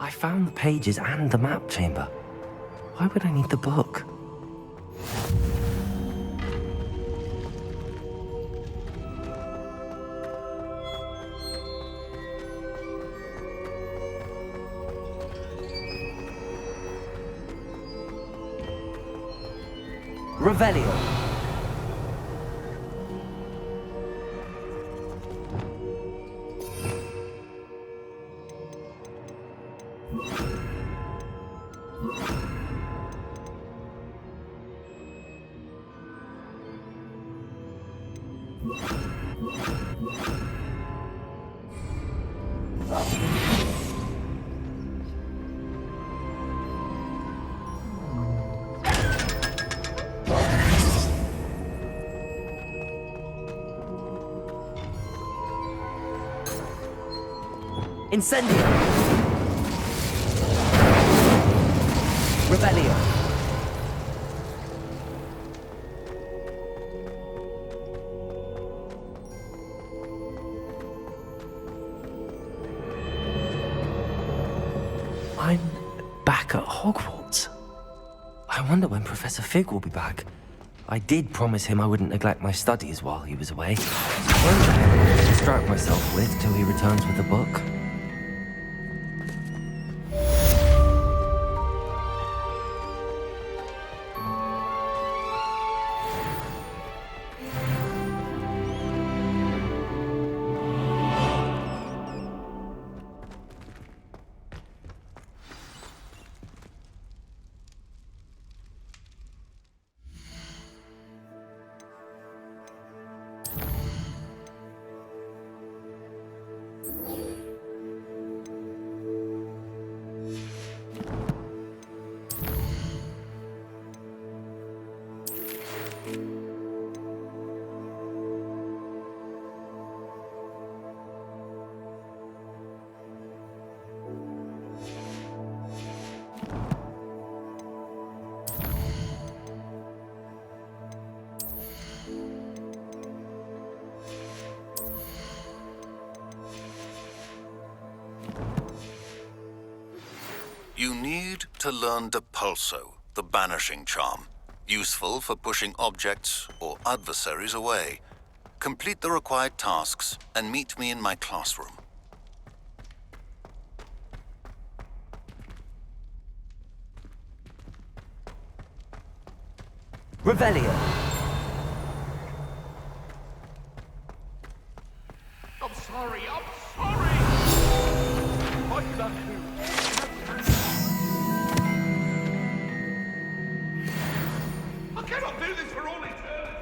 I found the pages and the map chamber. Why would I need the book? Revelio. Incendio! Revelio! I'm back at Hogwarts. I wonder when Professor Fig will be back. I did promise him I wouldn't neglect my studies while he was away. I wonder what I'll distract myself with till he returns with the book. You need to learn Depulso, the banishing charm. Useful for pushing objects or adversaries away. Complete the required tasks and meet me in my classroom. Revelio! I'm sorry! I love you. I cannot do this for all eternity!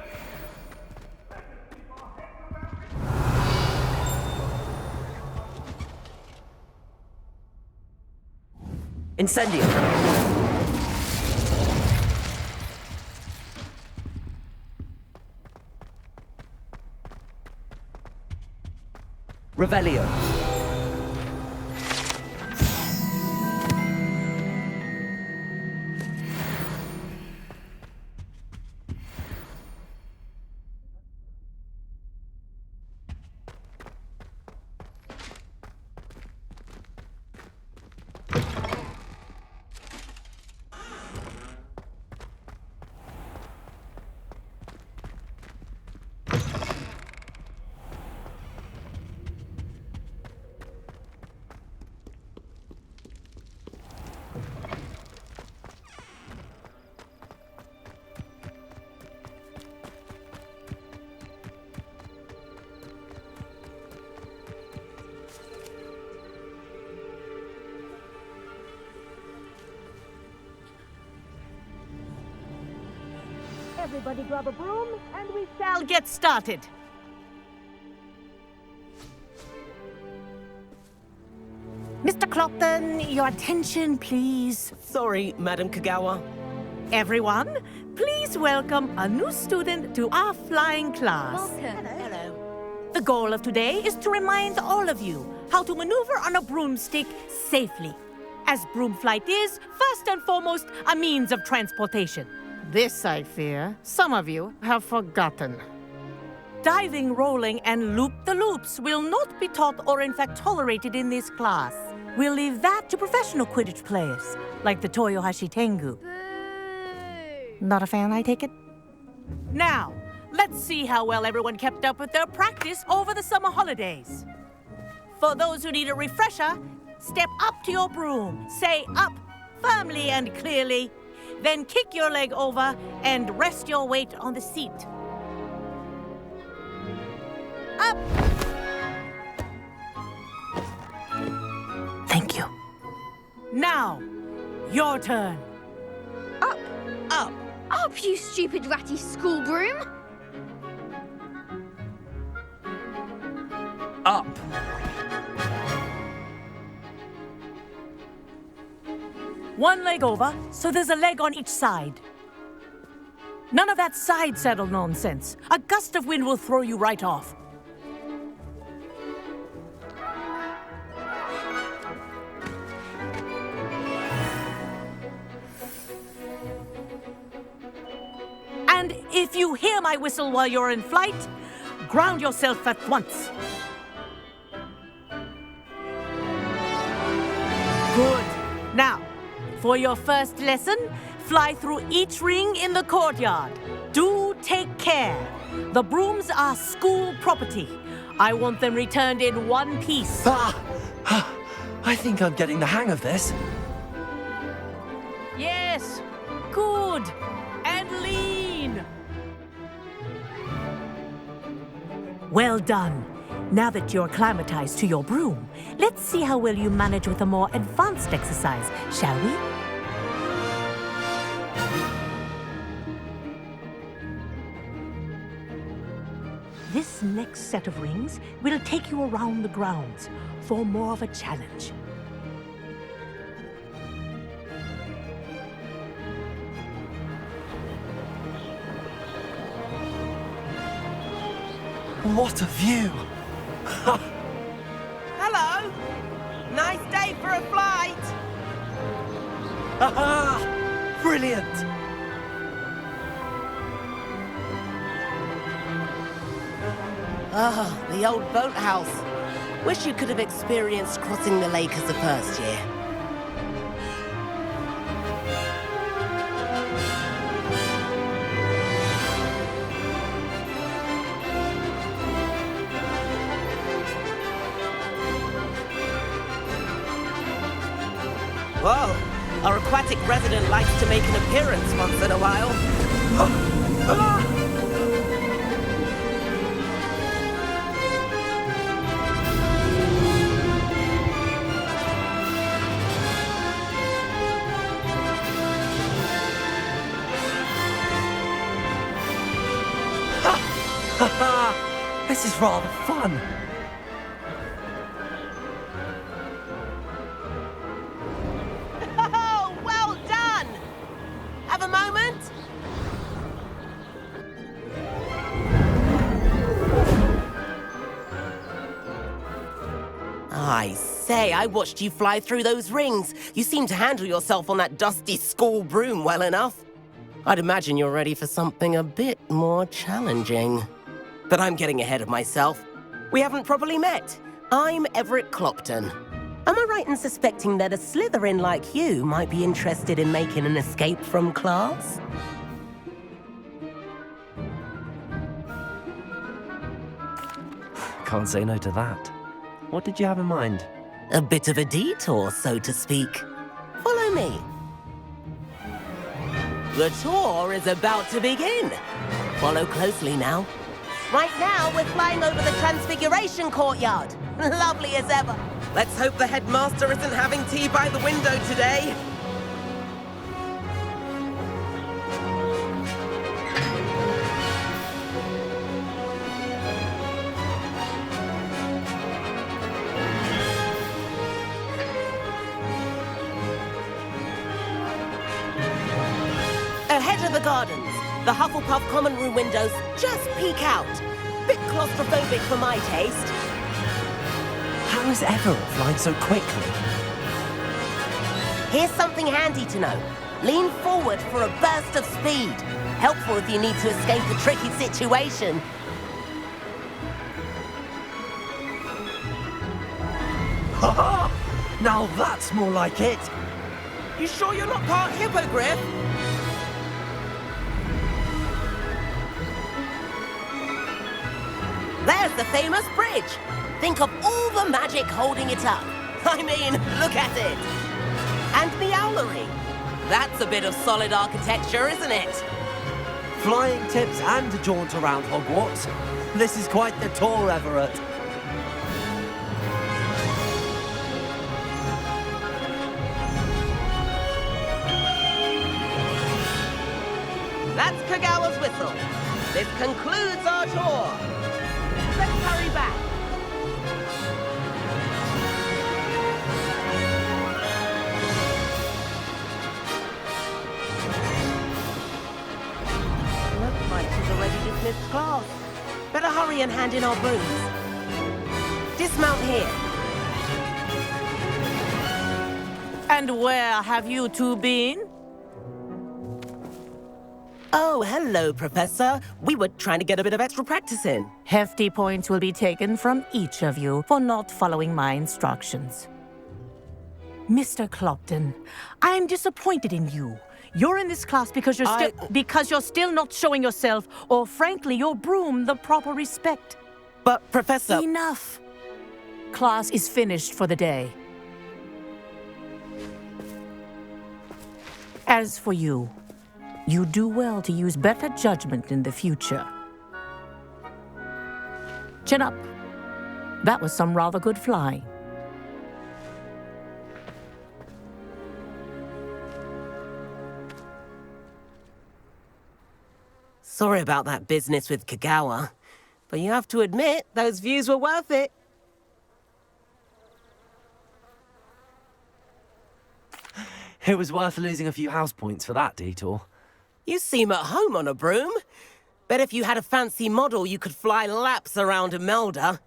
Incendio! Revelio! Everybody grab a broom, and we shall get started. Mr. Clopton, your attention, please. Sorry, Madam Kagawa. Everyone, please welcome a new student to our flying class. Welcome. Hello. The goal of today is to remind all of you how to maneuver on a broomstick safely, as broom flight is, first and foremost, a means of transportation. This, I fear, some of you have forgotten. Diving, rolling, and loop-the-loops will not be taught or in fact tolerated in this class. We'll leave that to professional Quidditch players, like the Toyohashi Tengu. Not a fan, I take it? Now, let's see how well everyone kept up with their practice over the summer holidays. For those who need a refresher, step up to your broom, say up firmly and clearly, then kick your leg over and rest your weight on the seat. Up! Thank you. Now, your turn. Up, Up. up, you stupid ratty school broom! Up. One leg over, so there's a leg on each side. None of that side saddle nonsense. A gust of wind will throw you right off. And if you hear my whistle while you're in flight, ground yourself at once. Good. Now, for your first lesson, fly through each ring in the courtyard. Do take care. The brooms are school property. I want them returned in one piece. I think I'm getting the hang of this. Yes. Good. And lean. Well done. Now that you're acclimatized to your broom, let's see how well you manage with a more advanced exercise, shall we? This next set of rings will take you around the grounds for more of a challenge. What a view! Hello. Nice day for a flight. Aha! Brilliant! Ah, the old boathouse. Wish you could have experienced crossing the lake as a first year. Whoa, our aquatic resident likes to make an appearance once in a while. This is rather fun. Oh, well done! Have a moment? I say, I watched you fly through those rings. You seem to handle yourself on that dusty school broom well enough. I'd imagine you're ready for something a bit more challenging. But I'm getting ahead of myself. We haven't properly met. I'm Everett Clopton. Am I right in suspecting that a Slytherin like you might be interested in making an escape from class? Can't say no to that. What did you have in mind? A bit of a detour, so to speak. Follow me. The tour is about to begin. Follow closely now. Right now, we're flying over the Transfiguration Courtyard. Lovely as ever. Let's hope the headmaster isn't having tea by the window today. Ahead of the gardens, the Hufflepuff common room windows just peek out. Bit claustrophobic for my taste. How is Everett flying so quickly? Here's something handy to know. Lean forward for a burst of speed. Helpful if you need to escape a tricky situation. Now that's more like it! You sure you're not part hippogriff? There's the famous bridge. Think of all the magic holding it up. I mean, look at it. And the owlery. That's a bit of solid architecture, isn't it? Flying tips and a jaunt around Hogwarts. This is quite the tour, Everett. That's Kagawa's whistle. This concludes our tour. Let's hurry back. Looks like she's already dismissed class. Better hurry and hand in our brooms. Dismount here. And where have you two been? Oh, hello, Professor. We were trying to get a bit of extra practice in. Hefty points will be taken from each of you for not following my instructions. Mr. Clopton, I'm disappointed in you. You're in this class because you're still not showing yourself, or frankly, your broom, the proper respect. But, Professor... Enough. Class is finished for the day. As for you, you do well to use better judgment in the future. Chin up. That was some rather good flying. Sorry about that business with Kagawa, but you have to admit, those views were worth it. It was worth losing a few house points for that detour. You seem at home on a broom. Bet if you had a fancy model, you could fly laps around Imelda.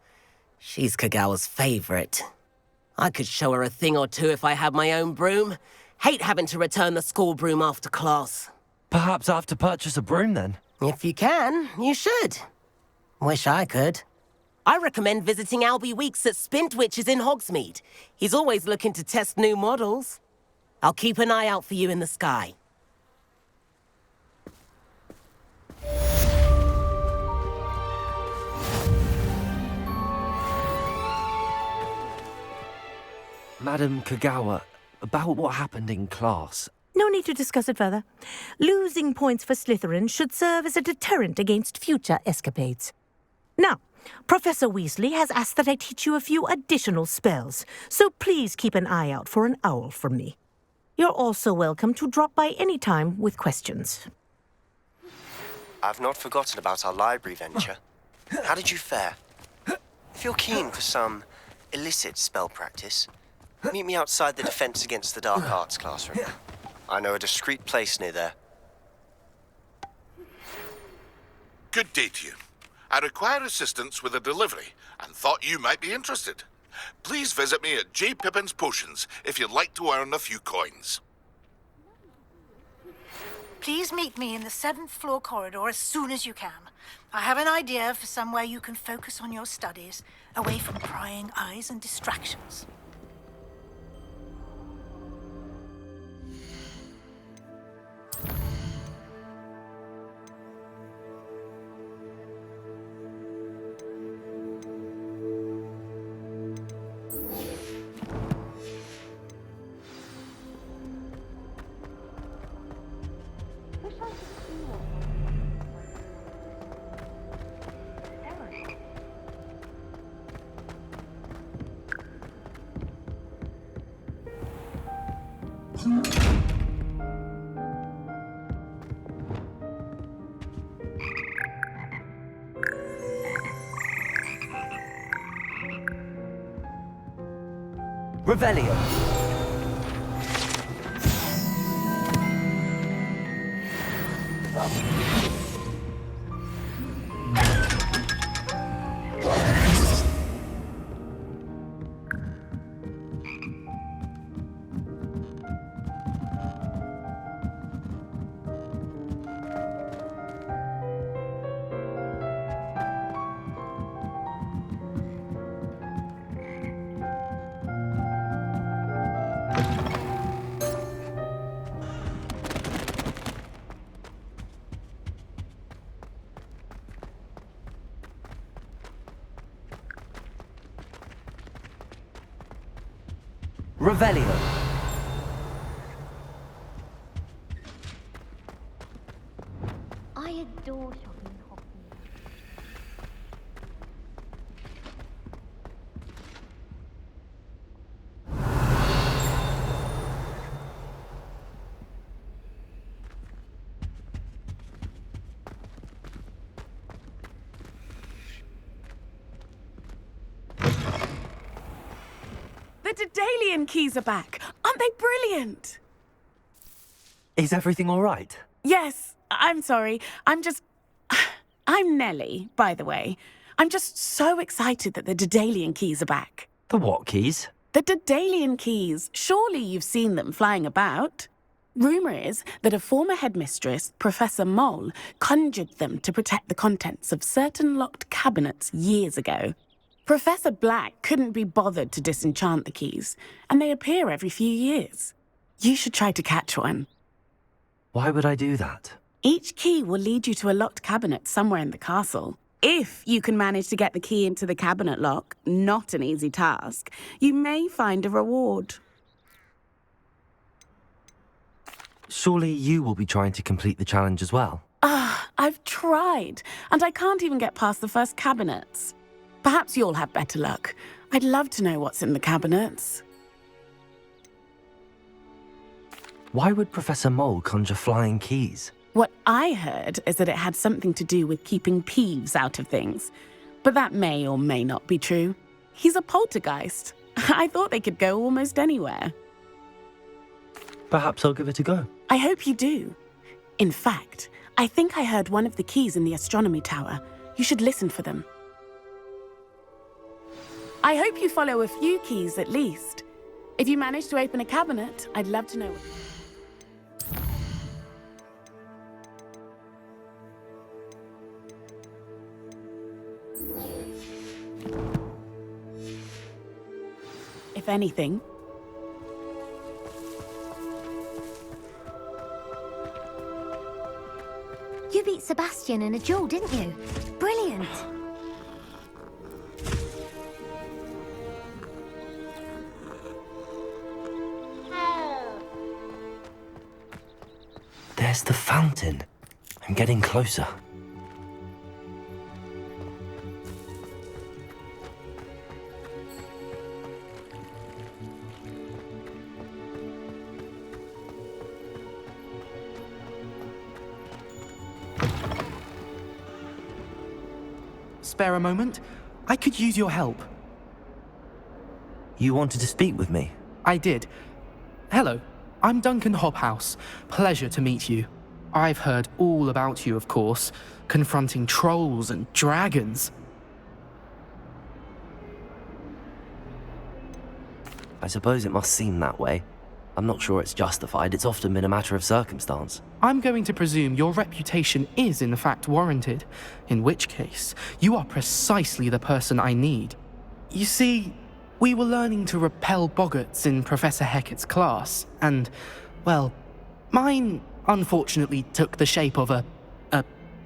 She's Kagawa's favorite. I could show her a thing or two if I had my own broom. Hate having to return the school broom after class. Perhaps I have to purchase a broom then. If you can, you should. Wish I could. I recommend visiting Albie Weeks at Spintwitches in Hogsmeade. He's always looking to test new models. I'll keep an eye out for you in the sky. Madam Kagawa, about what happened in class. No need to discuss it further. Losing points for Slytherin should serve as a deterrent against future escapades. Now, Professor Weasley has asked that I teach you a few additional spells, so please keep an eye out for an owl from me. You're also welcome to drop by any time with questions. I've not forgotten about our library venture. How did you fare? If you're keen for some illicit spell practice, meet me outside the Defense Against the Dark Arts classroom. I know a discreet place near there. Good day to you. I require assistance with a delivery and thought you might be interested. Please visit me at J. Pippin's Potions if you'd like to earn a few coins. Please meet me in the 7th floor corridor as soon as you can. I have an idea for somewhere you can focus on your studies, away from prying eyes and distractions. Revelio. Revelio. I adore shopping in Hogwarts. The Daedalian keys are back. Aren't they brilliant? Is everything all right? Yes, I'm sorry. I'm Nellie, by the way. I'm just so excited that the Daedalian keys are back. The what keys? The Daedalian keys. Surely you've seen them flying about. Rumour is that a former headmistress, Professor Mole, conjured them to protect the contents of certain locked cabinets years ago. Professor Black couldn't be bothered to disenchant the keys, and they appear every few years. You should try to catch one. Why would I do that? Each key will lead you to a locked cabinet somewhere in the castle. If you can manage to get the key into the cabinet lock, not an easy task, you may find a reward. Surely you will be trying to complete the challenge as well. I've tried, and I can't even get past the first cabinets. Perhaps you'll have better luck. I'd love to know what's in the cabinets. Why would Professor Mole conjure flying keys? What I heard is that it had something to do with keeping Peeves out of things. But that may or may not be true. He's a poltergeist. I thought they could go almost anywhere. Perhaps I'll give it a go. I hope you do. In fact, I think I heard one of the keys in the astronomy tower. You should listen for them. I hope you follow a few keys at least. If you manage to open a cabinet, I'd love to know. If anything. You beat Sebastian in a duel, didn't you? Brilliant. There's the fountain. I'm getting closer. Spare a moment? I could use your help. You wanted to speak with me? I did. Hello, I'm Duncan Hobhouse. Pleasure to meet you. I've heard all about you, of course, confronting trolls and dragons. I suppose it must seem that way. I'm not sure it's justified. It's often been a matter of circumstance. I'm going to presume your reputation is in fact warranted, in which case, you are precisely the person I need. You see, we were learning to repel boggarts in Professor Hecat's class, and, well, mine unfortunately took the shape of a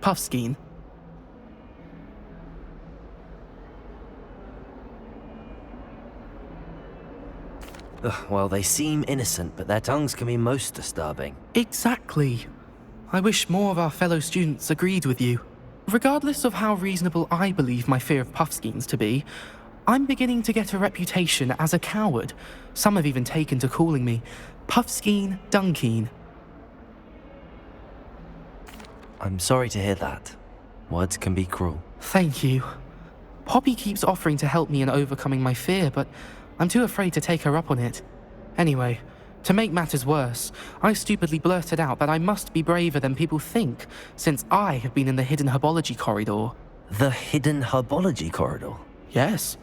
puffskein. Well, they seem innocent, but their tongues can be most disturbing. Exactly. I wish more of our fellow students agreed with you. Regardless of how reasonable I believe my fear of puffskeins to be, I'm beginning to get a reputation as a coward. Some have even taken to calling me Puffskeen Dunkeen. I'm sorry to hear that. Words can be cruel. Thank you. Poppy keeps offering to help me in overcoming my fear, but I'm too afraid to take her up on it. Anyway, to make matters worse, I stupidly blurted out that I must be braver than people think, since I have been in the hidden herbology corridor. The hidden herbology corridor? Yes.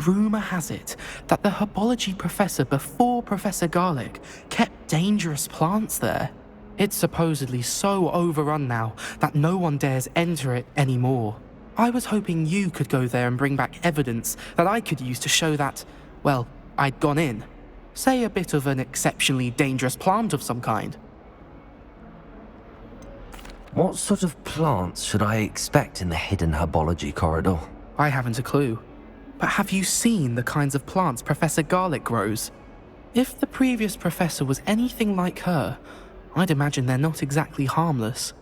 Rumour has it that the herbology professor before Professor Garlic kept dangerous plants there. It's supposedly so overrun now that no one dares enter it anymore. I was hoping you could go there and bring back evidence that I could use to show that, well, I'd gone in. Say a bit of an exceptionally dangerous plant of some kind. What sort of plants should I expect in the hidden herbology corridor? I haven't a clue. But have you seen the kinds of plants Professor Garlic grows? If the previous professor was anything like her, I'd imagine they're not exactly harmless.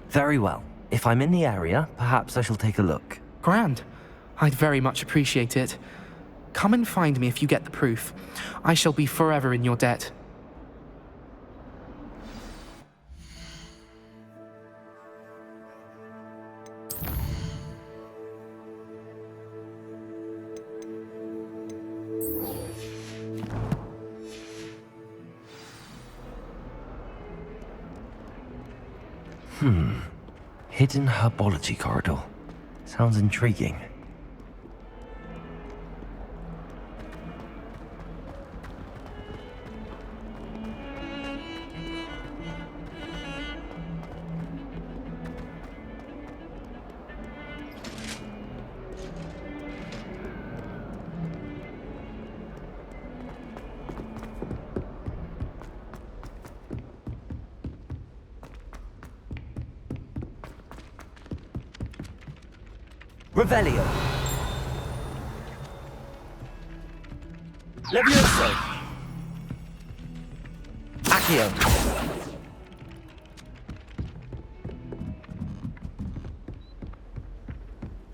Very well. If I'm in the area, perhaps I shall take a look. Grand. I'd very much appreciate it. Come and find me if you get the proof. I shall be forever in your debt. Hidden herbology corridor. Sounds intriguing. Revelio. Levioso. Accio.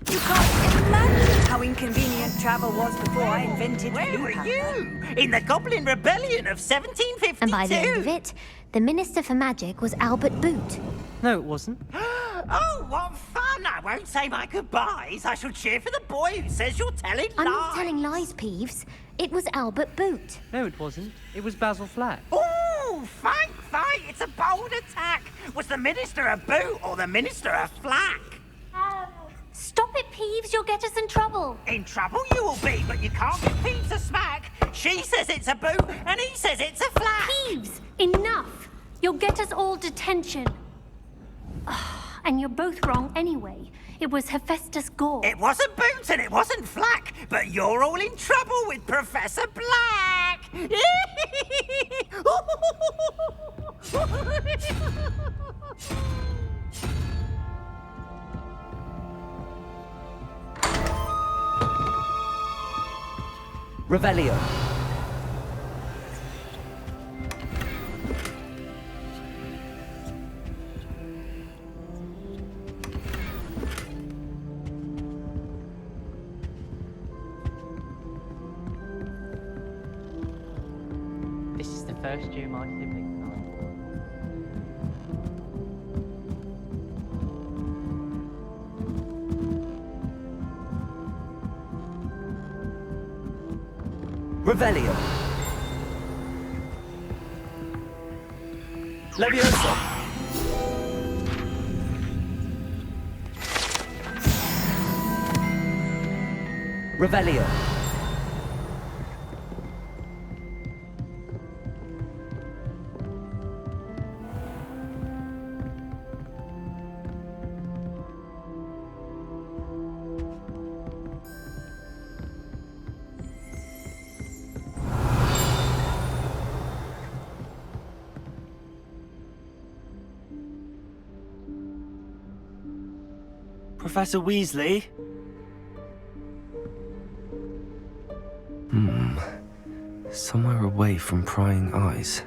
You can't imagine how inconvenient travel was before I invented Where were Lupin. you? In the Goblin Rebellion of 1752? And by the end of it, the Minister for Magic was Albert Boot. No, it wasn't. Oh, what fun! I won't say my goodbyes. I shall cheer for the boy who says you're telling I'm lies. not telling lies, Peeves. It was Albert Boot. No, it wasn't. It was Basil Flack. Ooh, fight! It's a bold attack. Was the Minister a boot or the Minister a flack? Stop it, Peeves. You'll get us in trouble. In trouble you will be, but you can't give Peeves a smack. She says it's a boot and he says it's a flack. Peeves, enough. You'll get us all detention. And you're both wrong anyway. It was Hephaestus Gore. It wasn't boot and it wasn't flack, but you're all in trouble with Professor Black. Revelio. This is the first year my siblings and Revelio. Levioso. Revelio. Professor Weasley? Somewhere away from prying eyes.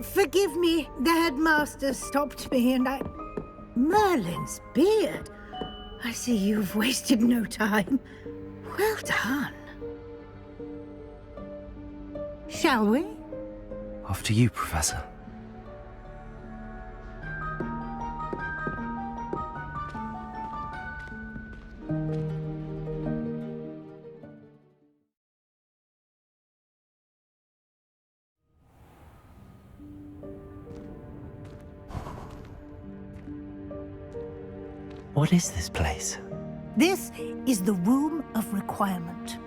Forgive me, the headmaster stopped me and I... Merlin's beard. I see you've wasted no time. Well done. Shall we? After you, Professor. What is this place? This is the Room of Requirement.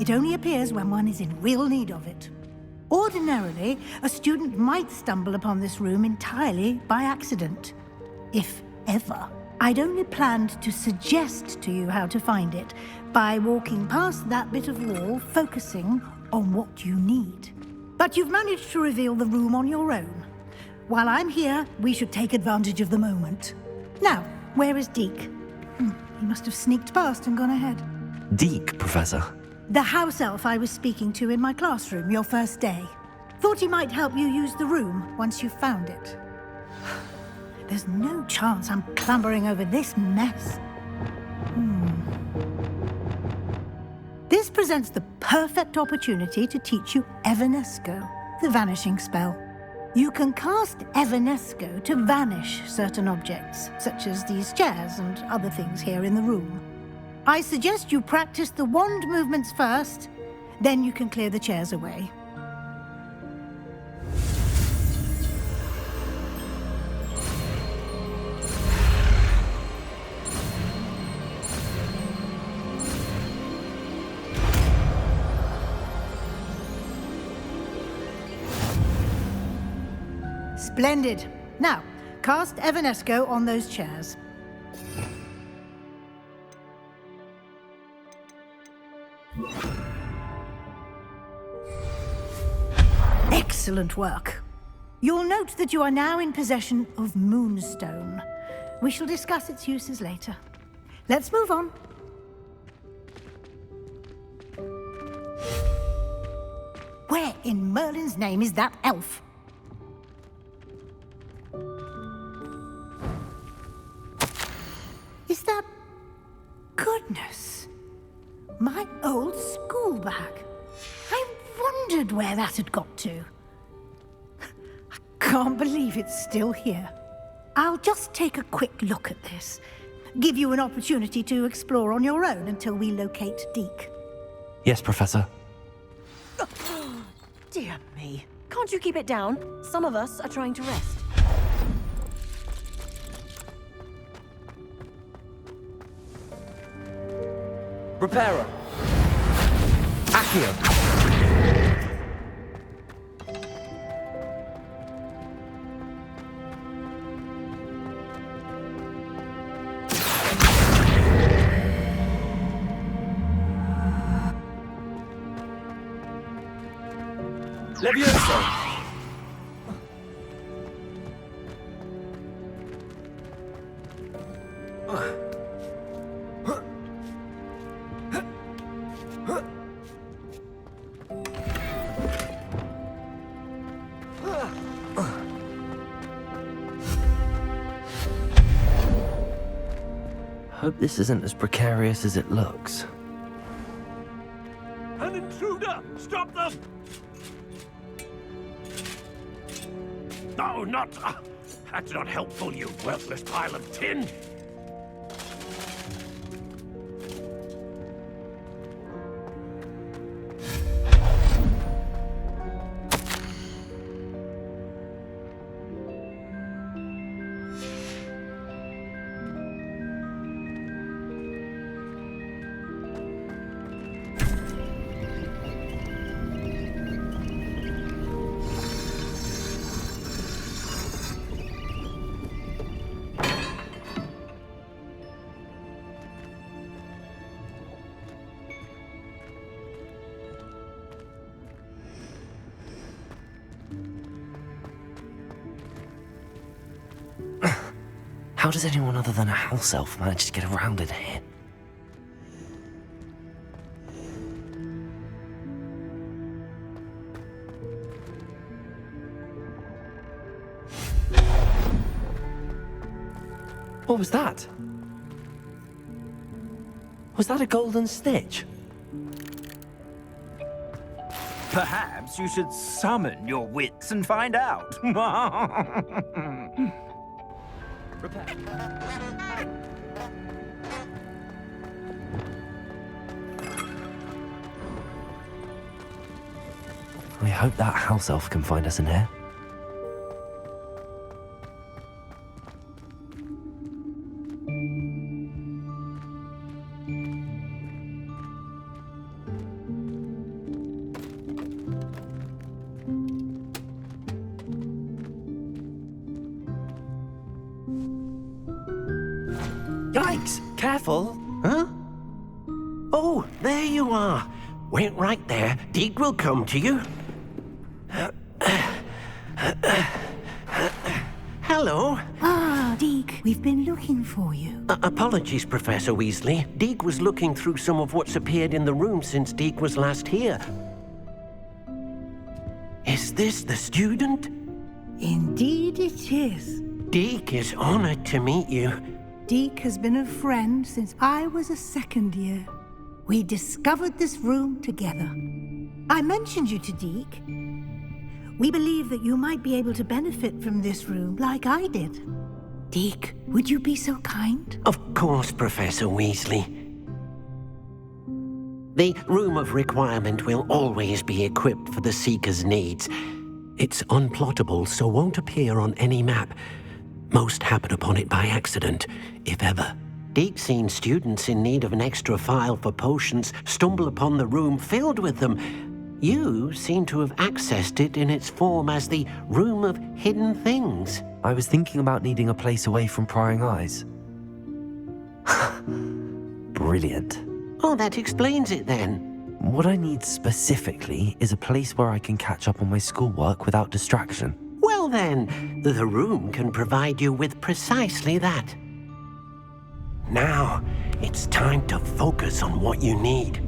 It only appears when one is in real need of it. Ordinarily, a student might stumble upon this room entirely by accident, if ever. I'd only planned to suggest to you how to find it by walking past that bit of wall, focusing on what you need. But you've managed to reveal the room on your own. While I'm here, we should take advantage of the moment. Now, where is Deke? He must have sneaked past and gone ahead. Deke, Professor. The house elf I was speaking to in my classroom your first day. Thought he might help you use the room once you've found it. There's no chance I'm clambering over this mess. This presents the perfect opportunity to teach you Evanesco, the vanishing spell. You can cast Evanesco to vanish certain objects, such as these chairs and other things here in the room. I suggest you practice the wand movements first, then you can clear the chairs away. Splendid. Now, cast Evanesco on those chairs. Excellent work. You'll note that you are now in possession of Moonstone. We shall discuss its uses later. Let's move on. Where in Merlin's name is that elf? Is that... Goodness. My old school bag. I wondered where that had got to. I can't believe it's still here. I'll just take a quick look at this. Give you an opportunity to explore on your own until we locate Deke. Yes, Professor. Dear me. Can't you keep it down? Some of us are trying to rest. Repairer. Accio. Levioso. Hope this isn't as precarious as it looks. An intruder! Stop them! No, not... that's not helpful, you worthless pile of tin! How does anyone other than a house elf manage to get around in here? What was that? Was that a golden stitch? Perhaps you should summon your wits and find out. I hope that house elf can find us in here. Careful. Huh? Oh, there you are. Wait right there. Deke will come to you. Hello. Ah, Deke, we've been looking for you. Apologies, Professor Weasley. Deke was looking through some of what's appeared in the room since Deke was last here. Is this the student? Indeed it is. Deke is honored to meet you. Deke has been a friend since I was a second year. We discovered this room together. I mentioned you to Deke. We believe that you might be able to benefit from this room like I did. Deke, would you be so kind? Of course, Professor Weasley. The Room of Requirement will always be equipped for the Seeker's needs. It's unplottable, so won't appear on any map. Most happen upon it by accident, if ever. Deke's seen students in need of an extra file for potions stumble upon the room filled with them. You seem to have accessed it in its form as the Room of Hidden Things. I was thinking about needing a place away from prying eyes. Brilliant. Oh, that explains it then. What I need specifically is a place where I can catch up on my schoolwork without distraction. Well then, the room can provide you with precisely that. Now, it's time to focus on what you need.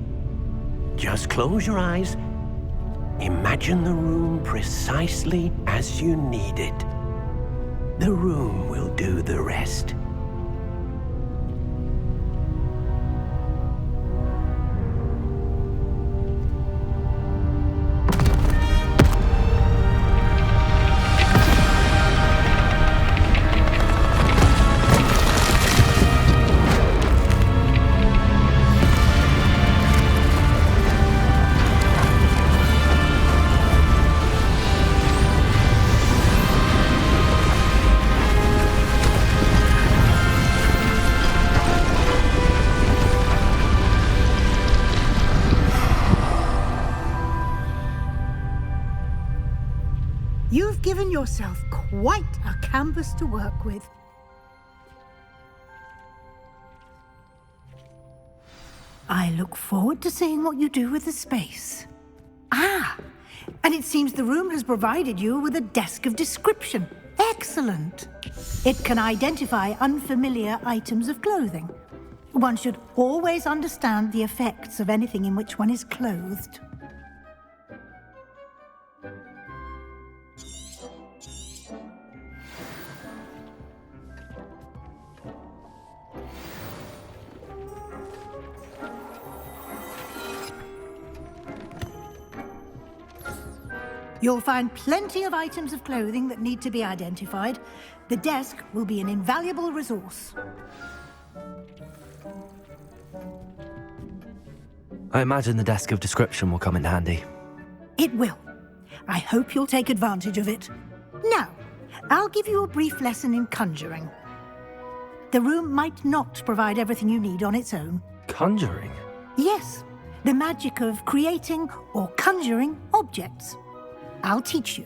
Just close your eyes. Imagine the room precisely as you need it. The room will do the rest. You've given yourself quite a canvas to work with. I look forward to seeing what you do with the space. Ah, and it seems the room has provided you with a desk of description. Excellent. It can identify unfamiliar items of clothing. One should always understand the effects of anything in which one is clothed. You'll find plenty of items of clothing that need to be identified. The desk will be an invaluable resource. I imagine the desk of description will come in handy. It will. I hope you'll take advantage of it. Now, I'll give you a brief lesson in conjuring. The room might not provide everything you need on its own. Conjuring? Yes, the magic of creating or conjuring objects. I'll teach you.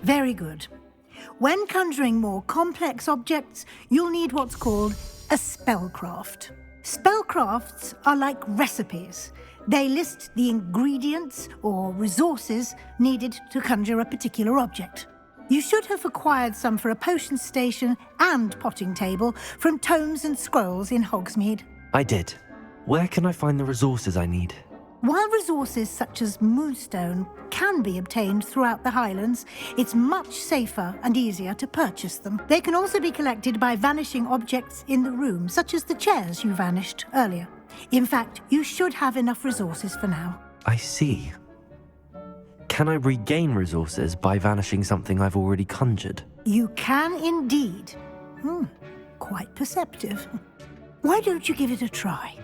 Very good. When conjuring more complex objects, you'll need what's called a spellcraft. Spellcrafts are like recipes. They list the ingredients or resources needed to conjure a particular object. You should have acquired some for a potion station and potting table from tomes and scrolls in Hogsmeade. I did. Where can I find the resources I need? While resources such as moonstone can be obtained throughout the Highlands, it's much safer and easier to purchase them. They can also be collected by vanishing objects in the room, such as the chairs you vanished earlier. In fact, you should have enough resources for now. I see. Can I regain resources by vanishing something I've already conjured? You can indeed. Quite perceptive. Why don't you give it a try?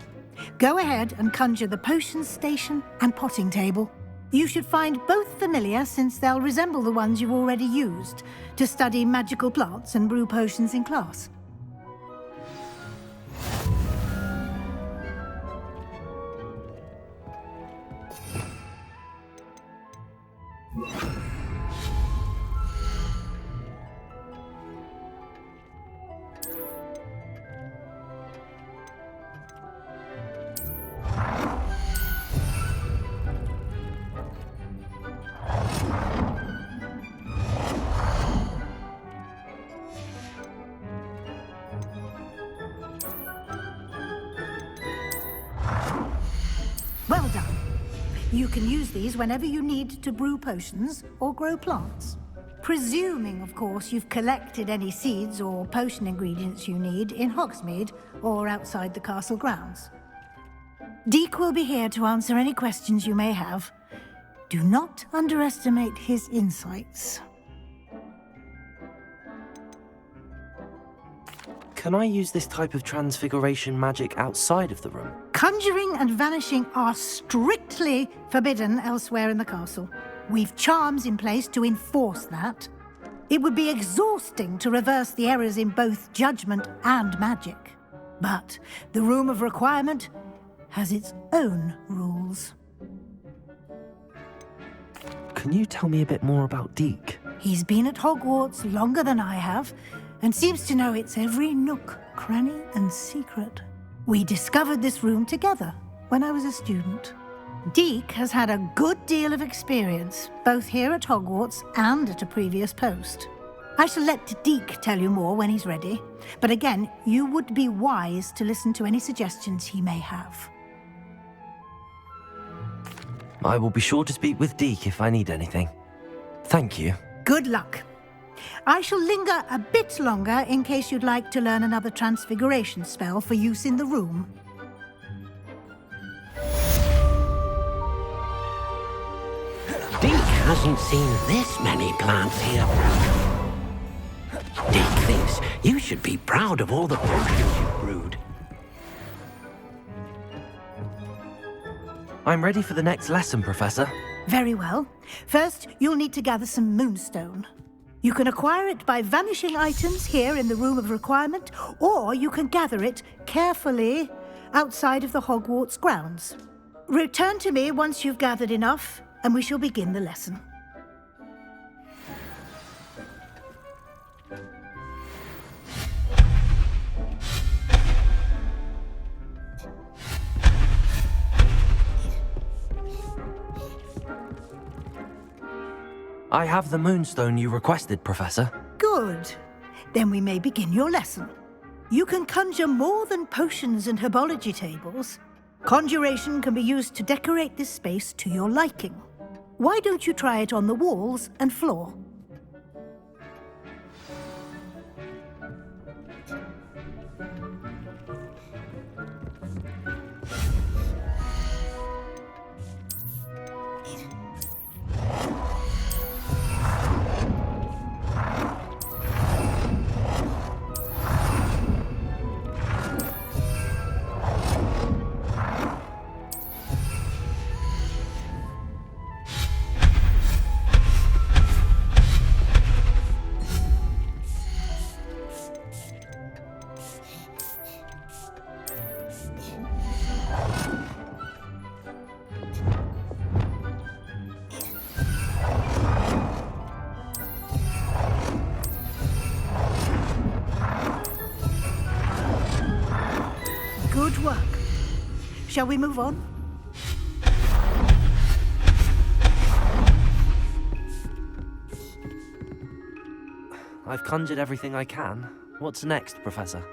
Go ahead and conjure the potion station and potting table. You should find both familiar since they'll resemble the ones you've already used to study magical plants and brew potions in class. Well done. You can use these whenever you need to brew potions or grow plants. Presuming, of course, you've collected any seeds or potion ingredients you need in Hogsmeade or outside the castle grounds. Deek will be here to answer any questions you may have. Do not underestimate his insights. Can I use this type of transfiguration magic outside of the room? Conjuring and vanishing are strictly forbidden elsewhere in the castle. We've charms in place to enforce that. It would be exhausting to reverse the errors in both judgment and magic. But the Room of Requirement has its own rules. Can you tell me a bit more about Deek? He's been at Hogwarts longer than I have, and seems to know its every nook, cranny, and secret. We discovered this room together when I was a student. Deek has had a good deal of experience, both here at Hogwarts and at a previous post. I shall let Deek tell you more when he's ready, but again, you would be wise to listen to any suggestions he may have. I will be sure to speak with Deek if I need anything. Thank you. Good luck. I shall linger a bit longer in case you'd like to learn another transfiguration spell for use in the room. Deek hasn't seen this many plants here. Deek thinks you should be proud of all the potions you've brewed. I'm ready for the next lesson, Professor. Very well. First, you'll need to gather some moonstone. You can acquire it by vanishing items here in the Room of Requirement, or you can gather it carefully outside of the Hogwarts grounds. Return to me once you've gathered enough, and we shall begin the lesson. I have the moonstone you requested, Professor. Good. Then we may begin your lesson. You can conjure more than potions and herbology tables. Conjuration can be used to decorate this space to your liking. Why don't you try it on the walls and floor? Good work. Shall we move on? I've conjured everything I can. What's next, Professor?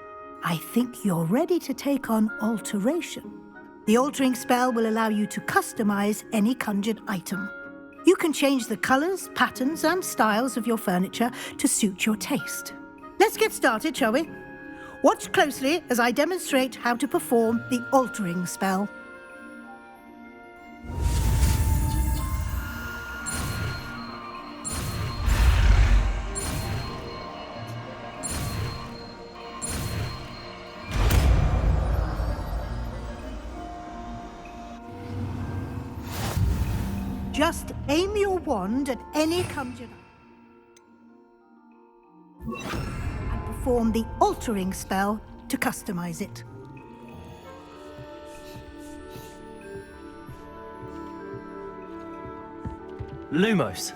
I think you're ready to take on alteration. The altering spell will allow you to customize any conjured item. You can change the colors, patterns, and styles of your furniture to suit your taste. Let's get started, shall we? Watch closely as I demonstrate how to perform the altering spell. Just aim your wand at any conjured and perform the altering spell to customize it. Lumos.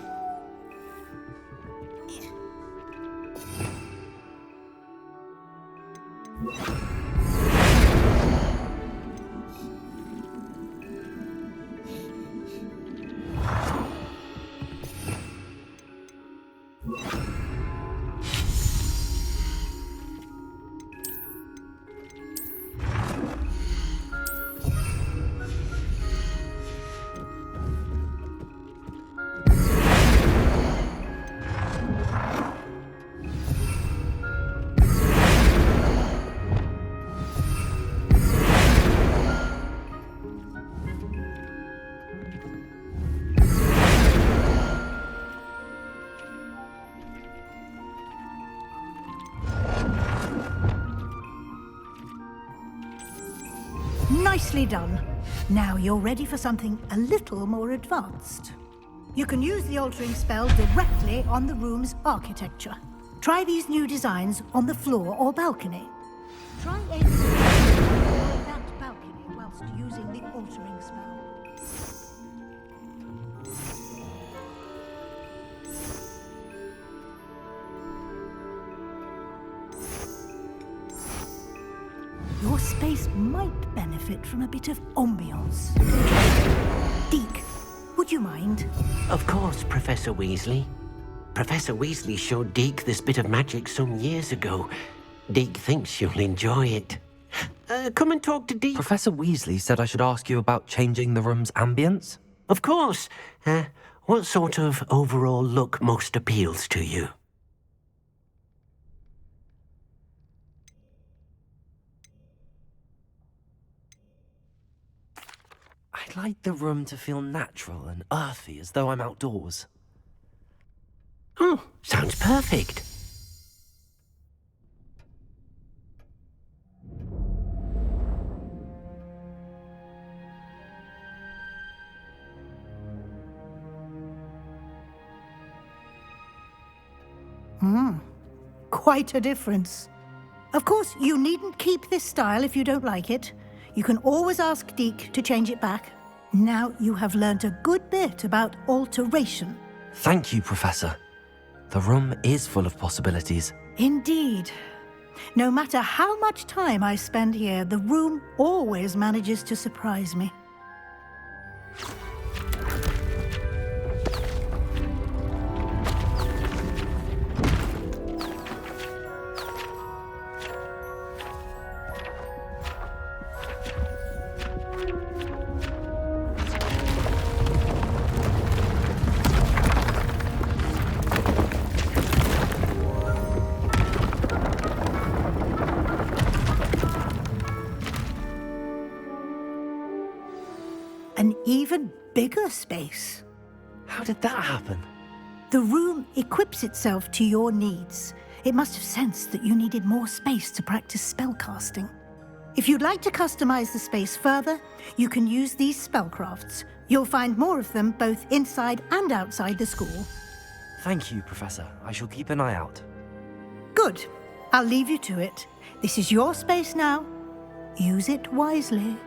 Nicely done. Now you're ready for something a little more advanced. You can use the altering spell directly on the room's architecture. Try these new designs on the floor or balcony. Try aiming at that balcony whilst using the altering spell. Your space might benefit from a bit of ambiance. Deke, would you mind? Of course, Professor Weasley. Professor Weasley showed Deke this bit of magic some years ago. Deke thinks you'll enjoy it. Come and talk to Deke. Professor Weasley said I should ask you about changing the room's ambience. Of course. What sort of overall look most appeals to you? I'd like the room to feel natural and earthy, as though I'm outdoors. Oh, sounds perfect. Quite a difference. Of course, you needn't keep this style if you don't like it. You can always ask Deke to change it back. Now you have learnt a good bit about alteration. Thank you, Professor. The room is full of possibilities. Indeed. No matter how much time I spend here, the room always manages to surprise me. An even bigger space. How did that happen? The room equips itself to your needs. It must have sensed that you needed more space to practice spellcasting. If you'd like to customize the space further, you can use these spellcrafts. You'll find more of them both inside and outside the school. Thank you, Professor. I shall keep an eye out. Good. I'll leave you to it. This is your space now. Use it wisely.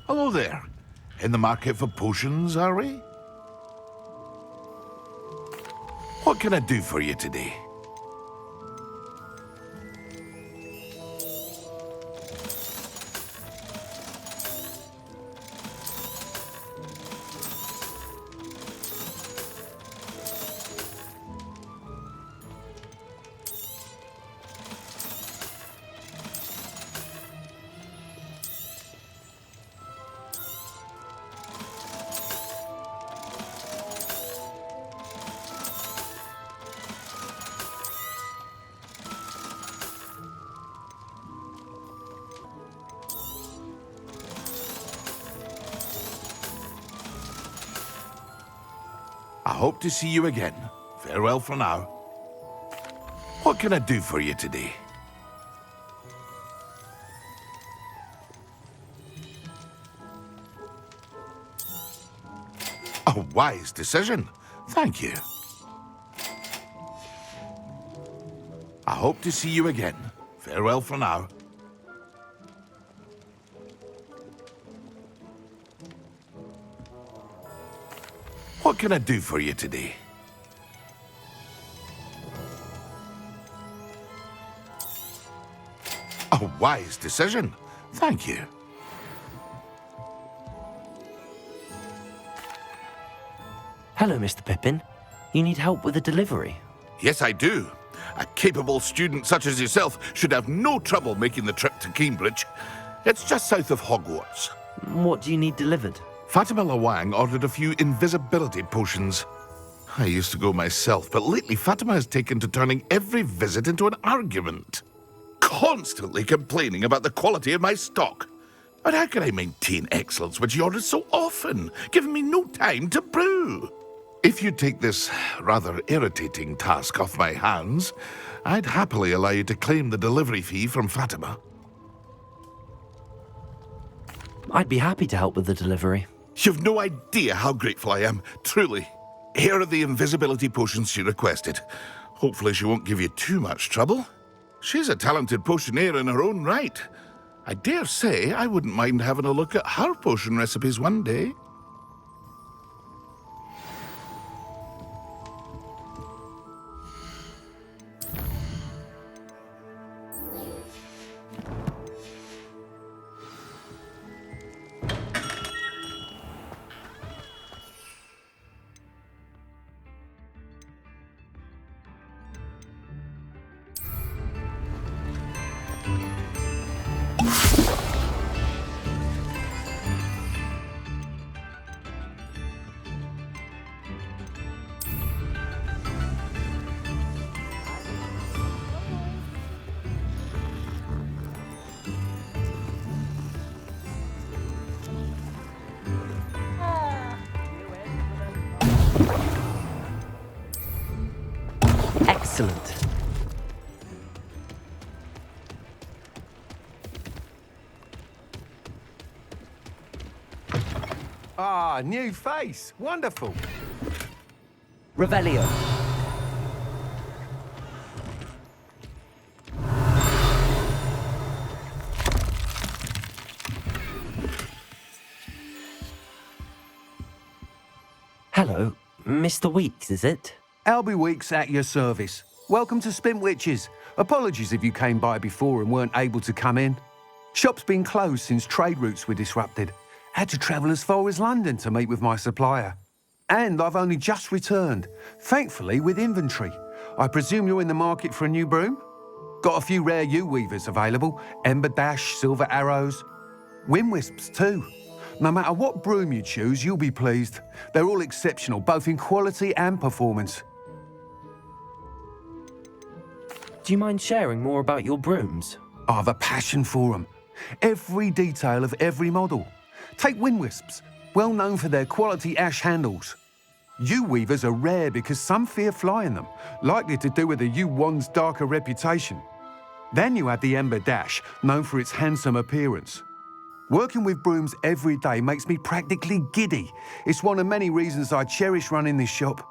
Hello there. In the market for potions, are we? What can I do for you today? I hope to see you again. Farewell for now. What can I do for you today? A wise decision. Thank you. I hope to see you again. Farewell for now. What can I do for you today? A wise decision. Thank you. Hello, Mr. Pippin. You need help with a delivery? Yes, I do. A capable student such as yourself should have no trouble making the trip to Cambridge. It's just south of Hogwarts. What do you need delivered? Fatima Lawang ordered a few invisibility potions. I used to go myself, but lately Fatima has taken to turning every visit into an argument. Constantly complaining about the quality of my stock. But how can I maintain excellence when she orders so often, giving me no time to brew? If you take this rather irritating task off my hands, I'd happily allow you to claim the delivery fee from Fatima. I'd be happy to help with the delivery. You've no idea how grateful I am, truly. Here are the invisibility potions she requested. Hopefully she won't give you too much trouble. She's a talented potioneer in her own right. I dare say I wouldn't mind having a look at her potion recipes one day. Excellent. Ah, new face. Wonderful. Revelio. Hello, Mr. Weeks, is it? Albie Weeks at your service. Welcome to Spintwitches. Apologies if you came by before and weren't able to come in. Shop's been closed since trade routes were disrupted. Had to travel as far as London to meet with my supplier. And I've only just returned, thankfully with inventory. I presume you're in the market for a new broom? Got a few rare U-weavers available. Ember Dash, Silver Arrows. Wind Wisps too. No matter what broom you choose, you'll be pleased. They're all exceptional, both in quality and performance. Do you mind sharing more about your brooms? I have a passion for them. Every detail of every model. Take Wind Wisps, well known for their quality ash handles. U-weavers are rare because some fear flying them, likely to do with the U-wand's darker reputation. Then you have the Ember Dash, known for its handsome appearance. Working with brooms every day makes me practically giddy. It's one of many reasons I cherish running this shop.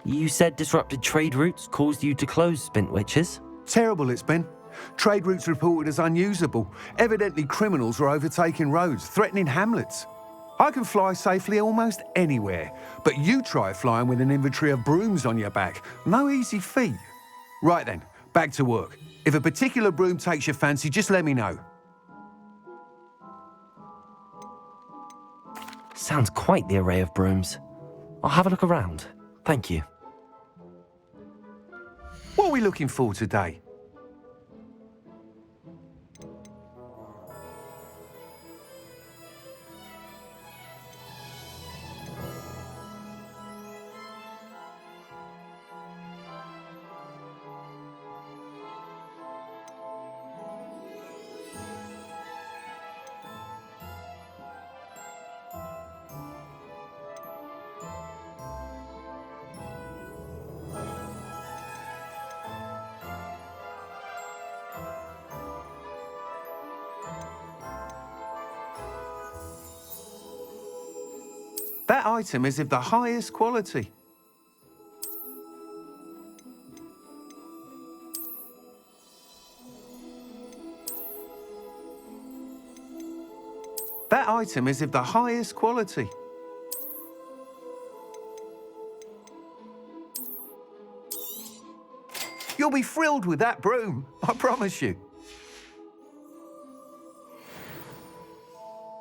You said disrupted trade routes caused you to close Spintwitches? Terrible it's been. Trade routes reported as unusable. Evidently criminals are overtaking roads, threatening hamlets. I can fly safely almost anywhere, but you try flying with an inventory of brooms on your back. No easy feat. Right then, back to work. If a particular broom takes your fancy, just let me know. Sounds quite the array of brooms. I'll have a look around. Thank you. What are we looking for today? That item is of the highest quality. That item is of the highest quality. You'll be thrilled with that broom, I promise you.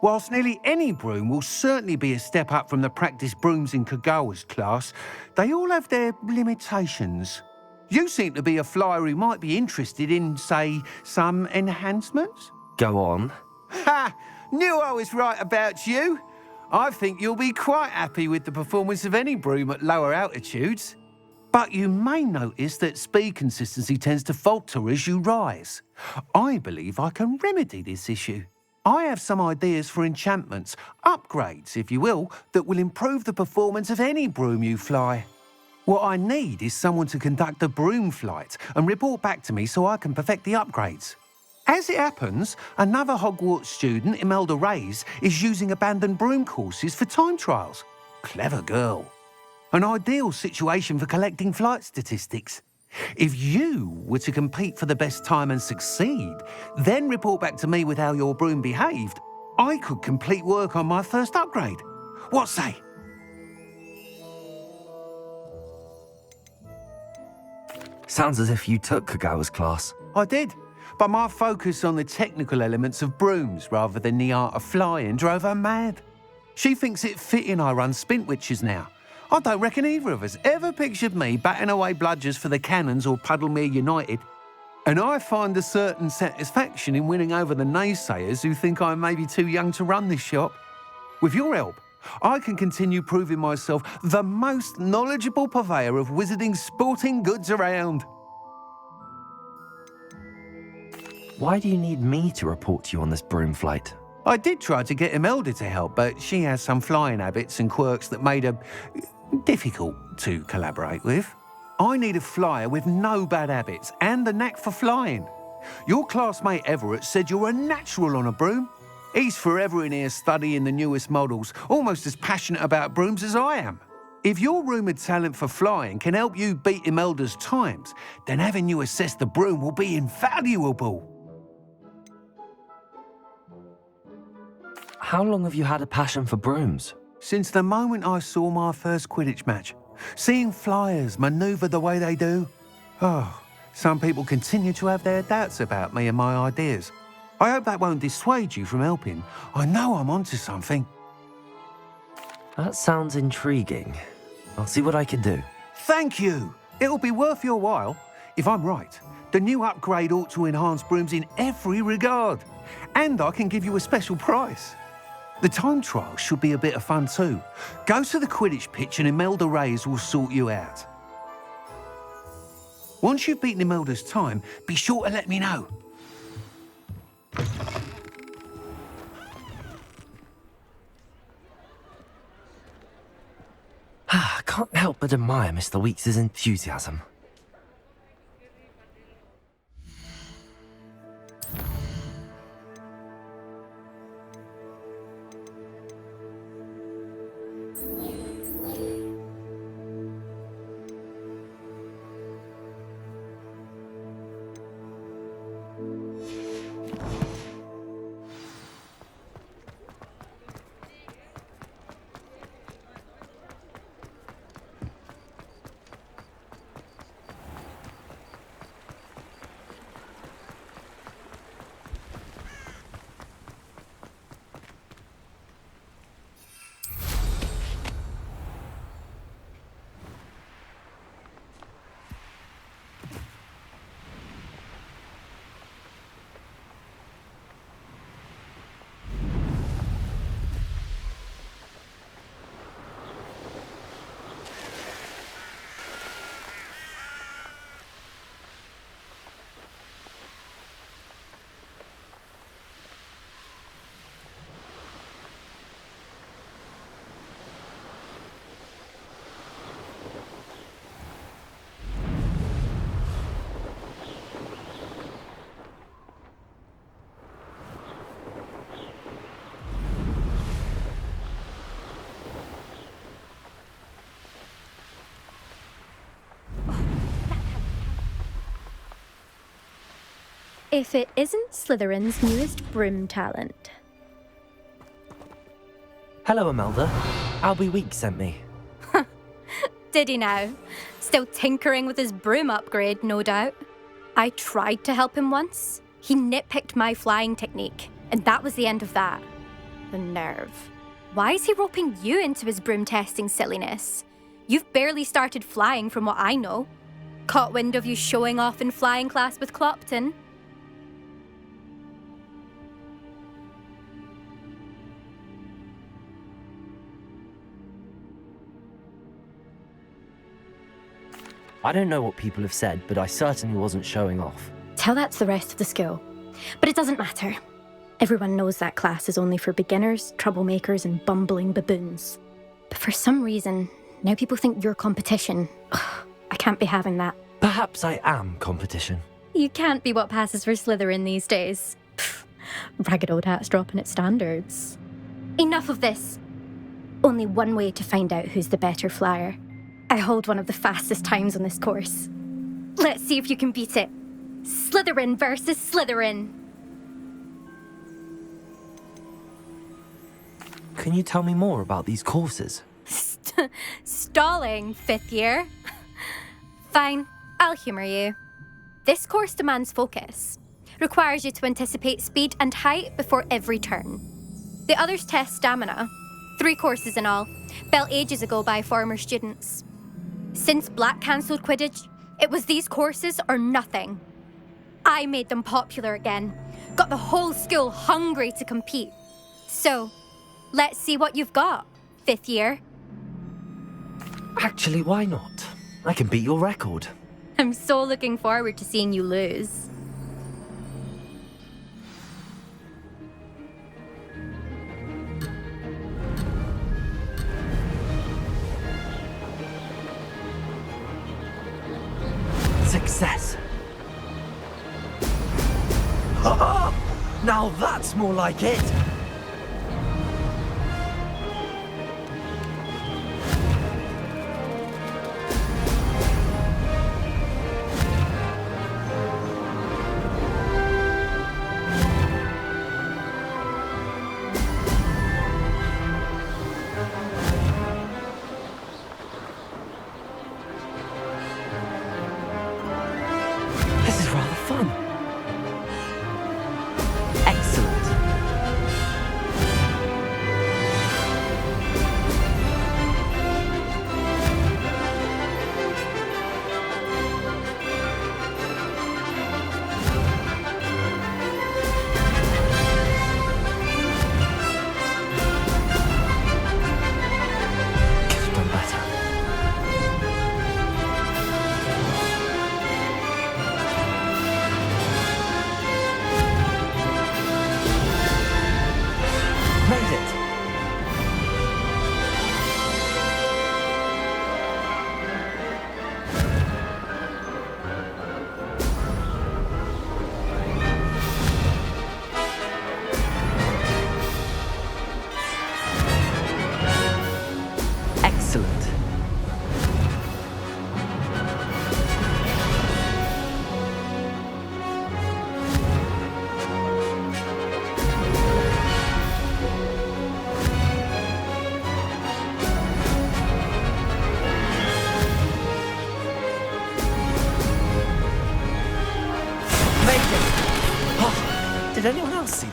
Whilst nearly any broom will certainly be a step up from the practice brooms in Kagawa's class, they all have their limitations. You seem to be a flyer who might be interested in, say, some enhancements? Go on. Ha! Knew I was right about you. I think you'll be quite happy with the performance of any broom at lower altitudes. But you may notice that speed consistency tends to falter as you rise. I believe I can remedy this issue. I have some ideas for enchantments, upgrades, if you will, that will improve the performance of any broom you fly. What I need is someone to conduct a broom flight and report back to me so I can perfect the upgrades. As it happens, another Hogwarts student, Imelda Reyes, is using abandoned broom courses for time trials. Clever girl. An ideal situation for collecting flight statistics. If you were to compete for the best time and succeed, then report back to me with how your broom behaved, I could complete work on my first upgrade. What say? Sounds as if you took Kagawa's class. I did, but my focus on the technical elements of brooms rather than the art of flying drove her mad. She thinks it fitting I run Spintwitches now. I don't reckon either of us ever pictured me batting away bludgers for the Cannons or Puddlemere United. And I find a certain satisfaction in winning over the naysayers who think I may be too young to run this shop. With your help, I can continue proving myself the most knowledgeable purveyor of wizarding sporting goods around. Why do you need me to report to you on this broom flight? I did try to get Imelda to help, but she has some flying habits and quirks that made her difficult to collaborate with. I need a flyer with no bad habits and the knack for flying. Your classmate Everett said you're a natural on a broom. He's forever in here studying the newest models, almost as passionate about brooms as I am. If your rumoured talent for flying can help you beat Imelda's times, then having you assess the broom will be invaluable. how long have you had a passion for brooms? Since the moment I saw my first Quidditch match. Seeing flyers manoeuvre the way they do. Oh, some people continue to have their doubts about me and my ideas. I hope that won't dissuade you from helping. I know I'm onto something. That sounds intriguing. I'll see what I can do. Thank you. It'll be worth your while. If I'm right, the new upgrade ought to enhance brooms in every regard. And I can give you a special price. The time trial should be a bit of fun too. Go to the Quidditch pitch and Imelda Reyes will sort you out. Once you've beaten Imelda's time, be sure to let me know. I can't help but admire Mr. Weeks' enthusiasm. If it isn't Slytherin's newest broom talent. Hello, Imelda. Albie Weeks sent me. Did he now? Still tinkering with his broom upgrade, no doubt. I tried to help him once. He nitpicked my flying technique, and that was the end of that. The nerve. Why is he roping you into his broom testing silliness? You've barely started flying from what I know. Caught wind of you showing off in flying class with Clopton. I don't know what people have said, but I certainly wasn't showing off. Tell that to the rest of the school. But it doesn't matter. Everyone knows that class is only for beginners, troublemakers, and bumbling baboons. But for some reason, now people think you're competition. Ugh, I can't be having that. Perhaps I am competition. You can't be what passes for Slytherin these days. Pfft, ragged old hat's dropping its standards. Enough of this. Only one way to find out who's the better flyer. I hold one of the fastest times on this course. Let's see if you can beat it. Slytherin versus Slytherin. Can you tell me more about these courses? Stalling, fifth year. Fine, I'll humour you. This course demands focus. Requires you to anticipate speed and height before every turn. The others test stamina. 3 courses in all, built ages ago by former students. Since Black cancelled Quidditch, it was these courses or nothing. I made them popular again, got the whole school hungry to compete. So, let's see what you've got, fifth year. Actually, why not? I can beat your record. I'm so looking forward to seeing you lose. Success. Now that's more like it.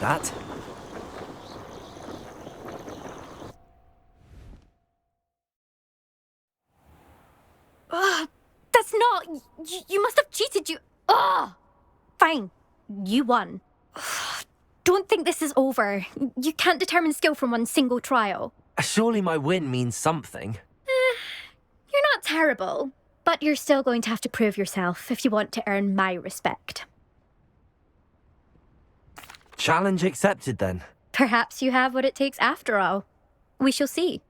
that. Ugh, that's not... You must have cheated, you... Ugh! Fine. You won. Ugh, don't think this is over. You can't determine skill from one single trial. Surely my win means something. You're not terrible, but you're still going to have to prove yourself if you want to earn my respect. Challenge accepted, then. Perhaps you have what it takes after all. We shall see.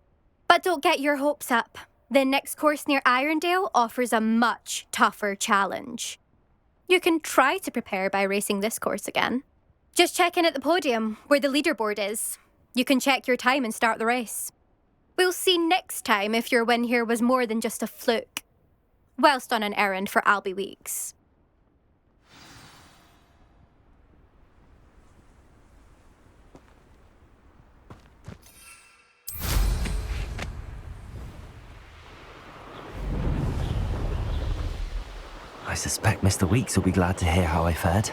But don't get your hopes up. The next course near Irondale offers a much tougher challenge. You can try to prepare by racing this course again. Just check in at the podium, where the leaderboard is. You can check your time and start the race. We'll see next time if your win here was more than just a fluke. Whilst on an errand for Albie Weeks. I suspect Mr. Weeks will be glad to hear how I fared.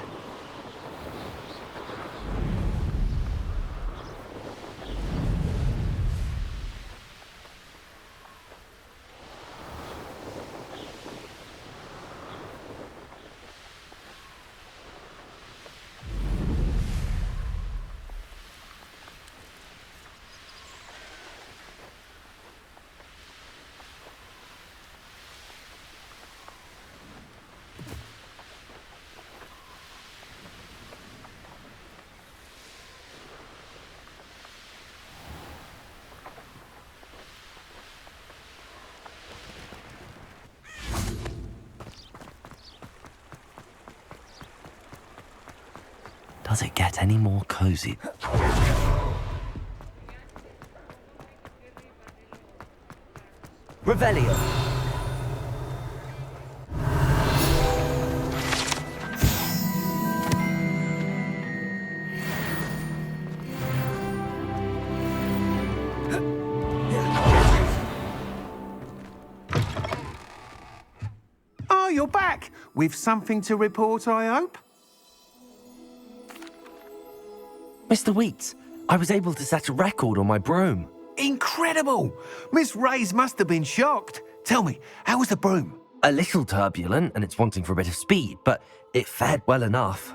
Does it get any more cozy? Revelio. Oh, you're back! With something to report, I hope? Mr. Weeks, I was able to set a record on my broom. Incredible! Miss Reyes must have been shocked. Tell me, how was the broom? A little turbulent, and it's wanting for a bit of speed, but it fared well enough.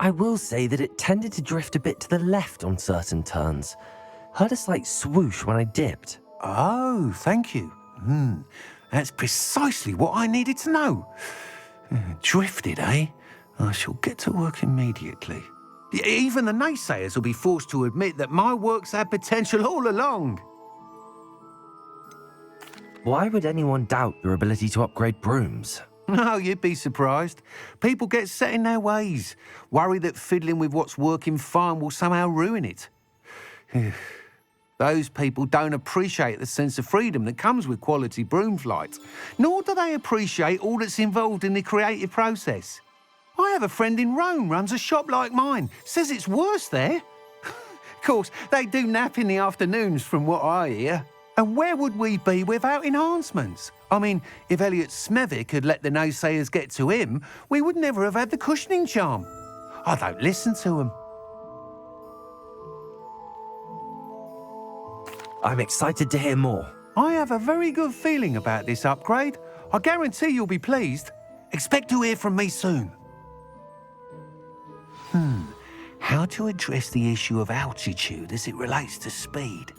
I will say that it tended to drift a bit to the left on certain turns. Heard a slight swoosh when I dipped. Oh, thank you. That's precisely what I needed to know. Drifted, eh? I shall get to work immediately. Even the naysayers will be forced to admit that my work's had potential all along. Why would anyone doubt your ability to upgrade brooms? No, you'd be surprised. People get set in their ways, worry that fiddling with what's working fine will somehow ruin it. Those people don't appreciate the sense of freedom that comes with quality broom flight, nor do they appreciate all that's involved in the creative process. I have a friend in Rome runs a shop like mine, says it's worse there. Of course, they do nap in the afternoons from what I hear. And where would we be without enhancements? I mean, if Elliot Smethwick had let the naysayers get to him, we would never have had the cushioning charm. I don't listen to them. I'm excited to hear more. I have a very good feeling about this upgrade. I guarantee you'll be pleased. Expect to hear from me soon. How to address the issue of altitude as it relates to speed?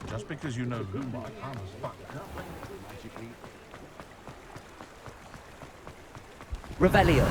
Just because you know who my armor's back. Revelio.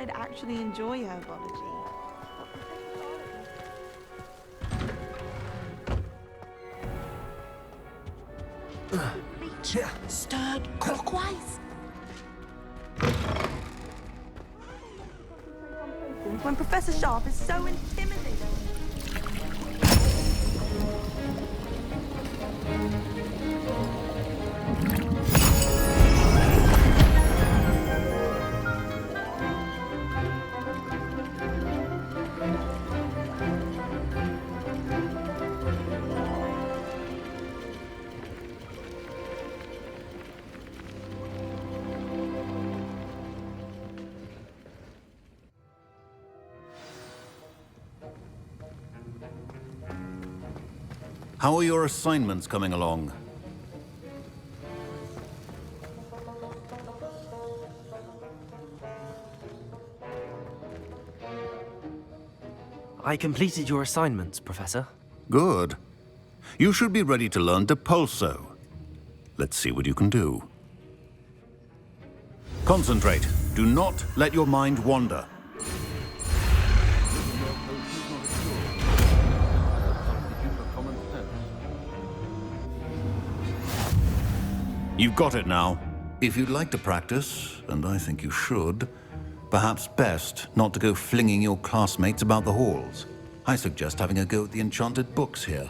I'd actually enjoy herbology. Reach stirred clockwise. When Professor Sharp is so intimidating. How are your assignments coming along? I completed your assignments, Professor. Good. You should be ready to learn Depulso. Let's see what you can do. Concentrate. Do not let your mind wander. You've got it now. If you'd like to practice, and I think you should, perhaps best not to go flinging your classmates about the halls. I suggest having a go at the enchanted books here.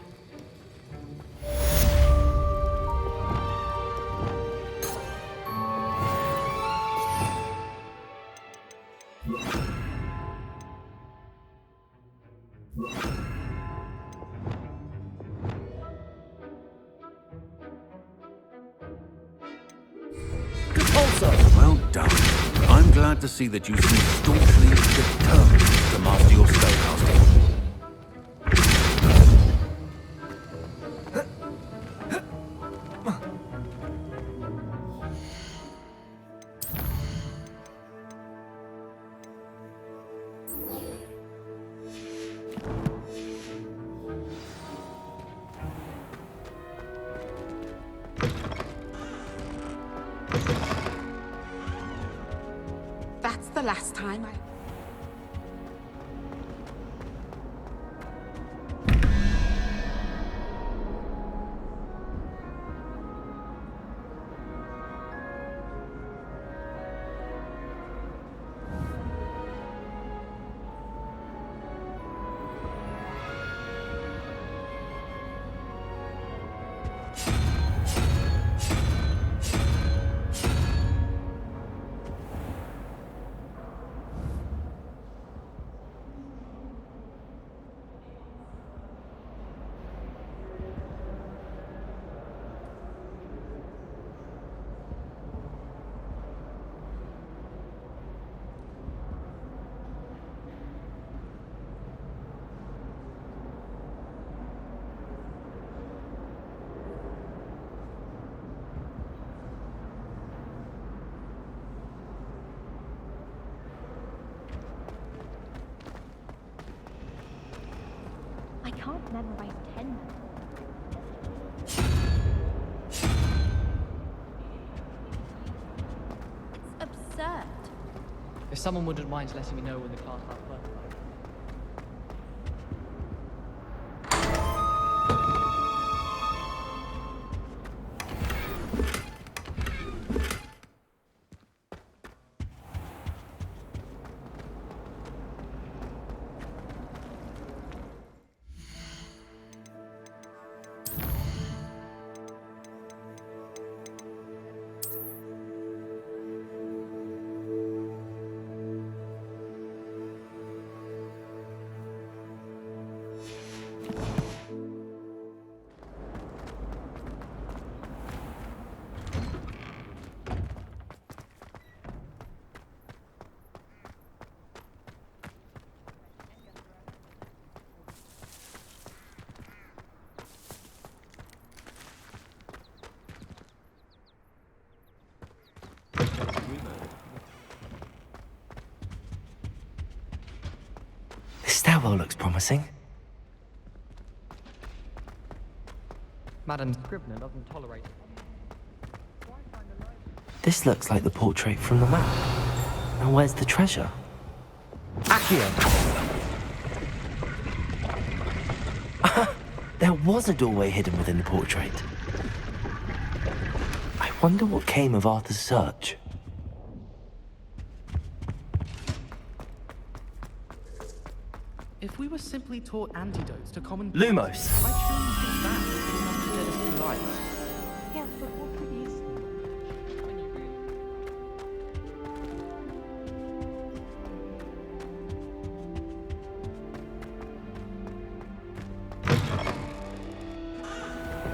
Well done. I'm glad to see that you seem staunchly determined to master your spellcasting. That's the last time I... I can't memorize 10. It's absurd. If someone wouldn't mind letting me know when the class starts working. This stairwell looks promising. Madam Scrivener doesn't tolerate it. This looks like the portrait from the map. Now where's the treasure? Accio! There was a doorway hidden within the portrait. I wonder what came of Arthur's search. If we were simply taught antidotes to common Lumos. I truly think that would be enough to get us through life. Yeah, but what could you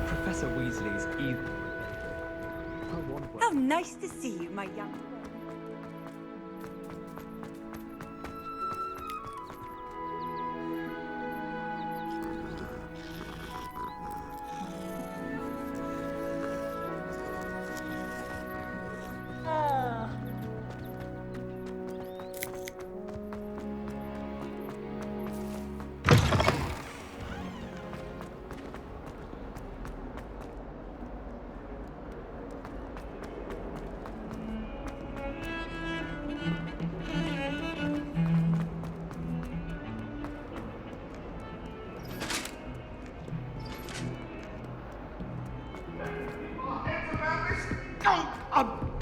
Professor Weasley's evil. How nice to see you, my young friend.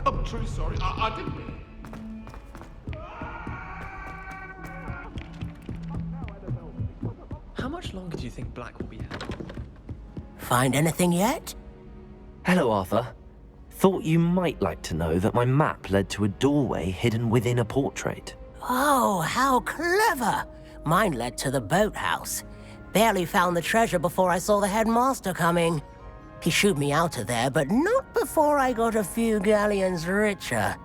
I'm truly sorry. I didn't mean. How much longer do you think Black will be here? Find anything yet? Hello, Arthur. Thought you might like to know that my map led to a doorway hidden within a portrait. Oh, how clever! Mine led to the boathouse. Barely found the treasure before I saw the headmaster coming. He shooed me out of there, but not before I got a few galleons richer.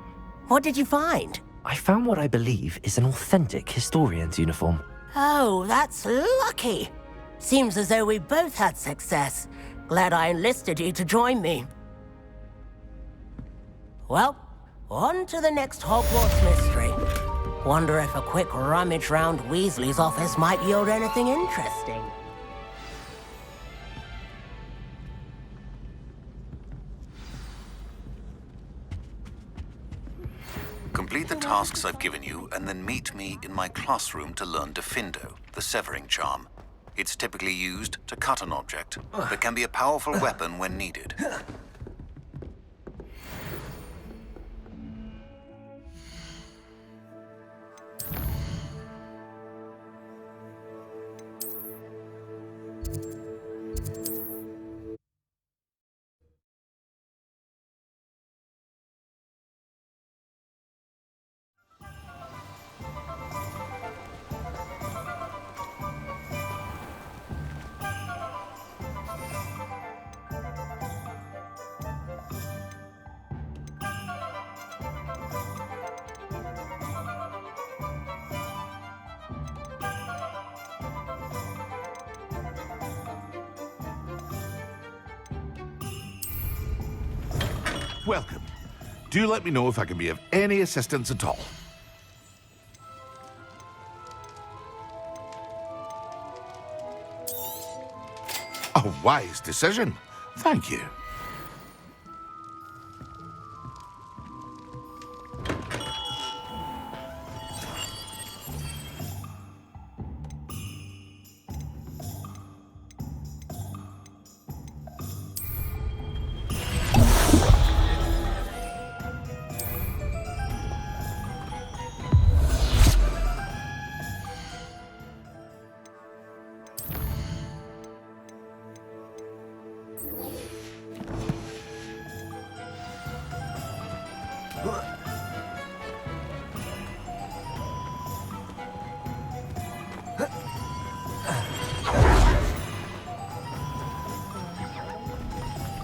What did you find? I found what I believe is an authentic historian's uniform. Oh, that's lucky. Seems as though we both had success. Glad I enlisted you to join me. Well, on to the next Hogwarts mystery. Wonder if a quick rummage round Weasley's office might yield anything interesting. Complete the tasks I've given you, and then meet me in my classroom to learn Diffindo, the severing charm. It's typically used to cut an object, but can be a powerful weapon when needed. Welcome. Do let me know if I can be of any assistance at all. A wise decision. Thank you.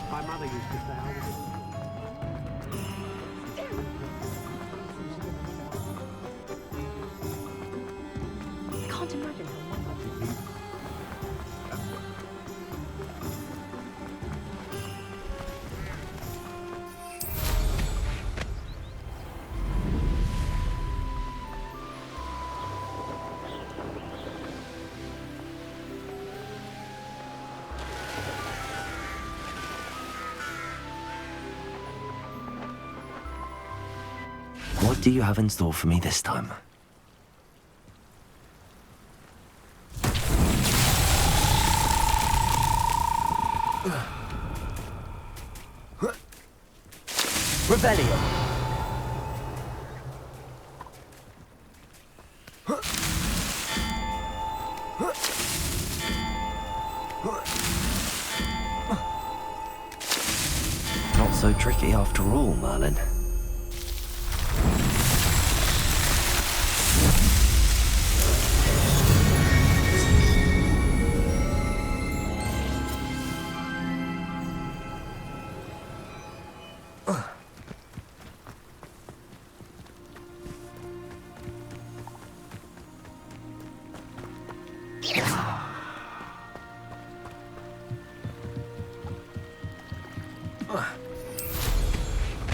My mother used to say I was I can't imagine how much. What do you have in store for me this time? Not so tricky after all, Merlin.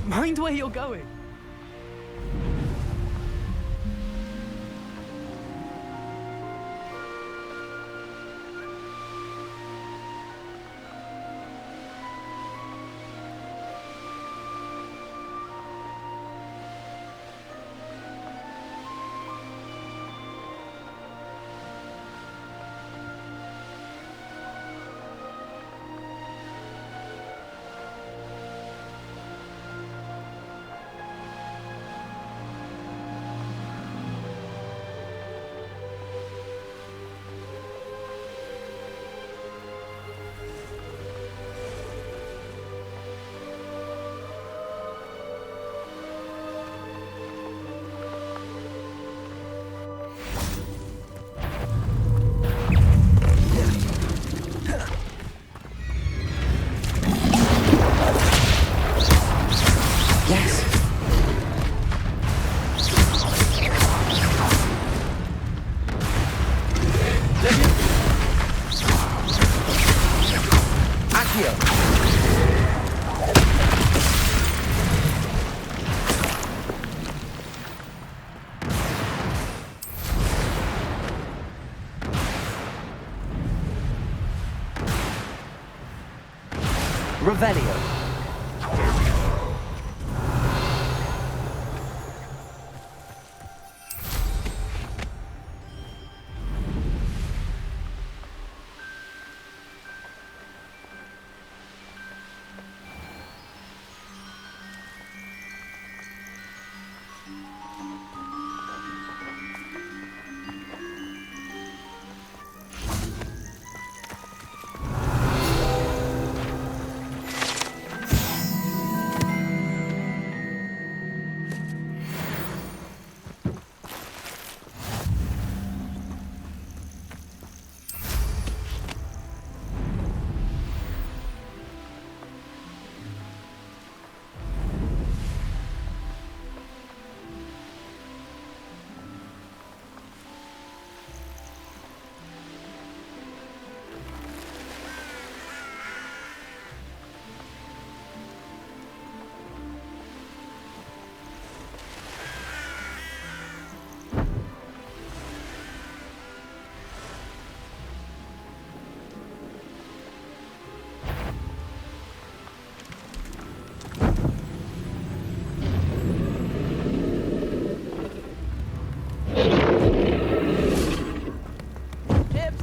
Mind where you're going. Revelio.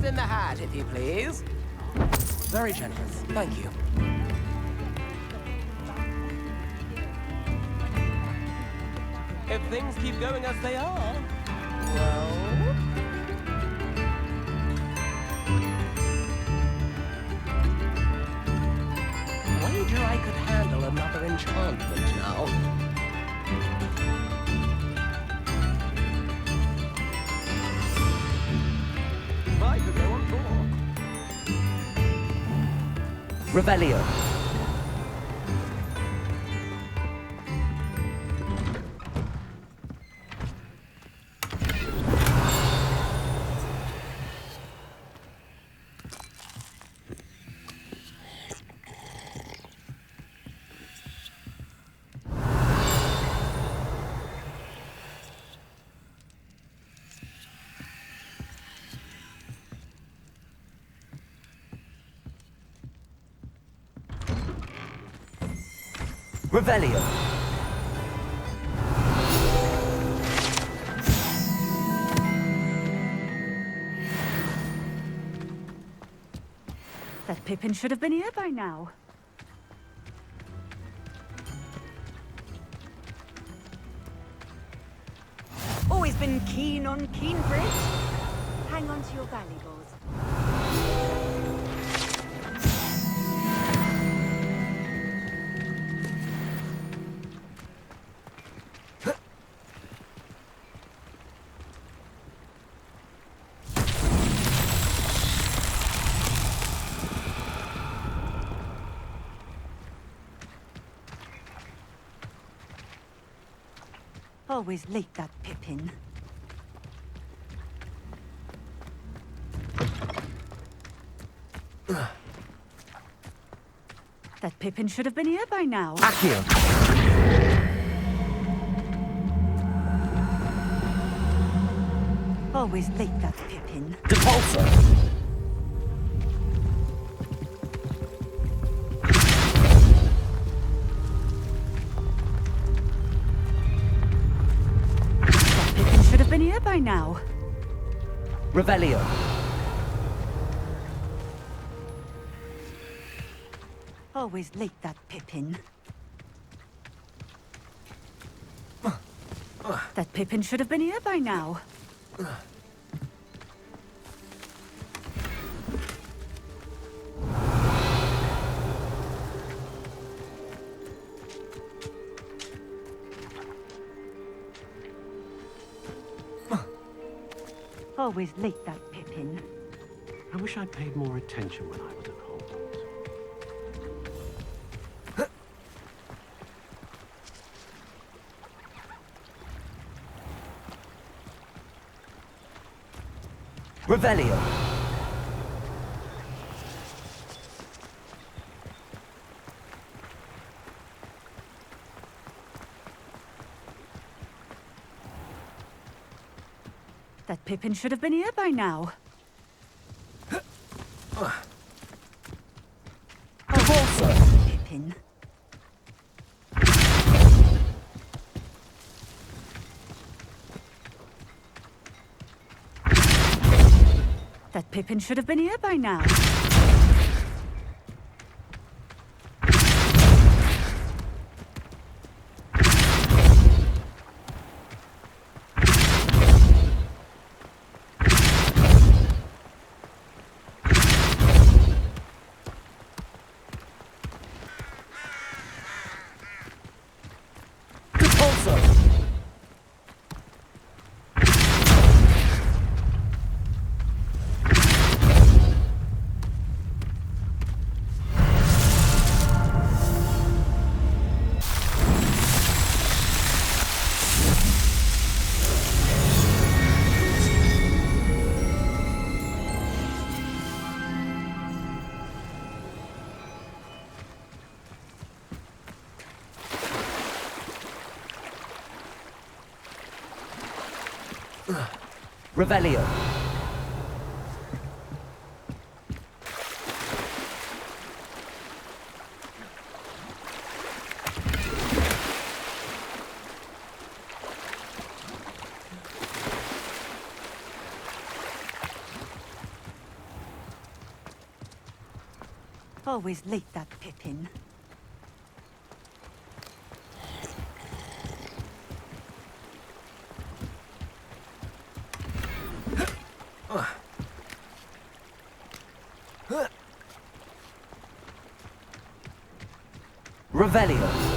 In the hat, if you please. Very generous. Thank you. If things keep going as they are, well... Wager I could handle another enchantment now. Revelio. Revelio. That Pippin should have been here by now. Always Pippin keen on Keenbridge? Hang on to your valuables. Always late, that Pippin. That Pippin should have been here by now. Accio! Always late, that Pippin. Depulso! That Pippin should have been here by now. Revelio! Always late, that Pippin. That Pippin should have been here by now. Always late, that Pippin. I wish I'd paid more attention when I was at Hogwarts. Revelio! That Pippin should have been here by now. Pippin. That Pippin should have been here by now. Revelio! Always late, that Pippin. Revelio!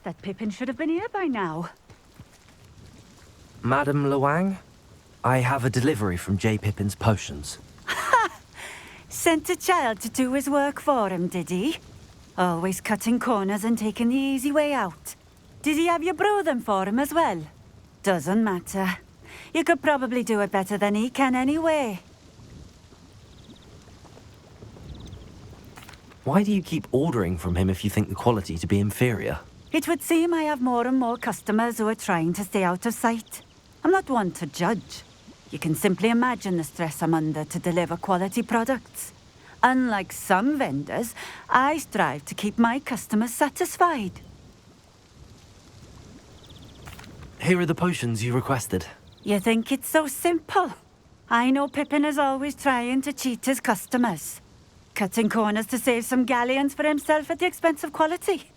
That Pippin should have been here by now. Madam Luang, I have a delivery from J. Pippin's Potions. Sent a child to do his work for him, did he? Always cutting corners and taking the easy way out. Did he have you brew them for him as well? Doesn't matter. You could probably do it better than he can anyway. Why do you keep ordering from him if you think the quality to be inferior? It would seem I have more and more customers who are trying to stay out of sight. I'm not one to judge. You can simply imagine the stress I'm under to deliver quality products. Unlike some vendors, I strive to keep my customers satisfied. Here are the potions you requested. You think it's so simple? I know Pippin is always trying to cheat his customers. Cutting corners to save some galleons for himself at the expense of quality.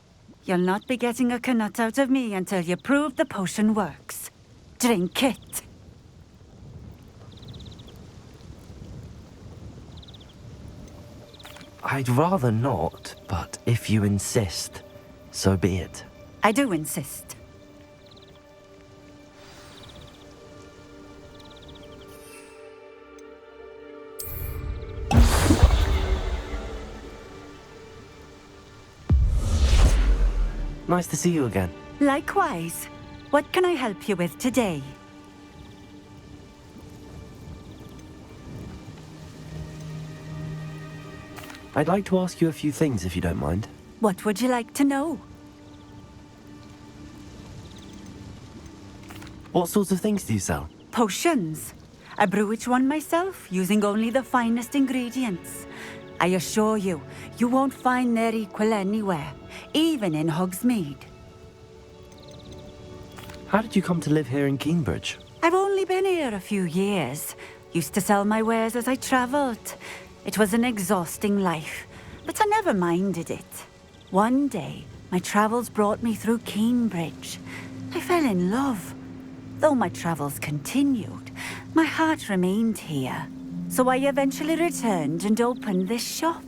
You'll not be getting a canut out of me until you prove the potion works. Drink it. I'd rather not, but if you insist, so be it. I do insist. Nice to see you again. Likewise. What can I help you with today? I'd like to ask you a few things if you don't mind. What would you like to know? What sorts of things do you sell? Potions. I brew each one myself, using only the finest ingredients. I assure you, you won't find their equal anywhere, even in Hogsmeade. How did you come to live here in Cambridge? I've only been here a few years. Used to sell my wares as I travelled. It was an exhausting life, but I never minded it. One day, my travels brought me through Cambridge. I fell in love. Though my travels continued, my heart remained here. So I eventually returned and opened this shop.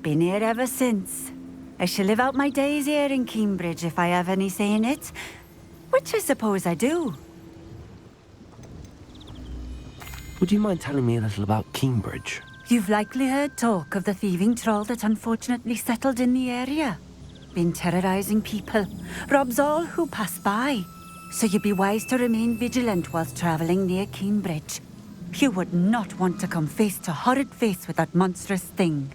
Been here ever since. I shall live out my days here in Cambridge if I have any say in it, which I suppose I do. Would you mind telling me a little about Cambridge? You've likely heard talk of the thieving troll that unfortunately settled in the area. Been terrorizing people, robs all who pass by. So you'd be wise to remain vigilant whilst traveling near Cambridge. You would not want to come face to horrid face with that monstrous thing.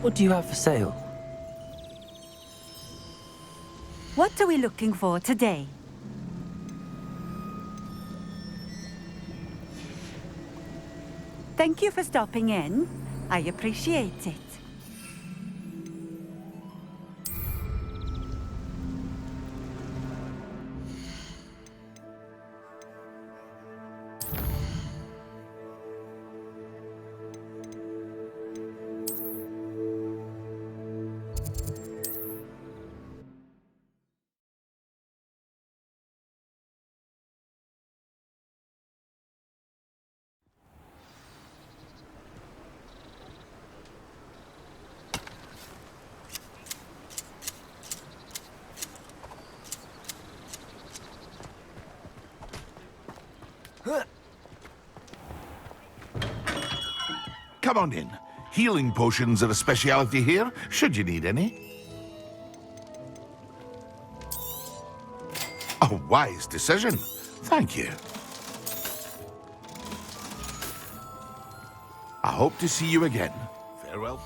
What do you have for sale? What are we looking for today? Thank you for stopping in. I appreciate it. Come on in. Healing potions are a speciality here, should you need any. A wise decision. Thank you. I hope to see you again. Farewell.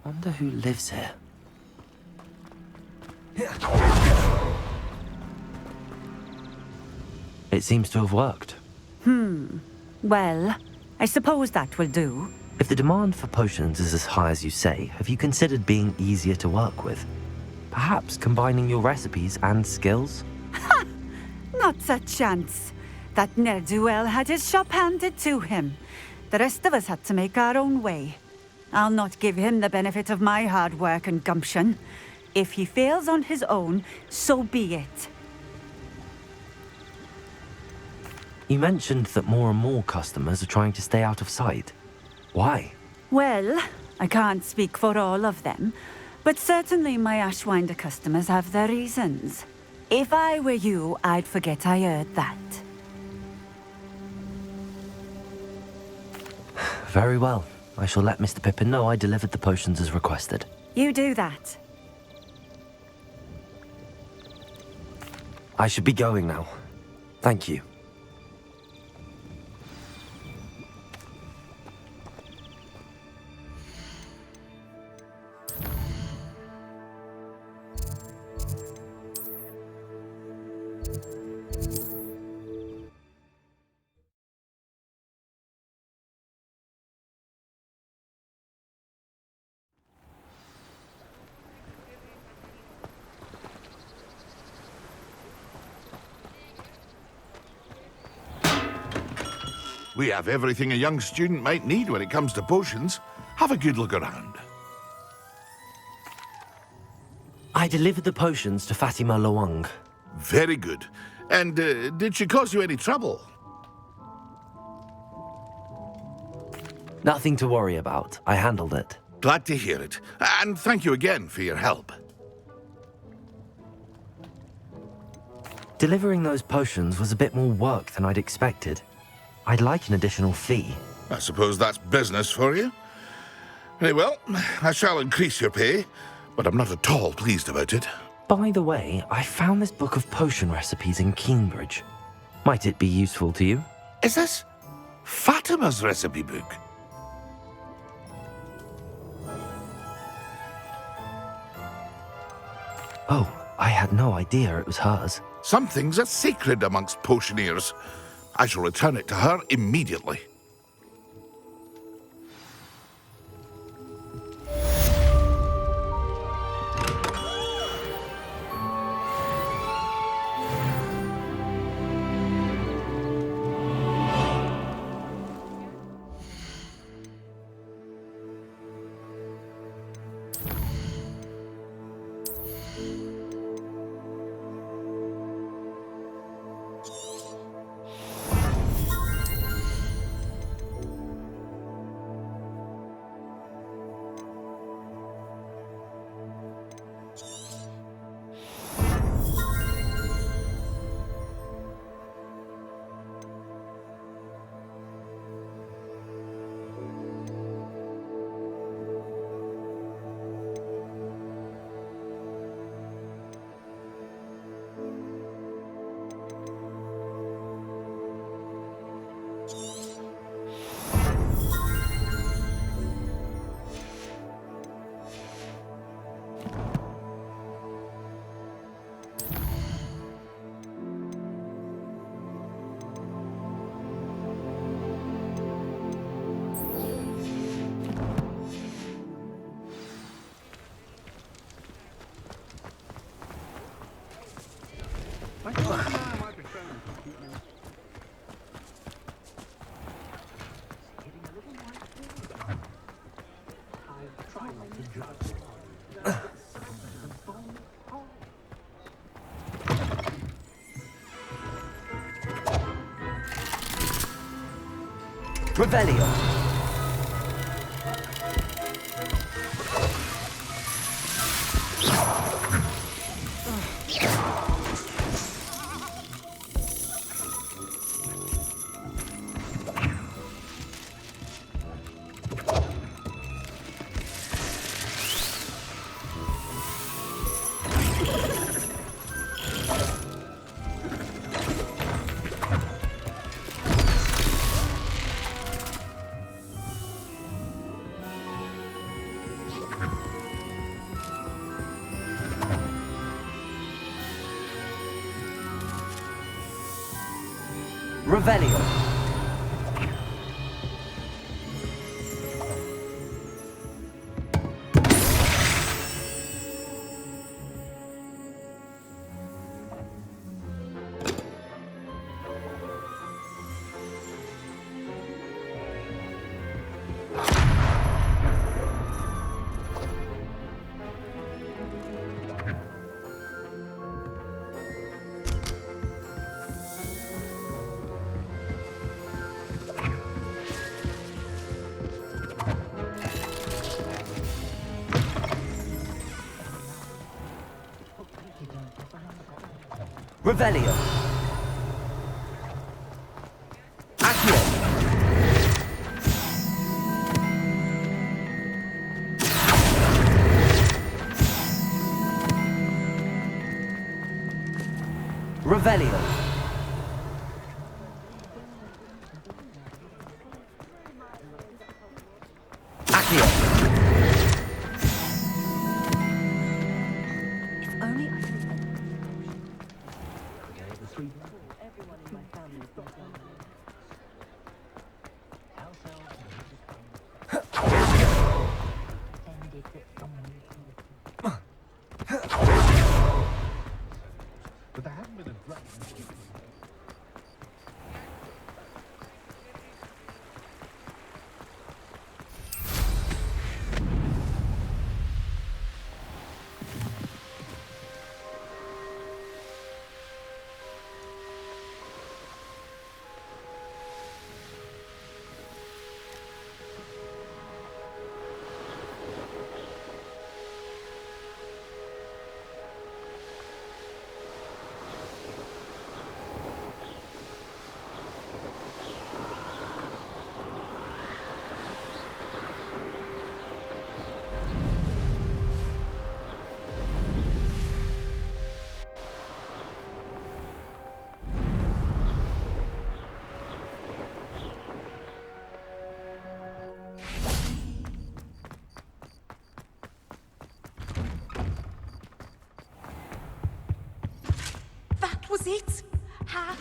Wonder who lives here. It seems to have worked. Well, I suppose that will do. If the demand for potions is as high as you say, have you considered being easier to work with? Perhaps combining your recipes and skills? Not a chance. That ne'er-do-well had his shop handed to him. The rest of us had to make our own way. I'll not give him the benefit of my hard work and gumption. If he fails on his own, so be it. You mentioned that more and more customers are trying to stay out of sight. Why? Well, I can't speak for all of them, but certainly my Ashwinder customers have their reasons. If I were you, I'd forget I heard that. Very well. I shall let Mr. Pippin know I delivered the potions as requested. You do that. I should be going now. Thank you. We have everything a young student might need when it comes to potions. Have a good look around. I delivered the potions to Fatima Lawang. Very good. And did she cause you any trouble? Nothing to worry about. I handled it. Glad to hear it. And thank you again for your help. Delivering those potions was a bit more work than I'd expected. I'd like an additional fee. I suppose that's business for you. Very well, I shall increase your pay, but I'm not at all pleased about it. By the way, I found this book of potion recipes in Cambridge. Might it be useful to you? Is this Fatima's recipe book? Oh, I had no idea it was hers. Some things are sacred amongst potioneers. I shall return it to her immediately. Revelio. Revelio. Revelio. Accio. Revelio. Accio. If only I could. But there hadn't been a dragon. That was it? How?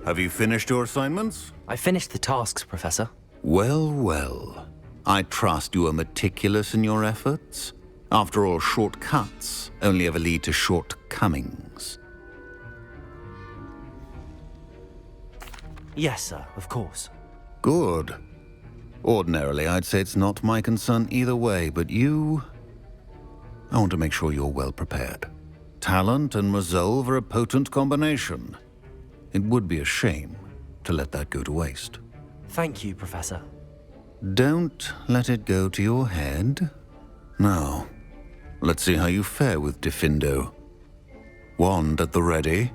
Have you finished your assignments? I finished the tasks, Professor. Well, well. I trust you are meticulous in your efforts. After all, shortcuts only ever lead to shortcomings. Yes, sir, of course. Good. Ordinarily, I'd say it's not my concern either way, but you... I want to make sure you're well prepared. Talent and resolve are a potent combination. It would be a shame to let that go to waste. Thank you, Professor. Don't let it go to your head. Now, let's see how you fare with Diffindo. Wand at the ready.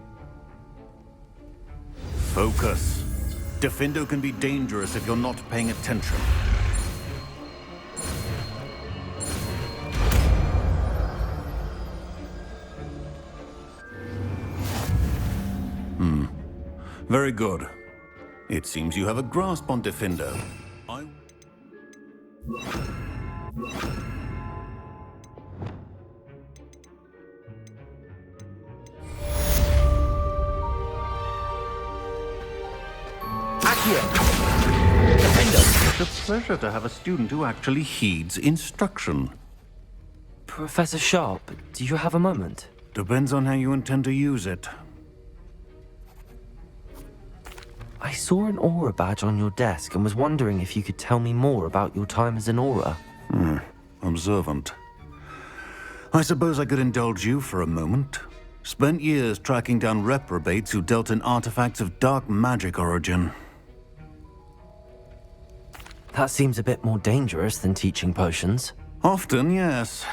Focus. Diffindo can be dangerous if you're not paying attention. Very good. It seems you have a grasp on Diffindo. It's a pleasure to have a student who actually heeds instruction. Professor Sharp, do you have a moment? Depends on how you intend to use it. I saw an aura badge on your desk and was wondering if you could tell me more about your time as an aura. Observant. I suppose I could indulge you for a moment. Spent years tracking down reprobates who dealt in artifacts of dark magic origin. That seems a bit more dangerous than teaching potions. Often, yes.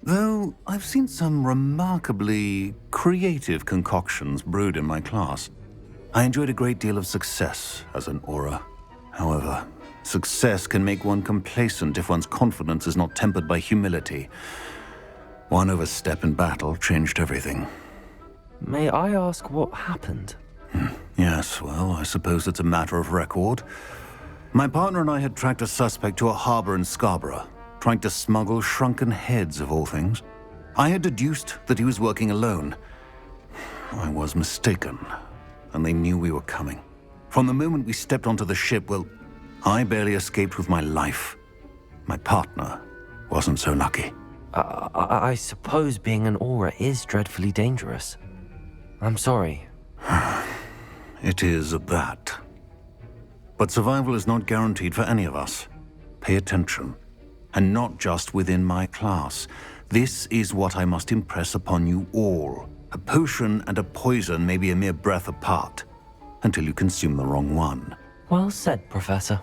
Though I've seen some remarkably creative concoctions brewed in my class. I enjoyed a great deal of success as an aura. However, success can make one complacent if one's confidence is not tempered by humility. One overstep in battle changed everything. May I ask what happened? Yes, well, I suppose it's a matter of record. My partner and I had tracked a suspect to a harbor in Scarborough, trying to smuggle shrunken heads of all things. I had deduced that he was working alone. I was mistaken, and they knew we were coming. From the moment we stepped onto the ship, well, I barely escaped with my life. My partner wasn't so lucky. I suppose being an aura is dreadfully dangerous. I'm sorry. It is at that. But survival is not guaranteed for any of us. Pay attention. And not just within my class. This is what I must impress upon you all. A potion and a poison may be a mere breath apart, until you consume the wrong one. Well said, Professor.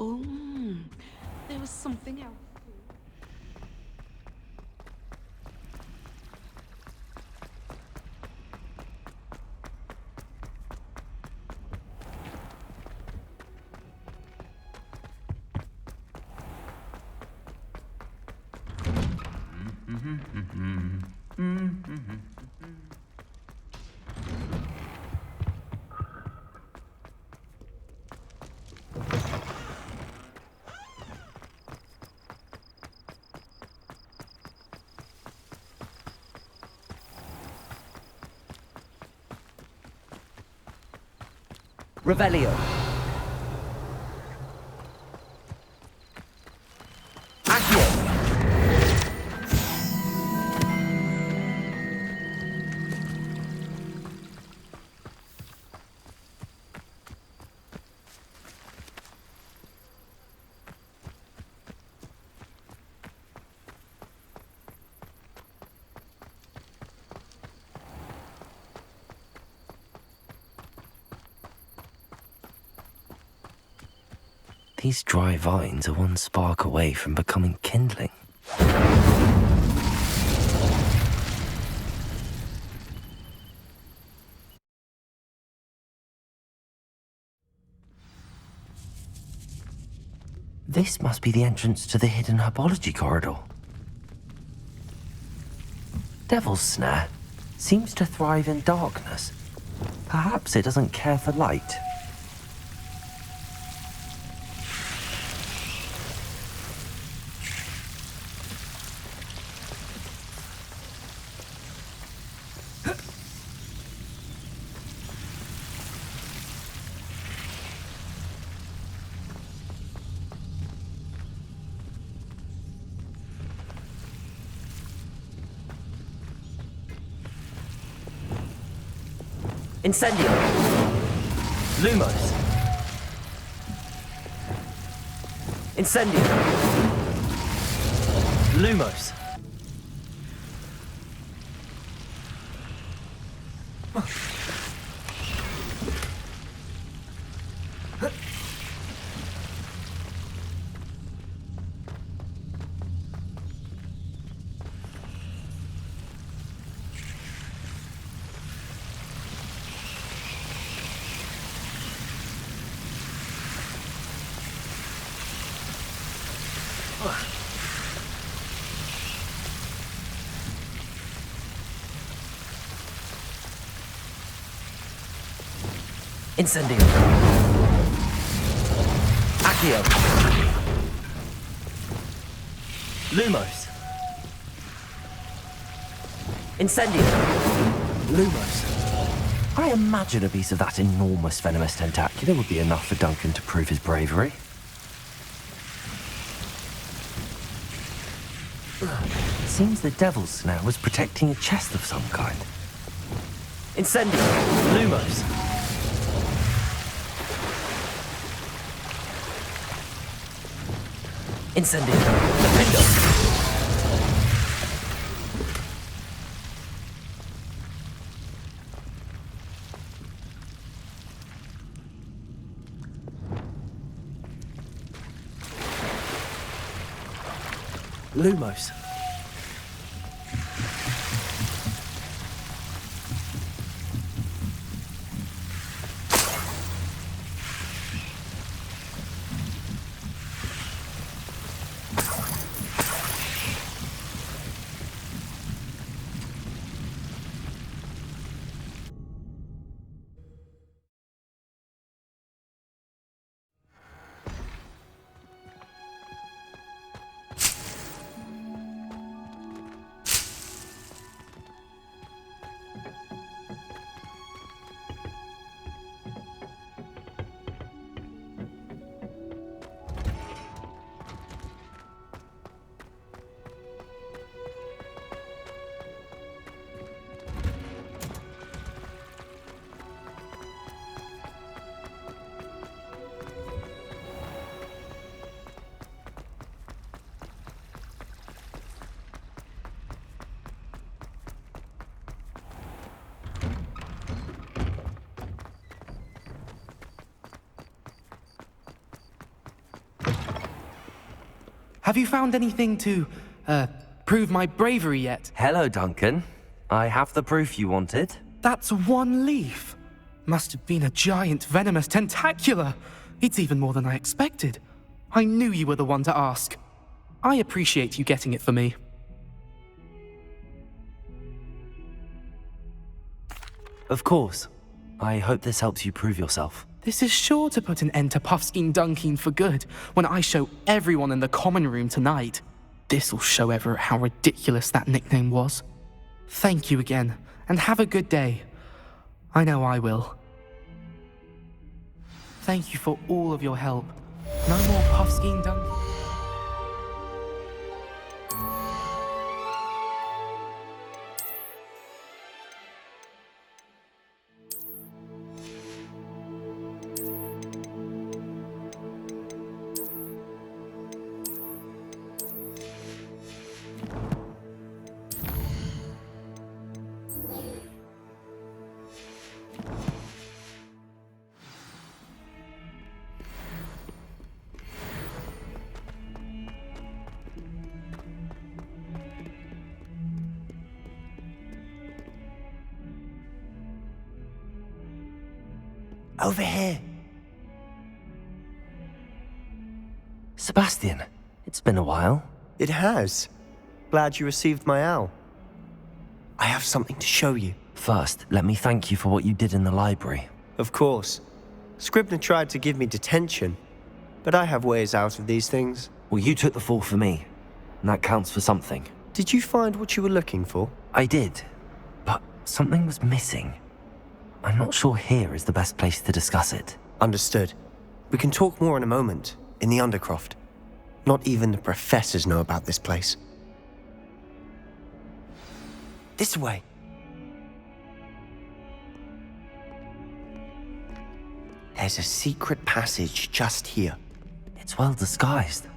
Oh, there was something else. Revelio. Accio. These dry vines are one spark away from becoming kindling. This must be the entrance to the hidden herbology corridor. Devil's Snare seems to thrive in darkness. Perhaps it doesn't care for light. Incendio! Lumos! Incendio! Lumos! Incendio! Accio! Lumos! Incendio! Lumos! I imagine a piece of that enormous venomous tentacula would be enough for Duncan to prove his bravery. Seems the Devil's Snare was protecting a chest of some kind. Incendio! Lumos! Incendio! Defendo! Lumos! Have you found anything to, prove my bravery yet? Hello, Duncan. I have the proof you wanted. That's one leaf. Must have been a giant venomous tentacula. It's even more than I expected. I knew you were the one to ask. I appreciate you getting it for me. Of course. I hope this helps you prove yourself. This is sure to put an end to Puffskein Dunkeen for good when I show everyone in the common room tonight. This'll show Everett how ridiculous that nickname was. Thank you again, and have a good day. I know I will. Thank you for all of your help. No more Puffskein Dunkeen. Over here. Sebastian, it's been a while. It has. Glad you received my owl. I have something to show you. First, let me thank you for what you did in the library. Of course. Scribner tried to give me detention, but I have ways out of these things. Well, you took the fall for me, and that counts for something. Did you find what you were looking for? I did, but something was missing. I'm not sure here is the best place to discuss it. Understood. We can talk more in a moment, in the Undercroft. Not even the professors know about this place. This way. There's a secret passage just here. It's well disguised.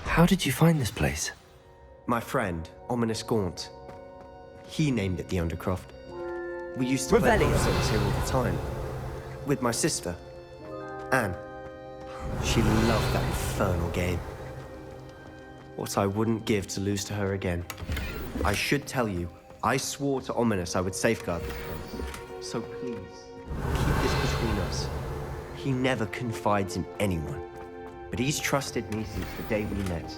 How did you find this place? My friend, Ominous Gaunt. He named it the Undercroft. We used to play nonsense here all the time. With my sister, Anne. She loved that infernal game. What I wouldn't give to lose to her again. I should tell you, I swore to Ominous I would safeguard this place. So please, keep this between us. He never confides in anyone. But he's trusted me since the day we met.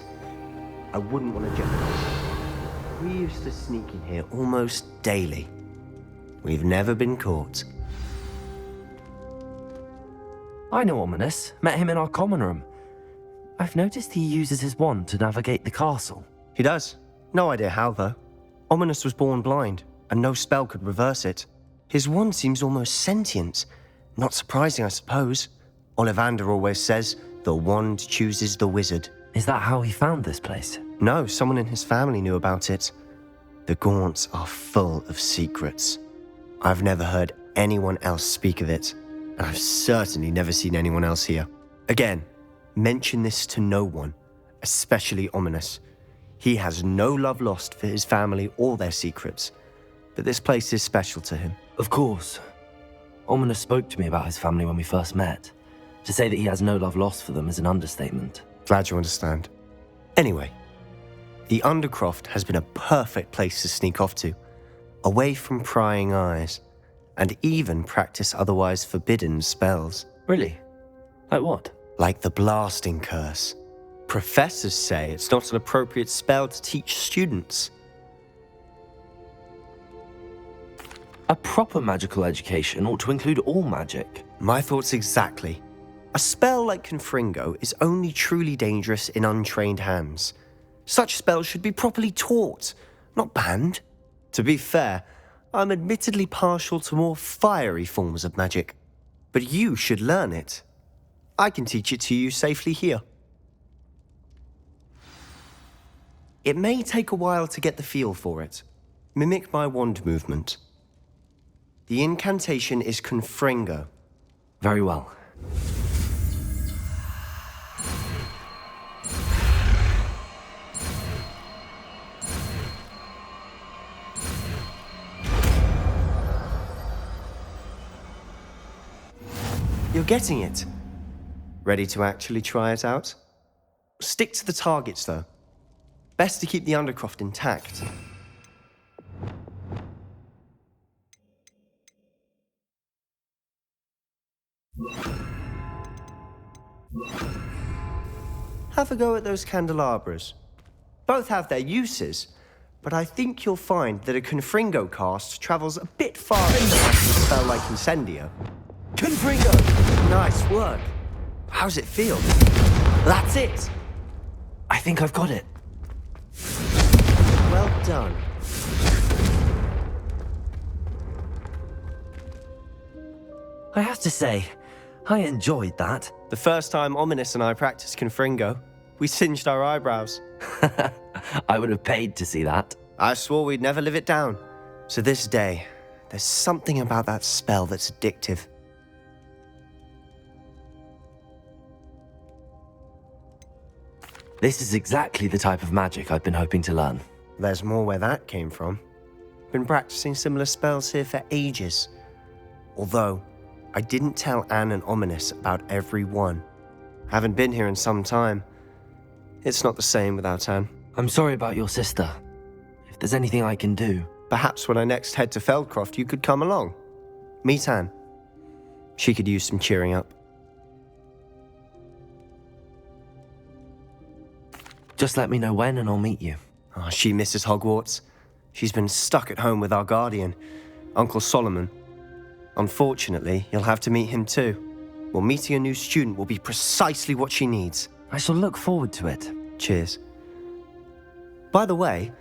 I wouldn't want to jeopardize it. We used to sneak in here almost daily. We've never been caught. I know Ominous. Met him in our common room. I've noticed he uses his wand to navigate the castle. He does. No idea how, though. Ominous was born blind, and no spell could reverse it. His wand seems almost sentient. Not surprising, I suppose. Ollivander always says, the wand chooses the wizard. Is that how he found this place? No, someone in his family knew about it. The Gaunts are full of secrets. I've never heard anyone else speak of it, and I've certainly never seen anyone else here. Again, mention this to no one, especially Ominous. He has no love lost for his family or their secrets, but this place is special to him. Of course. Ominous spoke to me about his family when we first met. To say that he has no love lost for them is an understatement. Glad you understand. Anyway, the Undercroft has been a perfect place to sneak off to, away from prying eyes, and even practice otherwise forbidden spells. Really? Like what? Like the blasting curse. Professors say it's not an appropriate spell to teach students. A proper magical education ought to include all magic. My thoughts exactly. A spell like Confringo is only truly dangerous in untrained hands. Such spells should be properly taught, not banned. To be fair, I'm admittedly partial to more fiery forms of magic. But you should learn it. I can teach it to you safely here. It may take a while to get the feel for it. Mimic my wand movement. The incantation is Confringo. Very well. You're getting it. Ready to actually try it out? Stick to the targets, though. Best to keep the Undercroft intact. Have a go at those candelabras. Both have their uses, but I think you'll find that a Confringo cast travels a bit farther than a spell like Incendio. Confringo! Nice work. How's it feel? That's it! I think I've got it. Well done. I have to say, I enjoyed that. The first time Ominous and I practiced Confringo, we singed our eyebrows. I would have paid to see that. I swore we'd never live it down. To this day, there's something about that spell that's addictive. This is exactly the type of magic I've been hoping to learn. There's more where that came from. Been practicing similar spells here for ages. Although, I didn't tell Anne and Ominous about every one. Haven't been here in some time. It's not the same without Anne. I'm sorry about your sister. If there's anything I can do... Perhaps when I next head to Feldcroft, you could come along. Meet Anne. She could use some cheering up. Just let me know when and I'll meet you. Oh, she misses Hogwarts. She's been stuck at home with our guardian, Uncle Solomon. Unfortunately, you'll have to meet him too. Well, meeting a new student will be precisely what she needs. I shall look forward to it. Cheers. By the way,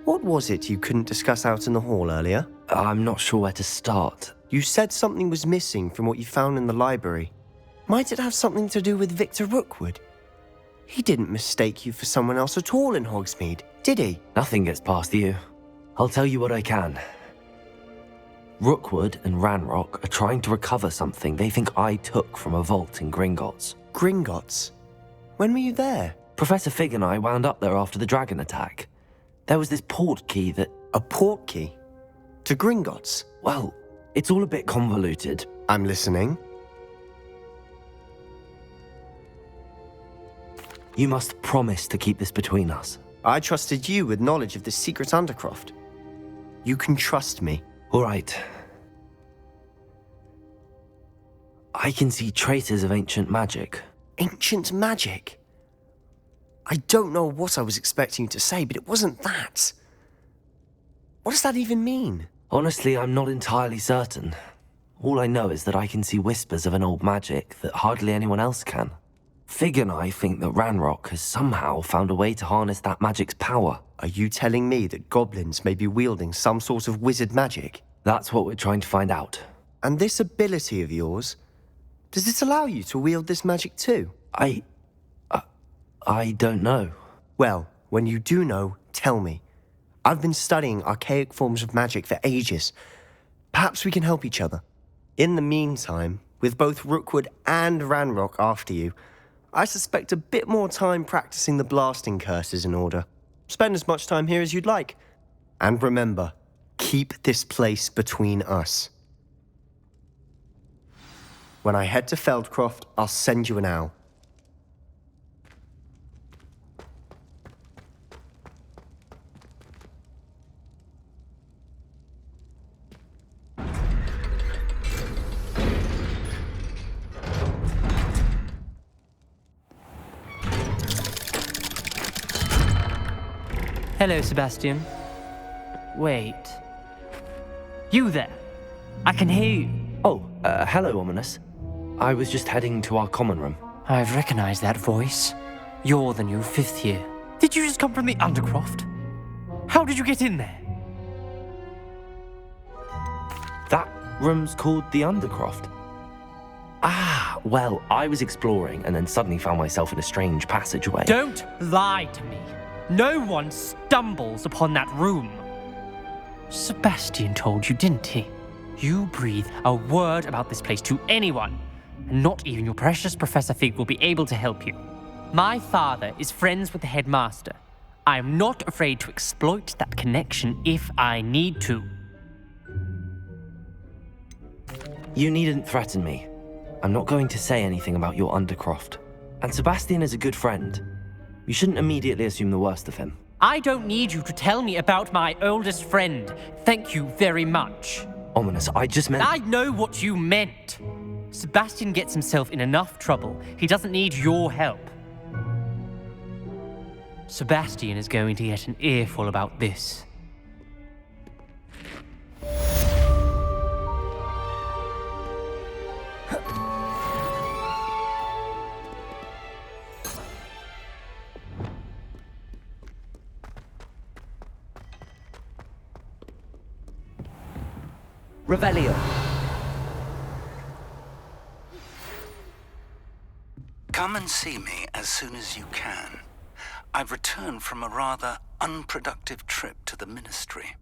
what was it you couldn't discuss out in the hall earlier? I'm not sure where to start. You said something was missing from what you found in the library. Might it have something to do with Victor Rookwood? He didn't mistake you for someone else at all in Hogsmeade, did he? Nothing gets past you. I'll tell you what I can. Rookwood and Ranrock are trying to recover something they think I took from a vault in Gringotts. Gringotts? When were you there? Professor Fig and I wound up there after the dragon attack. There was this port key that... A port key? To Gringotts? Well, it's all a bit convoluted. I'm listening. You must promise to keep this between us. I trusted you with knowledge of the secret Undercroft. You can trust me. All right. I can see traces of ancient magic. Ancient magic? I don't know what I was expecting you to say, but it wasn't that. What does that even mean? Honestly, I'm not entirely certain. All I know is that I can see whispers of an old magic that hardly anyone else can. Fig and I think that Ranrock has somehow found a way to harness that magic's power. Are you telling me that goblins may be wielding some sort of wizard magic? That's what we're trying to find out. And this ability of yours, does it allow you to wield this magic too? I don't know. Well, when you do know, tell me. I've been studying archaic forms of magic for ages. Perhaps we can help each other. In the meantime, with both Rookwood and Ranrock after you, I suspect a bit more time practicing the blasting curse is in order. Spend as much time here as you'd like. And remember, keep this place between us. When I head to Feldcroft, I'll send you an owl. Hello, Sebastian. Wait. You there? I can hear you. Oh, hello, Ominous. I was just heading to our common room. I've recognized that voice. You're the new 5th year. Did you just come from the Undercroft? How did you get in there? That room's called the Undercroft. Ah, well, I was exploring and then suddenly found myself in a strange passageway. Don't lie to me. No one stumbles upon that room. Sebastian told you, didn't he? you breathe a word about this place to anyone, and not even your precious Professor Fig will be able to help you. My father is friends with the headmaster. I am not afraid to exploit that connection if I need to. You needn't threaten me. I'm not going to say anything about your Undercroft. And Sebastian is a good friend. You shouldn't immediately assume the worst of him. I don't need you to tell me about my oldest friend. Thank you very much. Ominous, I just meant... I know what you meant. Sebastian gets himself in enough trouble. He doesn't need your help. Sebastian is going to get an earful about this. Revelio. Come and see me as soon as you can. I've returned from a rather unproductive trip to the Ministry,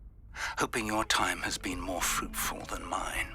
hoping your time has been more fruitful than mine.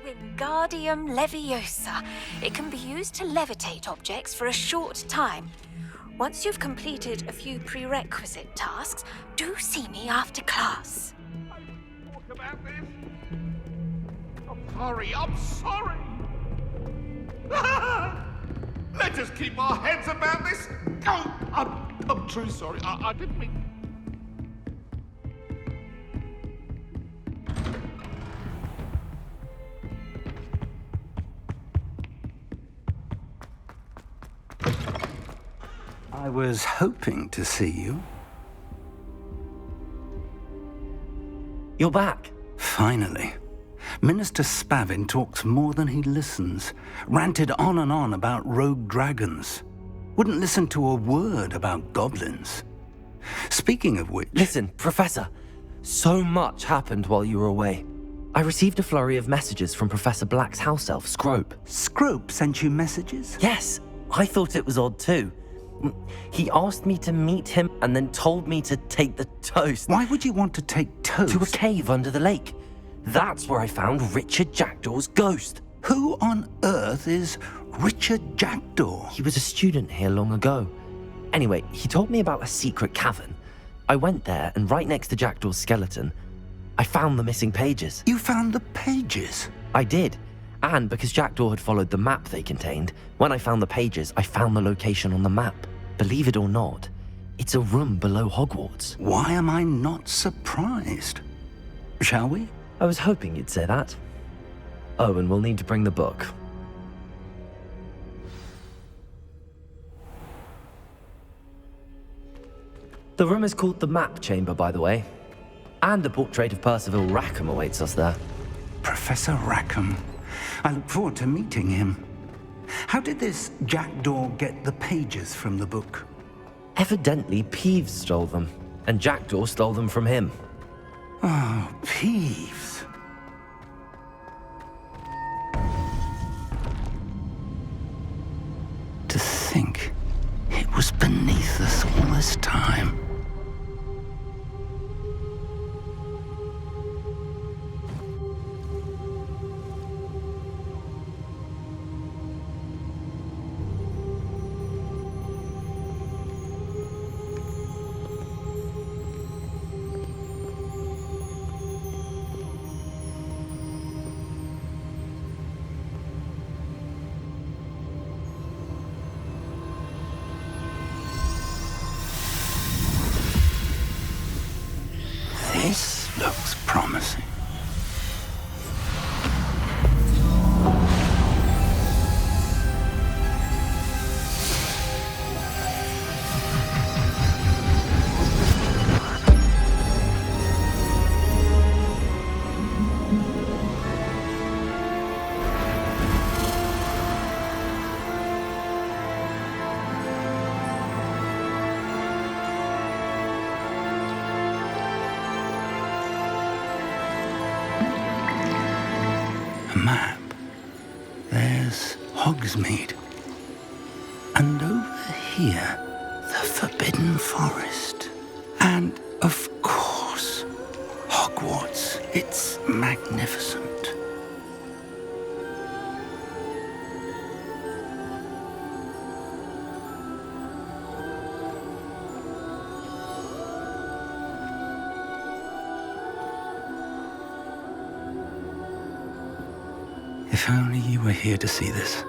Wingardium Leviosa. It can be used to levitate objects for a short time. Once you've completed a few prerequisite tasks, do see me after class. I'm sorry. Let us keep our heads about this. Oh, I'm truly sorry. I didn't mean... I was hoping to see you. You're back. Finally. Minister Spavin talks more than he listens. Ranted on and on about rogue dragons. Wouldn't listen to a word about goblins. Speaking of which... Listen, Professor. So much happened while you were away. I received a flurry of messages from Professor Black's house elf, Scrope. Scrope sent you messages? Yes. I thought it was odd too. He asked me to meet him and then told me to take the toast. Why would you want to take toast? To a cave under the lake. That's where I found Richard Jackdaw's ghost. Who on earth is Richard Jackdaw? He was a student here long ago. Anyway, he told me about a secret cavern. I went there, and right next to Jackdaw's skeleton, I found the missing pages. You found the pages? I did. And because Jackdaw had followed the map they contained, when I found the pages, I found the location on the map. Believe it or not, it's a room below Hogwarts. Why am I not surprised? Shall we? I was hoping you'd say that. Oh, and we'll need to bring the book. The room is called the Map Chamber, by the way. And a portrait of Percival Rackham awaits us there. Professor Rackham. I look forward to meeting him. How did this Jackdaw get the pages from the book? Evidently, Peeves stole them, and Jackdaw stole them from him. Oh, Peeves. To think it was beneath us all this time. This looks promising. map, there's Hogsmeade. And over here, the Forbidden Forest. And, of course, Hogwarts. It's magnificent. If only you were here to see this.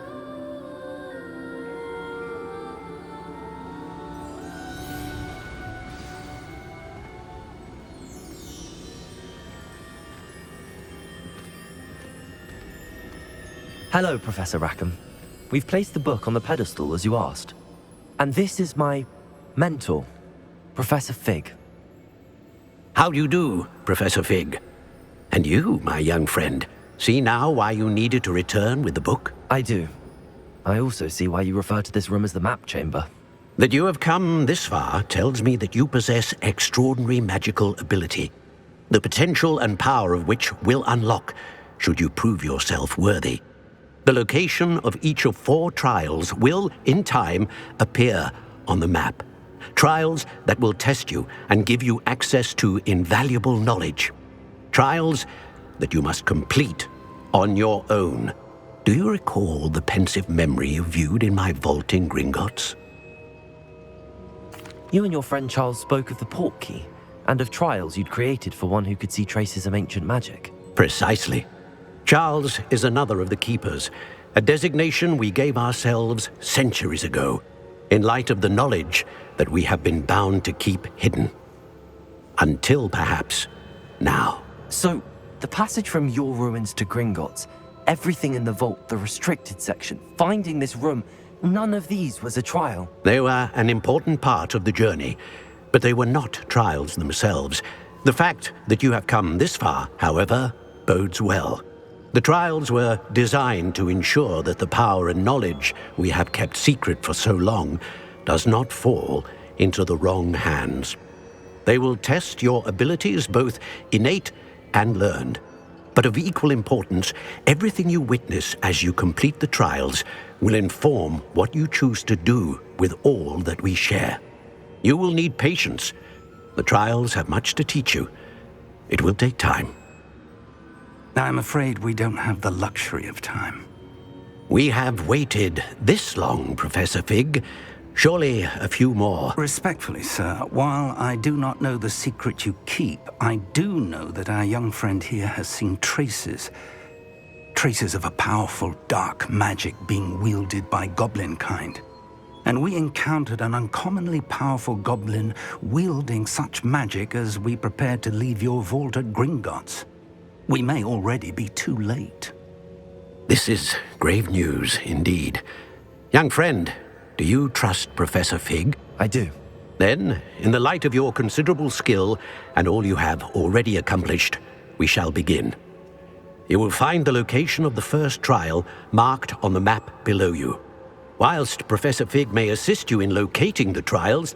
Hello, Professor Rackham. We've placed the book on the pedestal as you asked. And this is my mentor, Professor Fig. How do you do, Professor Fig? And you, my young friend, see now why you needed to return with the book? I do. I also see why you refer to this room as the map chamber. That you have come this far tells me that you possess extraordinary magical ability, the potential and power of which will unlock should you prove yourself worthy. The location of each of 4 trials will, in time, appear on the map. Trials that will test you and give you access to invaluable knowledge. Trials that you must complete on your own. Do you recall the pensive memory you viewed in my vault in Gringotts? You and your friend Charles spoke of the portkey and of trials you'd created for one who could see traces of ancient magic. Precisely. Charles is another of the Keepers, a designation we gave ourselves centuries ago, in light of the knowledge that we have been bound to keep hidden. Until, perhaps, now. So, the passage from your ruins to Gringotts, everything in the vault, the restricted section, finding this room, none of these was a trial. They were an important part of the journey, but they were not trials themselves. The fact that you have come this far, however, bodes well. The trials were designed to ensure that the power and knowledge we have kept secret for so long does not fall into the wrong hands. They will test your abilities, both innate and learned. But of equal importance, everything you witness as you complete the trials will inform what you choose to do with all that we share. You will need patience. The trials have much to teach you. It will take time. I'm afraid we don't have the luxury of time. We have waited this long, Professor Fig. Surely a few more. Respectfully, sir, while I do not know the secret you keep, I do know that our young friend here has seen traces of a powerful dark magic being wielded by goblin kind. And we encountered an uncommonly powerful goblin wielding such magic as we prepared to leave your vault at Gringotts. We may already be too late. This is grave news indeed. Young friend, do you trust Professor Fig? I do. Then, in the light of your considerable skill and all you have already accomplished, we shall begin. You will find the location of the first trial marked on the map below you. Whilst Professor Fig may assist you in locating the trials,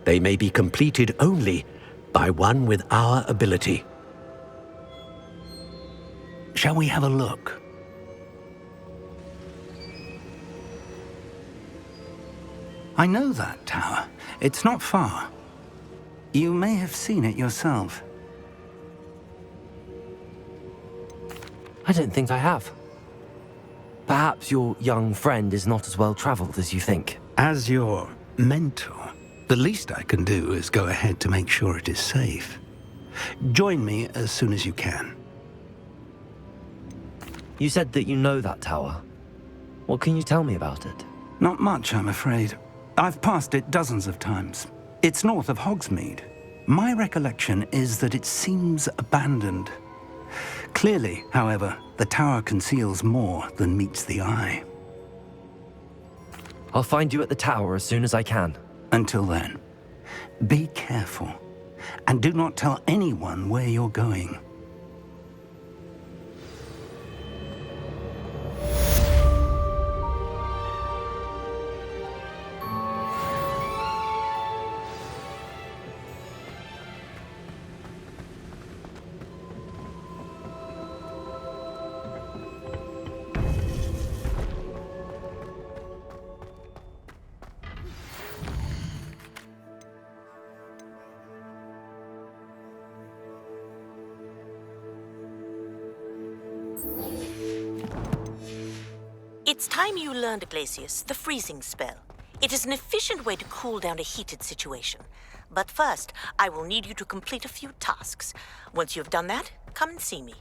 they may be completed only by one with our ability. Shall we have a look? I know that tower. It's not far. You may have seen it yourself. I don't think I have. Perhaps your young friend is not as well traveled as you think. As your mentor, the least I can do is go ahead to make sure it is safe. Join me as soon as you can. You said that you know that tower. What can you tell me about it? Not much, I'm afraid. I've passed it dozens of times. It's north of Hogsmeade. My recollection is that it seems abandoned. Clearly, however, the tower conceals more than meets the eye. I'll find you at the tower as soon as I can. Until then, be careful, and do not tell anyone where you're going. It's time you learned, Glacius, the freezing spell. It is an efficient way to cool down a heated situation. But first, I will need you to complete a few tasks. Once you have done that, come and see me.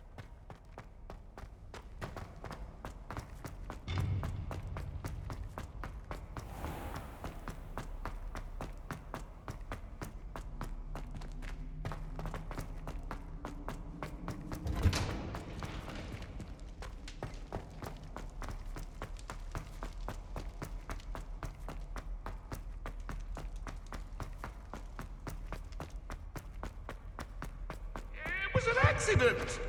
It was an accident!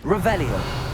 Revelio.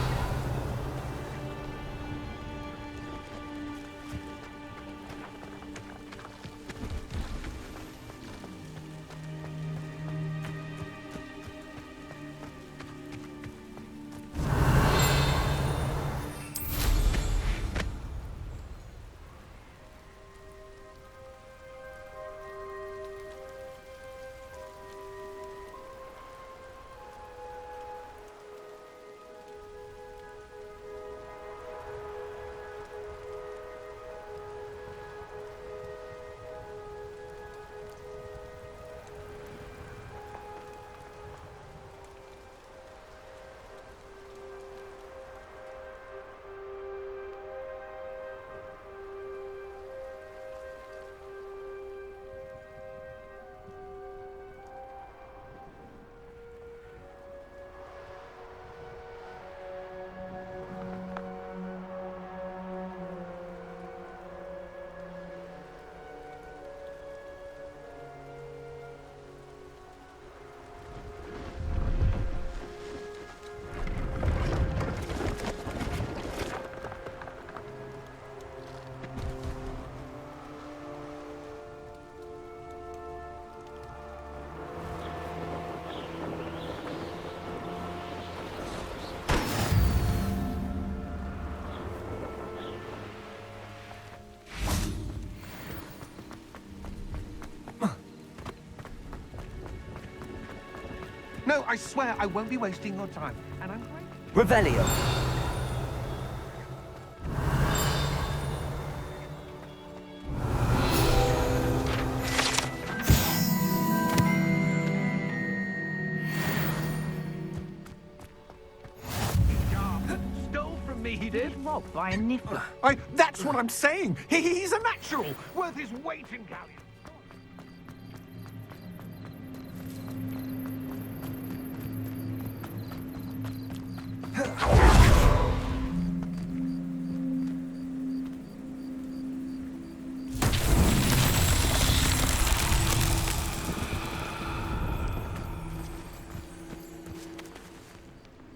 No, I swear I won't be wasting your time. And I'm grateful. Revelio. Stole from me, he did. Robbed by a niffler. That's what I'm saying. He's a natural, worth his weight in galleon.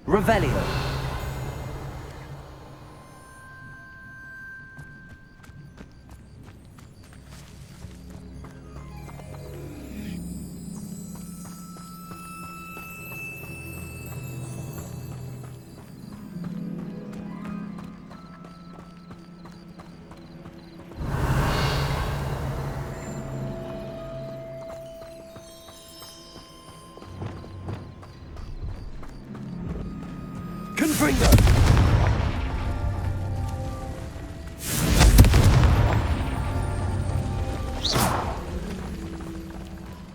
Revelio. Confringo!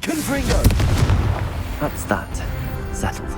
Confringo! That's that. Settled.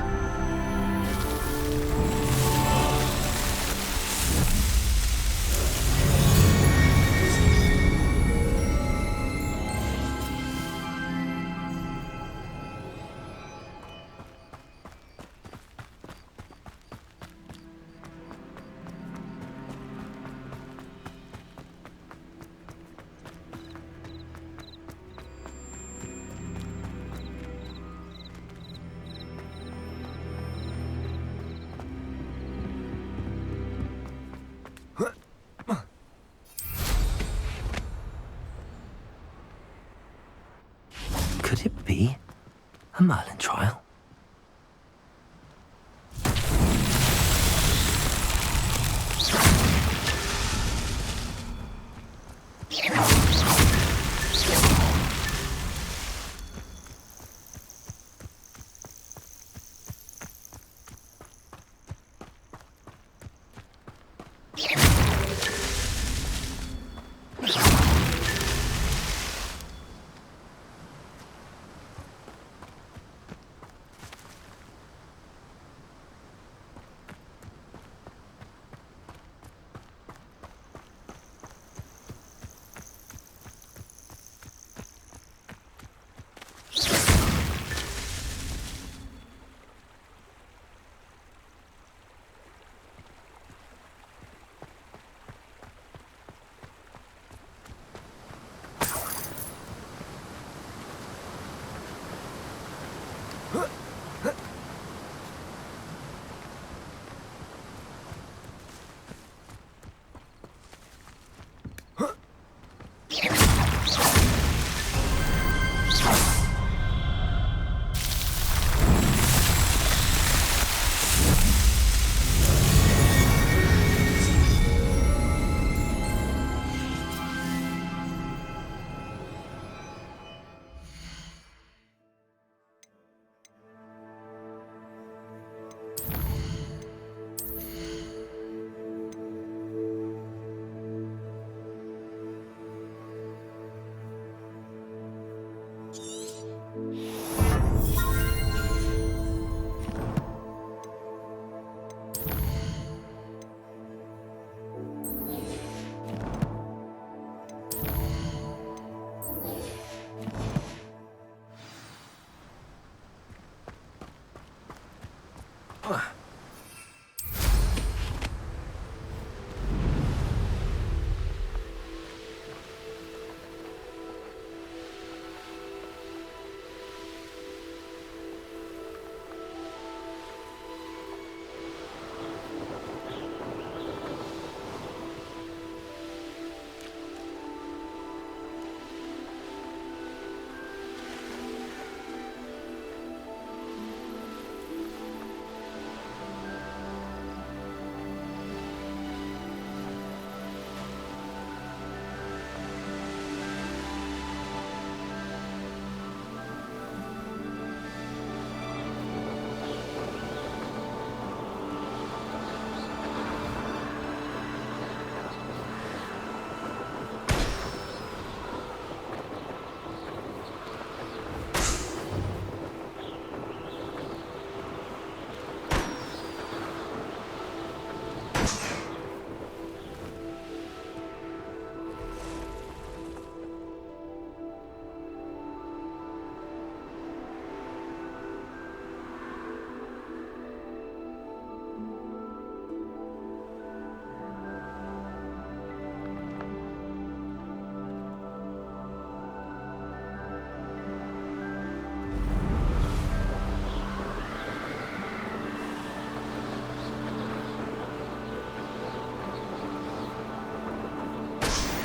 Could it be a Merlin trial?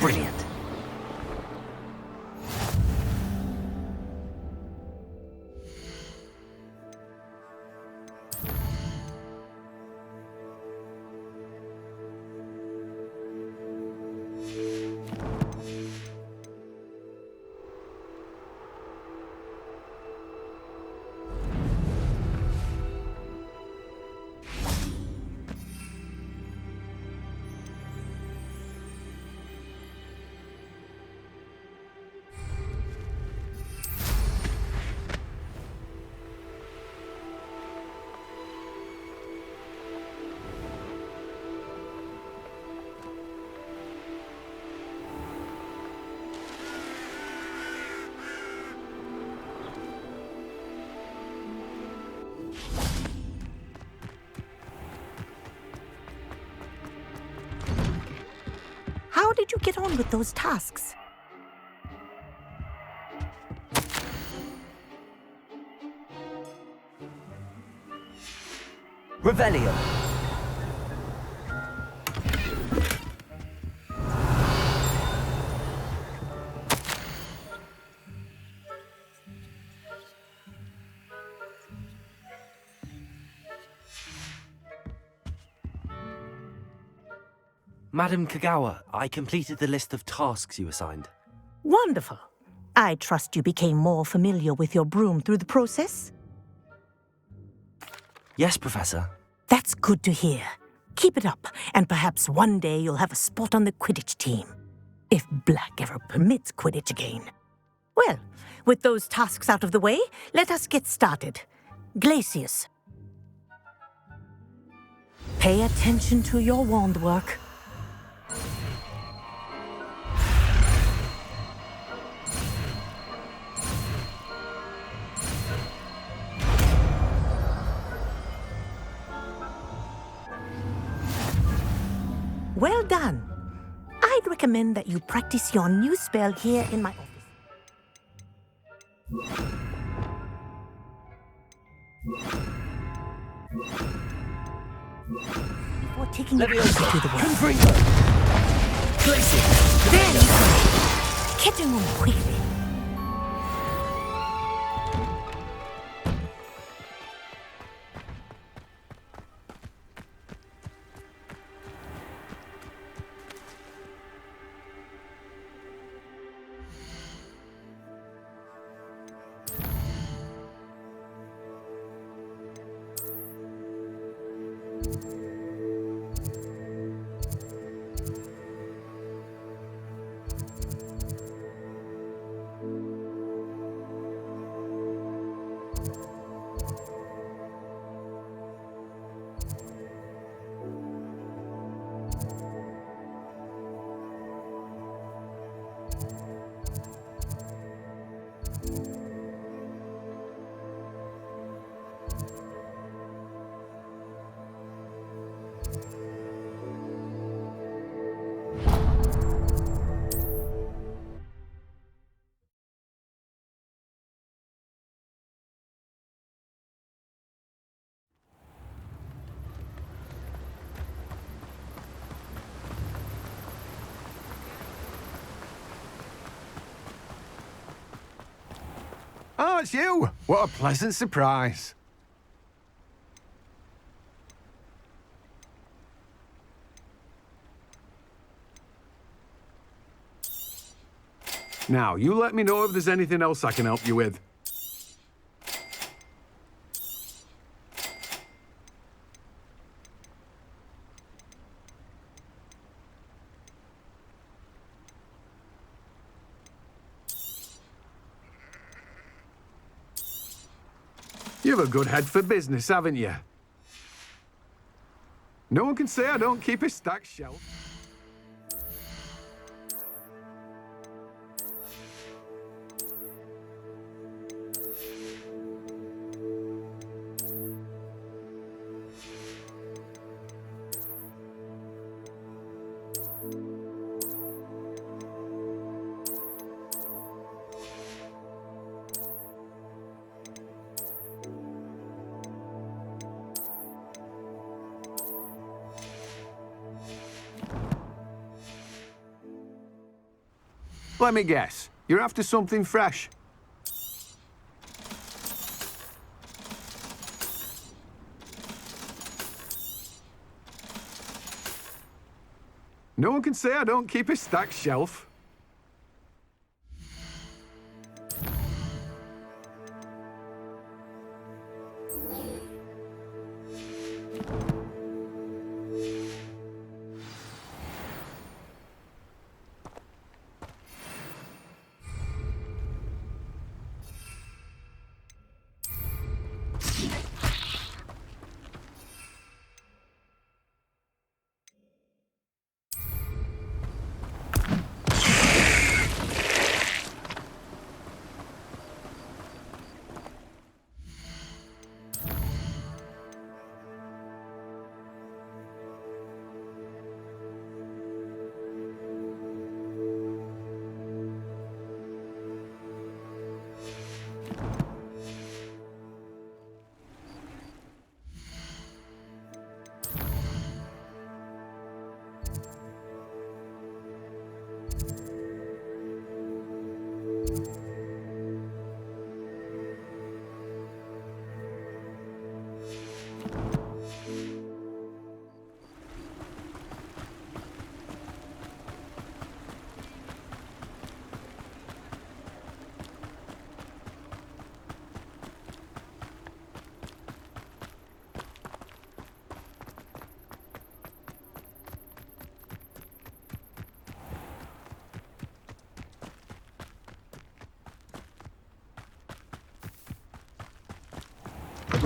Brilliant. How did you get on with those tasks? Revelio. Madam Kagawa, I completed the list of tasks you assigned. Wonderful. I trust you became more familiar with your broom through the process? Yes, Professor. That's good to hear. Keep it up, and perhaps one day you'll have a spot on the Quidditch team. If Black ever permits Quidditch again. Well, with those tasks out of the way, let us get started. Glacius. Pay attention to your wand work. Well done. I'd recommend that you practice your new spell here in my office. Before taking your hands to the world. There you go. Get him on quickly. Oh, it's you! What a pleasant surprise. Now, you let me know if there's anything else I can help you with. You've a good head for business, haven't you? No one can say I don't keep a stacked shelf. Let me guess. You're after something fresh. No one can say I don't keep a stacked shelf.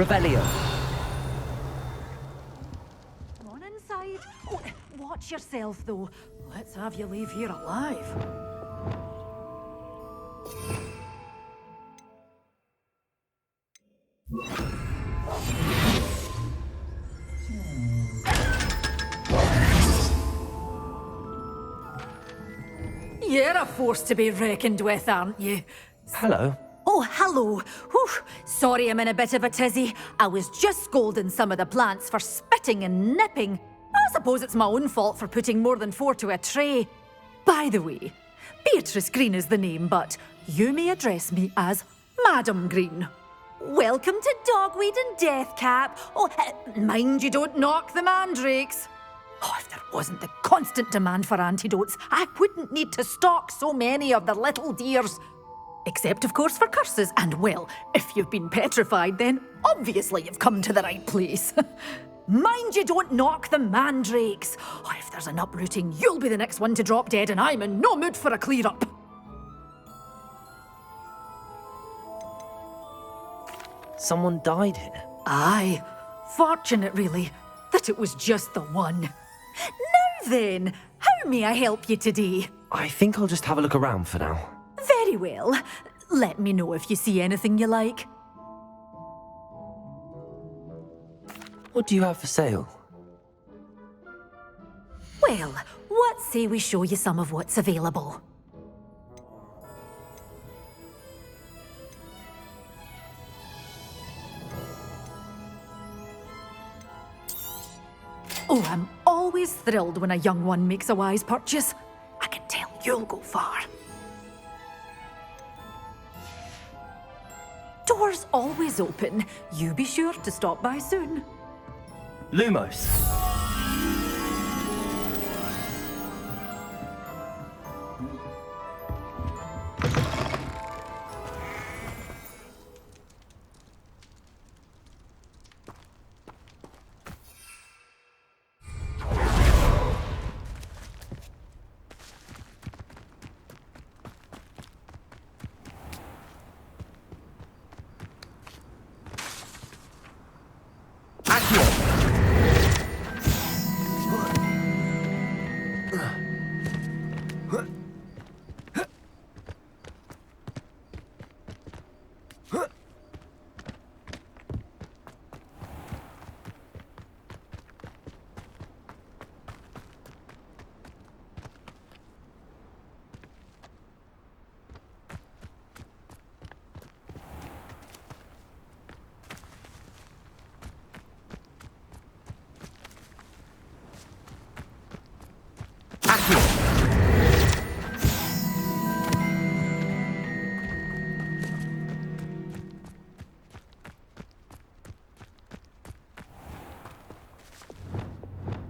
Revelio. Come on inside. Oh, watch yourself, though. Let's have you leave here alive. You're a force to be reckoned with, aren't you? Hello. Oh, hello. Whew. Sorry I'm in a bit of a tizzy. I was just scolding some of the plants for spitting and nipping. I suppose it's my own fault for putting more than 4 to a tray. By the way, Beatrice Green is the name, but you may address me as Madam Green. Welcome to Dogweed and Deathcap. Oh, mind you don't knock the mandrakes. Oh, if there wasn't the constant demand for antidotes, I wouldn't need to stock so many of the little dears. Except, of course, for curses. And, well, if you've been petrified, then obviously you've come to the right place. Mind you don't knock the mandrakes. Oh, if there's an uprooting, you'll be the next one to drop dead, and I'm in no mood for a clear-up. Someone died here? Aye. Fortunate, really, that it was just the one. Now then, how may I help you today? I think I'll just have a look around for now. Very well. Let me know if you see anything you like. What do you have for sale? Well, what say we show you some of what's available? Oh, I'm always thrilled when a young one makes a wise purchase. I can tell you'll go far. Doors always open. You be sure to stop by soon. Lumos.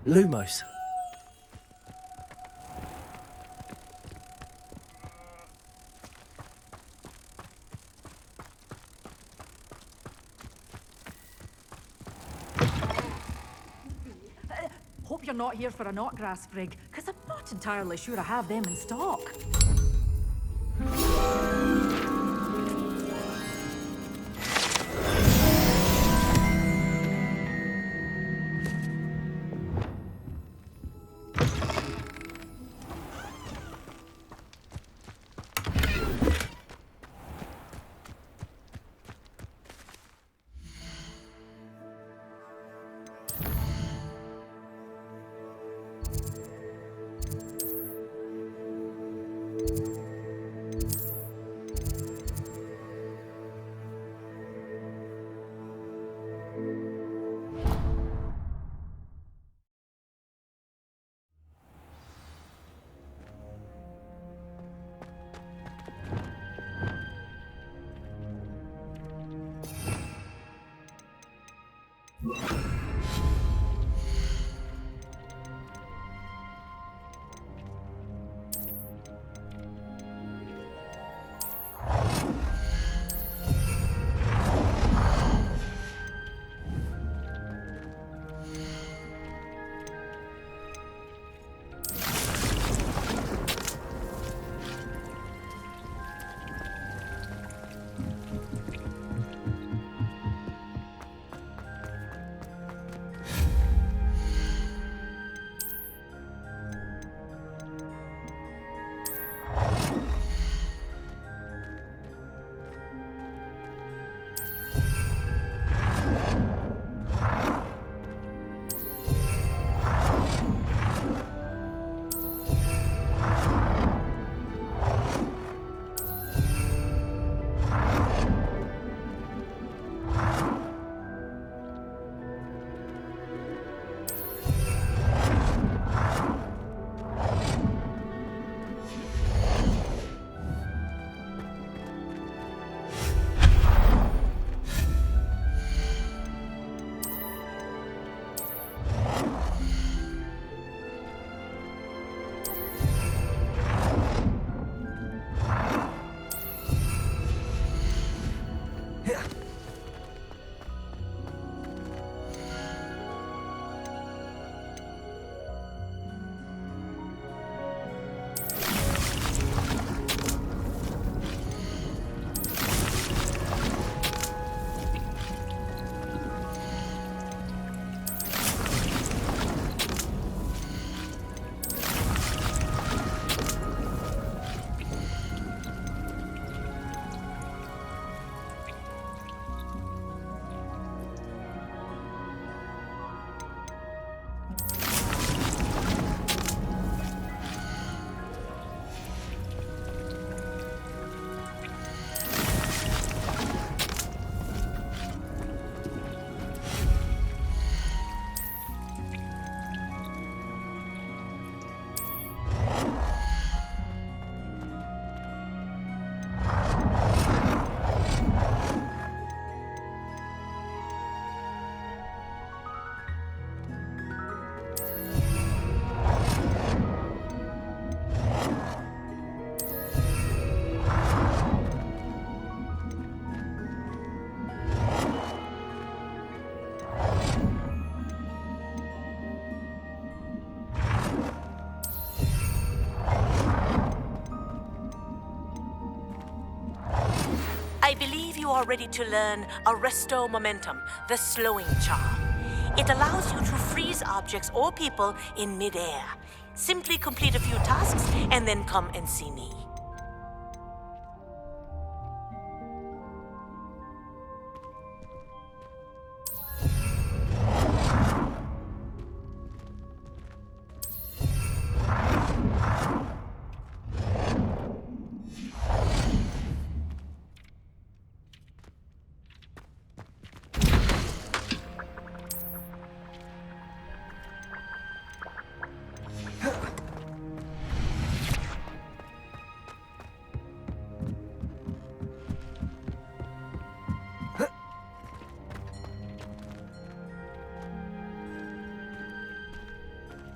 Lumos. Hope you're not here for a knotgrass sprig, because I'm not entirely sure I have them in stock. I believe you are ready to learn Arresto Momentum, the slowing charm. It allows you to freeze objects or people in midair. Simply complete a few tasks and then come and see me.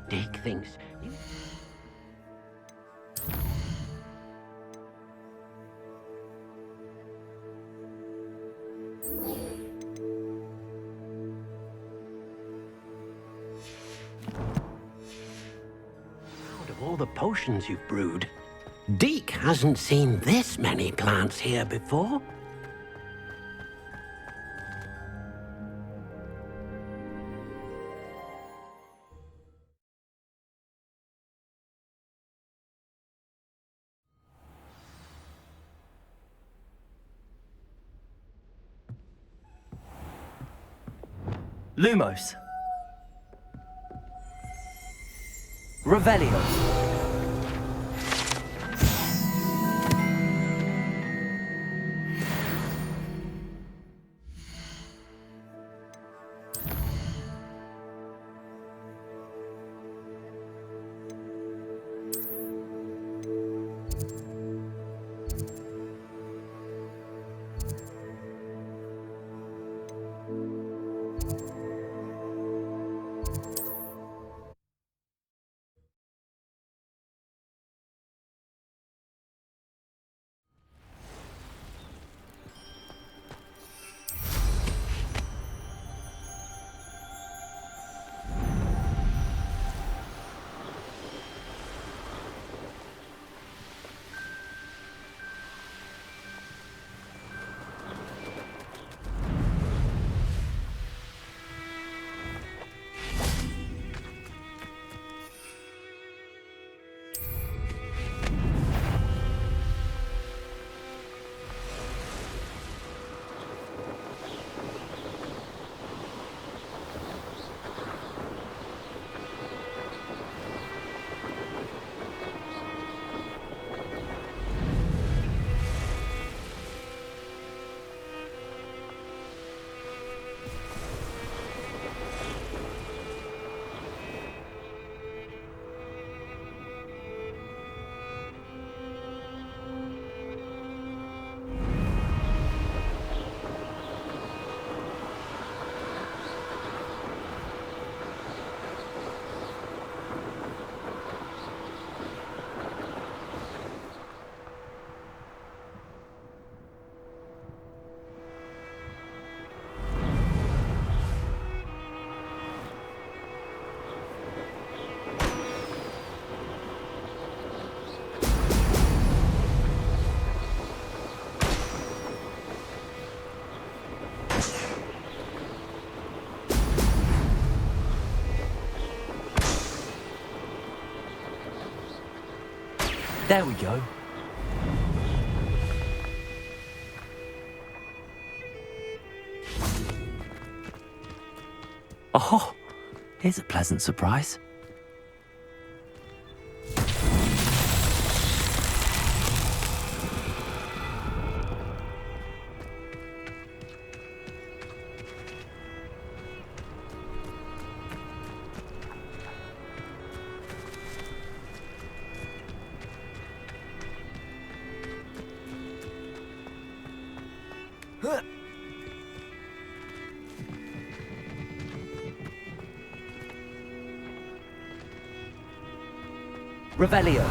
Dick thinks... Out of all the potions you've brewed, Deke hasn't seen this many plants here before. Lumos. Revelio. There we go. Oh, here's a pleasant surprise. Revelio.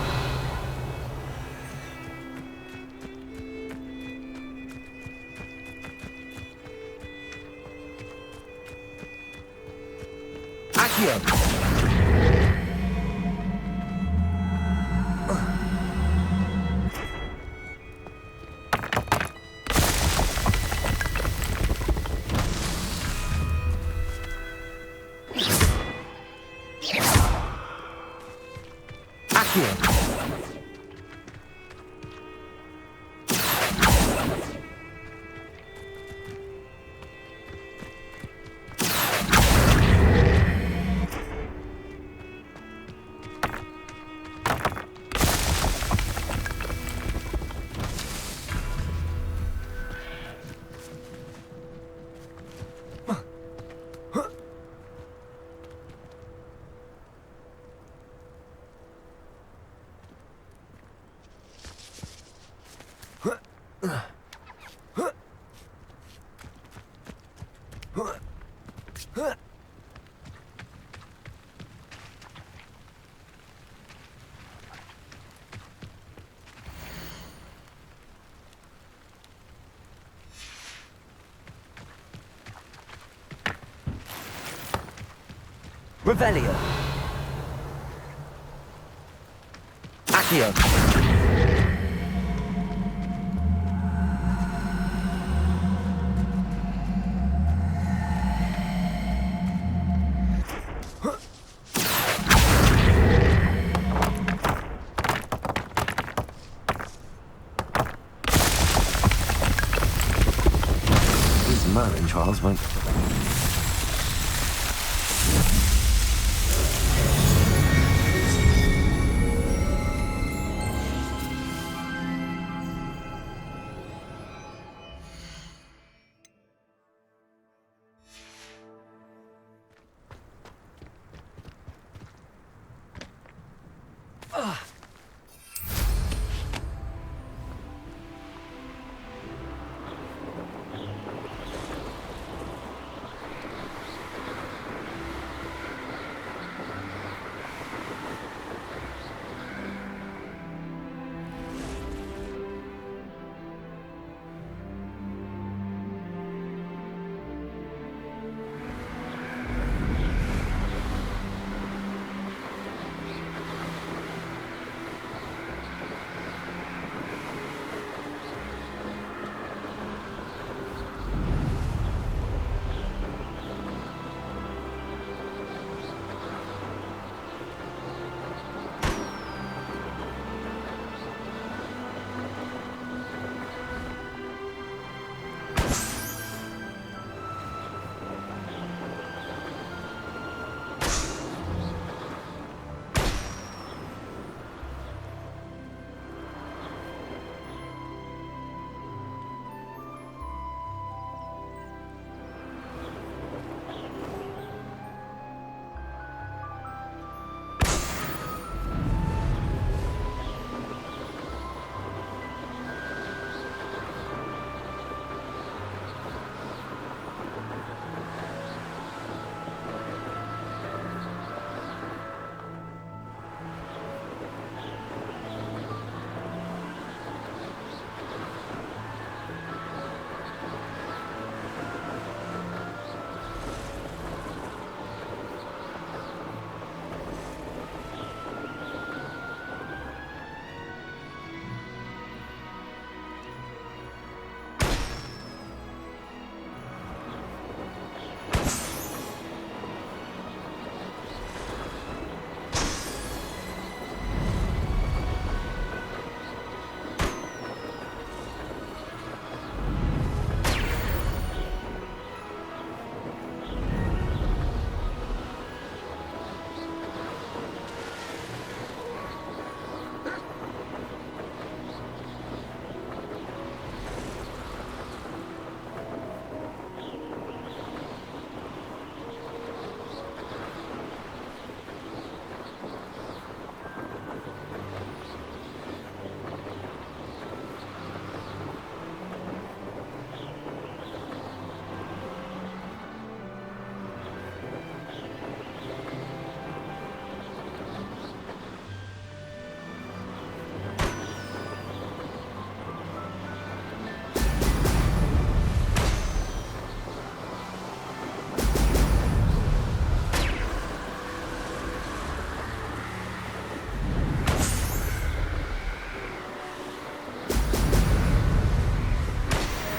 Accio. Revelio. Accio. These Merlin trials won't...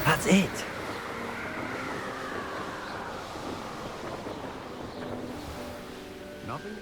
That's it. Nothing?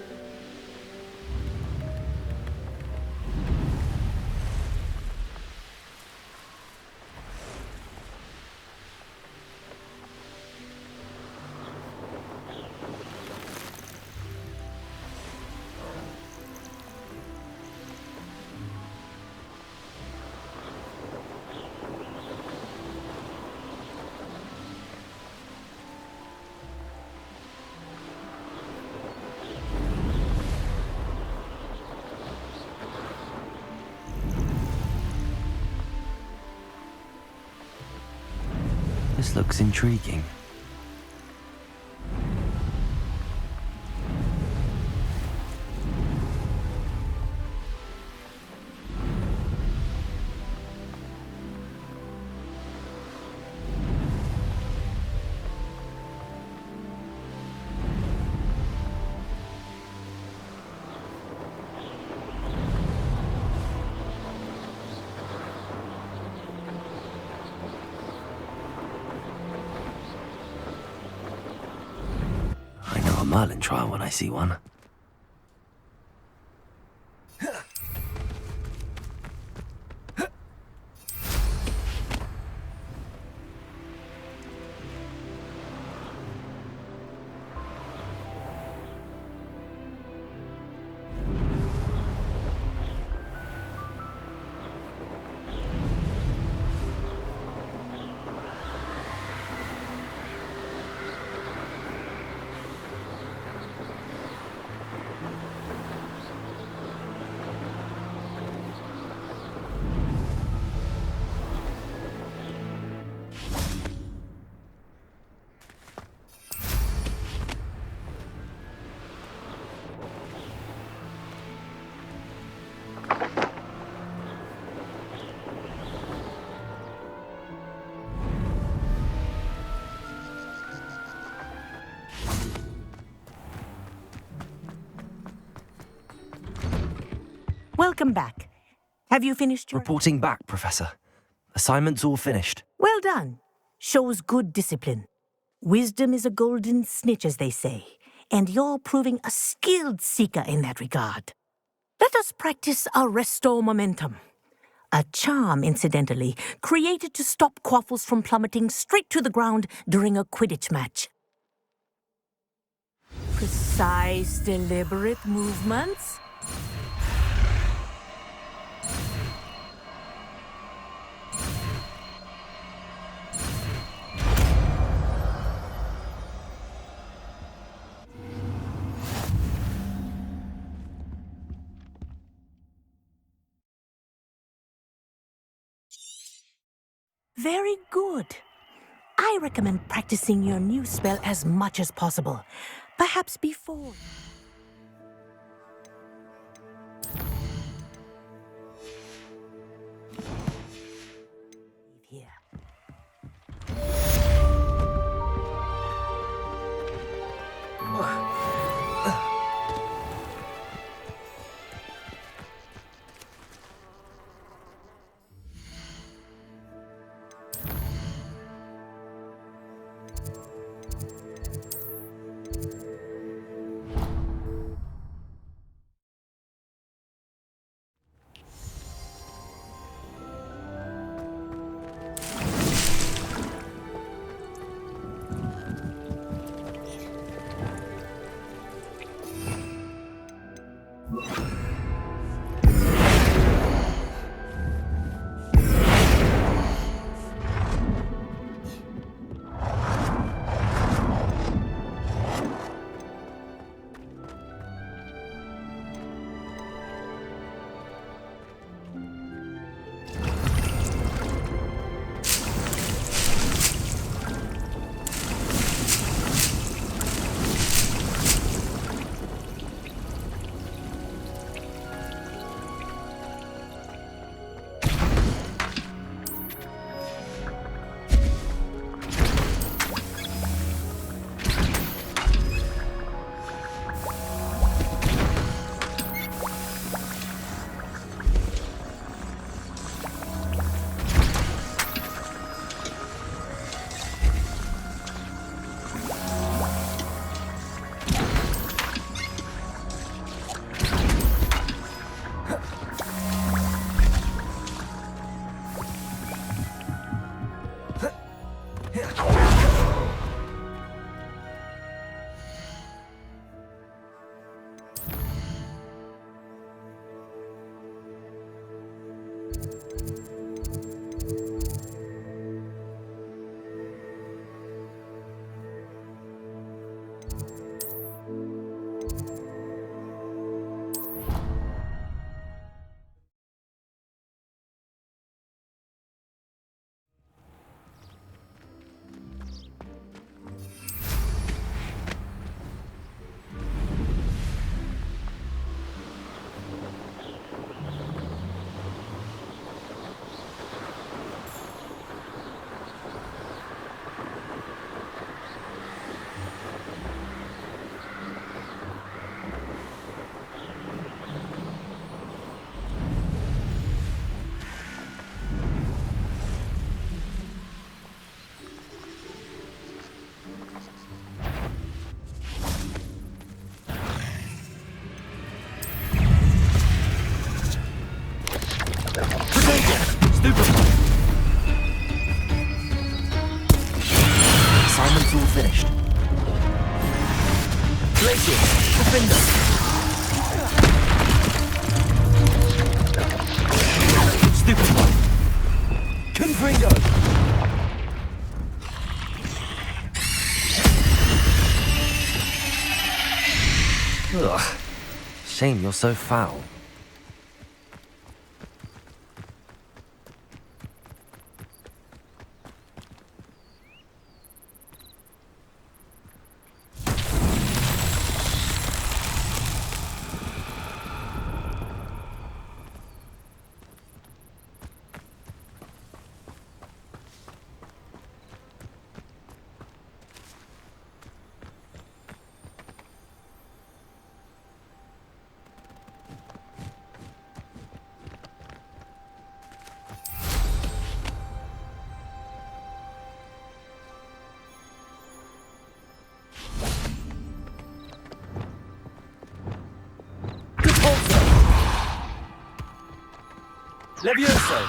This looks intriguing. Merlin trial when I see one. Welcome back. Have you finished your... Reporting back, Professor. Assignment's all finished. Well done. Shows good discipline. Wisdom is a golden snitch, as they say, and you're proving a skilled seeker in that regard. Let us practice our restore momentum. A charm, incidentally, created to stop quaffles from plummeting straight to the ground during a Quidditch match. Precise, deliberate movements. Very good. I recommend practicing your new spell as much as possible. Perhaps before... Here. it's all finished. Glacier, defender. Stupid one. Confringo. Ugh. Shame you're so foul. Levioso!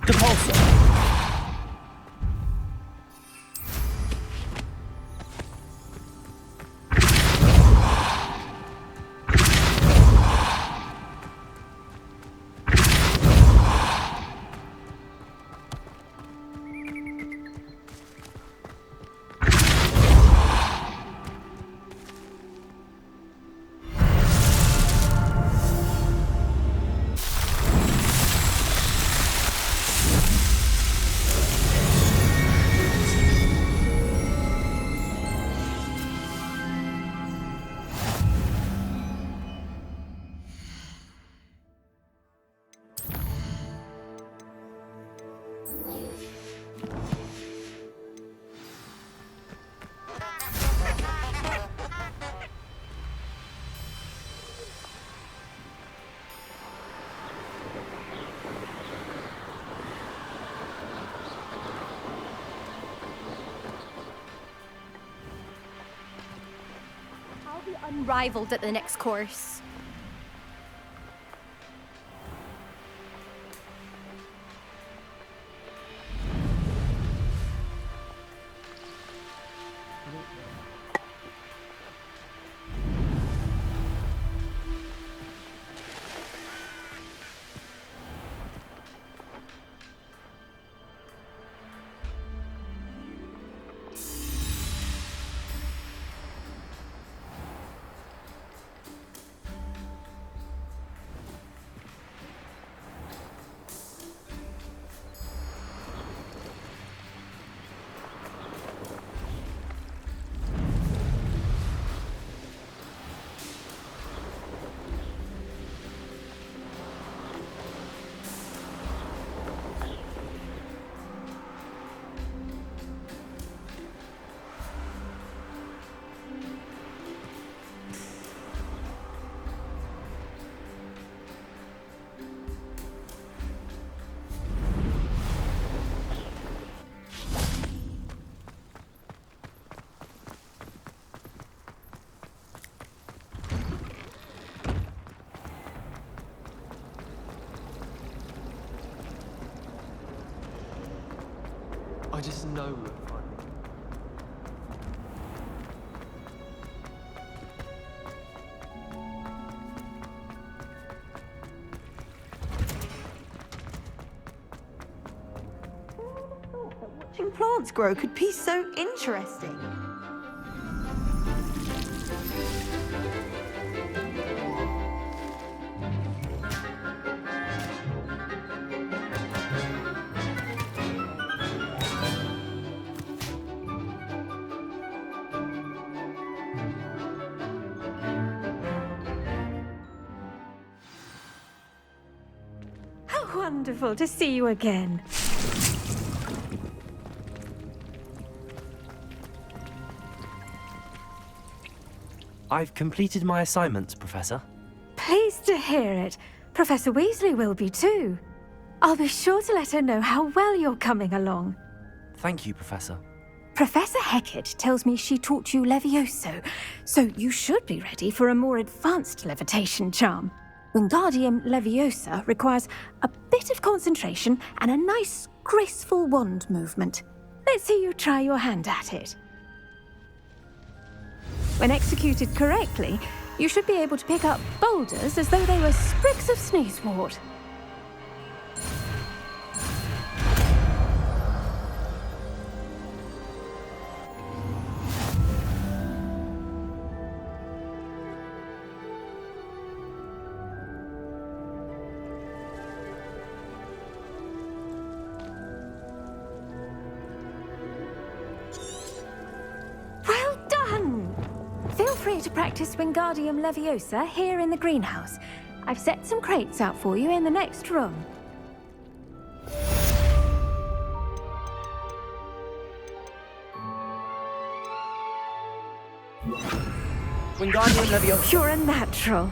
Depulso! Unrivaled at the next course. I just know we'll find it. Watching plants grow could be so interesting. How wonderful to see you again. I've completed my assignments, Professor. Pleased to hear it. Professor Weasley will be too. I'll be sure to let her know how well you're coming along. Thank you, Professor. Professor Hecat tells me she taught you Levioso, so you should be ready for a more advanced levitation charm. Wingardium Leviosa requires a bit of concentration and a nice, graceful wand movement. Let's see you try your hand at it. When executed correctly, you should be able to pick up boulders as though they were sprigs of sneezewort. Well done! Feel free to practice Wingardium Leviosa here in the greenhouse. I've set some crates out for you in the next room. Wingardium Leviosa. You're a natural.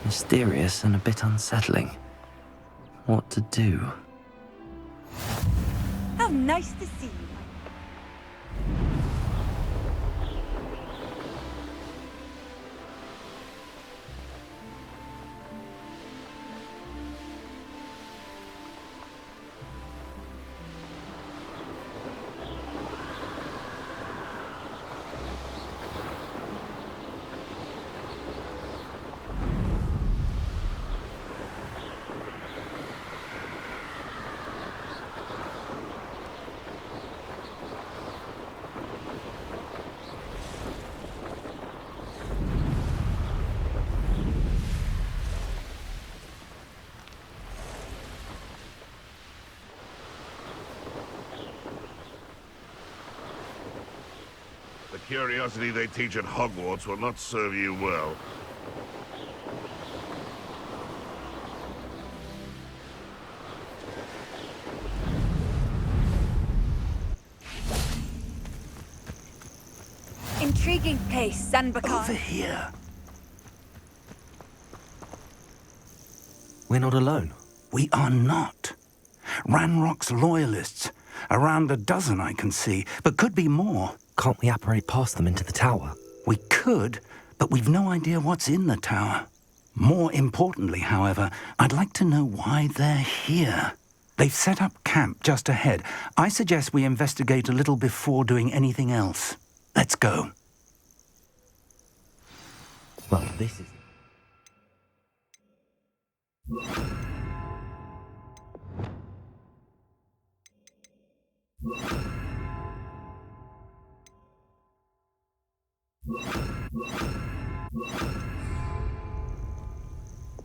Mysterious and a bit unsettling. What to do? How nice to see you. The curiosity they teach at Hogwarts will not serve you well. Intriguing place, Zanbakan. Over here. We're not alone. We are not. Ranrock's loyalists. Around a dozen I can see, but could be more. Can't we apparate past them into the tower? We could, but we've no idea what's in the tower. More importantly, however, I'd like to know why they're here. They've set up camp just ahead. I suggest we investigate a little before doing anything else. Let's go. Well, this is...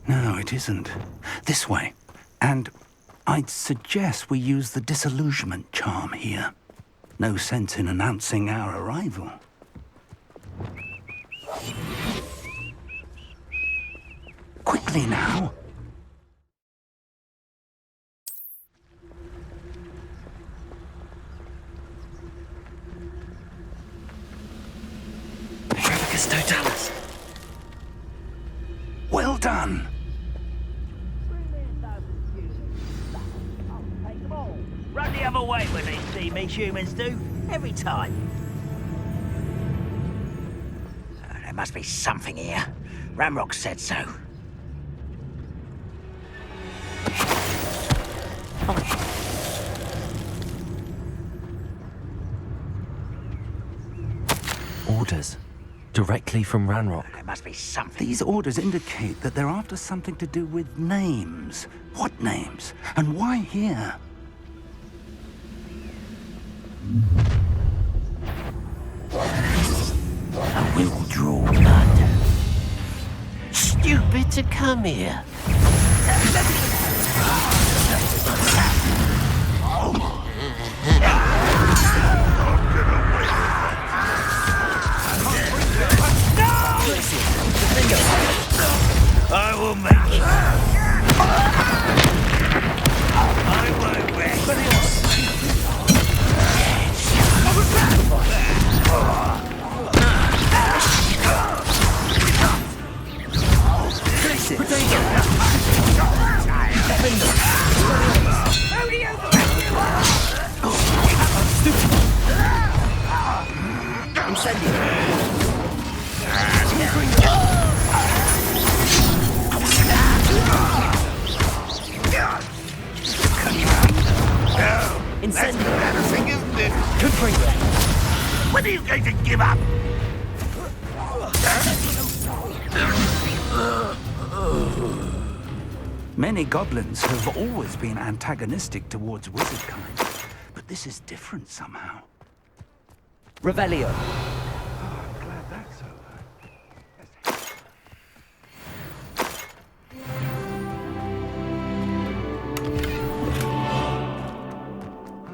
No, it isn't. This way. And I'd suggest we use the disillusionment charm here. No sense in announcing our arrival. Quickly now. Trevicus Totalis. Well done. away when they see me, humans do. Every time. There must be something here. Ramrock said so. Orders. Directly from Ranrock. There must be something. These orders indicate that they're after something to do with names. What names? And why here? I will draw blood. Stupid to come here. I will make it. I won't rest. I'm sending Incendiary, isn't it? When are you going to give up? Many goblins have always been antagonistic towards wizard kind, but this is different somehow. Revelio. I'm glad that's over.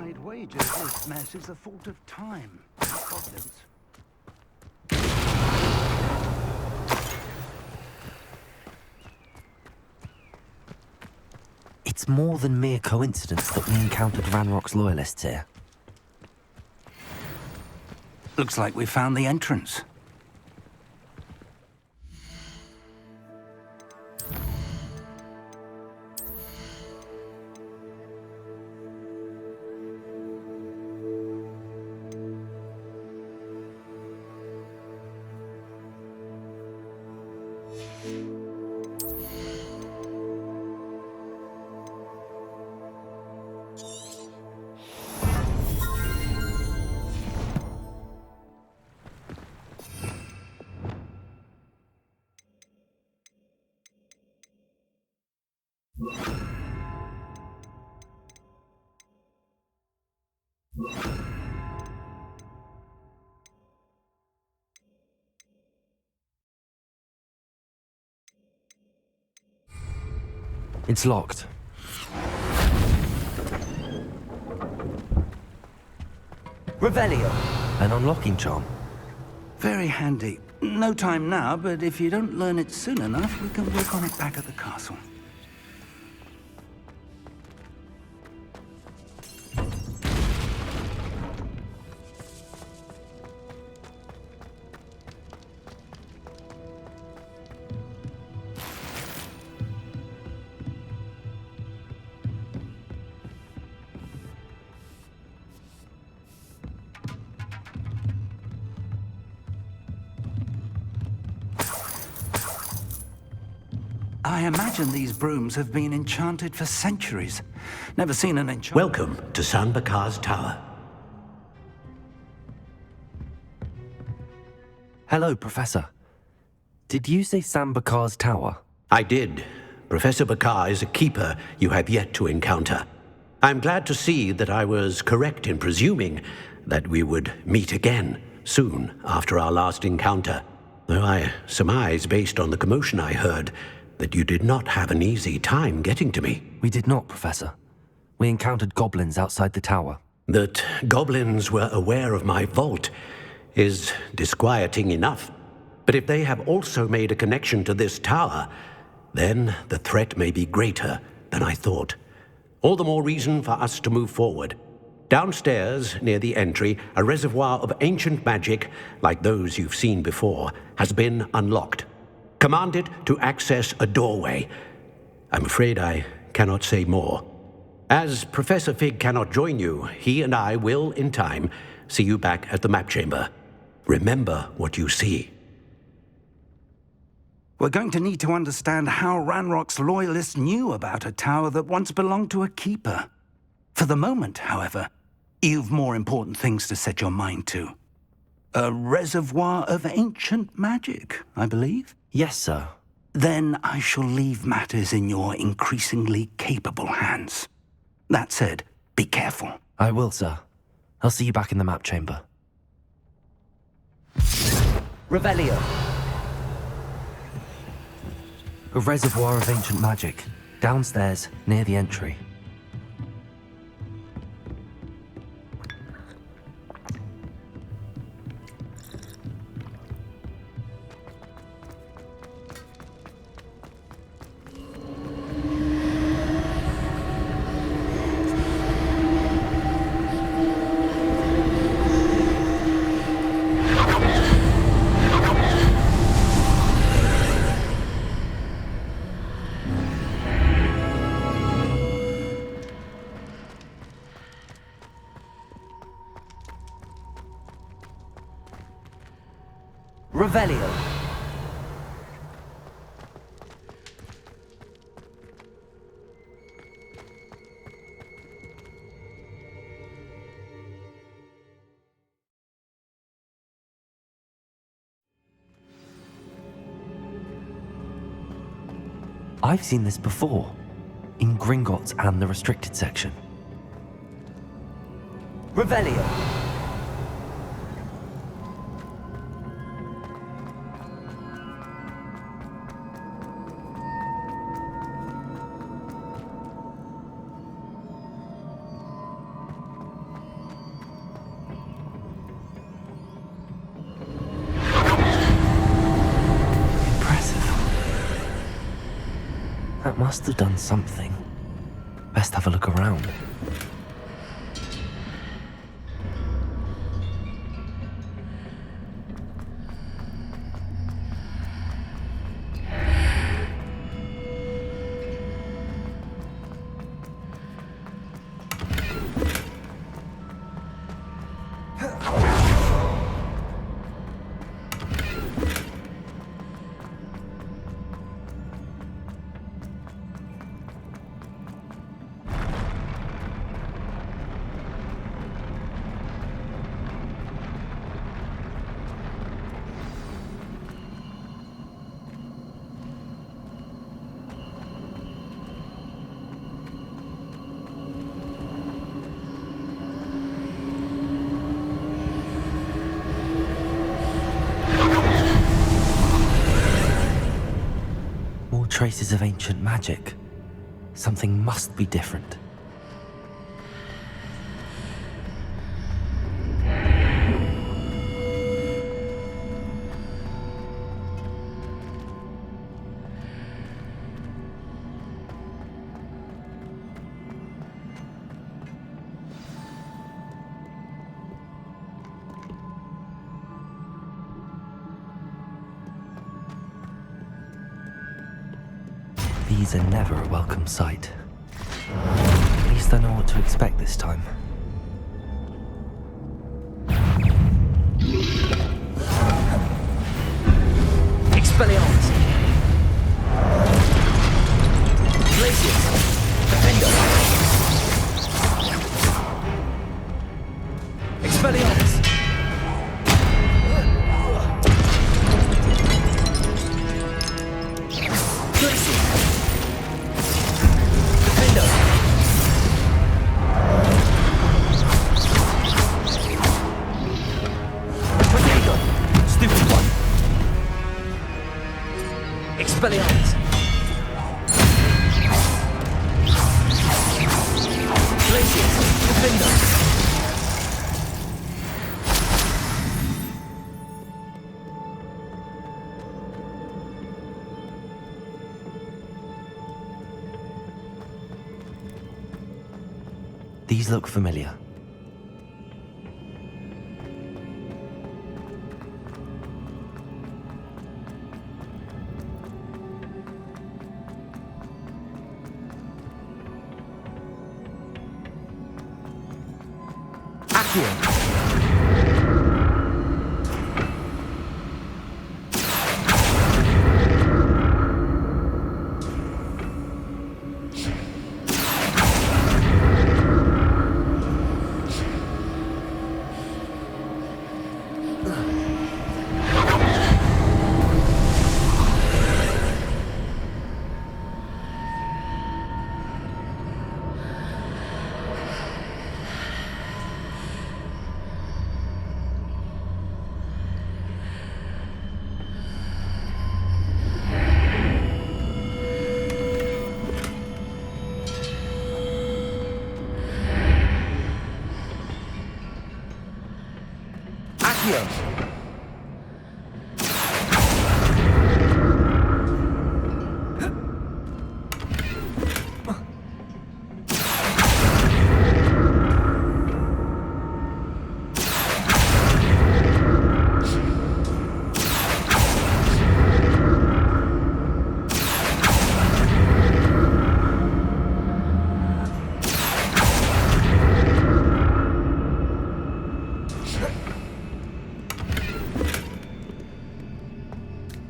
I'd wager this mess is the fault of time, not goblins. It's more than mere coincidence that we encountered Ranrock's loyalists here. Looks like we found the entrance. It's locked. Revelio. An unlocking charm. Very handy. No time now, but if you don't learn it soon enough, we can work on it back at the castle. I imagine these brooms have been enchanted for centuries. Never seen an enchant. Welcome to San Bakar's Tower. Hello, Professor. Did you say San Bakar's Tower? I did. Professor Bakar is a keeper you have yet to encounter. I'm glad to see that I was correct in presuming that we would meet again soon after our last encounter, though I surmise, based on the commotion I heard, that you did not have an easy time getting to me. We did not, Professor. We encountered goblins outside the tower. That goblins were aware of my vault is disquieting enough. But if they have also made a connection to this tower, then the threat may be greater than I thought. All the more reason for us to move forward. Downstairs, near the entry, a reservoir of ancient magic, like those you've seen before, has been unlocked. Command it to access a doorway. I'm afraid I cannot say more. As Professor Fig cannot join you, he and I will, in time, see you back at the map chamber. Remember what you see. We're going to need to understand how Ranrock's loyalists knew about a tower that once belonged to a keeper. For the moment, however, you've more important things to set your mind to. A reservoir of ancient magic, I believe? Yes, sir. Then I shall leave matters in your increasingly capable hands. That said, be careful. I will, sir. I'll see you back in the map chamber. Revelio. A reservoir of ancient magic. Downstairs, near the entry. Revelio. I've seen this before, in Gringotts and the restricted section. Revelio. That must have done something. Best have a look around. Traces of ancient magic. Something must be different. These are never a welcome sight. At least I know what to expect this time. Expelliarmus. Glacius. Defender. Expelliarmus. Expelliarmus. Glacius. Defender. These look familiar.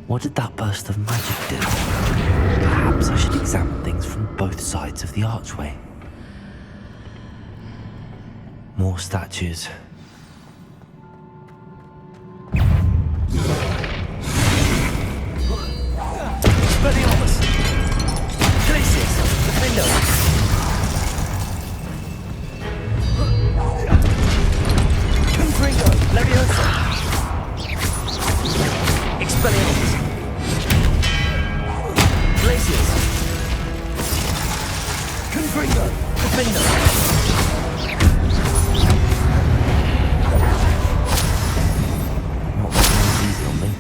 What did that burst of magic do? Perhaps I should examine things from both sides of the archway. More statues. Expelliarmus! Glacius! Defendo! Confringo! Leviosa! Expelliarmus! Glacius! Confringo! Defendo! Not so easy on me.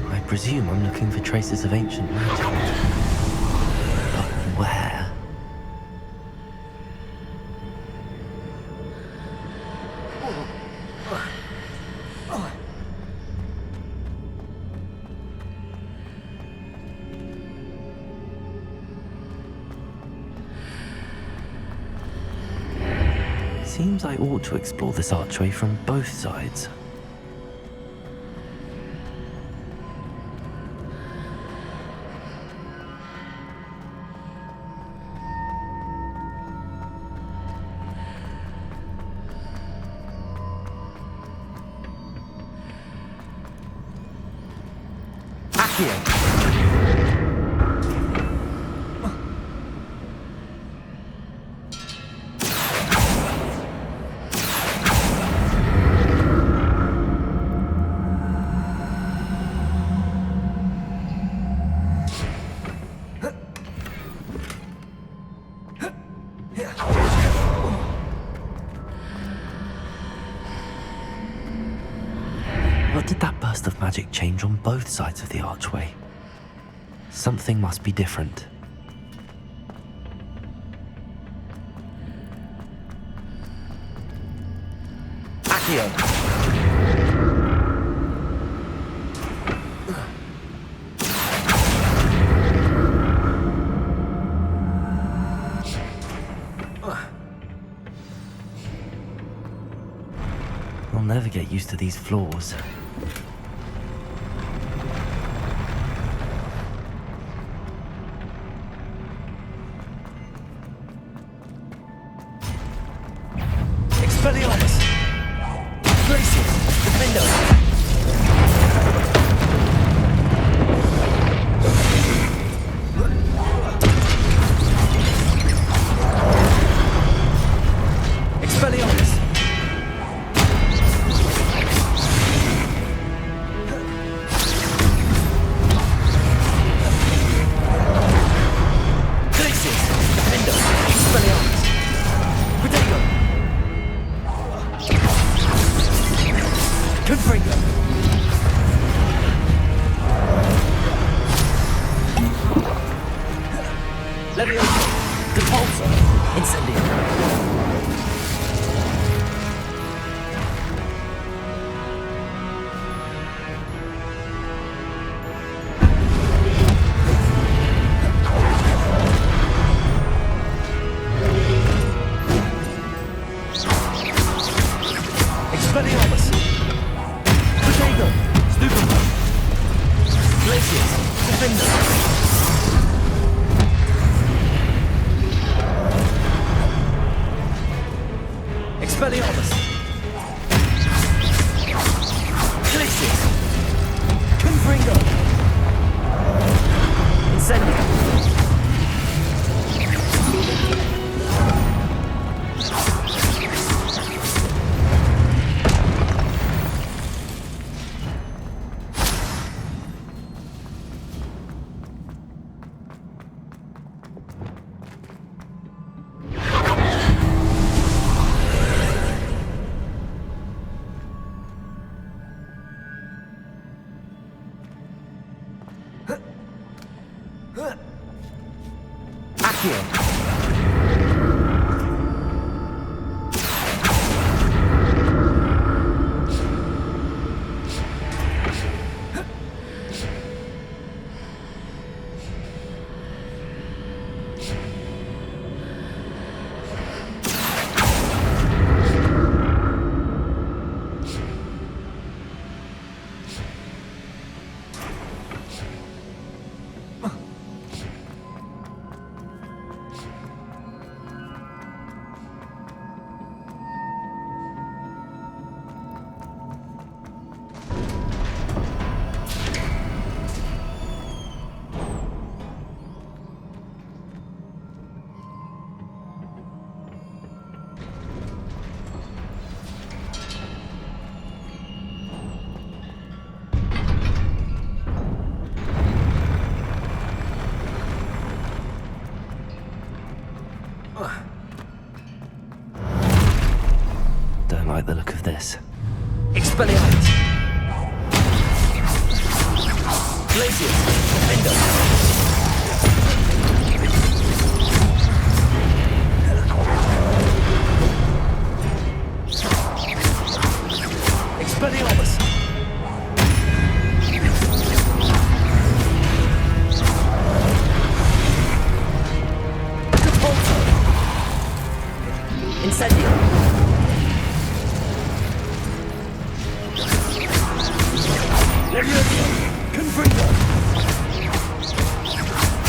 I presume I'm looking for traces of ancient magic. But where? Seems I ought to explore this archway from both sides. What did that burst of magic change on both sides of the archway? Something must be different. Accio! I'll never get used to these floors. Expelliarmus! Glacius! Defendo! Expelliarmus! Glacius! Defendo! Expelliarmus! Protego! Confringo! Expelliarmus! Protego! Stupefy! Glacius! Defender! Expelliarmus! Glacius! Confringo! Incendio! Don't like the look of this. Expelliarmus! Glacius! Defender! Expelliarmus! Repulsor! Incendio! Levioso! Confringo!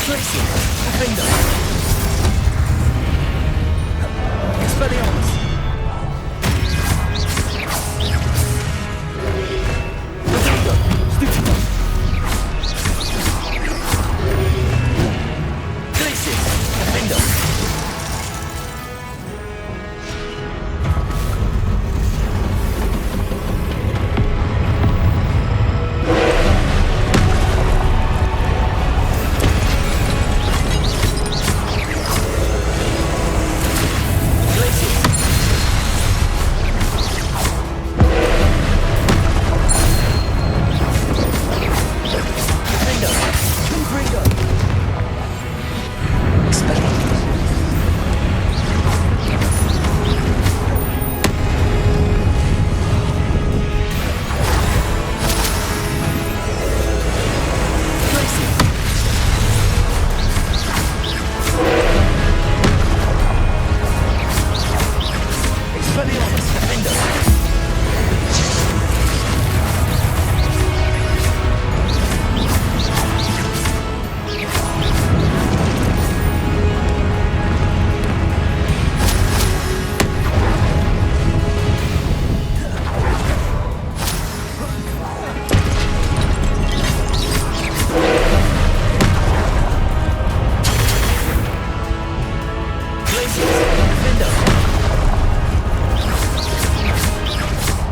Tracy! Defender! Expelliarmus! Protego! Stupefy! Glacius! Defender!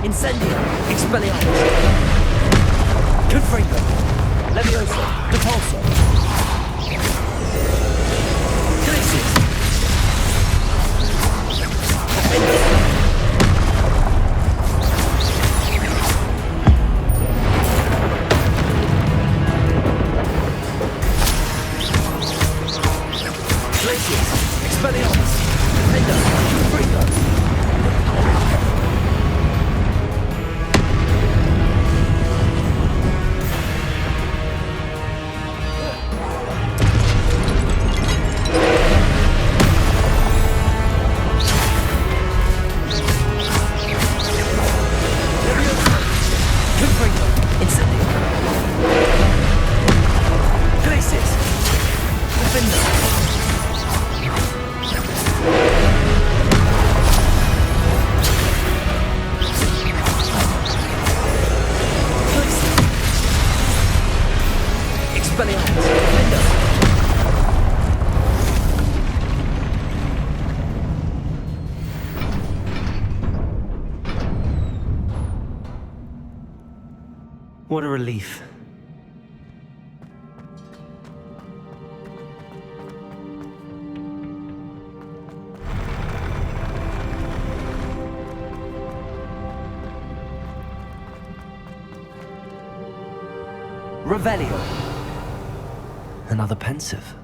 Incendio! Expelliarmus! Confringo! Levioso! Repulsor! Glacius! Defender! Glacius! Expelliarmus! Defender! Confringo! What a relief. Revelio. Another pensive.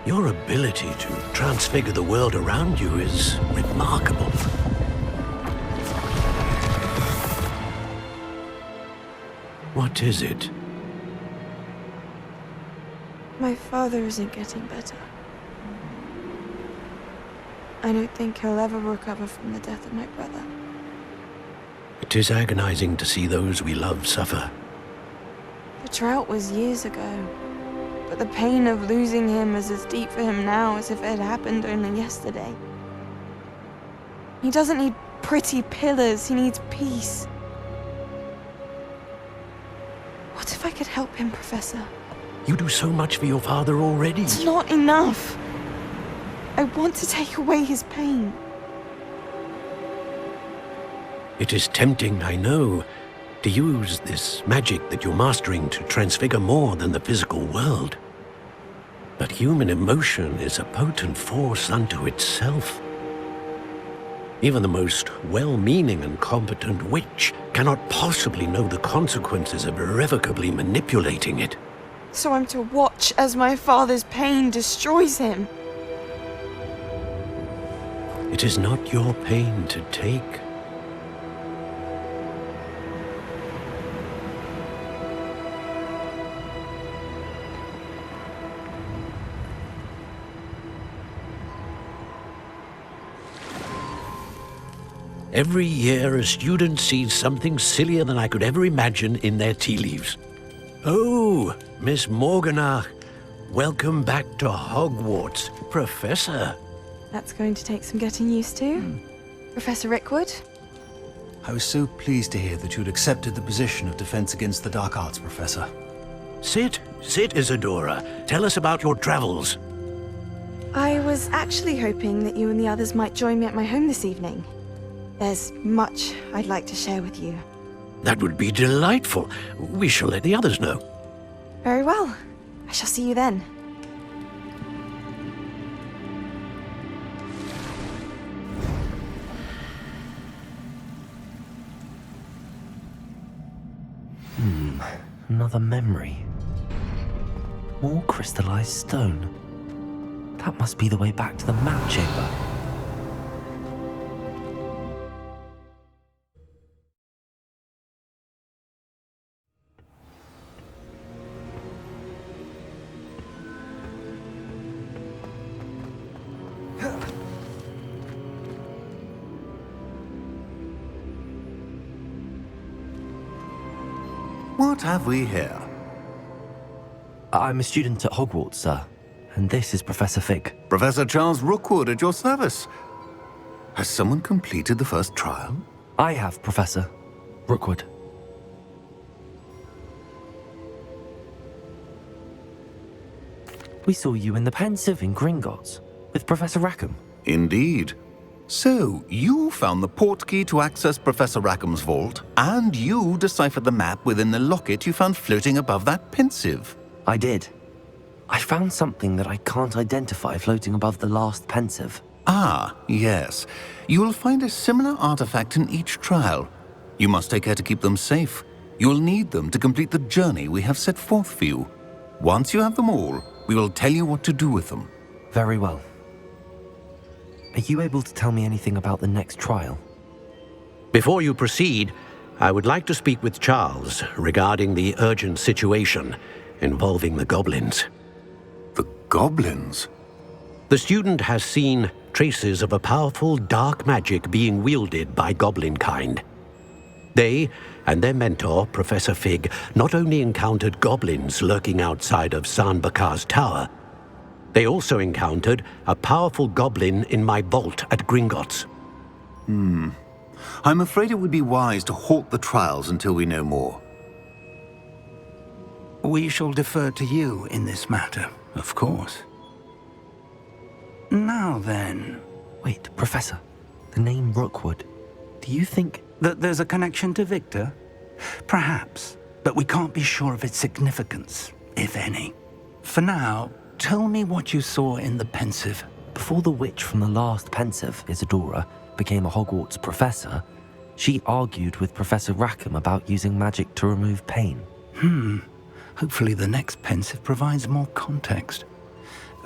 Your ability to transfigure the world around you is remarkable. What is it? My father isn't getting better. I don't think he'll ever recover from the death of my brother. It is agonizing to see those we love suffer. The drought was years ago, but the pain of losing him is as deep for him now as if it had happened only yesterday. He doesn't need pretty pillars, he needs peace. What if I could help him, Professor? You do so much for your father already. It's not enough. I want to take away his pain. It is tempting, I know, to use this magic that you're mastering to transfigure more than the physical world. But human emotion is a potent force unto itself. Even the most well-meaning and competent witch cannot possibly know the consequences of irrevocably manipulating it. So I'm to watch as my father's pain destroys him. It is not your pain to take. Every year, a student sees something sillier than I could ever imagine in their tea leaves. Oh, Miss Morganach, welcome back to Hogwarts, Professor. That's going to take some getting used to. Professor Rickwood? I was so pleased to hear that you'd accepted the position of Defense Against the Dark Arts, Professor. Sit, Isadora. Tell us about your travels. I was actually hoping that you and the others might join me at my home this evening. There's much I'd like to share with you. That would be delightful. We shall let the others know. Very well. I shall see you then. Another memory. More crystallized stone. That must be the way back to the map chamber. What have we here? I'm a student at Hogwarts, sir. And this is Professor Fig. Professor Charles Rookwood at your service. Has someone completed the first trial? I have, Professor Rookwood. We saw you in the Pensieve in Gringotts with Professor Rackham. Indeed. So, you found the portkey to access Professor Rackham's vault, and you deciphered the map within the locket you found floating above that Pensieve. I did. I found something that I can't identify floating above the last Pensieve. Ah, yes. You will find a similar artifact in each trial. You must take care to keep them safe. You will need them to complete the journey we have set forth for you. Once you have them all, we will tell you what to do with them. Very well. Are you able to tell me anything about the next trial? Before you proceed, I would like to speak with Charles regarding the urgent situation involving the goblins. The goblins? The student has seen traces of a powerful dark magic being wielded by goblin kind. They and their mentor, Professor Fig, not only encountered goblins lurking outside of San Bakar's tower, they also encountered a powerful goblin in my vault at Gringotts. I'm afraid it would be wise to halt the trials until we know more. We shall defer to you in this matter, of course. Now then... Wait, Professor. The name Rookwood. Do you think... that there's a connection to Victor? Perhaps, but we can't be sure of its significance, if any. For now, tell me what you saw in the Pensive. Before the witch from the last Pensive, Isadora, became a Hogwarts professor, she argued with Professor Rackham about using magic to remove pain. Hopefully the next Pensive provides more context.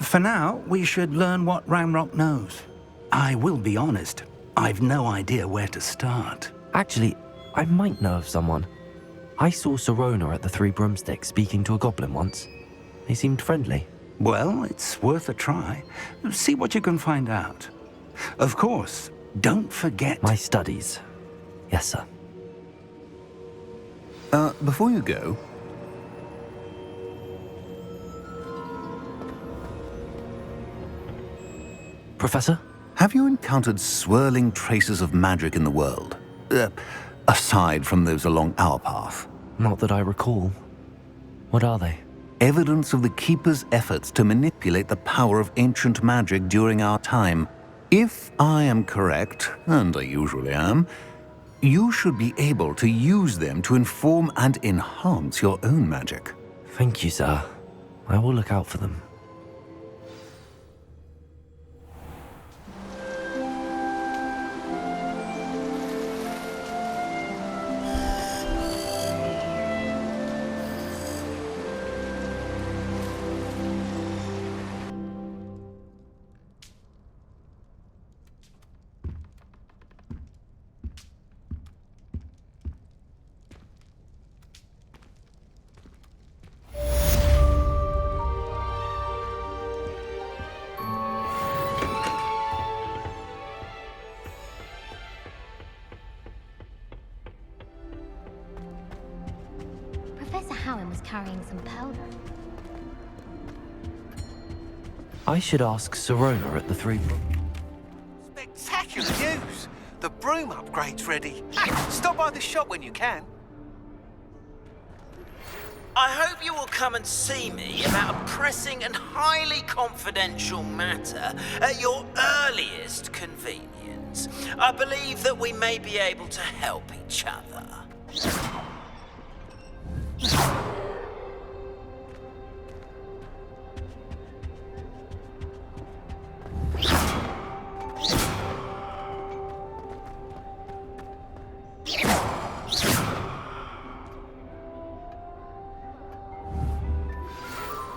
For now, we should learn what Ramrock knows. I will be honest, I've no idea where to start. Actually, I might know of someone. I saw Sirona at the Three Broomsticks speaking to a goblin once. They seemed friendly. Well, it's worth a try. See what you can find out. Of course, don't forget... My studies. Yes, sir. Before you go... Professor? Have you encountered swirling traces of magic in the world? Aside from those along our path? Not that I recall. What are they? Evidence of the Keeper's efforts to manipulate the power of ancient magic during our time. If I am correct, and I usually am, you should be able to use them to inform and enhance your own magic. Thank you, sir. I will look out for them. Professor Howard was carrying some powder. I should ask Sirona at the Three... Spectacular news! The broom upgrade's ready. Stop by the shop when you can. I hope you will come and see me about a pressing and highly confidential matter at your earliest convenience. I believe that we may be able to help each other.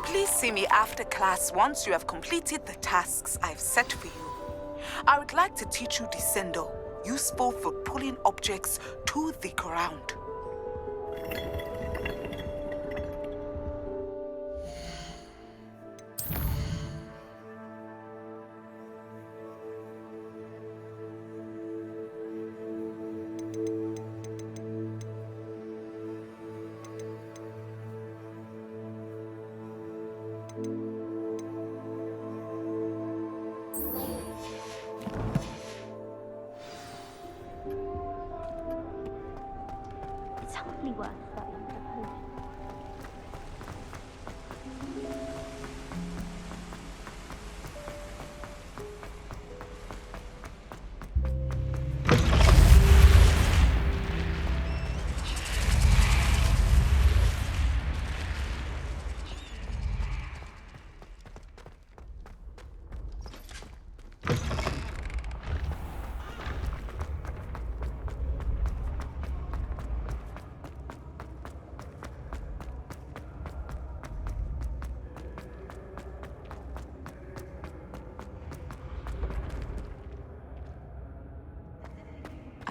Please see me after class once you have completed the tasks I've set for you. I would like to teach you Descendo, useful for pulling objects to the ground. It's hardly worth studying.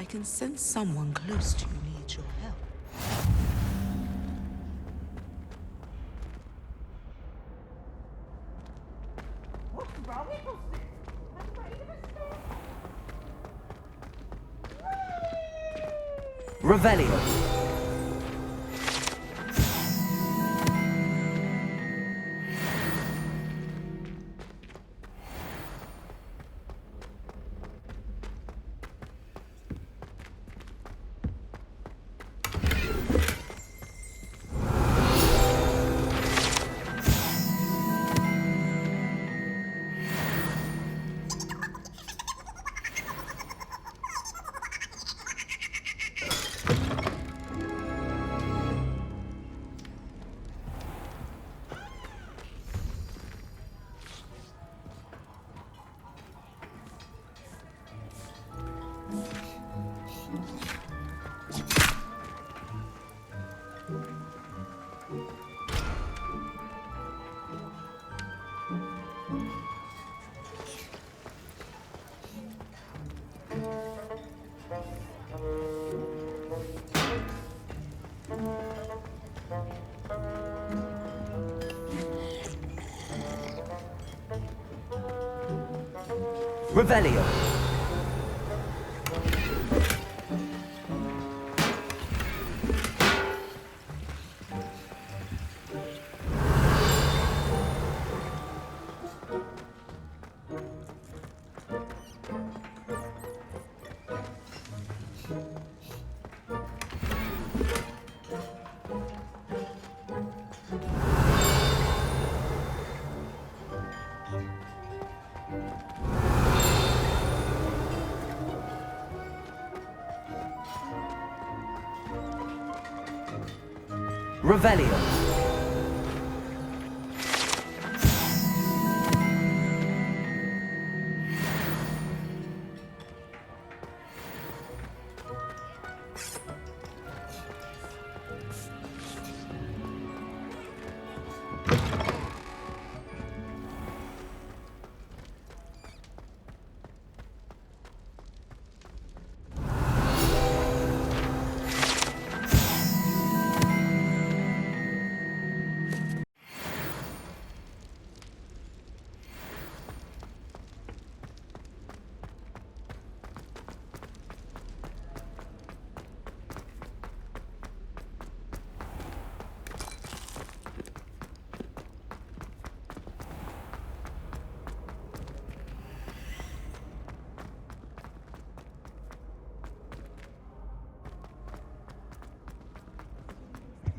I can sense someone close to you needs your help. Revelio. Revelio. Revelio.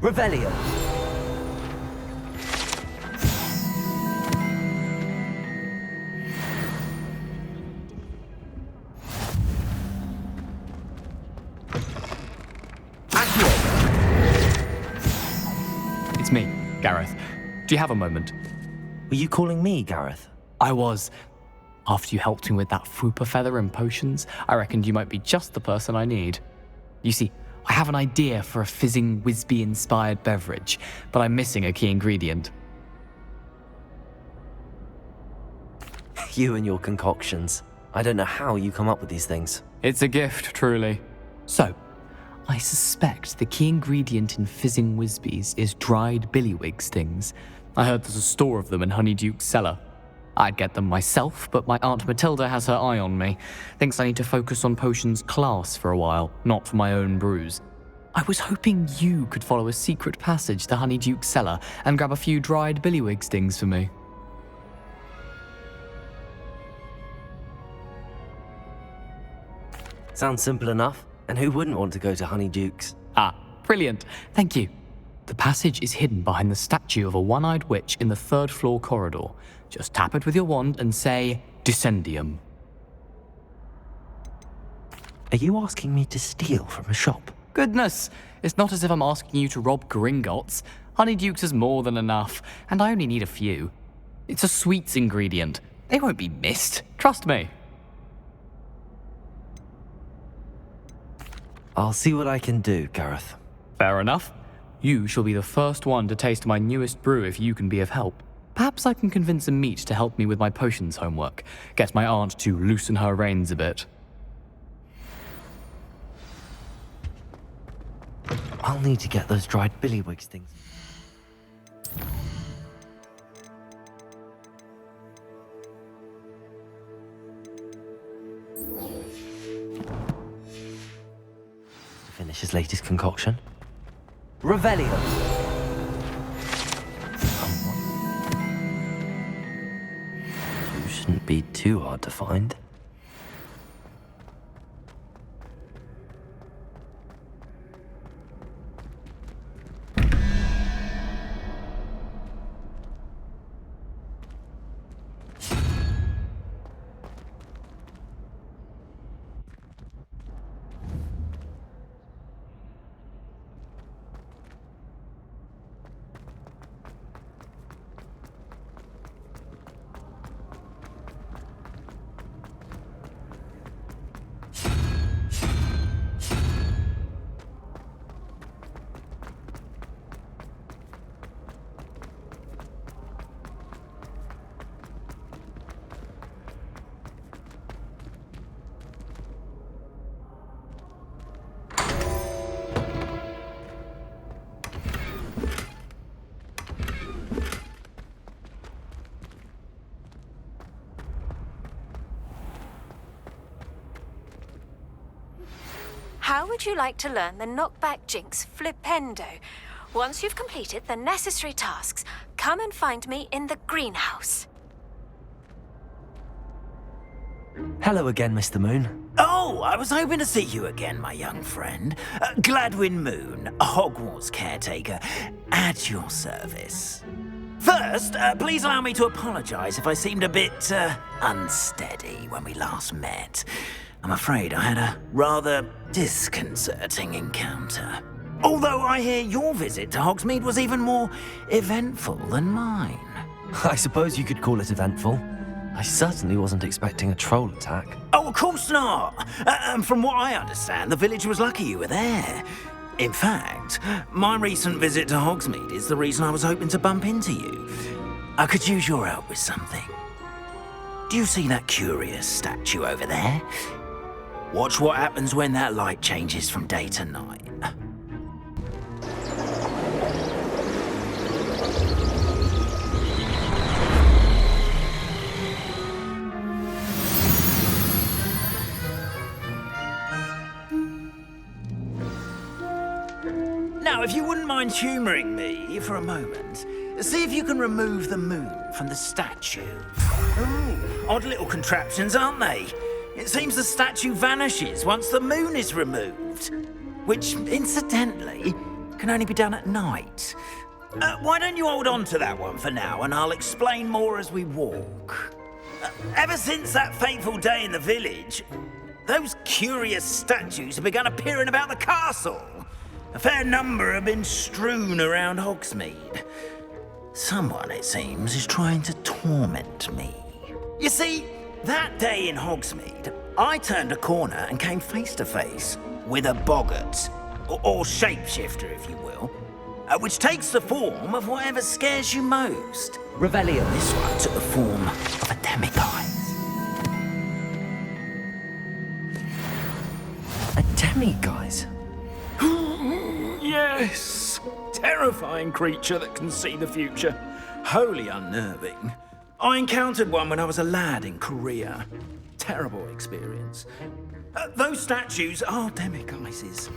Revelio. It's me, Gareth. Do you have a moment? Were you calling me, Gareth? I was. After you helped me with that Fupa feather and potions, I reckoned you might be just the person I need. You see, I have an idea for a fizzing Wisby-inspired beverage, but I'm missing a key ingredient. You and your concoctions. I don't know how you come up with these things. It's a gift, truly. So, I suspect the key ingredient in fizzing Wisbies is dried billywig stings. I heard there's a store of them in Honeyduke's cellar. I'd get them myself, but my Aunt Matilda has her eye on me. Thinks I need to focus on potions class for a while, not for my own brews. I was hoping you could follow a secret passage to Honeyduke's cellar and grab a few dried billywig stings for me. Sounds simple enough. And who wouldn't want to go to Honeyduke's? Ah, brilliant. Thank you. The passage is hidden behind the statue of a one-eyed witch in the third-floor corridor. Just tap it with your wand and say, Descendium. Are you asking me to steal from a shop? Goodness, it's not as if I'm asking you to rob Gringotts. Honeyduke's is more than enough, and I only need a few. It's a sweets ingredient. They won't be missed. Trust me. I'll see what I can do, Gareth. Fair enough. You shall be the first one to taste my newest brew if you can be of help. Perhaps I can convince a meat to help me with my potions homework. Get my aunt to loosen her reins a bit. I'll need to get those dried billywigs things. Finish his latest concoction. Revelio. You shouldn't be too hard to find. How would you like to learn the knockback jinx flipendo? Once you've completed the necessary tasks, come and find me in the greenhouse. Hello again, Mr. Moon. Oh, I was hoping to see you again, my young friend. Gladwin Moon, Hogwarts caretaker, at your service. First, please allow me to apologize if I seemed a bit unsteady when we last met. I'm afraid I had a rather disconcerting encounter. Although I hear your visit to Hogsmeade was even more eventful than mine. I suppose you could call it eventful. I certainly wasn't expecting a troll attack. Oh, of course not. And from what I understand, the village was lucky you were there. In fact, my recent visit to Hogsmeade is the reason I was hoping to bump into you. I could use your help with something. Do you see that curious statue over there? Watch what happens when that light changes from day to night. Now, if you wouldn't mind humouring me for a moment, see if you can remove the moon from the statue. Ooh, odd little contraptions, aren't they? It seems the statue vanishes once the moon is removed, which, incidentally, can only be done at night. Why don't you hold on to that one for now, and I'll explain more as we walk. Ever since that fateful day in the village, those curious statues have begun appearing about the castle. A fair number have been strewn around Hogsmeade. Someone, it seems, is trying to torment me. You see, that day in Hogsmeade, I turned a corner and came face to face with a boggart, or shapeshifter, if you will, which takes the form of whatever scares you most. Revelio. This one took the form of a demiguise. A demiguise? Yes! Terrifying creature that can see the future. Wholly unnerving. I encountered one when I was a lad in Korea. Terrible experience. Those statues are demiguises.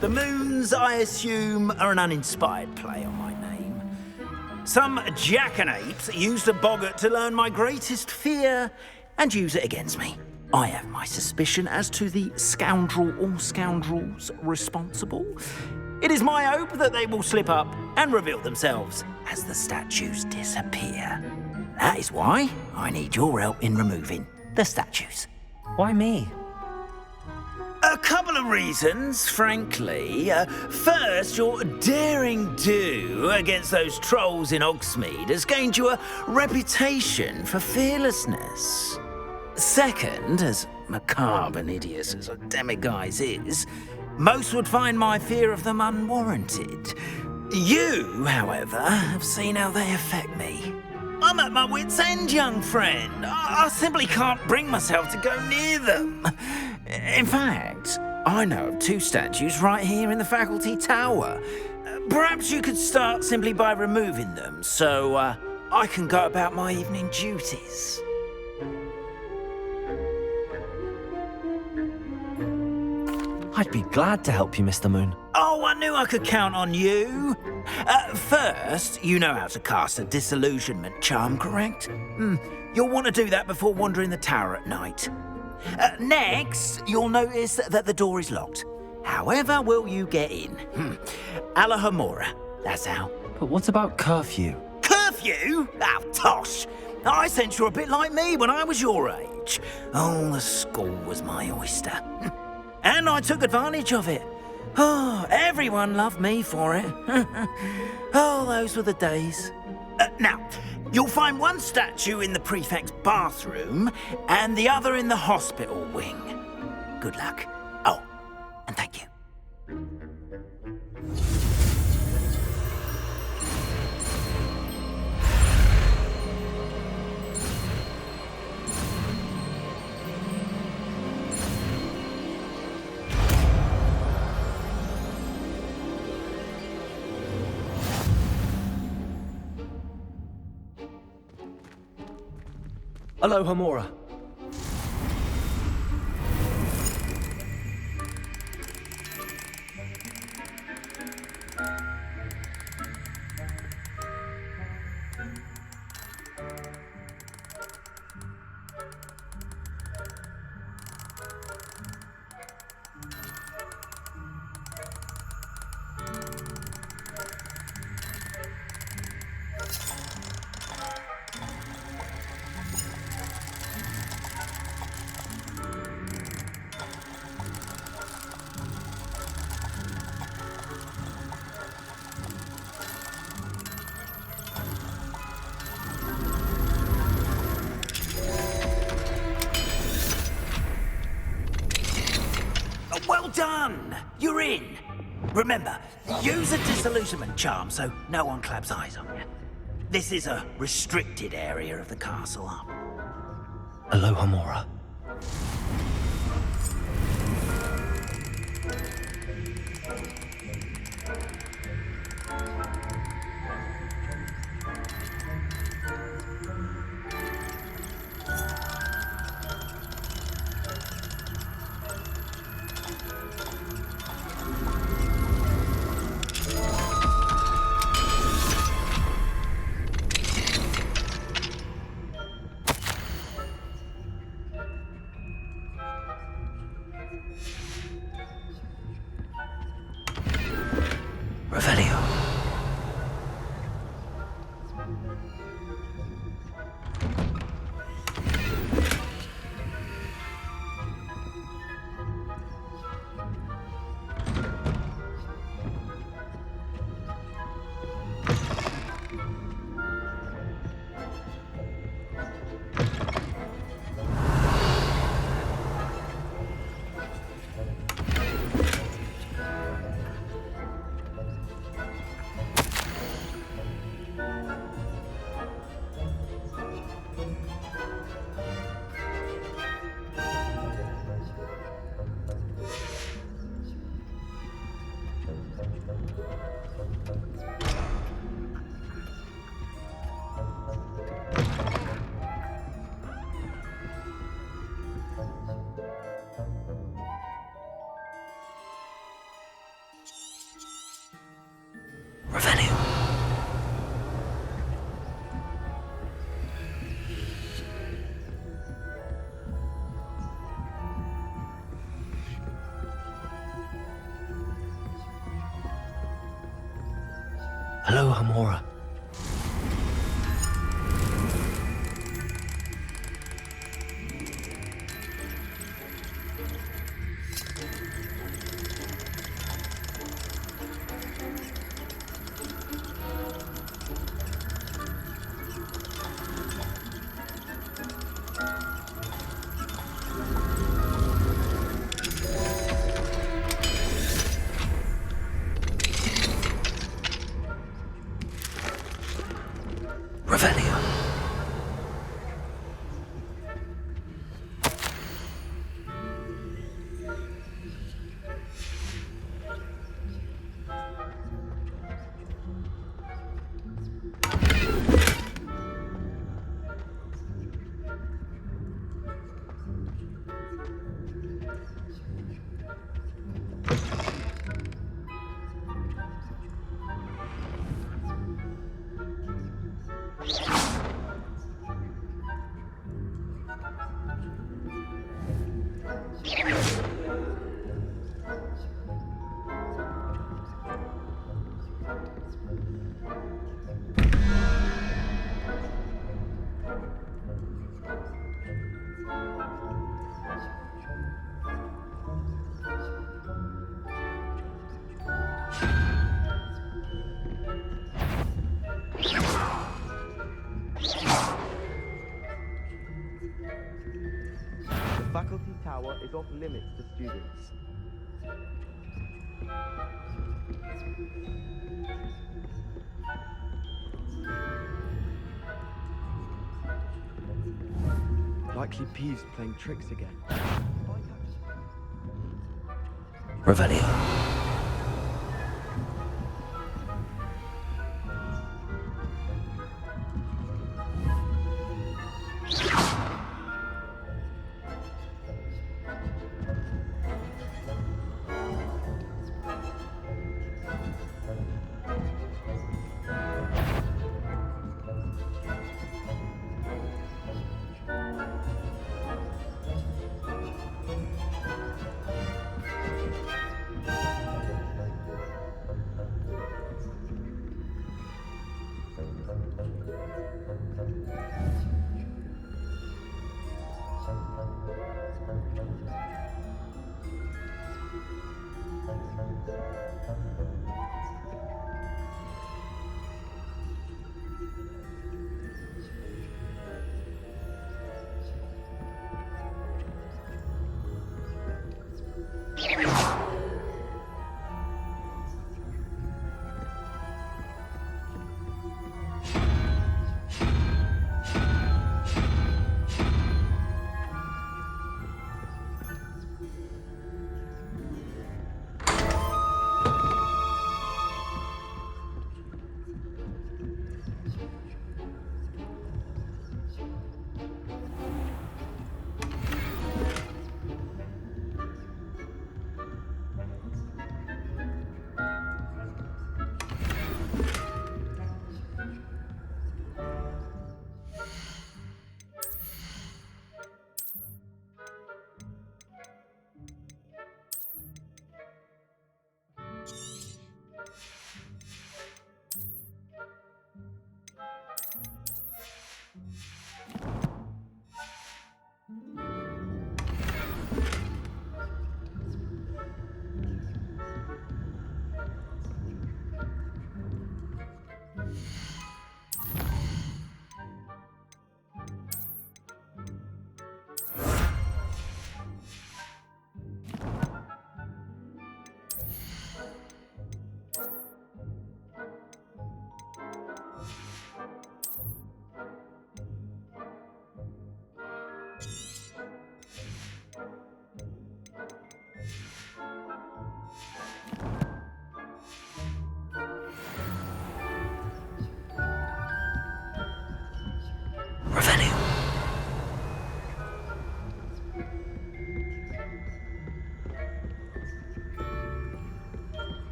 The moons, I assume, are an uninspired play on my name. Some jackanapes used a boggart to learn my greatest fear and use it against me. I have my suspicion as to the scoundrel or scoundrels responsible. It is my hope that they will slip up and reveal themselves as the statues disappear. That is why I need your help in removing the statues. Why me? A couple of reasons, frankly. First, your daring do against those trolls in Hogsmeade has gained you a reputation for fearlessness. Second, as macabre and hideous as a demiguise is, most would find my fear of them unwarranted. You, however, have seen how they affect me. I'm at my wit's end, young friend. I simply can't bring myself to go near them. In fact, I know of 2 statues right here in the faculty tower. Perhaps you could start simply by removing them, so I can go about my evening duties. I'd be glad to help you, Mr. Moon. Oh, I knew I could count on you. First, you know how to cast a disillusionment charm, correct? You'll want to do that before wandering the tower at night. Next, you'll notice that the door is locked. However will you get in? Alahomora, that's how. But what about curfew? Curfew? Oh, tosh. I sense you're a bit like me when I was your age. Oh, the school was my oyster. And I took advantage of it. Oh, everyone loved me for it. Oh, those were the days. Now, you'll find one statue in the prefect's bathroom and the other in the hospital wing. Good luck. Oh, and thank you. Alohomora. Well done! You're in. Remember, use a disillusionment charm so no one claps eyes on you. This is a restricted area of the castle. Alohomora. Revelio. Revelio. Alohomora. faculty tower is off limits to students. Likely Peeves playing tricks again. Revelio.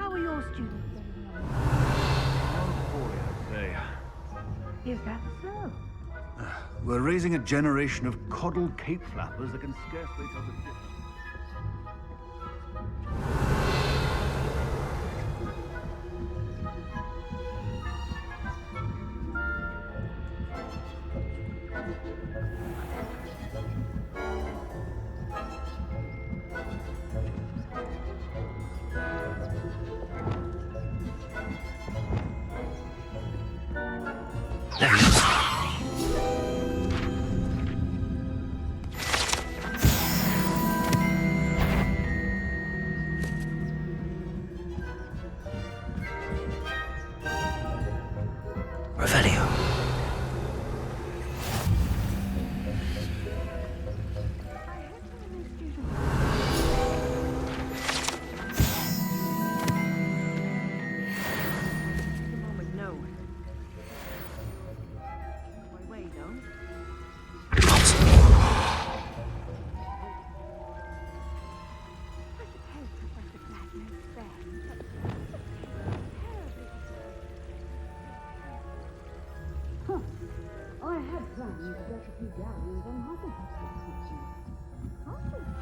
How are your students getting on? Poorly, I'd say. Is that so? We're raising a generation of coddled cape flappers that can scarcely tell the difference. Revelio. I had planned to get a few galleries on Hogwarts Legacy.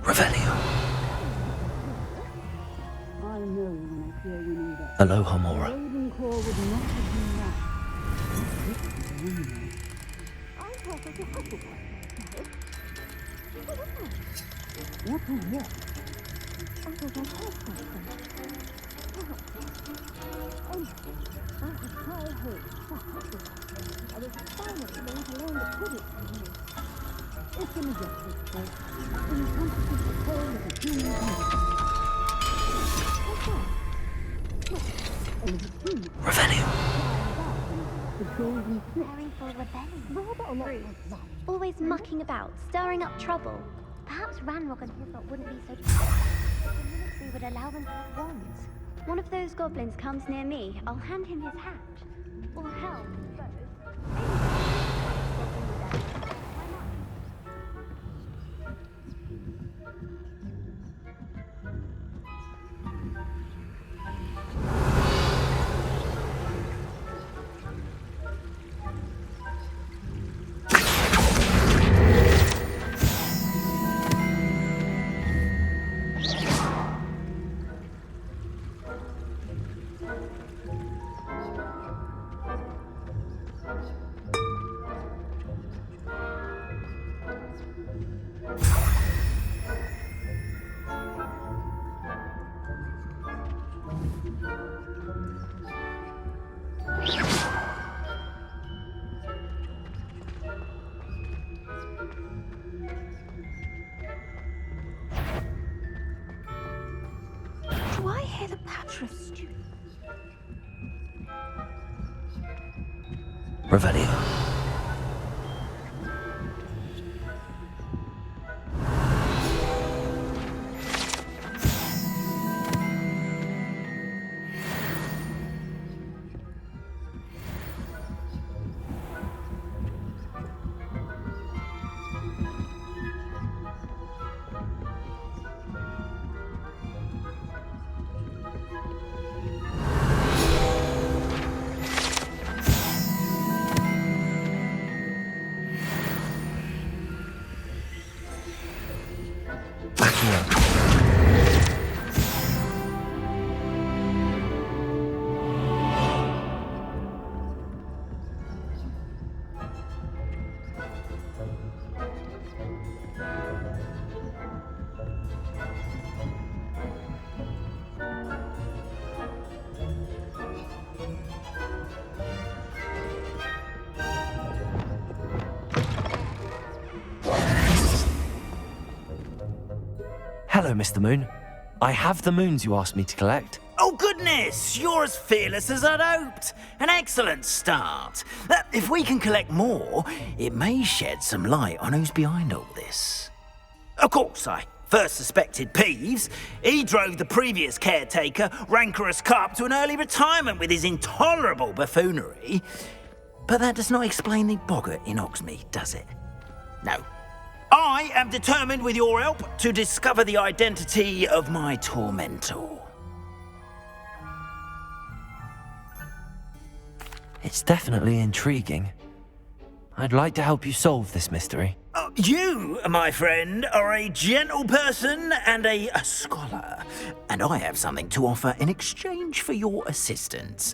Revelio. I know when I hear you need it. Aloha Mora. Ravenclaw would not have been that. I'm perfectly happy with myself. What was what? I thought I heard something. Oh. I had high hopes for Hogwarts. I was finally going to learn the Quidditch from you. It's a majestic place, encompasses the whole of the King's Kingdom. What's that? Revelio. Preparing for rebellion. Rude. Always mucking about, stirring up trouble. Perhaps Ranrock and his lot wouldn't be so... The ministry would allow them to have wands. One of those goblins comes near me, I'll hand him his hat. Or hell, both. Do I hear the patter of students? Revelio. Backing up. Hello, Mr. Moon. I have the moons you asked me to collect. Oh, goodness! You're as fearless as I'd hoped. An excellent start. If we can collect more, it may shed some light on who's behind all this. Of course, I first suspected Peeves. He drove the previous caretaker, Rancorous Carp, to an early retirement with his intolerable buffoonery. But that does not explain the boggart in Hogsmeade, does it? No. I am determined, with your help, to discover the identity of my tormentor. It's definitely intriguing. I'd like to help you solve this mystery. You, my friend, are a gentle person and a scholar, and I have something to offer in exchange for your assistance.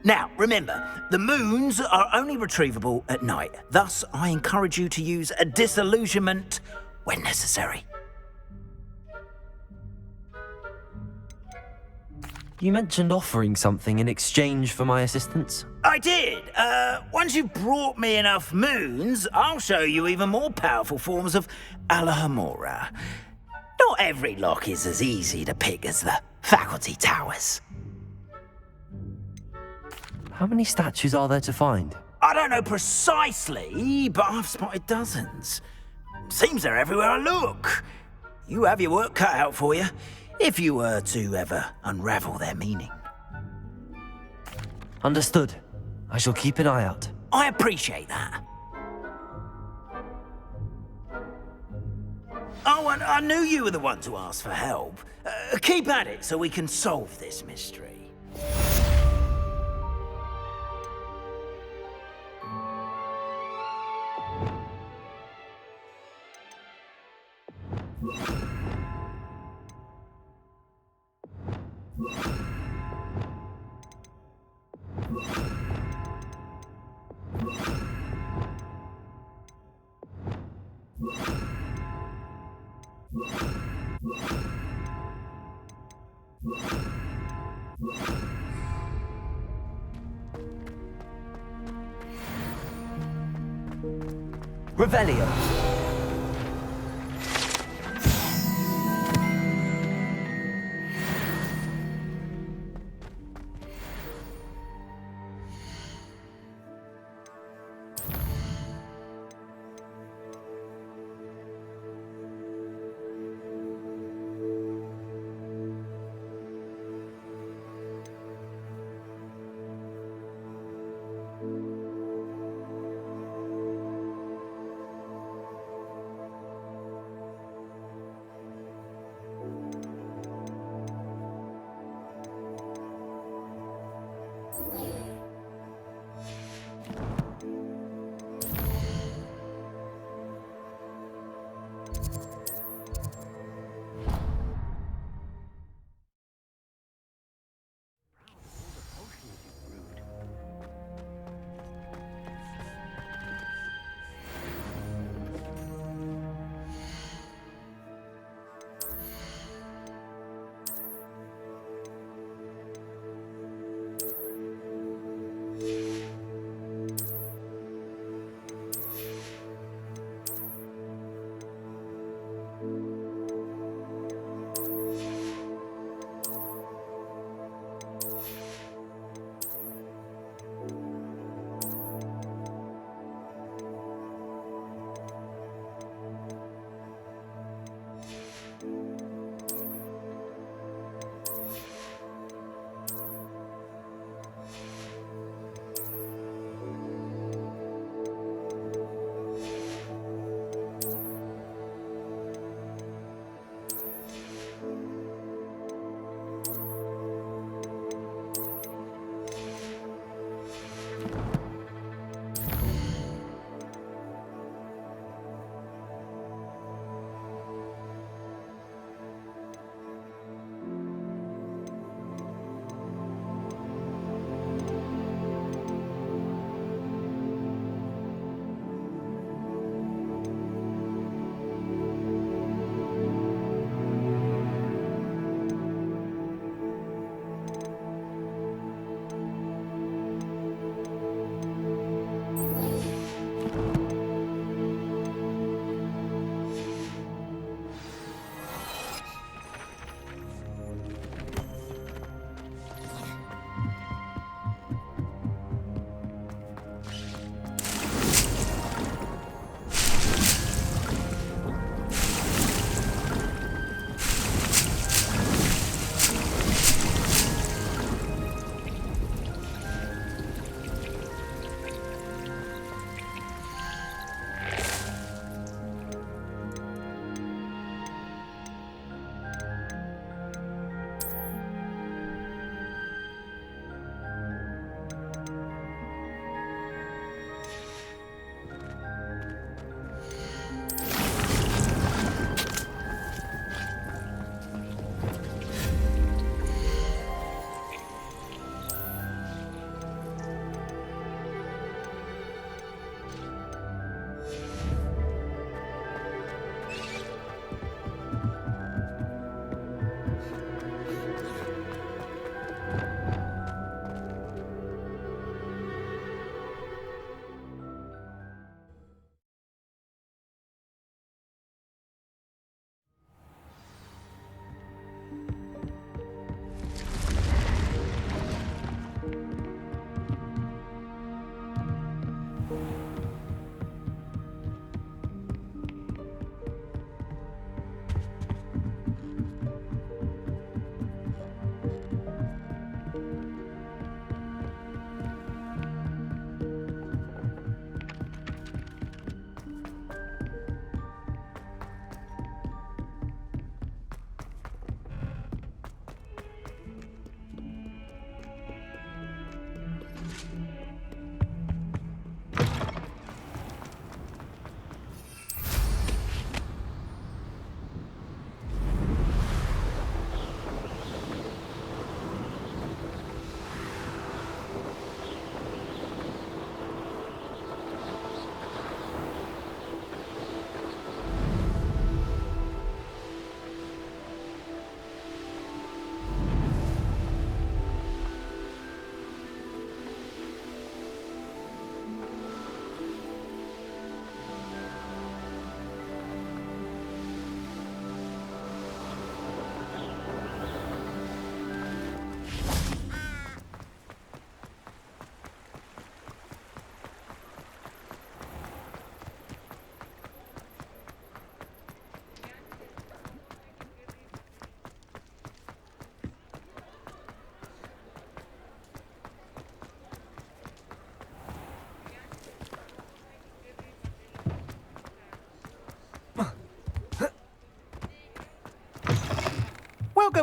Now, remember, the moons are only retrievable at night. Thus, I encourage you to use a disillusionment when necessary. You mentioned offering something in exchange for my assistance? I did. Once you've brought me enough moons, I'll show you even more powerful forms of Alohomora. Not every lock is as easy to pick as the faculty towers. How many statues are there to find? I don't know precisely, but I've spotted dozens. Seems they're everywhere I look. You have your work cut out for you, if you were to ever unravel their meaning. Understood. I shall keep an eye out. I appreciate that. Oh, and I knew you were the one to ask for help. Keep at it so we can solve this mystery. Revelio.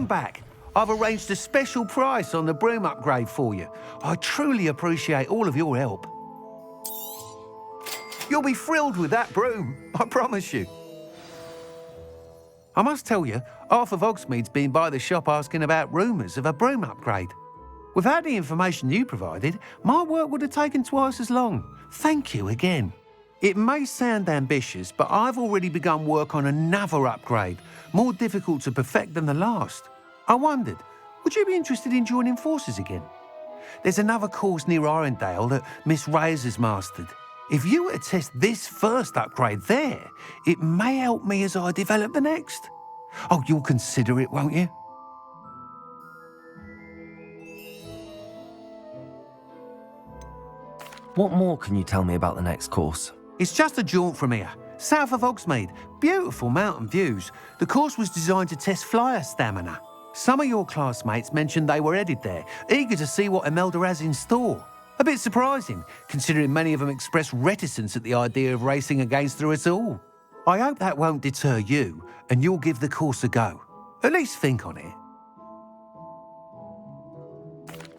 Welcome back. I've arranged a special price on the broom upgrade for you. I truly appreciate all of your help. You'll be thrilled with that broom, I promise you. I must tell you, half of Hogsmeade's been by the shop asking about rumours of a broom upgrade. Without the information you provided, my work would have taken twice as long. Thank you again. It may sound ambitious, but I've already begun work on another upgrade, more difficult to perfect than the last. I wondered, would you be interested in joining forces again? There's another course near Arendelle that Miss Reyes has mastered. If you were to test this first upgrade there, it may help me as I develop the next. Oh, you'll consider it, won't you? What more can you tell me about the next course? It's just a jaunt from here, south of Hogsmeade. Beautiful mountain views. The course was designed to test flyer stamina. Some of your classmates mentioned they were headed there, eager to see what Imelda has in store. A bit surprising, considering many of them expressed reticence at the idea of racing against her at all. I hope that won't deter you, and you'll give the course a go. At least think on it.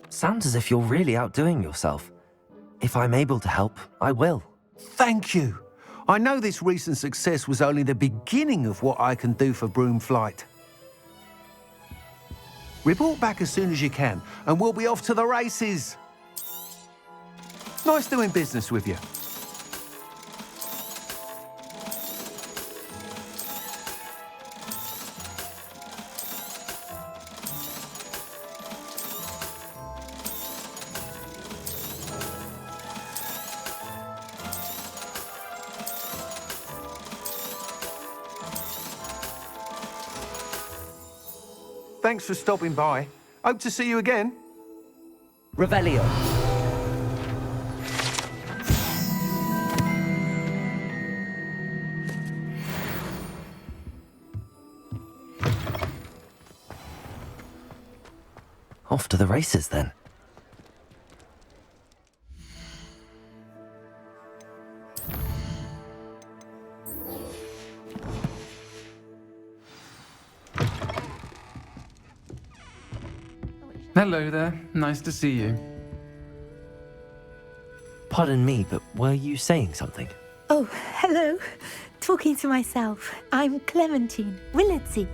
Sounds as if you're really outdoing yourself. If I'm able to help, I will. Thank you. I know this recent success was only the beginning of what I can do for broom flight. Report back as soon as you can, and we'll be off to the races. Nice doing business with you. Thanks for stopping by. Hope to see you again. Revelio. Off to the races, then. Hello there. Nice to see you. Pardon me, but were you saying something? Oh, hello. Talking to myself. I'm Clementine Willardsey.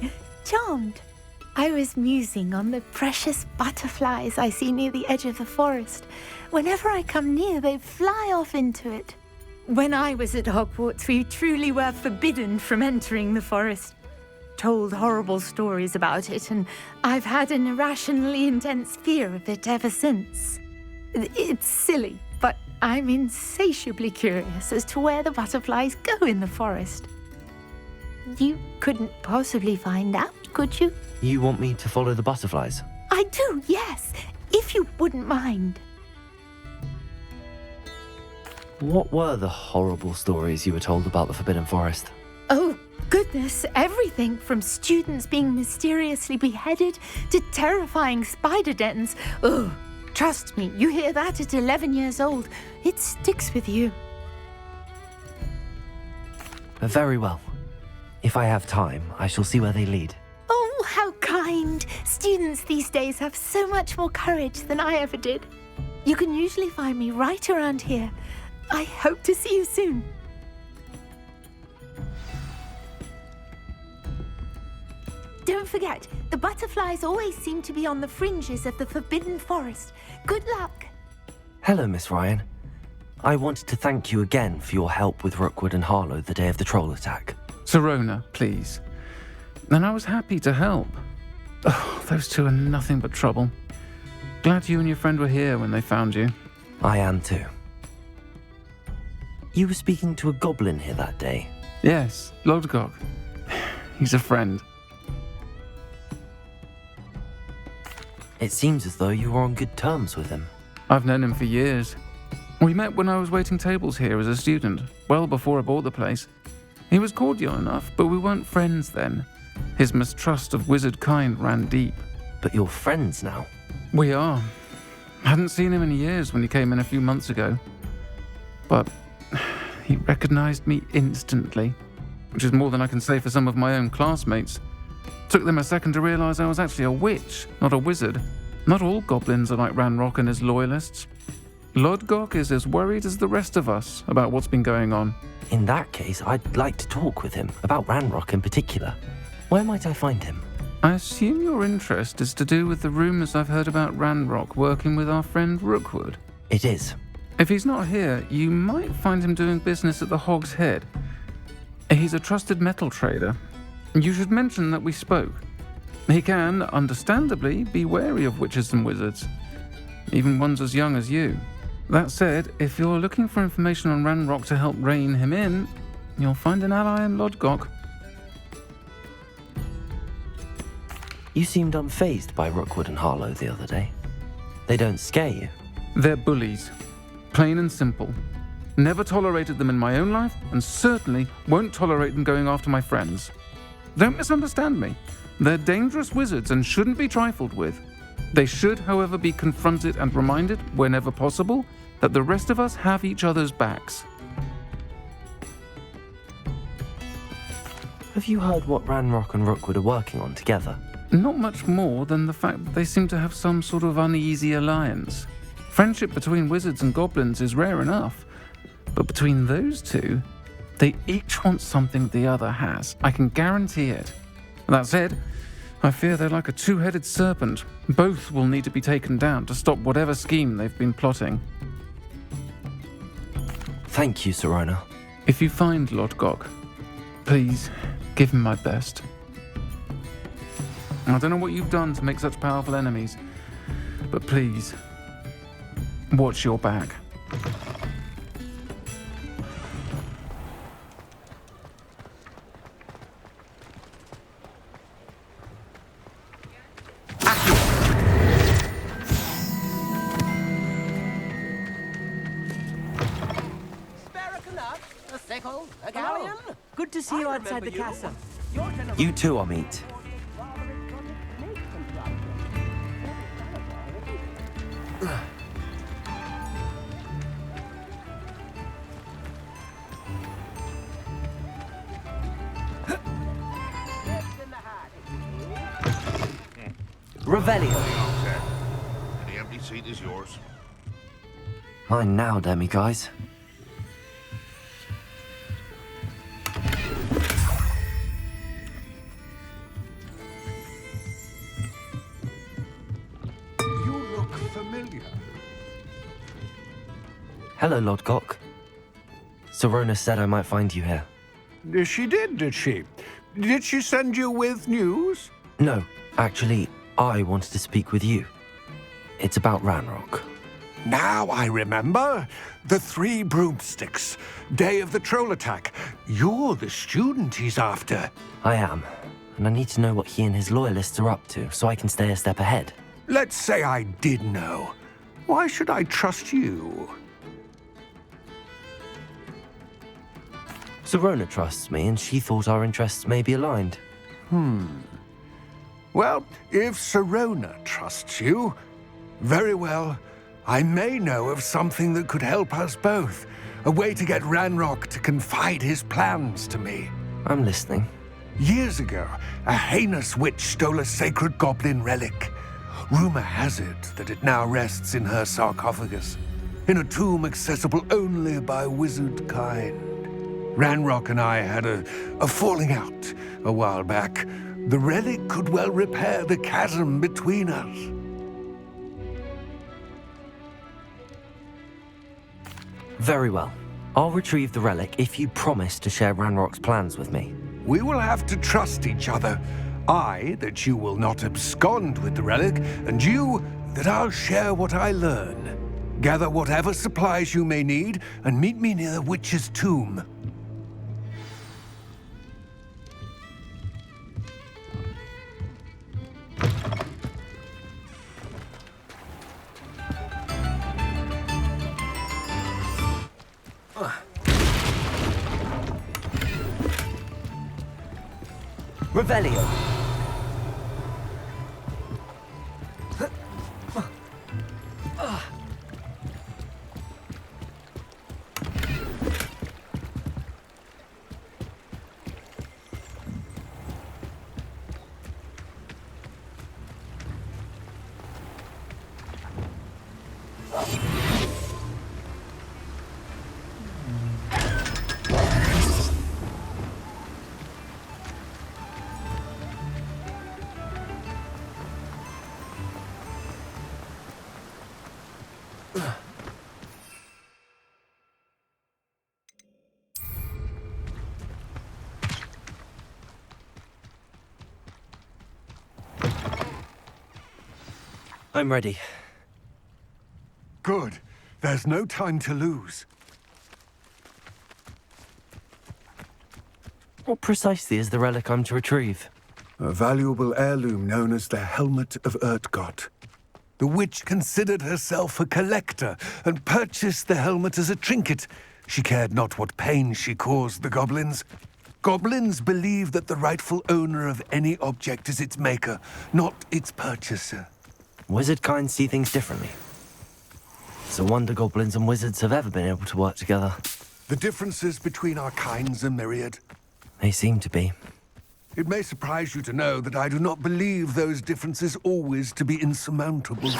Charmed. I was musing on the precious butterflies I see near the edge of the forest. Whenever I come near, they fly off into it. When I was at Hogwarts, we truly were forbidden from entering the forest. Told horrible stories about it, and I've had an irrationally intense fear of it ever since. It's silly, but I'm insatiably curious as to where the butterflies go in the forest. You couldn't possibly find out, could you? You want me to follow the butterflies? I do, yes, if you wouldn't mind. What were the horrible stories you were told about the Forbidden Forest? Oh, goodness, everything from students being mysteriously beheaded to terrifying spider dens. Oh, trust me, you hear that at 11 years old, it sticks with you. Very well. If I have time, I shall see where they lead. Oh, how kind. Students these days have so much more courage than I ever did. You can usually find me right around here. I hope to see you soon. Don't forget, the butterflies always seem to be on the fringes of the Forbidden Forest. Good luck. Hello, Miss Ryan. I wanted to thank you again for your help with Rookwood and Harlow the day of the troll attack. Serona, please. And I was happy to help. Oh, those two are nothing but trouble. Glad you and your friend were here when they found you. I am too. You were speaking to a goblin here that day? Yes, Lodgok. He's a friend. It seems as though you were on good terms with him. I've known him for years. We met when I was waiting tables here as a student, well before I bought the place. He was cordial enough, but we weren't friends then. His mistrust of wizard kind ran deep. But you're friends now? We are. Hadn't seen him in years when he came in a few months ago. But he recognized me instantly, which is more than I can say for some of my own classmates. Took them a second to realise I was actually a witch, not a wizard. Not all goblins are like Ranrock and his loyalists. Lodgok is as worried as the rest of us about what's been going on. In that case, I'd like to talk with him, about Ranrock in particular. Where might I find him? I assume your interest is to do with the rumours I've heard about Ranrock working with our friend Rookwood. It is. If he's not here, you might find him doing business at the Hog's Head. He's a trusted metal trader. You should mention that we spoke. He can, understandably, be wary of witches and wizards, even ones as young as you. That said, if you're looking for information on Ranrock to help rein him in, you'll find an ally in Lodgok. You seemed unfazed by Rookwood and Harlow the other day. They don't scare you. They're bullies. Plain and simple. Never tolerated them in my own life, and certainly won't tolerate them going after my friends. Don't misunderstand me. They're dangerous wizards and shouldn't be trifled with. They should, however, be confronted and reminded, whenever possible, that the rest of us have each other's backs. Have you heard what Ranrock and Rookwood are working on together? Not much more than the fact that they seem to have some sort of uneasy alliance. Friendship between wizards and goblins is rare enough, but between those two, they each want something the other has. I can guarantee it. That said, I fear they're like a two-headed serpent. Both will need to be taken down to stop whatever scheme they've been plotting. Thank you, Serona. If you find Lodgok, please give him my best. I don't know what you've done to make such powerful enemies, but please, watch your back. Good to see you outside the castle. You too, Amit. Revelio. Any empty seat is yours. Mine now, demiguise. You look familiar. Hello, Lodgok. Serona said I might find you here. She did she? Did she send you with news? No, actually, I wanted to speak with you. It's about Ranrock. Now I remember. The 3 broomsticks. Day of the troll attack. You're the student he's after. I am, and I need to know what he and his loyalists are up to so I can stay a step ahead. Let's say I did know. Why should I trust you? Serona trusts me, and she thought our interests may be aligned. Well, if Serona trusts you, very well. I may know of something that could help us both. A way to get Ranrock to confide his plans to me. I'm listening. Years ago, a heinous witch stole a sacred goblin relic. Rumor has it that it now rests in her sarcophagus, in a tomb accessible only by wizard kind. Ranrock and I had a falling out a while back. The relic could well repair the chasm between us. Very well. I'll retrieve the relic if you promise to share Ranrock's plans with me. We will have to trust each other. I, that you will not abscond with the relic, and you, that I'll share what I learn. Gather whatever supplies you may need, and meet me near the witch's tomb. Revelio. I'm ready. Good. There's no time to lose. What precisely is the relic I'm to retrieve? A valuable heirloom known as the Helmet of Urtgott. The witch considered herself a collector and purchased the helmet as a trinket. She cared not what pain she caused the goblins. Goblins believe that the rightful owner of any object is its maker, not its purchaser. Wizard kind see things differently. It's a wonder goblins and wizards have ever been able to work together. The differences between our kinds are myriad. They seem to be. It may surprise you to know that I do not believe those differences always to be insurmountable.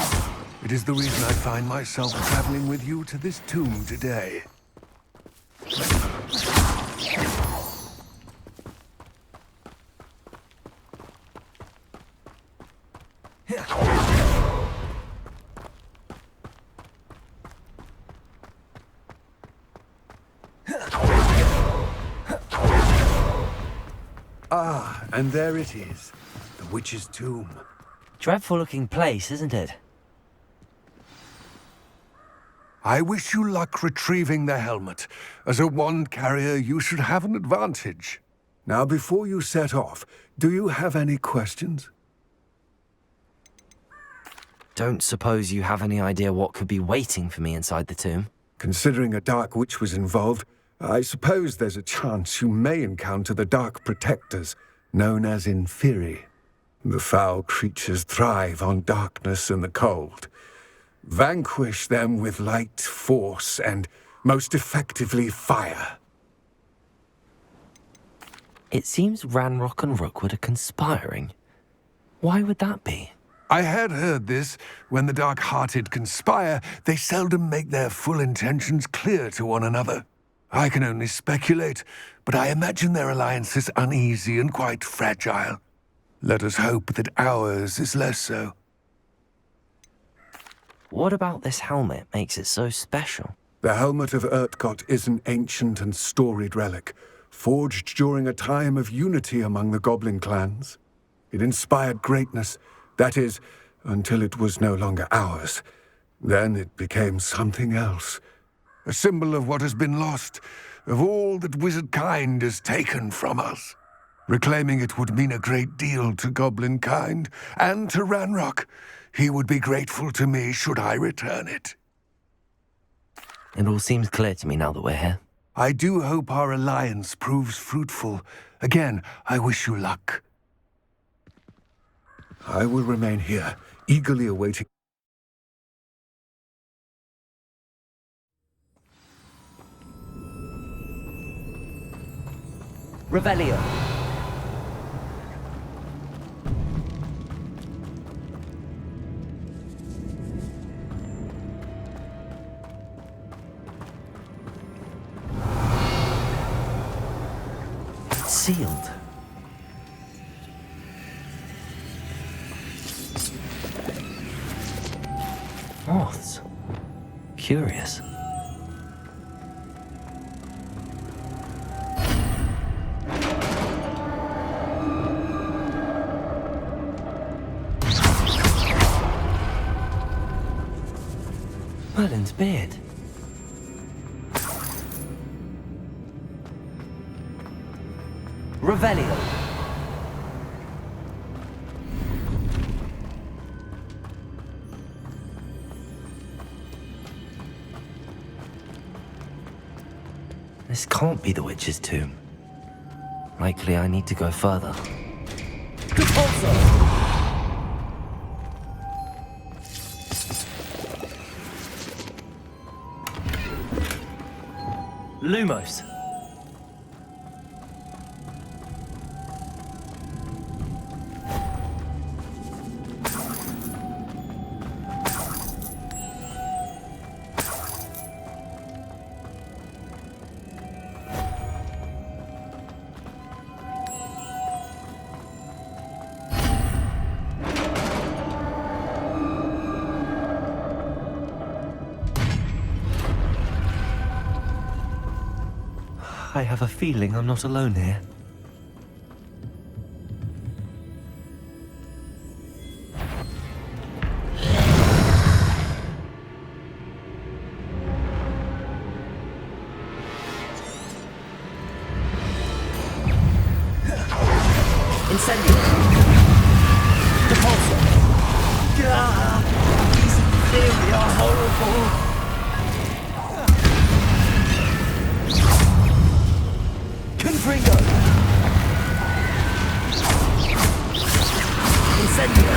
It is the reason I find myself traveling with you to this tomb today. Ah, and there it is. The witch's tomb. Dreadful looking place, isn't it? I wish you luck retrieving the helmet. As a wand carrier, you should have an advantage. Now, before you set off, do you have any questions? Don't suppose you have any idea what could be waiting for me inside the tomb? Considering a dark witch was involved, I suppose there's a chance you may encounter the Dark Protectors, known as Inferi. The foul creatures thrive on darkness and the cold. Vanquish them with light, force, and, most effectively, fire. It seems Ranrock and Rookwood are conspiring. Why would that be? I had heard this. When the dark-hearted conspire, they seldom make their full intentions clear to one another. I can only speculate, but I imagine their alliance is uneasy and quite fragile. Let us hope that ours is less so. What about this helmet makes it so special? The Helmet of Urtgott is an ancient and storied relic, forged during a time of unity among the goblin clans. It inspired greatness, that is, until it was no longer ours. Then it became something else. A symbol of what has been lost, of all that wizard kind has taken from us. Reclaiming it would mean a great deal to goblin kind, and to Ranrock. He would be grateful to me should I return it. It all seems clear to me now that we're here. I do hope our alliance proves fruitful. Again, I wish you luck. I will remain here, eagerly awaiting. Revelio. It's sealed. Moths. Curious. Merlin's beard. Revelio. This can't be the witch's tomb. Likely I need to go further. Lumos. I have a feeling I'm not alone here. Incendio! Depulso! Gah! These theory are horrible! Confringo! Incendio!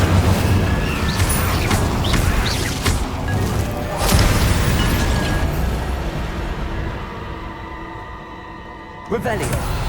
Revelio!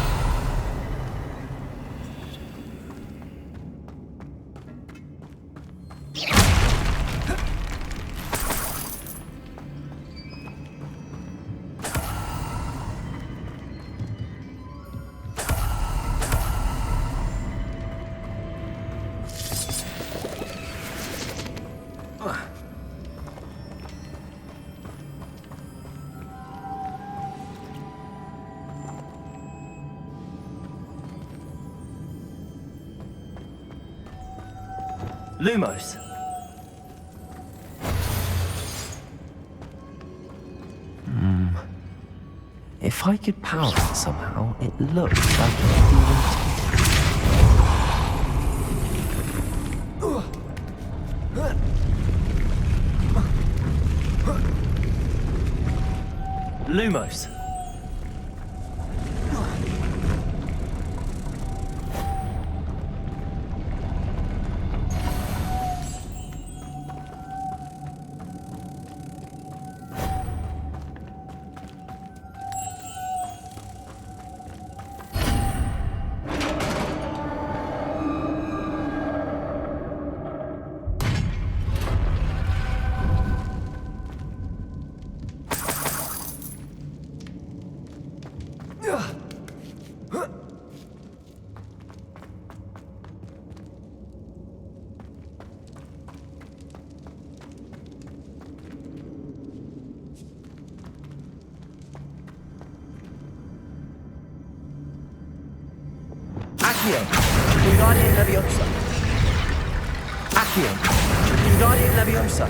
Lumos. If I could power it somehow, it looks like it's doing Lumos. Accio! Wingardium Leviosa! Accio! Wingardium Leviosa!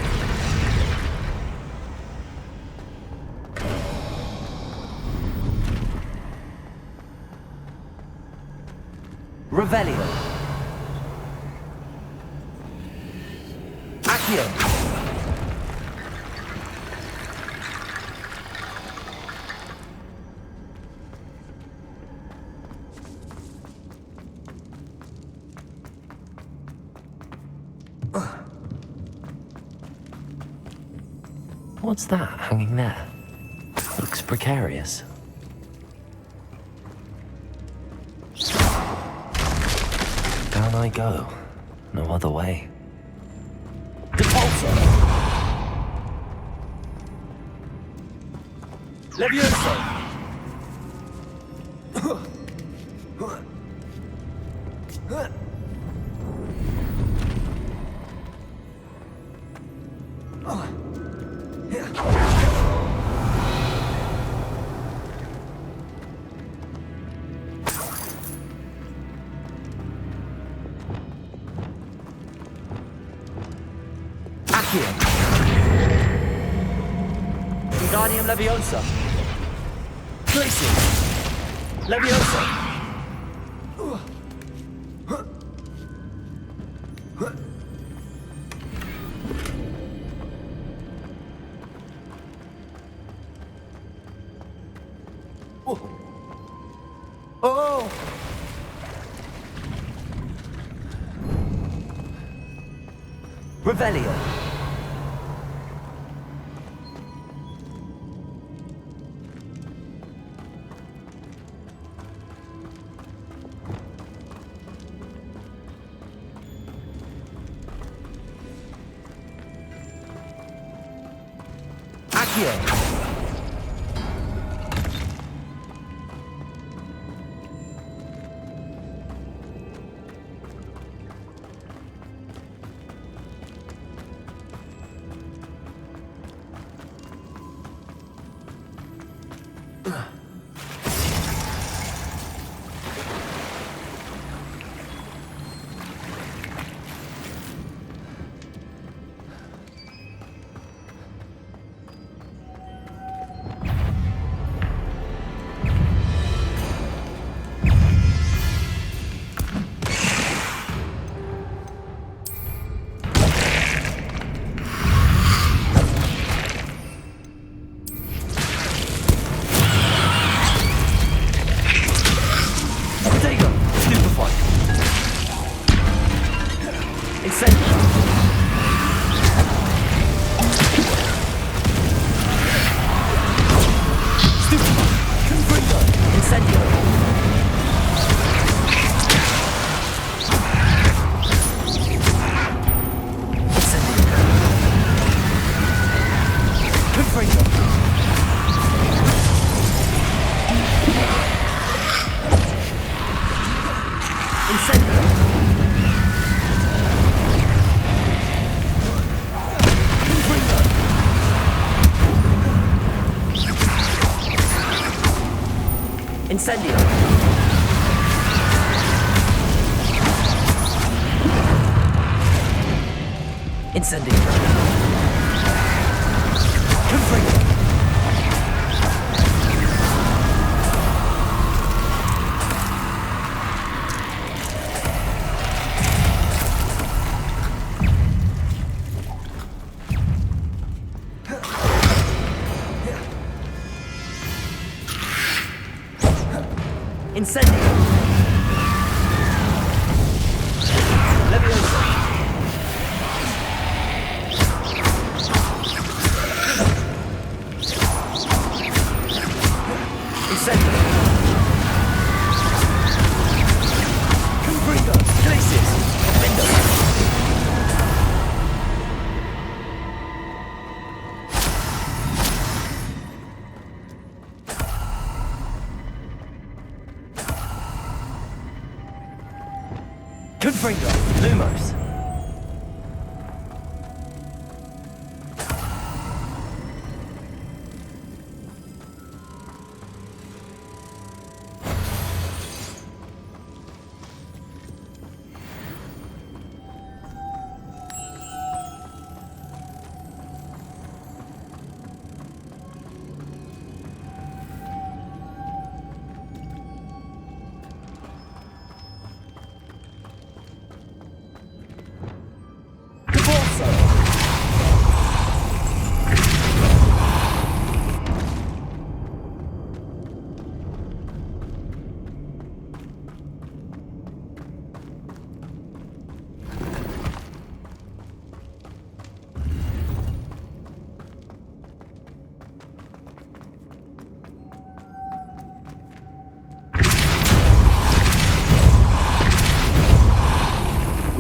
Revelio! Accio! What's that hanging there? Looks precarious. Down I go. No other way. Depulso! Levioso! Accio! Wingardium Leviosa! Glacius! Leviosa! Oh! Revelio! Accio! Incendio! Incendio! Confringo! Incendio! Leviosa! Incendio! Confringo! Glacis! Window! Confringo! Lumos!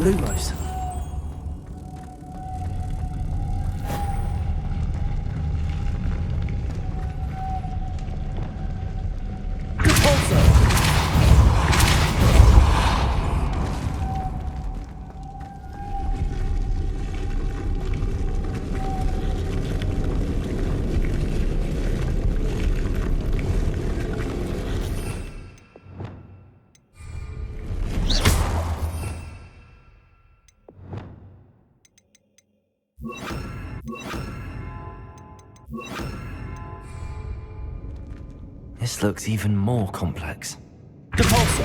Lumos. This looks even more complex. Depulso!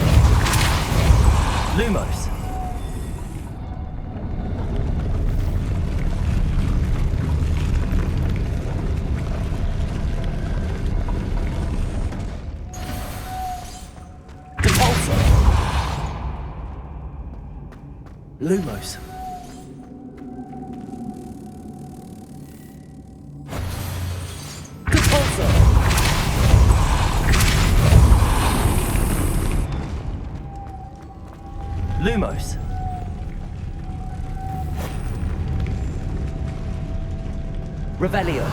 Lumos! Depulso! Lumos! Lumos. Revelio.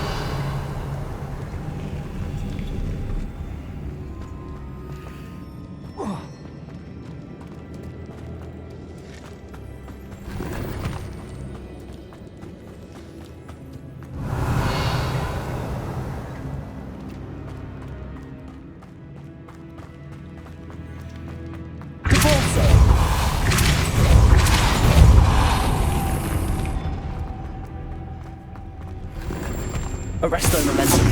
Arresto Momentum.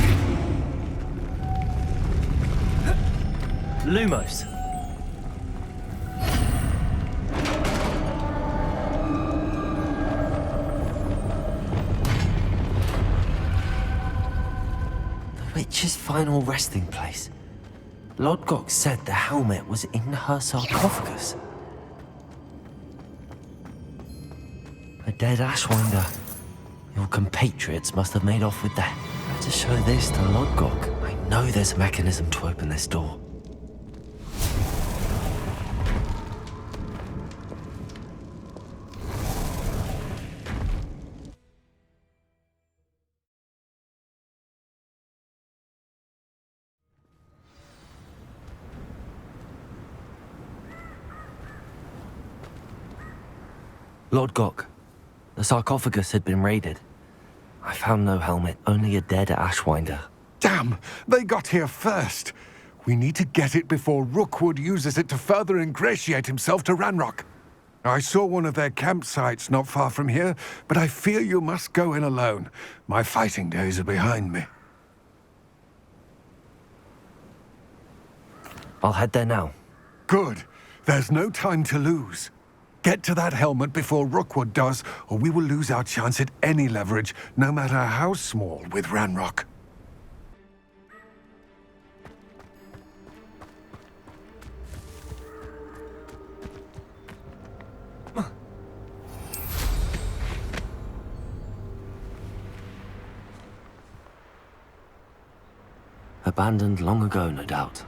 Lumos. The witch's final resting place. Lodgok said the helmet was in her sarcophagus. A dead Ashwinder. Your compatriots must have made off with that. Better show this to Lodgok. I know there's a mechanism to open this door. Lord Gok, the sarcophagus had been raided. I found no helmet, only a dead Ashwinder. Damn! They got here first. We need to get it before Rookwood uses it to further ingratiate himself to Ranrock. I saw one of their campsites not far from here, but I fear you must go in alone. My fighting days are behind me. I'll head there now. Good. There's no time to lose. Get to that helmet before Rookwood does, or we will lose our chance at any leverage, no matter how small, with Ranrock. Abandoned long ago, no doubt.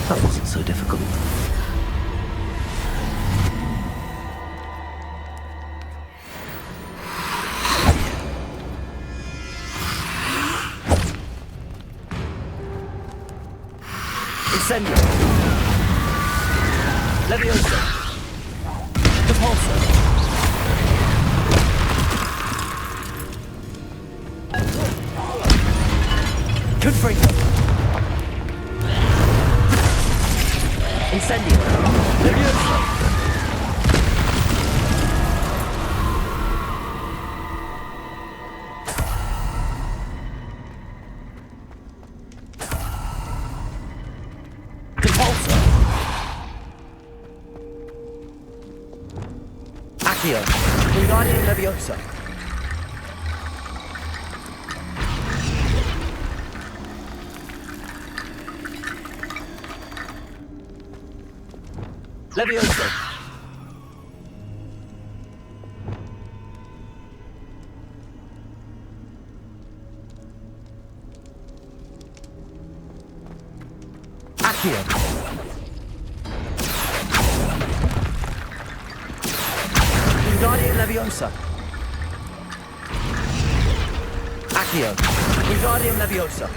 That wasn't so difficult. Incendio! Leviosa! Repulsor! Confringo! Incendio! Leviosa! Accio! Wingardium Leviosa! Leviosa! Accio! Wingardium Leviosa! Accio! Wingardium Leviosa!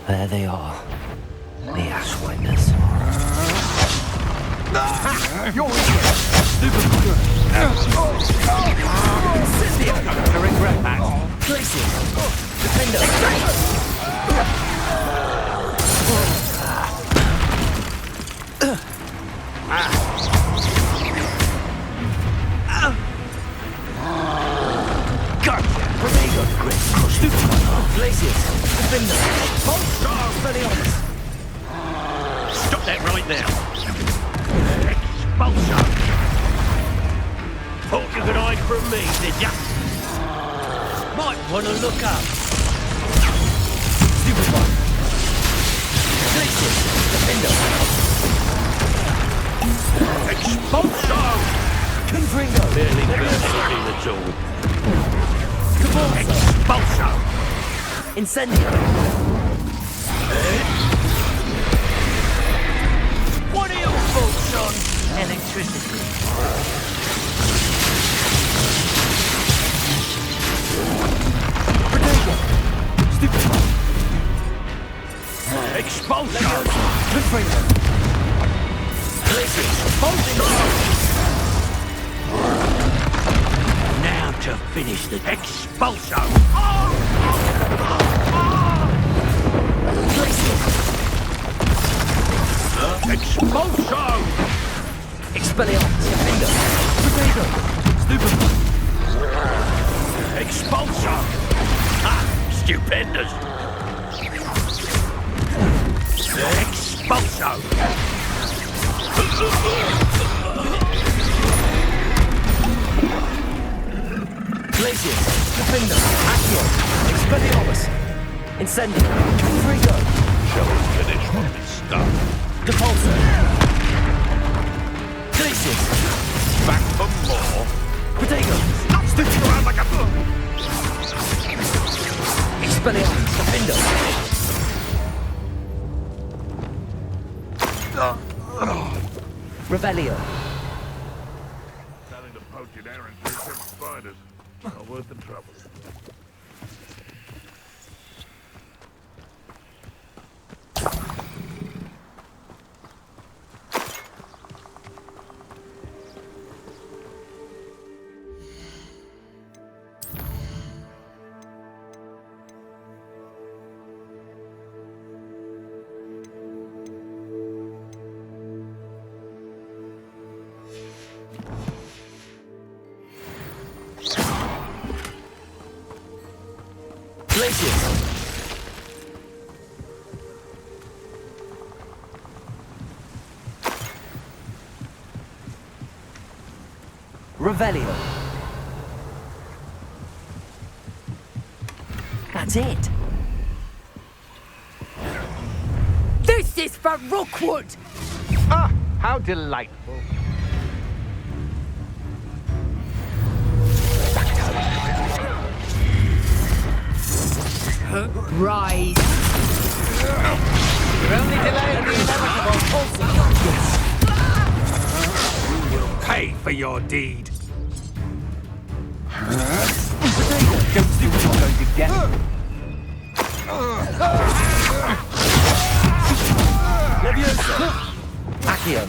There they are. The Ashwinders. You're I regret that. Glacier! Defender! Gotcha! Promego! Glaciers! Defender! Stars Felions! Stop that right now! Expulsion! Thought you could hide from me, did ya? Might want to look up. Stupid one. Glacius, defender. Expulso! Confringo. Barely burns the feel at all. Cabalso. Expulso! Incendio. What are your thoughts on electricity? Stupid one. Expulso! Confringo. Glacius. Now to finish the expulso! Expulso! Expelliarmus. Defender. Protego. Stupid one. Expulso! Ah, stupendous! Expulso! Glacius. Defender. Accio. Expelliarmus. Incendio. Confringo. Shall we finish what is done? Depulso. Glacius. Back for more? Protego. Stick around like a... Expelliarmus. Defender. Revelio. Telling the poaching errand through some spiders. Not worth the trouble. Glacius. Revelio. That's it. This is for Rookwood! Ah, how delightful. Rise. You're only delaying the inevitable. You will pay for your deed. Don't see what you're going to get. Leviosa. Accio.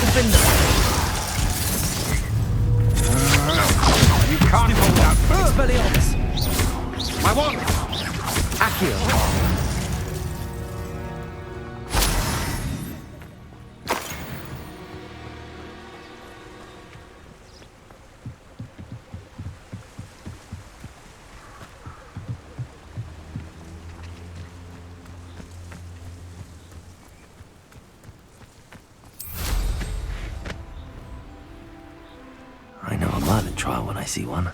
Defender. You can't hold out. Expelliarmus. My one. Accio. I know a murder trial when I see one.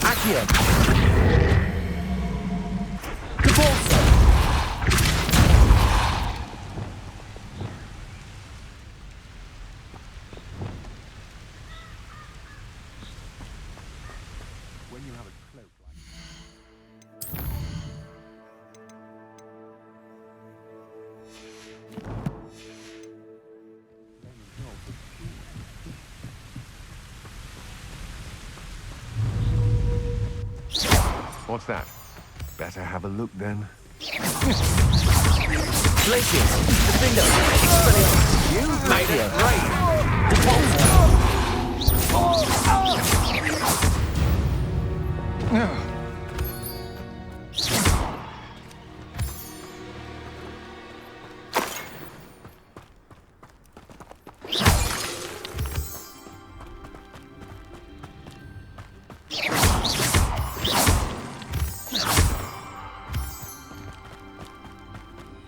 Accio. Depulso. When you have a cloak like What's that? Better have a look then. Glacius. Defender. Expelliarmus. You made it great. Depulso.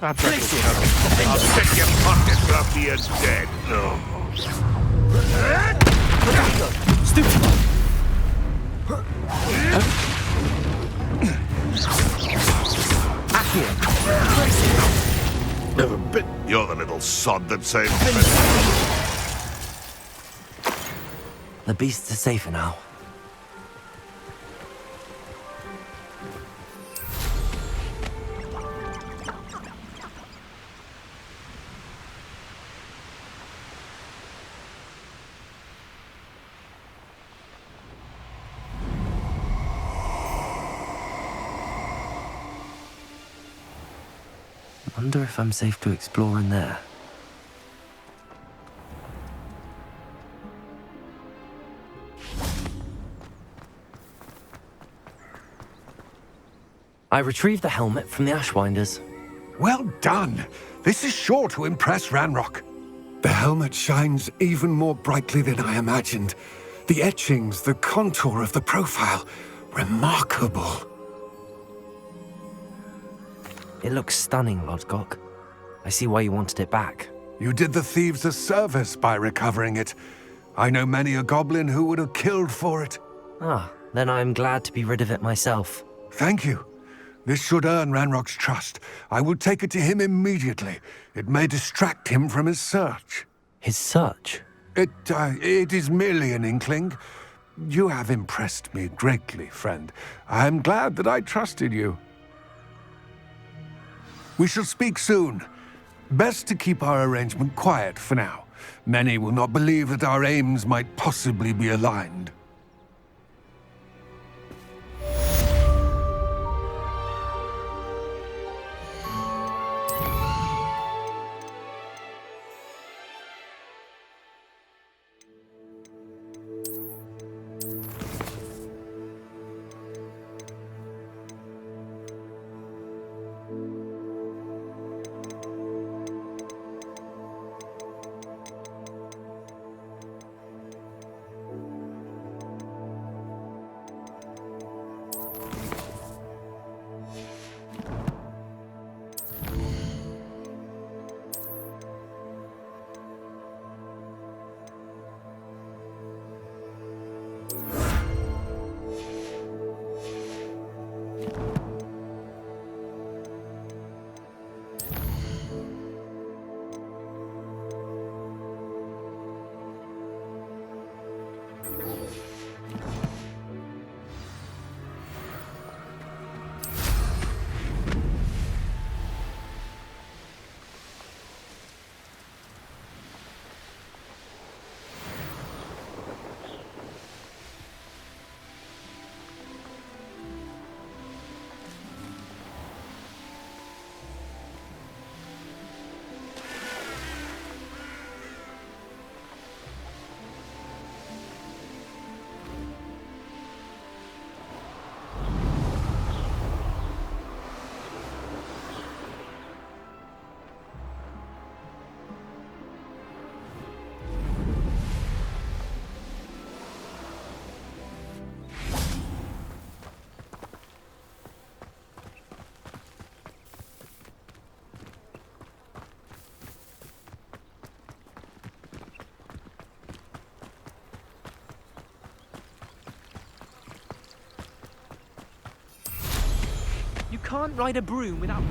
Perhaps I shall come. I'll check your pockets after you're dead. Never been. You're the little sod that saved me. The beasts are safer now. Wonder if I'm safe to explore in there. I retrieved the helmet from the Ashwinders. Well done. This is sure to impress Ranrock. The helmet shines even more brightly than I imagined. The etchings, the contour of the profile, remarkable. It looks stunning, Lodgok. I see why you wanted it back. You did the thieves a service by recovering it. I know many a goblin who would have killed for it. Ah, then I'm glad to be rid of it myself. Thank you. This should earn Ranrock's trust. I will take it to him immediately. It may distract him from his search. His search? It is merely an inkling. You have impressed me greatly, friend. I am glad that I trusted you. We shall speak soon. Best to keep our arrangement quiet for now. Many will not believe that our aims might possibly be aligned. You can't ride a broom without...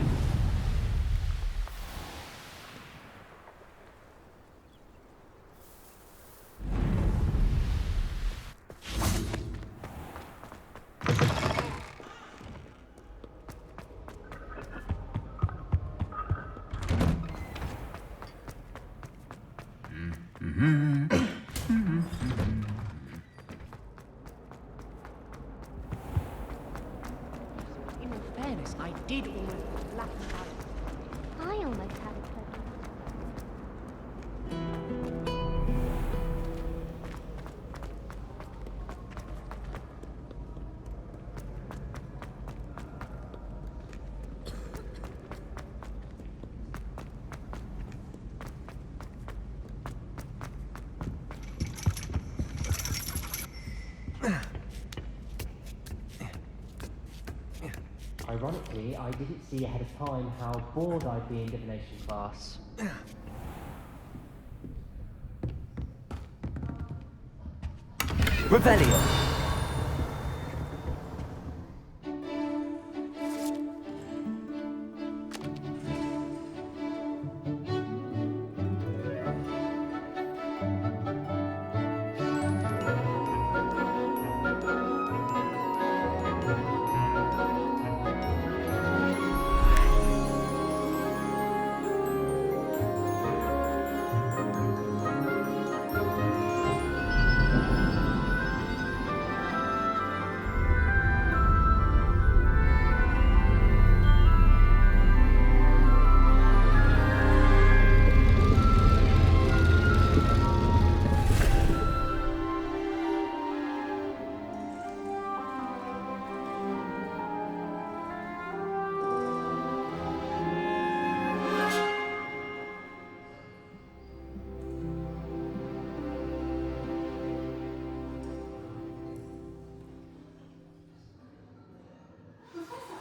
In all fairness, I did almost black out. I almost had it put. I Ironically, I didn't see ahead of time how bored I'd be in divination class. Revelio.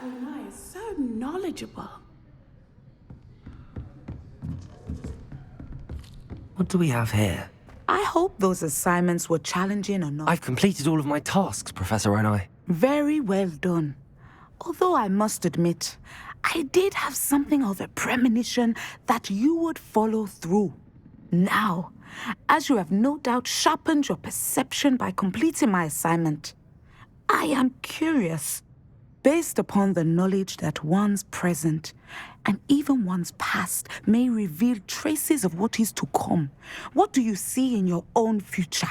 Onai is so knowledgeable. What do we have here? I hope those assignments were challenging enough. I've completed all of my tasks, Professor Onai. Very well done. Although I must admit, I did have something of a premonition that you would follow through. Now, as you have no doubt sharpened your perception by completing my assignment, I am curious, based upon the knowledge that one's present and even one's past may reveal traces of what is to come. What do you see in your own future?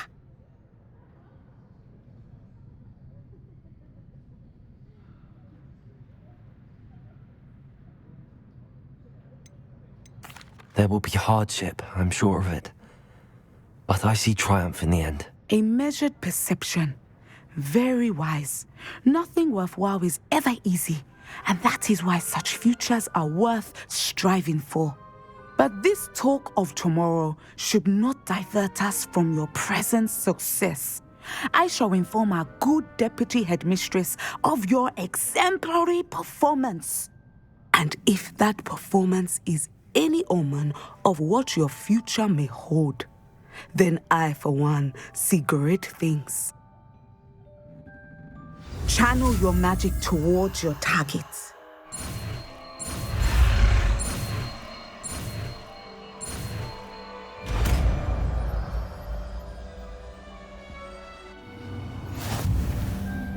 There will be hardship, I'm sure of it. But I see triumph in the end. A measured perception. Very wise. Nothing worthwhile is ever easy, and that is why such futures are worth striving for. But this talk of tomorrow should not divert us from your present success. I shall inform our good deputy headmistress of your exemplary performance. And if that performance is any omen of what your future may hold, then I, for one, see great things. Channel your magic towards your targets.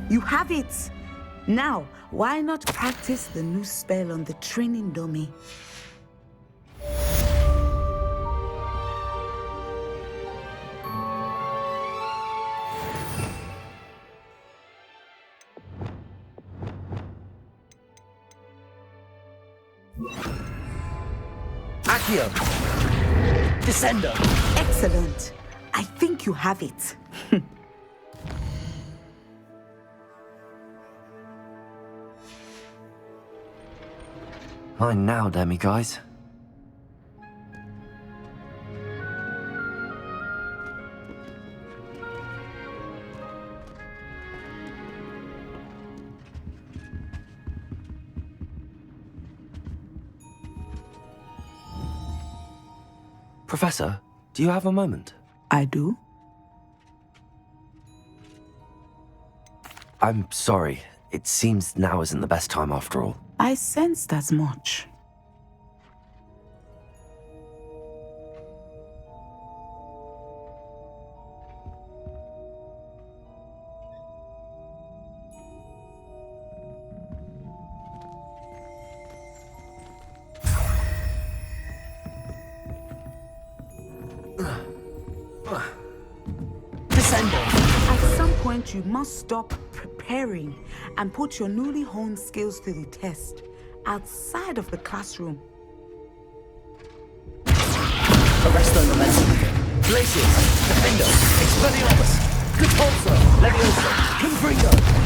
You have it! Now, why not practice the new spell on the training dummy? Accio! Descender! Excellent. I think you have it. Mine now, demiguise. Professor, do you have a moment? I do. I'm sorry. It seems now isn't the best time after all. I sensed as much. At some point, you must stop preparing and put your newly honed skills to the test outside of the classroom. Arresto Momentum. Glacius. Defender. Expelliarmus. Repulsor. Leviosa. Confringo.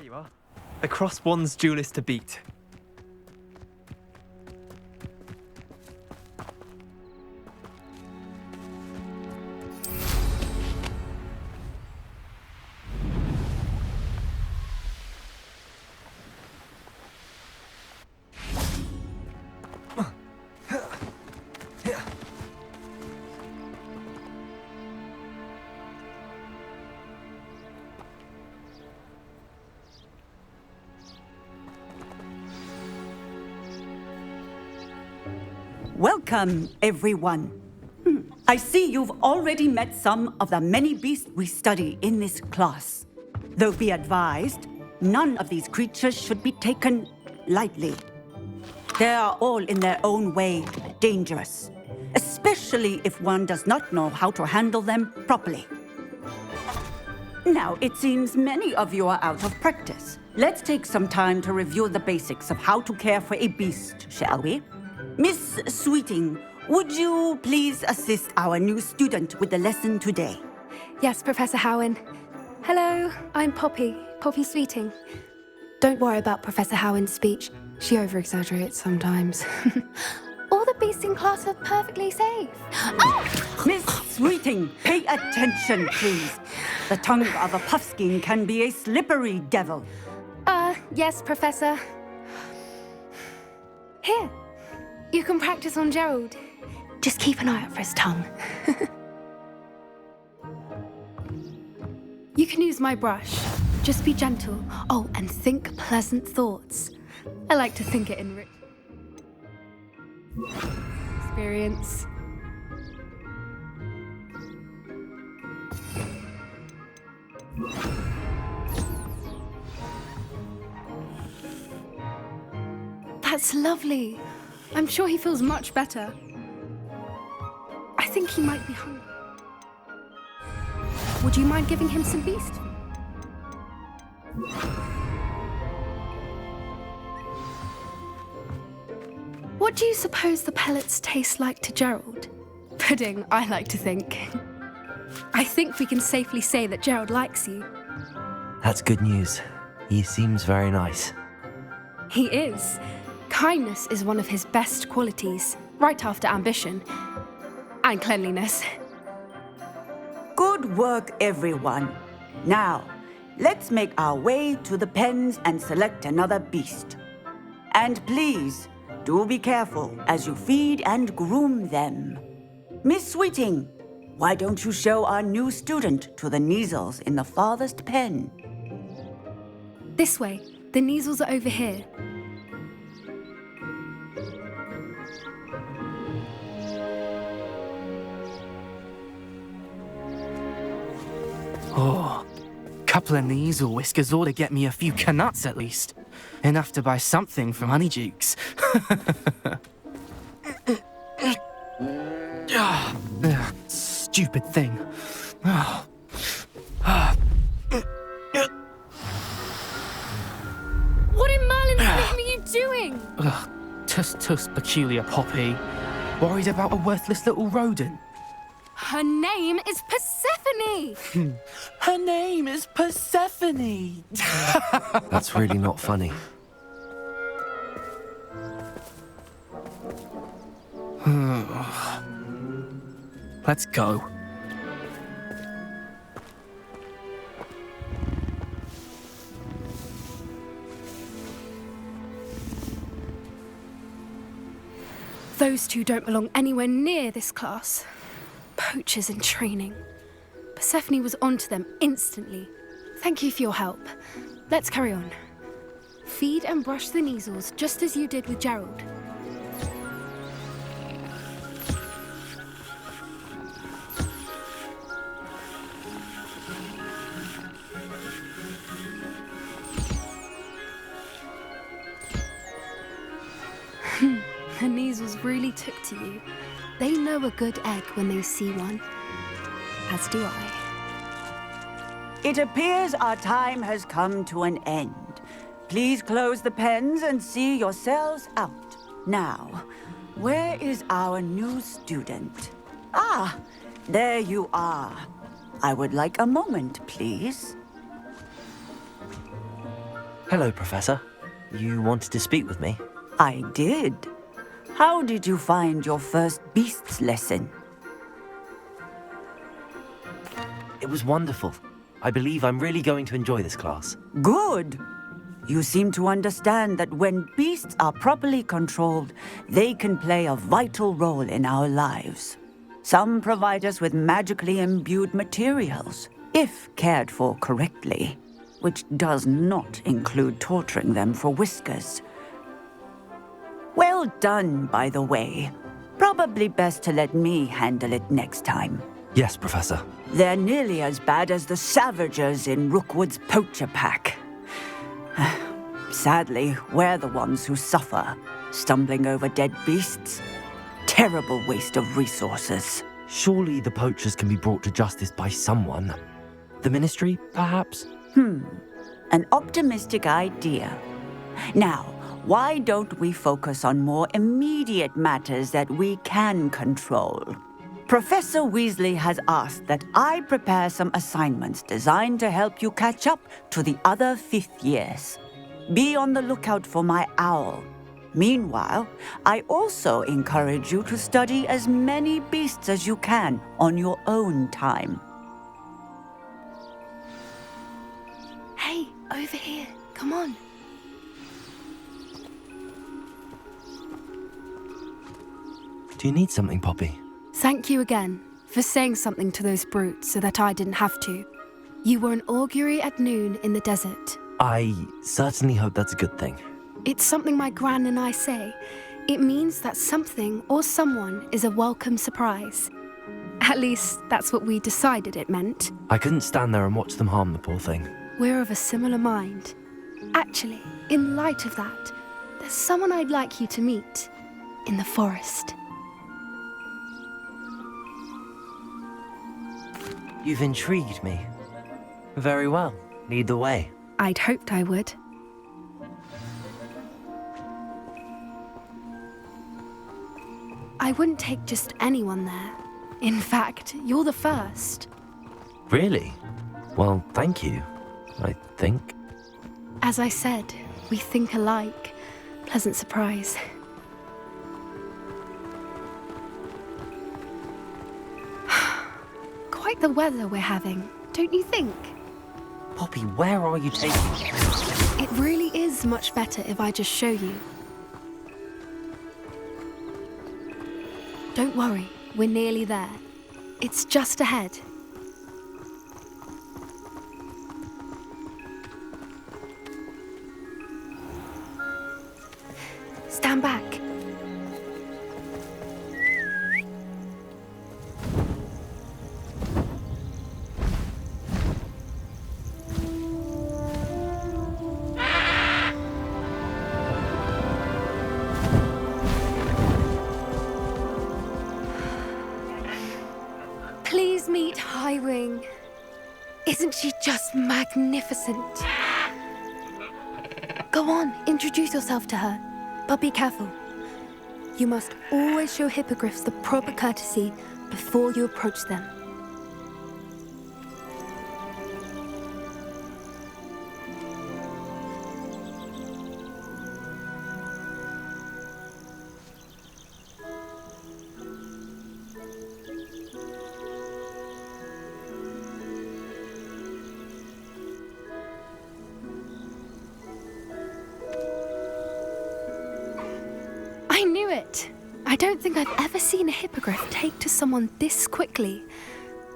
you are. The Cross Wands duelist to beat. Welcome, everyone. I see you've already met some of the many beasts we study in this class. Though be advised, none of these creatures should be taken lightly. They are all in their own way dangerous, especially if one does not know how to handle them properly. Now, it seems many of you are out of practice. Let's take some time to review the basics of how to care for a beast, shall we? Miss Sweeting, would you please assist our new student with the lesson today? Yes, Professor Howen. Hello, I'm Poppy Sweeting. Don't worry about Professor Howen's speech. She over-exaggerates sometimes. All the beasts in class are perfectly safe. Oh! Miss Sweeting, pay attention, please. The tongue of a puffskein can be a slippery devil. Yes, Professor. Here. You can practice on Gerald. Just keep an eye out for his tongue. You can use my brush. Just be gentle. Oh, and think pleasant thoughts. I like to think it in experience. That's lovely. I'm sure he feels much better. I think he might be hungry. Would you mind giving him some beast? What do you suppose the pellets taste like to Gerald? Pudding, I like to think. I think we can safely say that Gerald likes you. That's good news. He seems very nice. He is. Kindness is one of his best qualities, right after ambition. And cleanliness. Good work, everyone. Now, let's make our way to the pens and select another beast. And please, do be careful as you feed and groom them. Miss Sweeting, why don't you show our new student to the Neasels in the farthest pen? This way. The Neasels are over here. Oh, couple of Neasel whiskers ought to get me a few canuts at least. Enough to buy something from Honeydukes. Stupid thing. What in Merlin's name are you doing? Tuss peculiar Poppy. Worried about a worthless little rodent. Her name is Persephone! Her name is Persephone! That's really not funny. Let's go. Those two don't belong anywhere near this class. Poachers in training. Persephone was onto them instantly. Thank you for your help. Let's carry on. Feed and brush the Neasels just as you did with Gerald. The Neasels really took to you. They know a good egg when they see one. As do I. It appears our time has come to an end. Please close the pens and see yourselves out. Now, where is our new student? Ah, there you are. I would like a moment, please. Hello, Professor. You wanted to speak with me? I did. How did you find your first beasts lesson? It was wonderful. I believe I'm really going to enjoy this class. Good. You seem to understand that when beasts are properly controlled, they can play a vital role in our lives. Some provide us with magically imbued materials, if cared for correctly, which does not include torturing them for whiskers. Well done, by the way. Probably best to let me handle it next time. Yes, Professor. They're nearly as bad as the Savagers in Rookwood's poacher pack. Sadly, we're the ones who suffer, stumbling over dead beasts. Terrible waste of resources. Surely the poachers can be brought to justice by someone. The Ministry, perhaps? An optimistic idea. Now, why don't we focus on more immediate matters that we can control? Professor Weasley has asked that I prepare some assignments designed to help you catch up to the other 5th years. Be on the lookout for my owl. Meanwhile, I also encourage you to study as many beasts as you can on your own time. Hey, over here. Come on. Do you need something, Poppy? Thank you again for saying something to those brutes so that I didn't have to. You were an augury at noon in the desert. I certainly hope that's a good thing. It's something my gran and I say. It means that something or someone is a welcome surprise. At least, that's what we decided it meant. I couldn't stand there and watch them harm the poor thing. We're of a similar mind. Actually, in light of that, there's someone I'd like you to meet in the forest. You've intrigued me. Very well. Lead the way. I'd hoped I would. I wouldn't take just anyone there. In fact, you're the first. Really? Well, thank you, I think. As I said, we think alike. Pleasant surprise. Quite the weather we're having, don't you think? Poppy, where are you taking me? It really is much better if I just show you. Don't worry, we're nearly there. It's just ahead. Stand back. Please meet Highwing. Isn't she just magnificent? Go on, introduce yourself to her. But be careful. You must always show hippogriffs the proper courtesy before you approach them. I knew it! I don't think I've ever seen a hippogriff take to someone this quickly.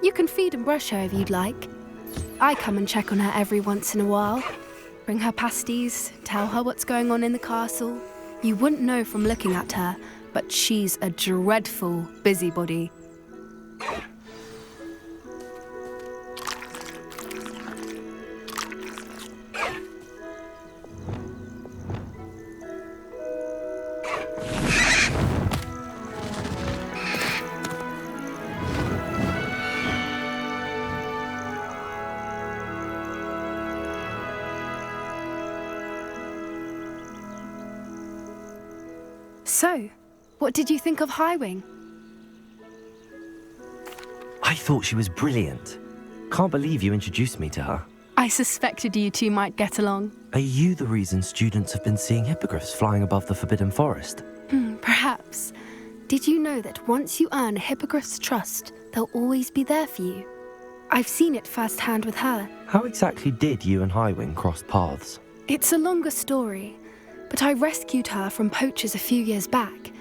You can feed and brush her if you'd like. I come and check on her every once in a while. Bring her pasties, tell her what's going on in the castle. You wouldn't know from looking at her, but she's a dreadful busybody. So, what did you think of Highwing? I thought she was brilliant. Can't believe you introduced me to her. I suspected you two might get along. Are you the reason students have been seeing hippogriffs flying above the Forbidden Forest? Perhaps. Did you know that once you earn a hippogriff's trust, they'll always be there for you? I've seen it firsthand with her. How exactly did you and Highwing cross paths? It's a longer story, but I rescued her from poachers a few years back.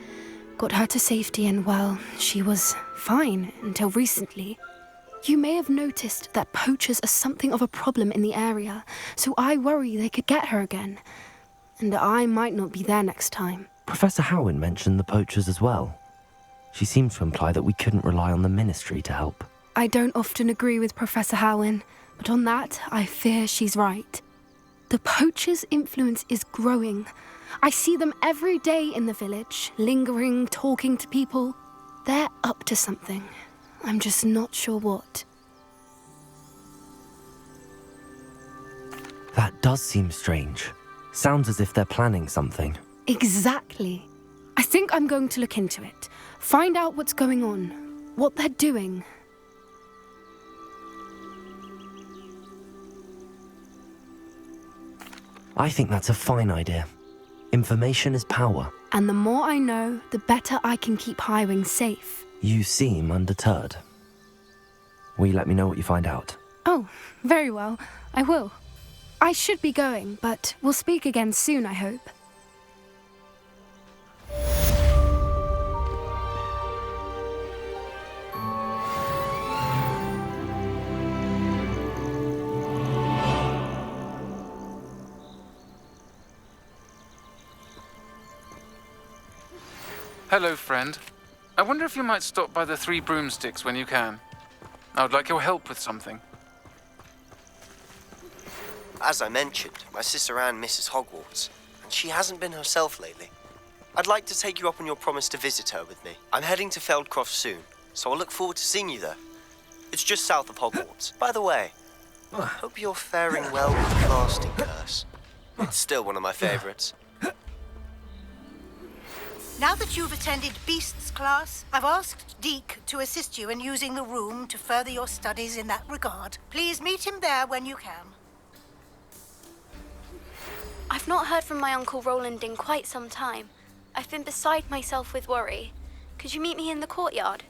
Got her to safety and, well, she was fine until recently. You may have noticed that poachers are something of a problem in the area, so I worry they could get her again. And I might not be there next time. Professor Howin mentioned the poachers as well. She seemed to imply that we couldn't rely on the Ministry to help. I don't often agree with Professor Howin, but on that, I fear she's right. The poachers' influence is growing. I see them every day in the village, lingering, talking to people. They're up to something. I'm just not sure what. That does seem strange. Sounds as if they're planning something. Exactly. I think I'm going to look into it. Find out what's going on, what they're doing. I think that's a fine idea. Information is power. And the more I know, the better I can keep Highwing safe. You seem undeterred. Will you let me know what you find out? Oh, very well. I will. I should be going, but we'll speak again soon, I hope. Hello, friend. I wonder if you might stop by the Three Broomsticks when you can. I would like your help with something. As I mentioned, my sister Anne misses Hogwarts, and she hasn't been herself lately. I'd like to take you up on your promise to visit her with me. I'm heading to Feldcroft soon, so I'll look forward to seeing you there. It's just south of Hogwarts. By the way, I hope you're faring well with the casting curse. It's still one of my favorites. Now that you've attended Beasts class, I've asked Deke to assist you in using the room to further your studies in that regard. Please meet him there when you can. I've not heard from my Uncle Roland in quite some time. I've been beside myself with worry. Could you meet me in the courtyard?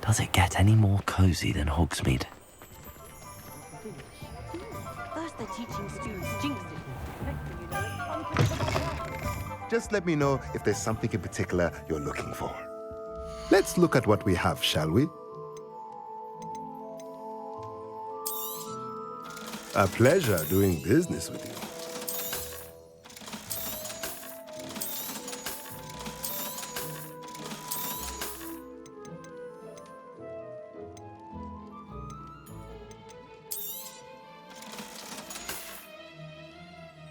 Does it get any more cozy than Hogsmeade? First they're teaching students jinxing. Next thing you know, Just let me know if there's something in particular you're looking for. Let's look at what we have, shall we? A pleasure doing business with you.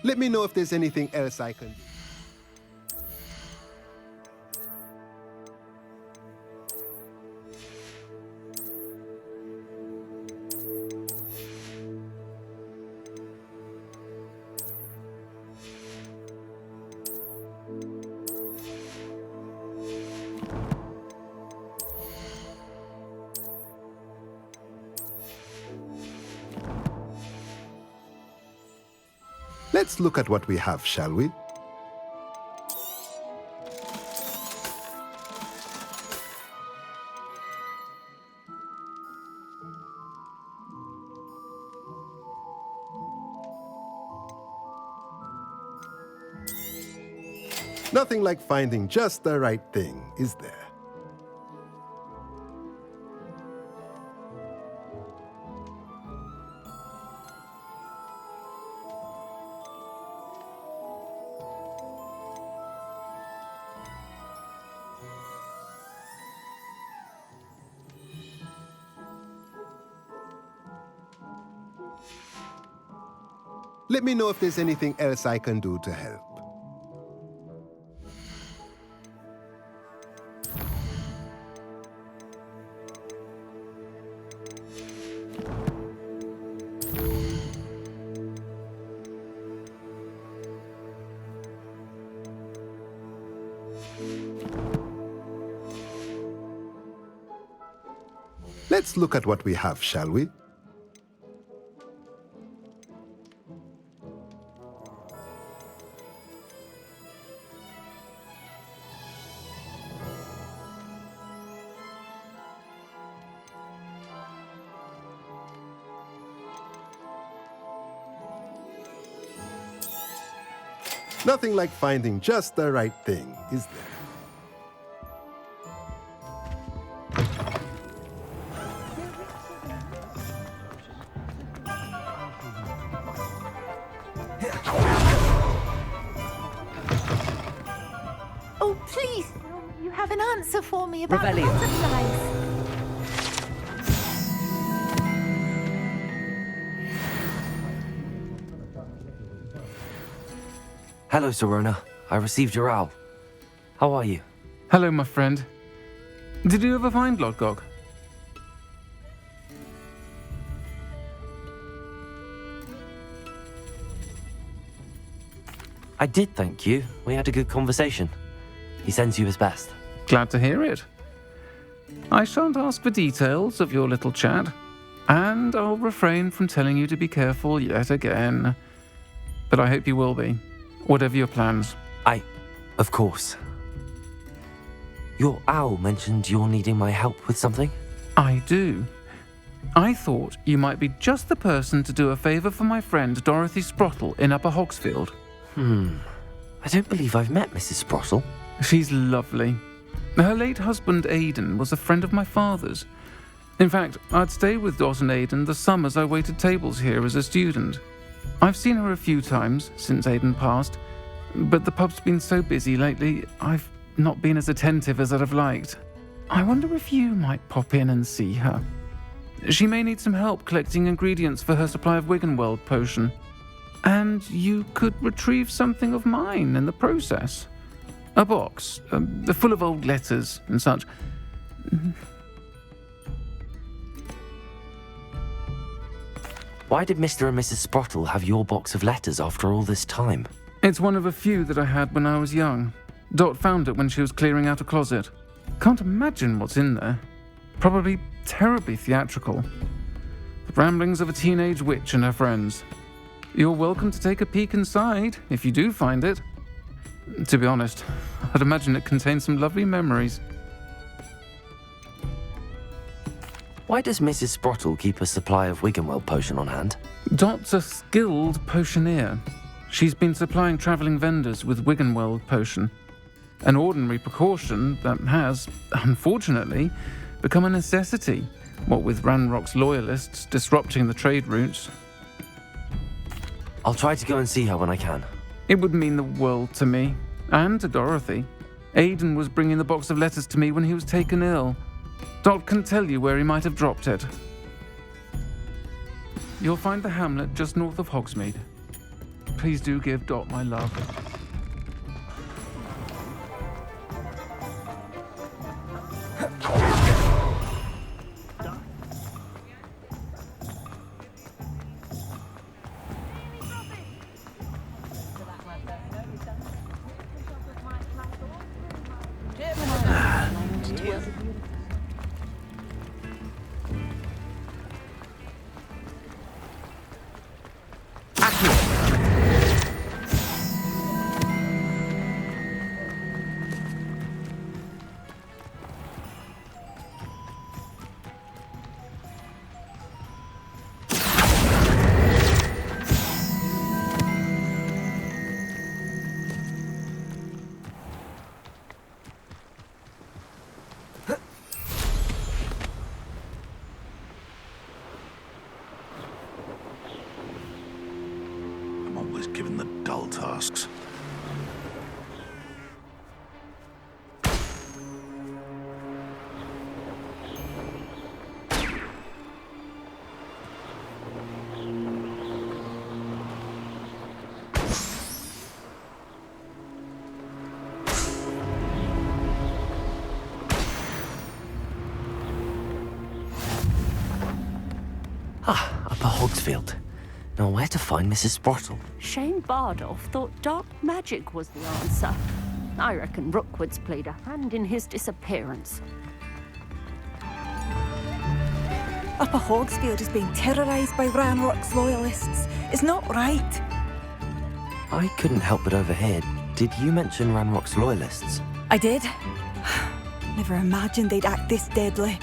Let me know if there's anything else I can do. Let's look at what we have, shall we? Nothing like finding just the right thing, is there? Let me know if there's anything else I can do to help. Let's look at what we have, shall we? Nothing like finding just the right thing, is there? Oh, please! You have an answer for me about the Rebellion. butterflies. Hello, Sorona. I received your owl. How are you? Hello, my friend. Did you ever find Lodgok? I did, thank you. We had a good conversation. He sends you his best. Glad to hear it. I shan't ask for details of your little chat, and I'll refrain from telling you to be careful yet again. But I hope you will be, whatever your plans. Of course. Your owl mentioned you're needing my help with something? I do. I thought you might be just the person to do a favour for my friend Dorothy Sprottle in Upper Hogsfield. I don't believe I've met Mrs. Sprottle. She's lovely. Her late husband Aidan was a friend of my father's. In fact, I'd stayed with Dot and Aidan the summers I waited tables here as a student. I've seen her a few times since Aidan passed, but the pub's been so busy lately, I've not been as attentive as I'd have liked. I wonder if you might pop in and see her. She may need some help collecting ingredients for her supply of Wiggenweld potion. And you could retrieve something of mine in the process. A box, full of old letters and such. Why did Mr. and Mrs. Sprottle have your box of letters after all this time? It's one of a few that I had when I was young. Dot found it when she was clearing out a closet. Can't imagine what's in there. Probably terribly theatrical. The ramblings of a teenage witch and her friends. You're welcome to take a peek inside, if you do find it. To be honest, I'd imagine it contains some lovely memories. Why does Mrs. Sprottle keep a supply of Wiggenweld potion on hand? Dot's a skilled potioneer. She's been supplying travelling vendors with Wiggenweld potion. An ordinary precaution that has, unfortunately, become a necessity, what with Ranrock's loyalists disrupting the trade routes. I'll try to go and see her when I can. It would mean the world to me, and to Dorothy. Aidan was bringing the box of letters to me when he was taken ill. Dot can tell you where he might have dropped it. You'll find the hamlet just north of Hogsmeade. Please do give Dot my love. Upper Hogsfield. Now, where to find Mrs. Sprottle? Shane Bardolph thought dark magic was the answer. I reckon Rookwood's played a hand in his disappearance. Upper Hogsfield is being terrorised by Ranrock's loyalists. It's not right. I couldn't help but overhear. Did you mention Ranrock's loyalists? I did. Never imagined they'd act this deadly.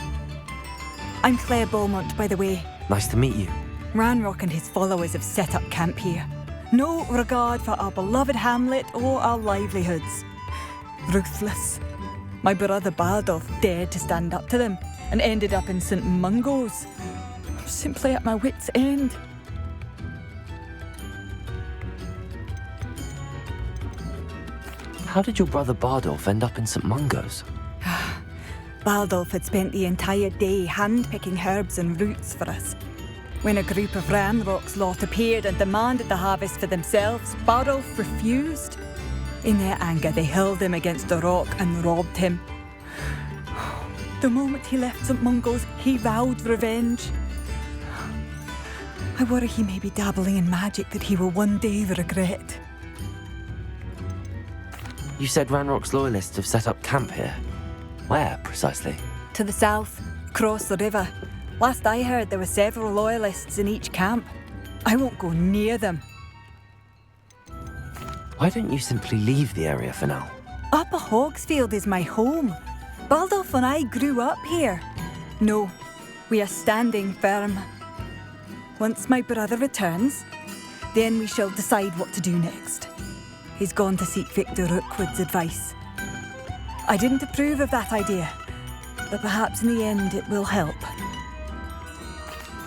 I'm Claire Beaumont, by the way. Nice to meet you. Ranrock and his followers have set up camp here. No regard for our beloved hamlet or our livelihoods. Ruthless. My brother Bardolph dared to stand up to them and ended up in St. Mungo's. I'm simply at my wit's end. How did your brother Bardolph end up in St. Mungo's? Bardolph had spent the entire day hand-picking herbs and roots for us. When a group of Ranrock's lot appeared and demanded the harvest for themselves, Bardolph refused. In their anger, they hurled him against a rock and robbed him. The moment he left St. Mungo's, he vowed revenge. I worry he may be dabbling in magic that he will one day regret. You said Ranrock's loyalists have set up camp here. Where, precisely? To the south, across the river. Last I heard, there were several loyalists in each camp. I won't go near them. Why don't you simply leave the area for now? Upper Hogsfield is my home. Bardolph and I grew up here. No, we are standing firm. Once my brother returns, then we shall decide what to do next. He's gone to seek Victor Rookwood's advice. I didn't approve of that idea, but perhaps in the end it will help.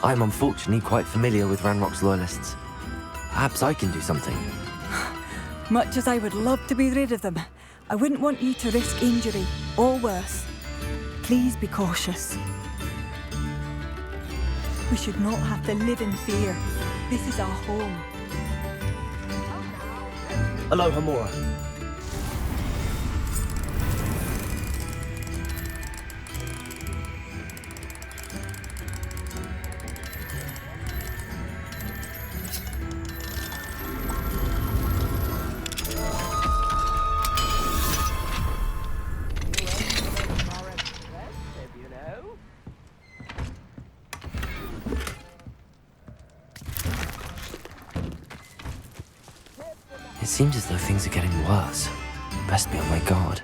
I'm unfortunately quite familiar with Ranrock's loyalists. Perhaps I can do something. Much as I would love to be rid of them, I wouldn't want you to risk injury, or worse. Please be cautious. We should not have to live in fear. This is our home. Hello, Hamora. It seems as though things are getting worse. Best be on my guard.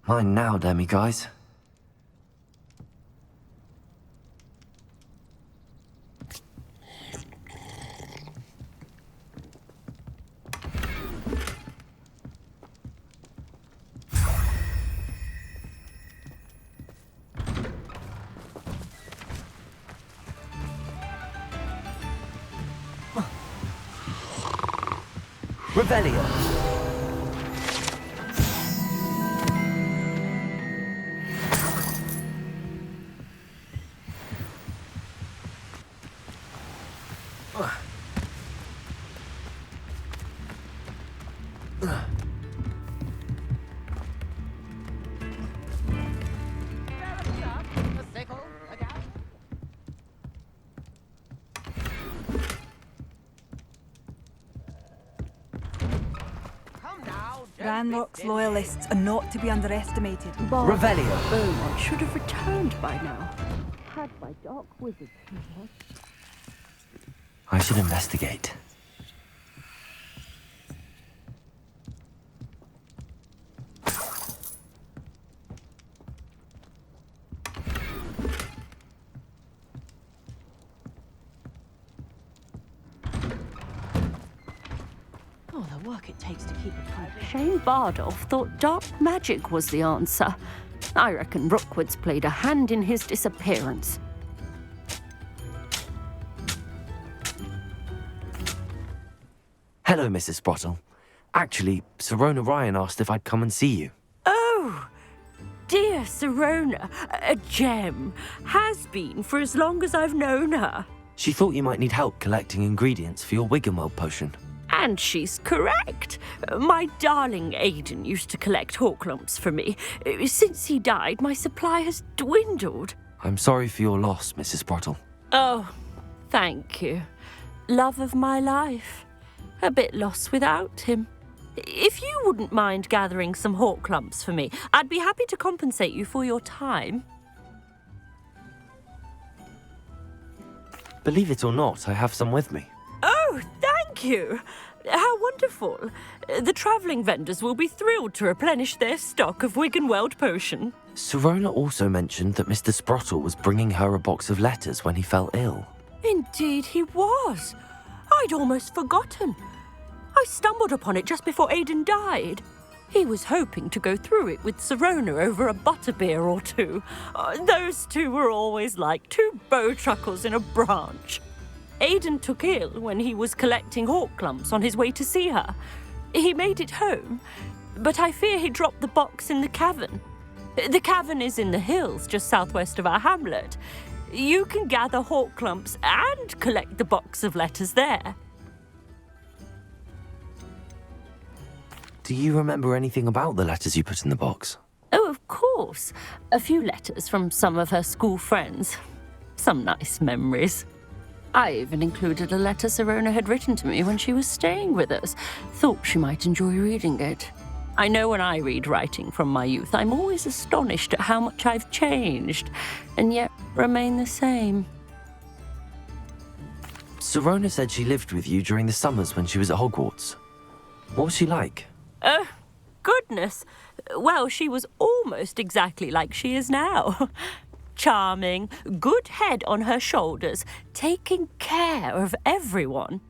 Mine now, Demi guys. Revelio. Ranrock's loyalists are not to be underestimated. Revelio. Beaumont should have returned by now. Had my dark wizard here. I should investigate. Oh, the work it takes to keep a private. Shane Bardolph thought dark magic was the answer. I reckon Rookwood's played a hand in his disappearance. Hello, Mrs. Sprottle. Actually, Sirona Ryan asked if I'd come and see you. Oh, dear Sirona, a gem. Has been for as long as I've known her. She thought you might need help collecting ingredients for your Wiggenweld potion. And she's correct. My darling Aidan used to collect Horklumps for me. Since he died, my supply has dwindled. I'm sorry for your loss, Mrs. Sprottle. Oh, thank you. Love of my life. A bit lost without him. If you wouldn't mind gathering some Horklumps for me, I'd be happy to compensate you for your time. Believe it or not, I have some with me. Oh, thank you. How wonderful. The travelling vendors will be thrilled to replenish their stock of Wiggenweld potion. Sirona also mentioned that Mr. Sprottle was bringing her a box of letters when he fell ill. Indeed he was. I'd almost forgotten. I stumbled upon it just before Aidan died. He was hoping to go through it with Sirona over a butterbeer or two. Those two were always like two bowtruckles in a branch. Aidan took ill when he was collecting Horklumps on his way to see her. He made it home, but I fear he dropped the box in the cavern. The cavern is in the hills just southwest of our hamlet. You can gather Horklumps and collect the box of letters there. Do you remember anything about the letters you put in the box? Oh, of course. A few letters from some of her school friends. Some nice memories. I even included a letter Sirona had written to me when she was staying with us. Thought she might enjoy reading it. I know when I read writing from my youth, I'm always astonished at how much I've changed, and yet remain the same. Sirona said she lived with you during the summers when she was at Hogwarts. What was she like? Goodness. Well, she was almost exactly like she is now. Charming, good head on her shoulders, taking care of everyone.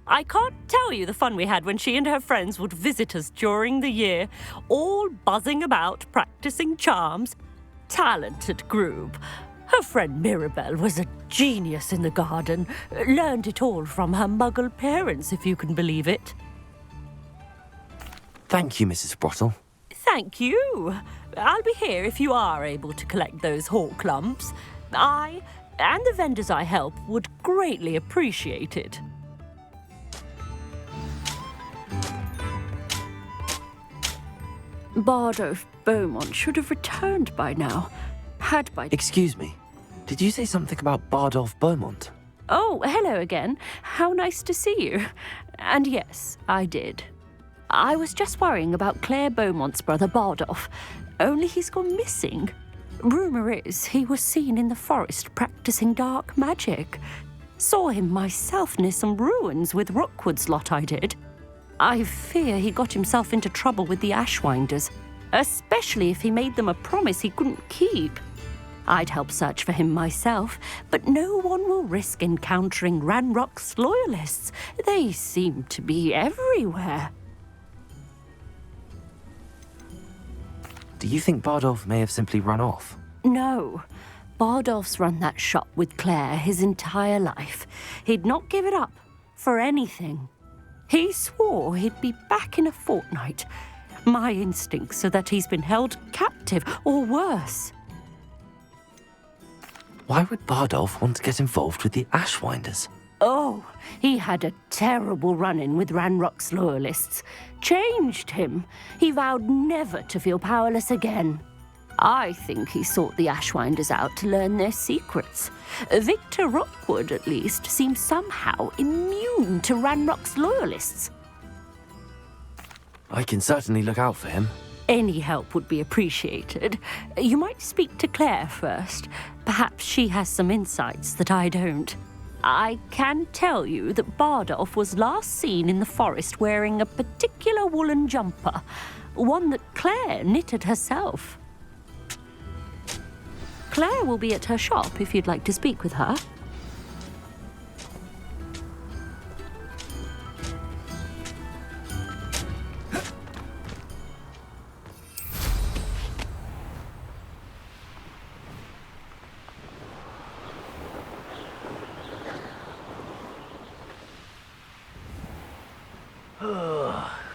I can't tell you the fun we had when she and her friends would visit us during the year, all buzzing about, practicing charms. Talented group. Her friend Mirabelle was a genius in the garden. Learned it all from her muggle parents, if you can believe it. Thank you, Mrs. Sprottle. Thank you. I'll be here if you are able to collect those Horklumps. I and the vendors I help would greatly appreciate it. Bardolph Beaumont should have returned by now. Excuse me. Did you say something about Bardolph Beaumont? Oh, hello again. How nice to see you. And yes, I did. I was just worrying about Claire Beaumont's brother Bardolph, only he's gone missing. Rumour is he was seen in the forest practicing dark magic. Saw him myself near some ruins with Rookwood's lot I did. I fear he got himself into trouble with the Ashwinders, especially if he made them a promise he couldn't keep. I'd help search for him myself, but no one will risk encountering Ranrock's loyalists. They seem to be everywhere. Do you think Bardolph may have simply run off? No. Bardolph's run that shop with Claire his entire life. He'd not give it up for anything. He swore he'd be back in a fortnight. My instincts are that he's been held captive, or worse. Why would Bardolph want to get involved with the Ashwinders? Oh, he had a terrible run-in with Ranrock's loyalists. Changed him. He vowed never to feel powerless again. I think he sought the Ashwinders out to learn their secrets. Victor Rookwood, at least, seems somehow immune to Ranrock's loyalists. I can certainly look out for him. Any help would be appreciated. You might speak to Claire first. Perhaps she has some insights that I don't. I can tell you that Bardolph was last seen in the forest wearing a particular woolen jumper, one that Claire knitted herself. Claire will be at her shop if you'd like to speak with her.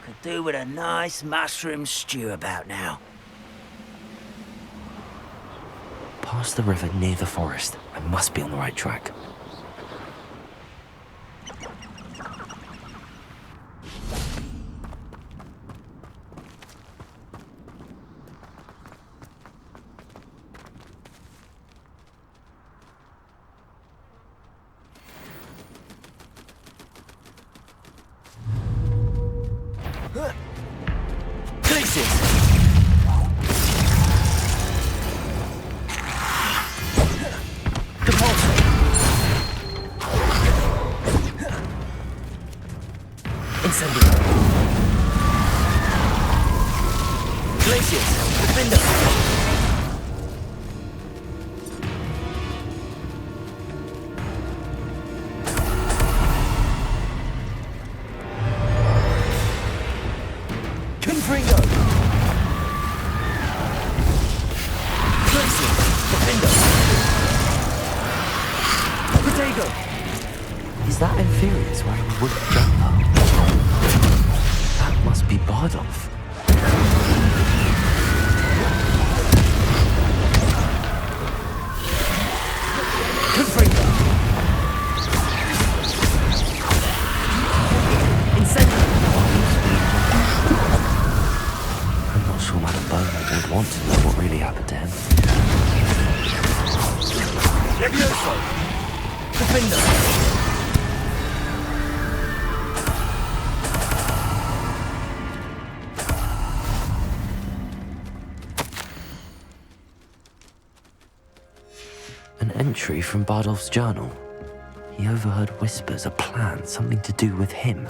Could do with a nice mushroom stew about now. Past the river near the forest. I must be on the right track. Incendio. Glacius, Defender. Confringo. Glacius, Defender. Protego. Is that Inferius wearing a wooden jumper? That must be Bardolph. Confringo. Incendio. I'm not sure Madame Bowman would want to know what really happened to him. Levioso. Defender. An entry from Bardolph's journal. He overheard whispers, a plan, something to do with him.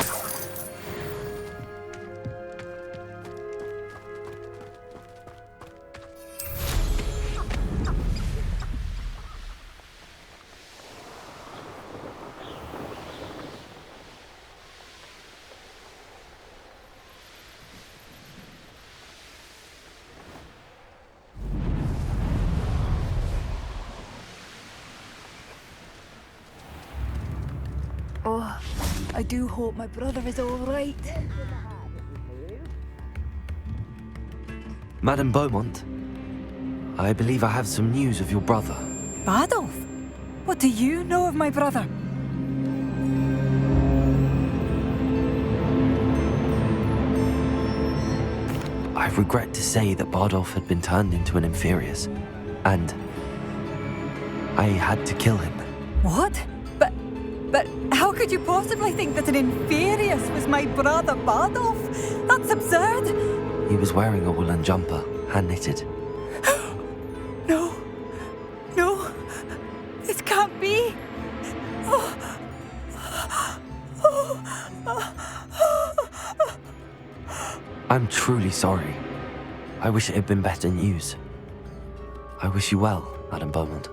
Oh, I do hope my brother is all right. Madame Beaumont, I believe I have some news of your brother. Bardolph? What do you know of my brother? I regret to say that Bardolph had been turned into an Inferius, and I had to kill him. What? But how could you possibly think that an Inferius was my brother Bardolph? That's absurd! He was wearing a woolen jumper, hand-knitted. No. No. This can't be. I'm truly sorry. I wish it had been better news. I wish you well, Madame Beaumont.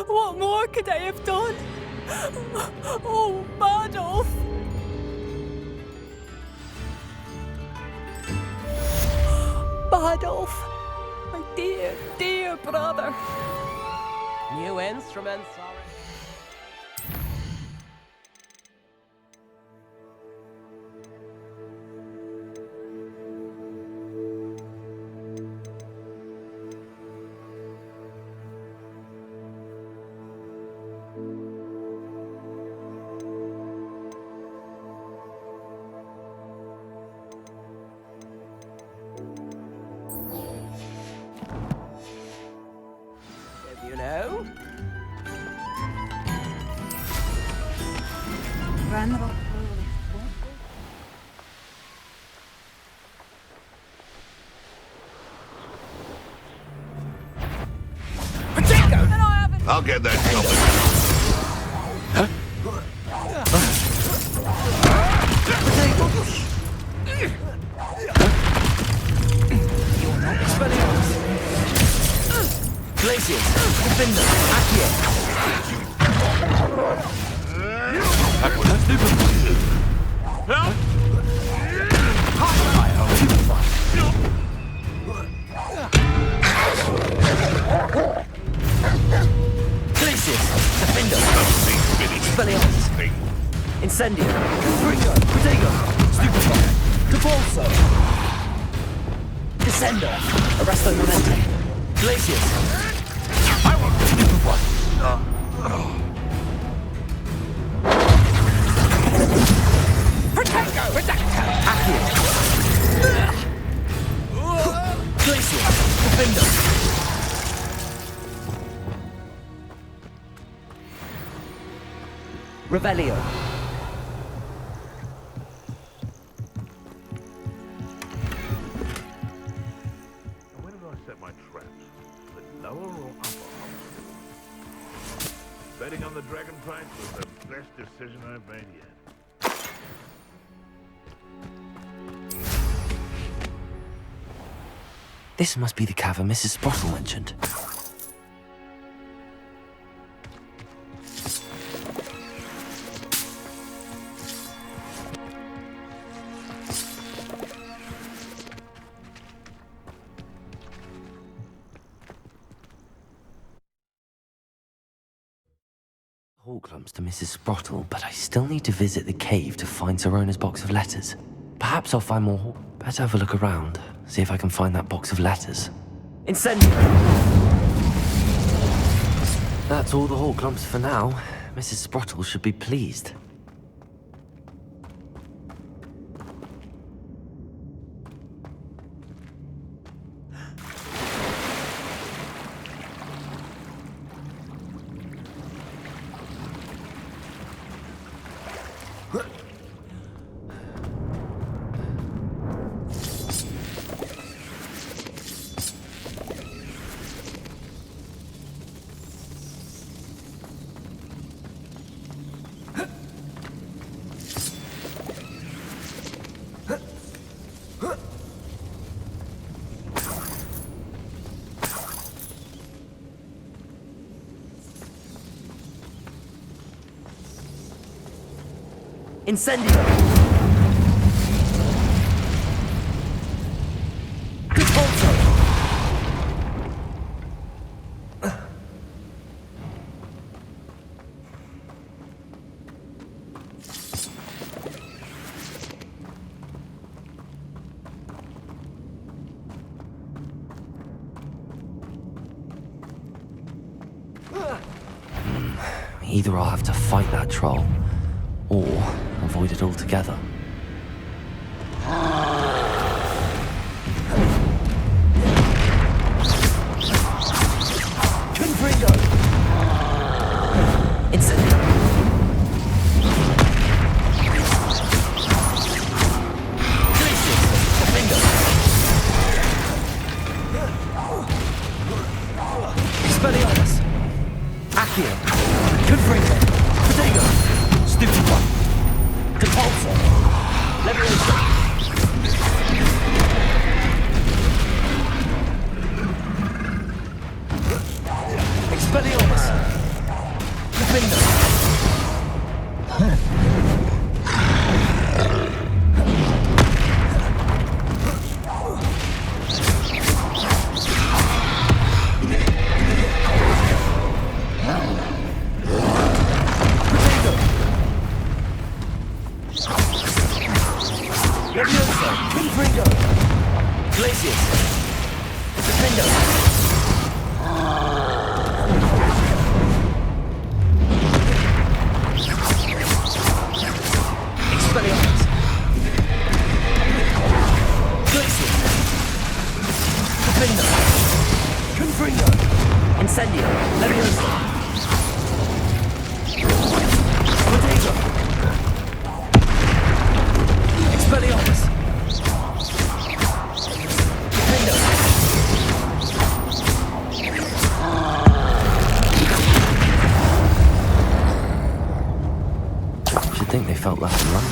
What more could I have done? Oh, Bardolph! Bardolph! My dear, dear brother! New instruments, sorry. You know? Ranrock. I'll get that goblin. Glacius, Defender, Accio. Glacius, Defender, Spellions, Incendio, Confringo, Protego, Stupefy, Capulso, Descender, Arresto Momente, Glacius. I want Stupefy. Protego, Redactor, Accio. Glacius, Defender. Revelio. Where did I set my traps? The lower or upper half? Betting on the dragon fight was the best decision I've made yet. This must be the cavern Mrs. Sprottle mentioned. Hawk lumps to Mrs. Sprottle, but I still need to visit the cave to find Sorona's box of letters. Perhaps I'll find more. Better have a look around, see if I can find that box of letters. Incendio! That's all the Hawk lumps for now. Mrs. Sprottle should be pleased. Incendio! Repulso! Either I'll have to fight that troll, or avoid it altogether. Confringo! Incendio! Expelliarmus! Accio! Confringo! Protego! Stupid one! Repulsor! Leviation! Expelliarmus! Defender! Leviosa! Confringo! Glacius! Defender! Expelliarmus! Glacius! Defender! Confringo! Incendio! Leviosa! Protego! Expelliarmus! Defender! Should think they felt left alone.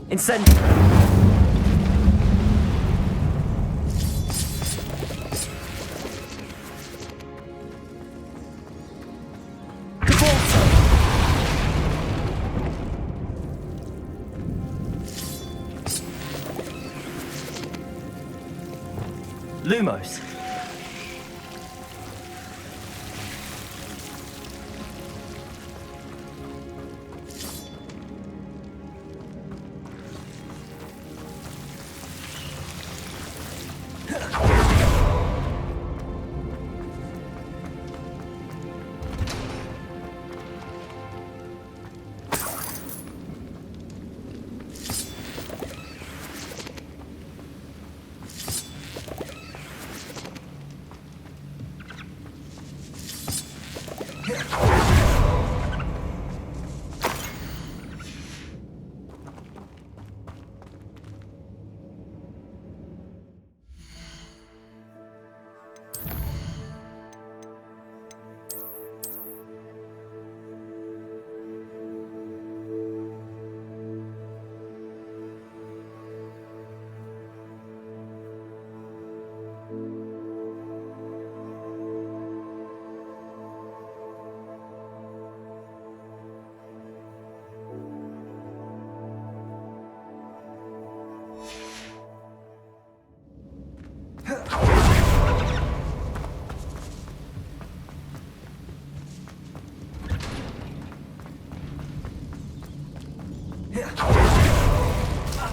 Incendio! Repulsor! Lumos!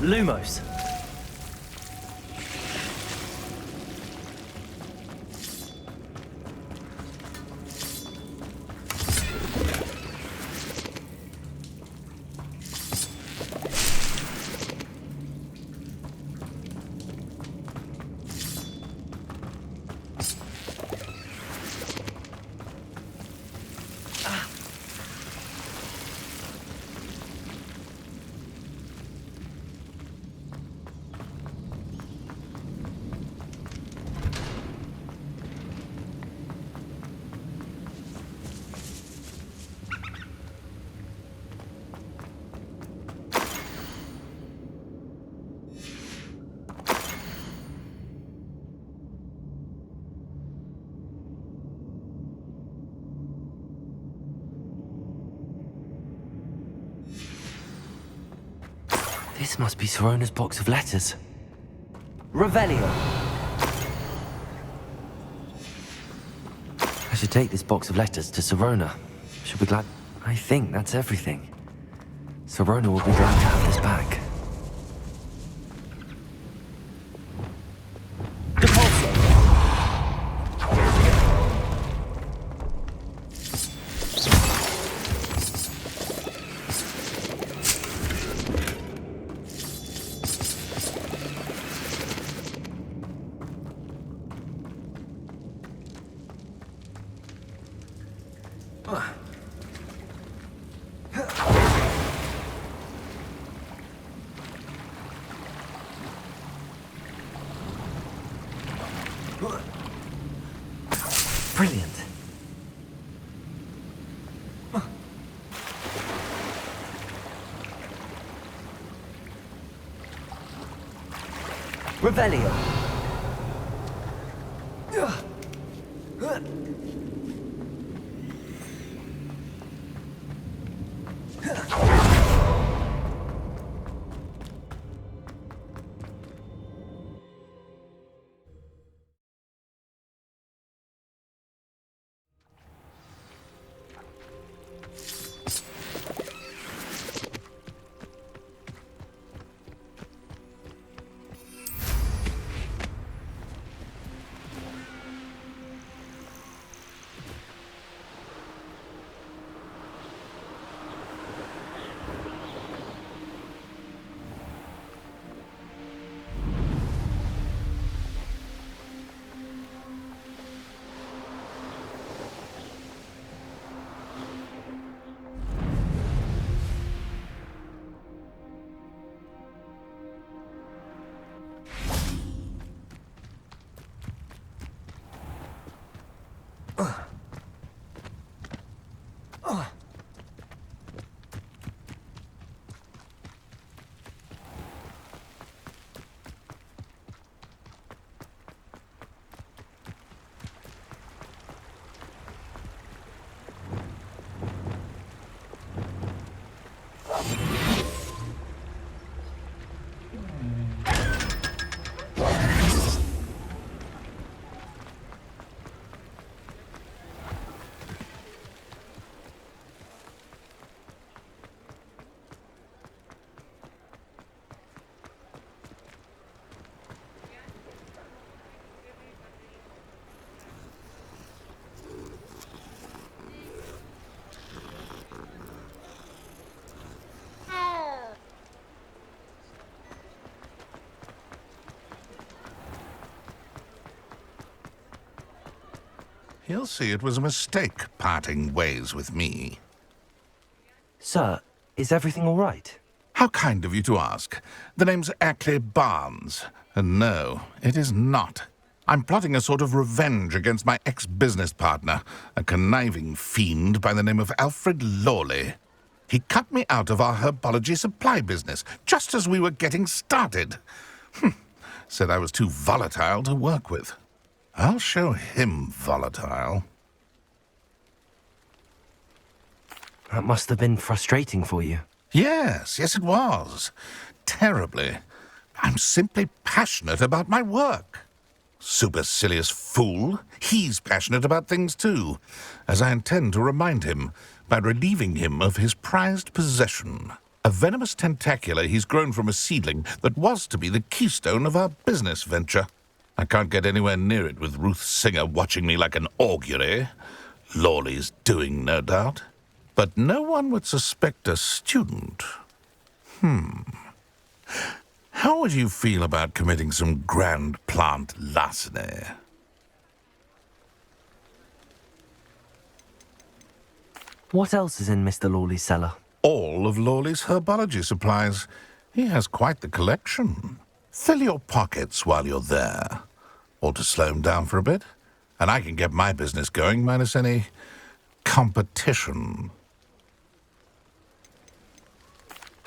Lumos. This must be Sorona's box of letters. Revelio. I should take this box of letters to Sorona. She'll be glad. I think that's everything. Sorona will be glad to have this back. Brilliant. Revelio. He'll see it was a mistake parting ways with me. Sir, is everything all right? How kind of you to ask. The name's Ackley Barnes. And no, it is not. I'm plotting a sort of revenge against my ex-business partner, a conniving fiend by the name of Alfred Lawley. He cut me out of our herbology supply business, just as we were getting started. Said I was too volatile to work with. I'll show him volatile. That must have been frustrating for you. Yes, it was. Terribly. I'm simply passionate about my work. Supercilious fool. He's passionate about things too, as I intend to remind him by relieving him of his prized possession. A venomous tentacula he's grown from a seedling that was to be the keystone of our business venture. I can't get anywhere near it with Ruth Singer watching me like an augury. Lawley's doing, no doubt. But no one would suspect a student. How would you feel about committing some grand plant larceny? What else is in Mr. Lawley's cellar? All of Lawley's herbology supplies. He has quite the collection. Fill your pockets while you're there. Or to slow him down for a bit. And I can get my business going minus any competition.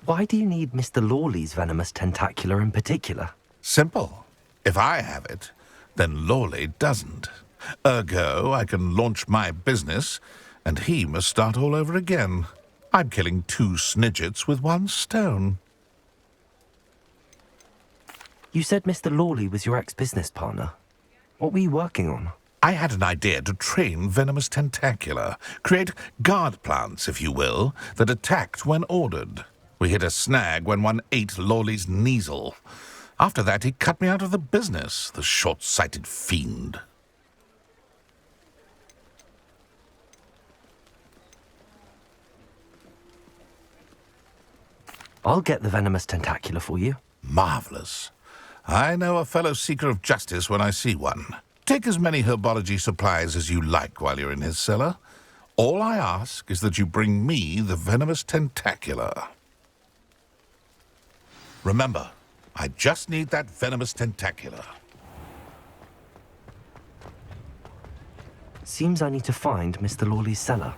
Why do you need Mr. Lawley's venomous tentacula in particular? Simple. If I have it, then Lawley doesn't. Ergo, I can launch my business, and he must start all over again. I'm killing 2 snidgets with 1 stone. You said Mr. Lawley was your ex-business partner. What were you working on? I had an idea to train venomous tentacula, create guard plants, if you will, that attacked when ordered. We hit a snag when one ate Lawley's Kneasel. After that, he cut me out of the business, the short-sighted fiend. I'll get the venomous tentacula for you. Marvelous. I know a fellow seeker of justice when I see one. Take as many herbology supplies as you like while you're in his cellar. All I ask is that you bring me the venomous tentacula. Remember, I just need that venomous tentacula. Seems I need to find Mr. Lawley's cellar.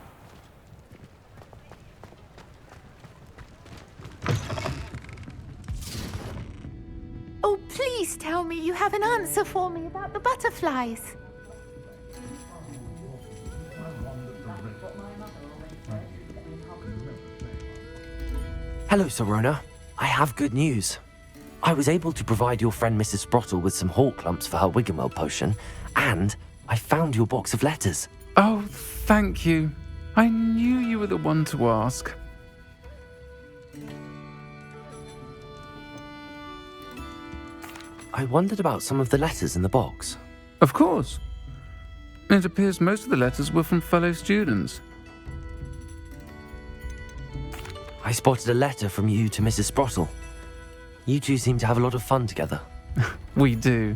Oh, please tell me you have an answer for me about the butterflies. Hello, Sorona. I have good news. I was able to provide your friend Mrs. Sprottle with some hawk lumps for her Wiggenweld potion, and I found your box of letters. Oh, thank you. I knew you were the one to ask. I wondered about some of the letters in the box. Of course. It appears most of the letters were from fellow students. I spotted a letter from you to Mrs. Sprottle. You two seem to have a lot of fun together. We do.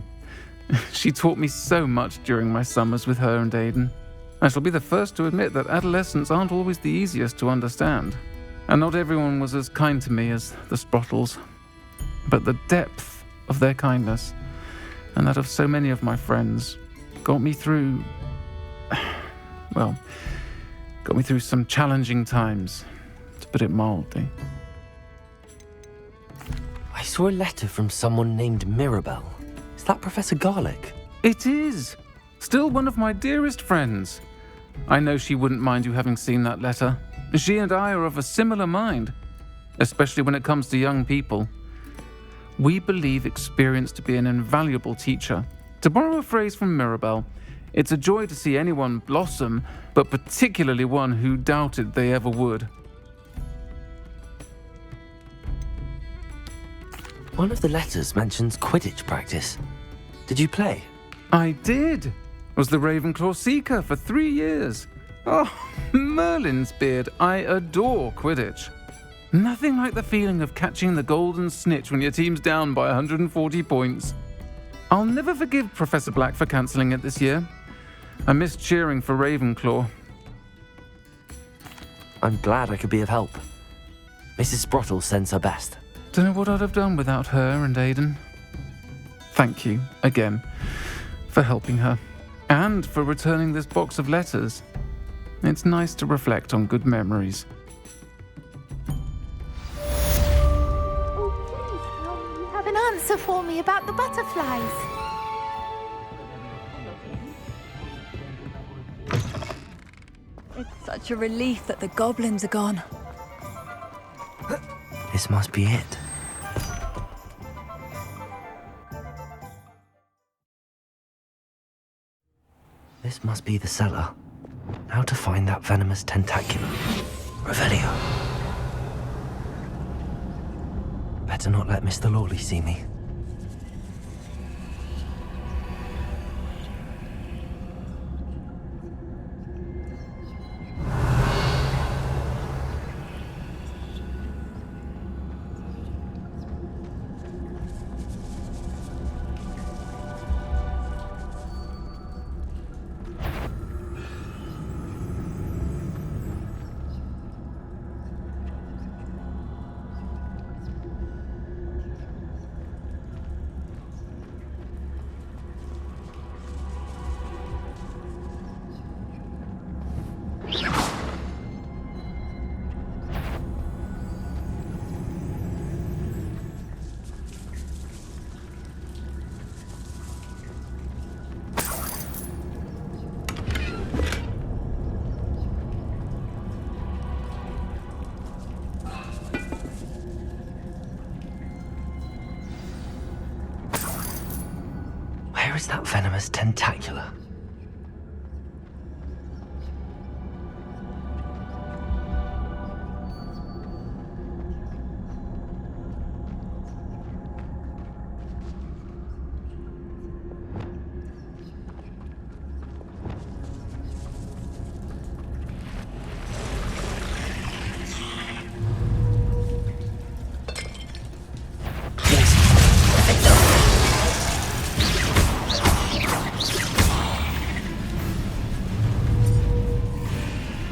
She taught me so much during my summers with her and Aiden. I shall be the first to admit that adolescents aren't always the easiest to understand. And not everyone was as kind to me as the Sprottles. But the depth of their kindness, and that of so many of my friends, got me through... well, got me through some challenging times, to put it mildly. I saw a letter from someone named Mirabelle. Is that Professor Garlick? It is! Still one of my dearest friends. I know she wouldn't mind you having seen that letter. She and I are of a similar mind, especially when it comes to young people. We believe experience to be an invaluable teacher. To borrow a phrase from Mirabelle, it's a joy to see anyone blossom, but particularly one who doubted they ever would. One of the letters mentions Quidditch practice. Did you play? I did. Was the Ravenclaw Seeker for 3 years. Oh, Merlin's beard, I adore Quidditch. Nothing like the feeling of catching the golden snitch when your team's down by 140 points. I'll never forgive Professor Black for cancelling it this year. I missed cheering for Ravenclaw. I'm glad I could be of help. Mrs. Sprottle sends her best. Don't know what I'd have done without her and Aiden. Thank you, again, for helping her. And for returning this box of letters. It's nice to reflect on good memories. Oh, please tell me you have an answer for me about the butterflies. It's such a relief that the goblins are gone. This must be it. This must be the cellar. How to find that venomous tentacula. Revelio. better not let Mr. Lawley see me. Where is that venomous tentacula?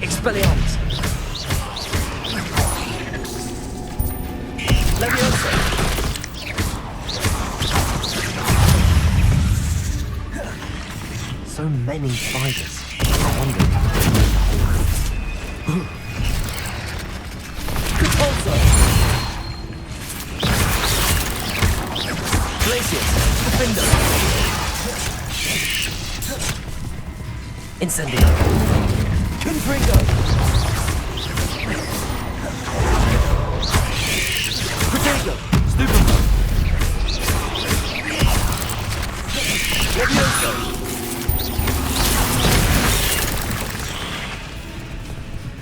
Expelliarmus! Leviosa! So many spiders. I wonder. Repulsor! Glacius! Defender! Incendio! Confringo! Protego! Stupefy! Levioso!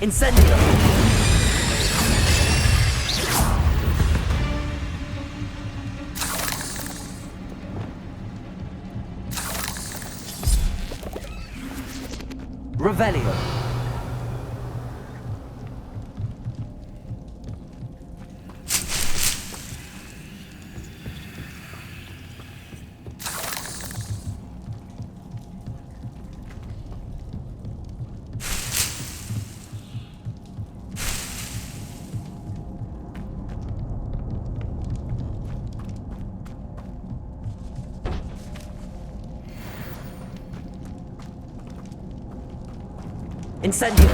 Incendio! Revelio! Incendio!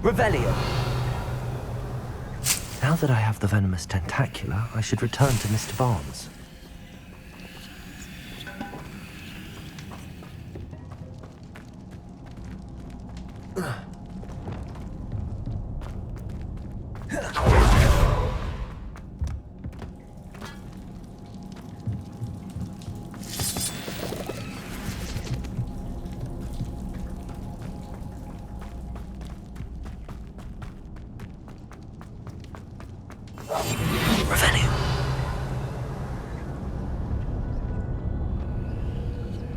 Revelio! Now that I have the venomous tentacula, I should return to Mr. Barnes. Revelio.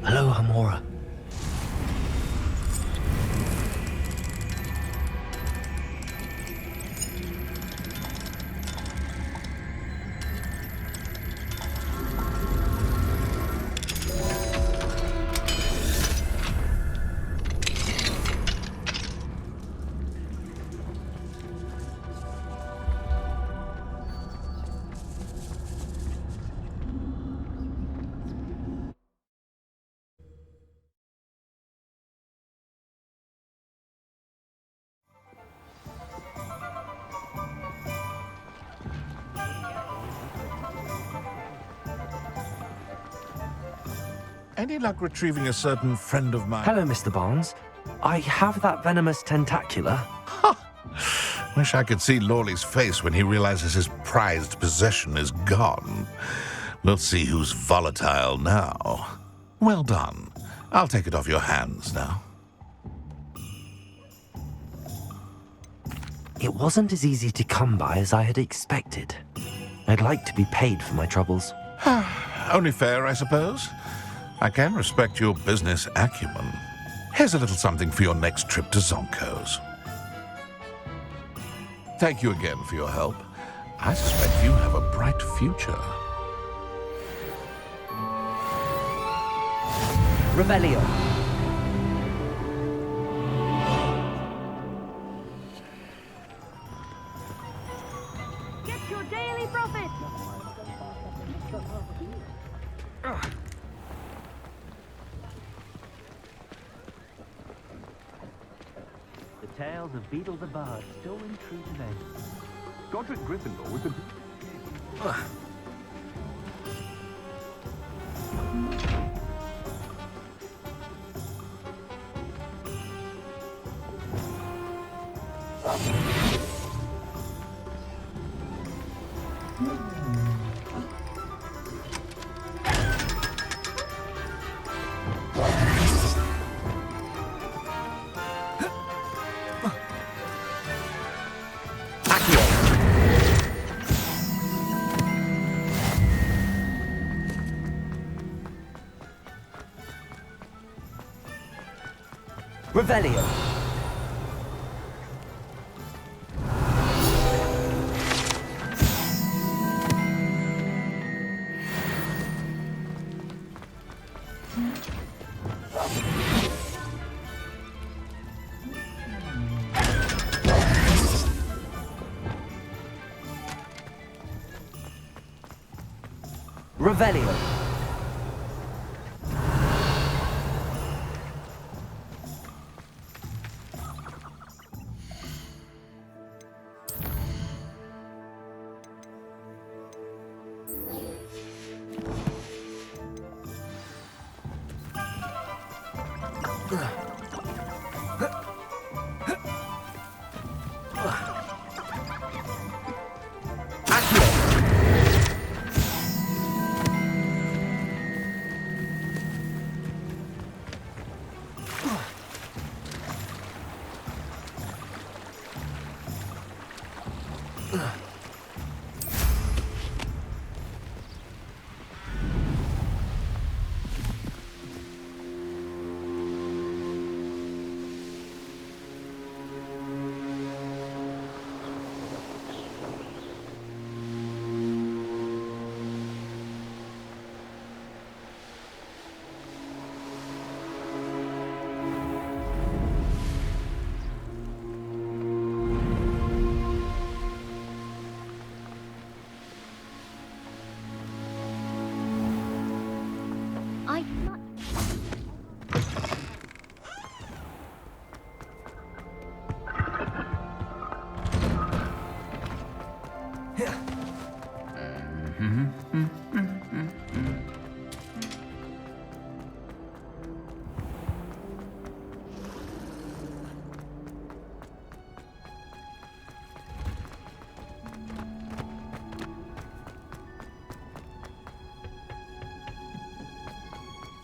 Hello, Hamora. Any luck retrieving a certain friend of mine? Hello, Mr. Barnes. I have that venomous tentacula. Wish I could see Lawley's face when he realizes his prized possession is gone. We'll see who's volatile now. Well done. I'll take it off your hands now. It wasn't as easy to come by as I had expected. I'd like to be paid for my troubles. Only fair, I suppose. I can respect your business acumen. Here's a little something for your next trip to Zonko's. Thank you again for your help. I suspect you have a bright future. Revelio. Get your daily profit! The tales of Beetle the Bard still ring true today. Godric Gryffindor was a... Revelio. Revelio.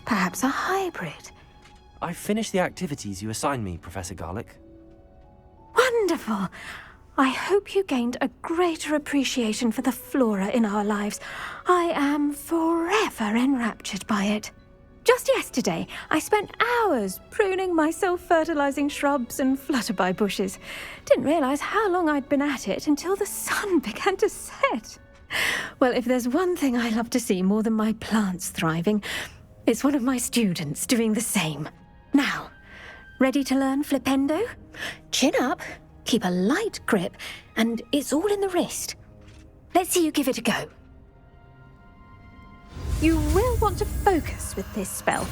Perhaps a hybrid. I've finished the activities you assigned me, Professor Garlick. Wonderful! I hope you gained a greater appreciation for the flora in our lives. I am forever enraptured by it. Just yesterday, I spent hours pruning my self-fertilizing shrubs and flutterby bushes. Didn't realize how long I'd been at it until the sun began to set. Well, if there's one thing I love to see more than my plants thriving, it's one of my students doing the same. Now, ready to learn Flipendo? Chin up, keep a light grip, and it's all in the wrist. Let's see you give it a go. You will want to focus with this spell.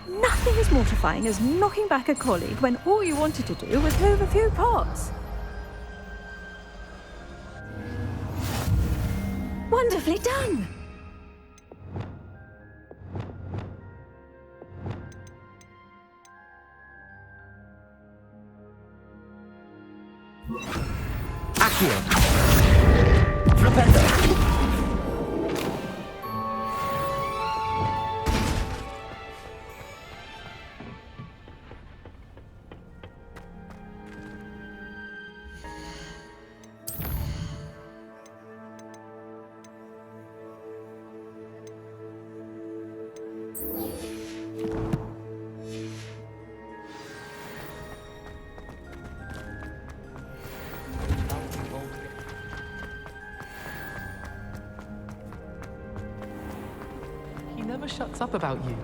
Nothing as mortifying as knocking back a colleague when all you wanted to do was move a few pots. Wonderfully done! Accio. Flipendo. never shuts up about you.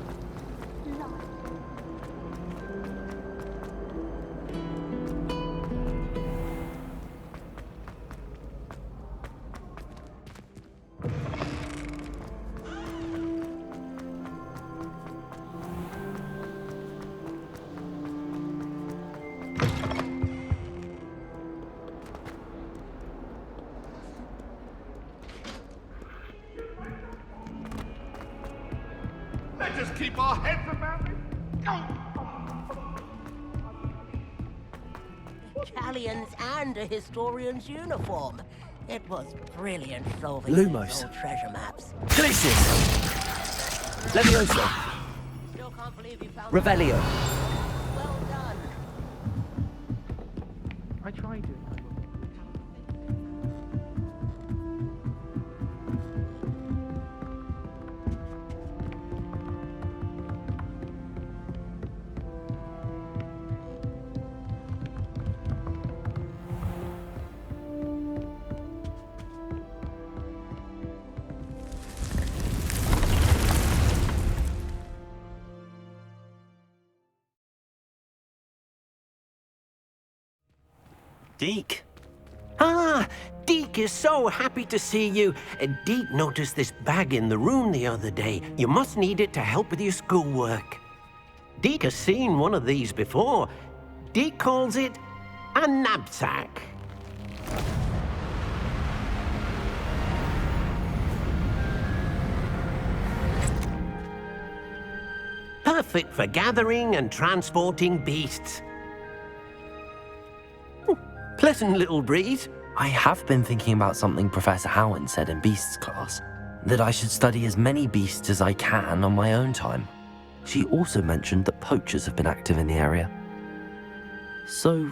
Let's just keep our heads about it. Galleons and a historian's uniform. It was brilliant solving Lumos. those old treasure maps. Glitches! Levioso! Still can't believe you found Revelio! Well done. I tried to. Deke? Ah, Deke is so happy to see you. Deke noticed this bag in the room the other day. You must need it to help with your schoolwork. Deke has seen one of these before. Deke calls it a knapsack. Perfect for gathering and transporting beasts. Pleasant little breeze. I have been thinking about something Professor Howard said in Beasts class, that I should study as many beasts as I can on my own time. She also mentioned that poachers have been active in the area. So,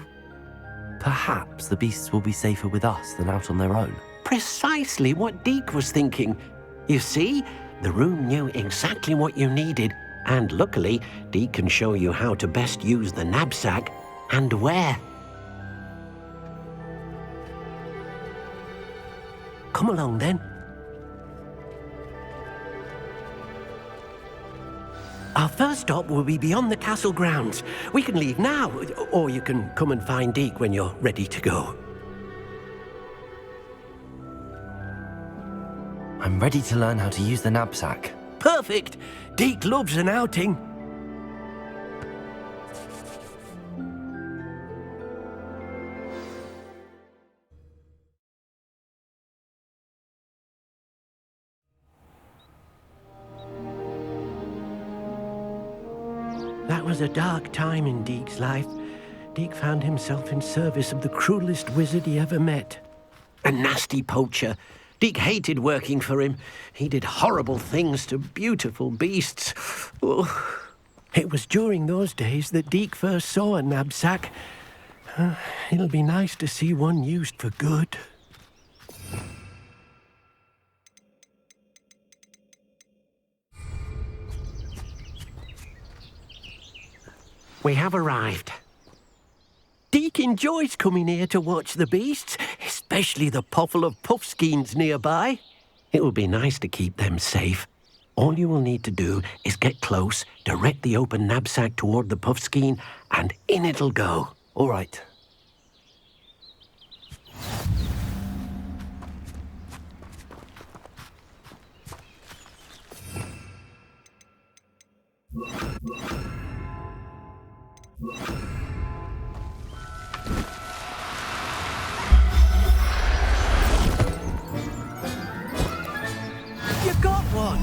perhaps the beasts will be safer with us than out on their own. Precisely what Deke was thinking. You see, the room knew exactly what you needed, and luckily, Deke can show you how to best use the knapsack and where. Come along, then. Our first stop will be beyond the castle grounds. We can leave now, or you can come and find Deke when you're ready to go. I'm ready to learn how to use the knapsack. Perfect! Deke loves an outing. That was a dark time in Deke's life. Deke found himself in service of the cruelest wizard he ever met. A nasty poacher. Deke hated working for him. He did horrible things to beautiful beasts. Oh. It was during those days that Deke first saw a knapsack. It'll be nice to see one used for good. We have arrived. Deke enjoys coming here to watch the beasts, especially the potful of puffskeins nearby. It will be nice to keep them safe. All you will need to do is get close, direct the open knapsack toward the puffskein, and in it'll go. All right. You got one!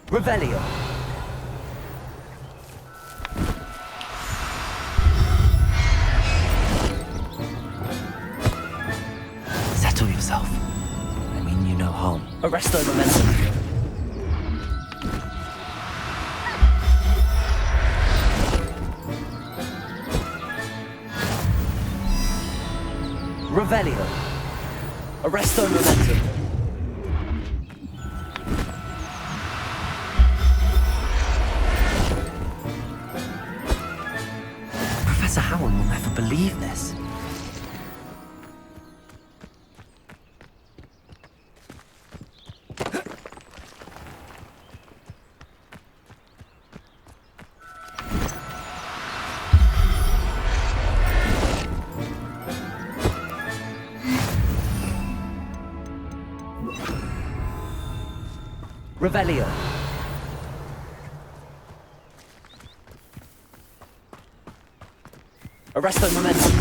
Revelio. Settle yourself. I mean you no harm. Arresto momentum. Revelio. Arresto momentum. Professor Howard will never believe this. Revelio. Arresto momentum.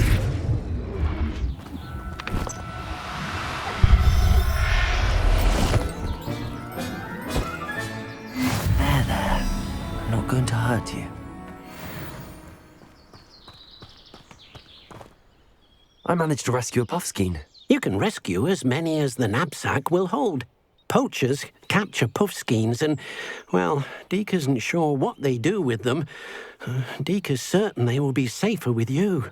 There. I'm not going to hurt you. I managed to rescue a puffskein. You can rescue as many as the knapsack will hold. Poachers capture puffskeins and, well, Deke isn't sure what they do with them. Deke is certain they will be safer with you.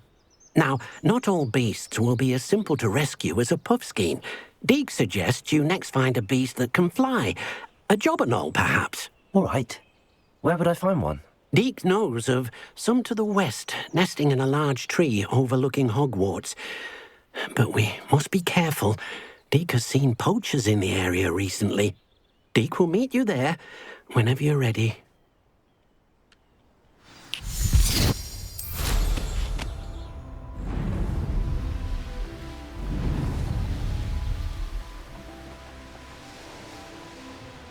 Now, not all beasts will be as simple to rescue as a puffskein. Deke suggests you next find a beast that can fly. A jobberknoll, perhaps. All right. Where would I find one? Deke knows of some to the west, nesting in a large tree overlooking Hogwarts. But we must be careful. Deke has seen poachers in the area recently. Deke will meet you there whenever you're ready.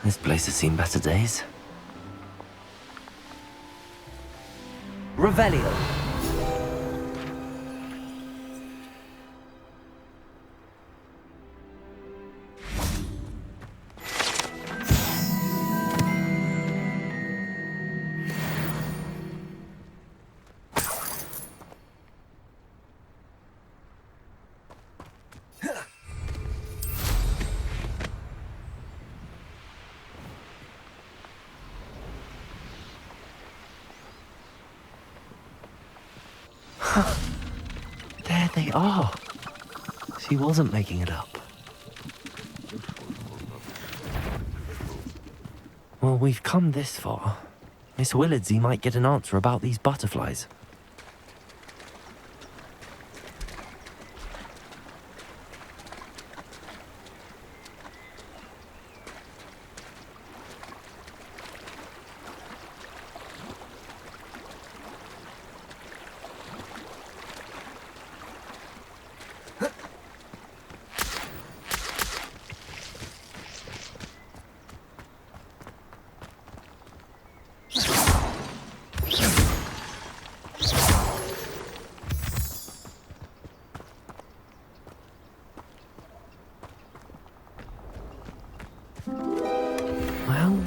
This place has seen better days. Revelio. There they are. She wasn't making it up. Well, we've come this far. Miss Willardsey might get an answer about these butterflies.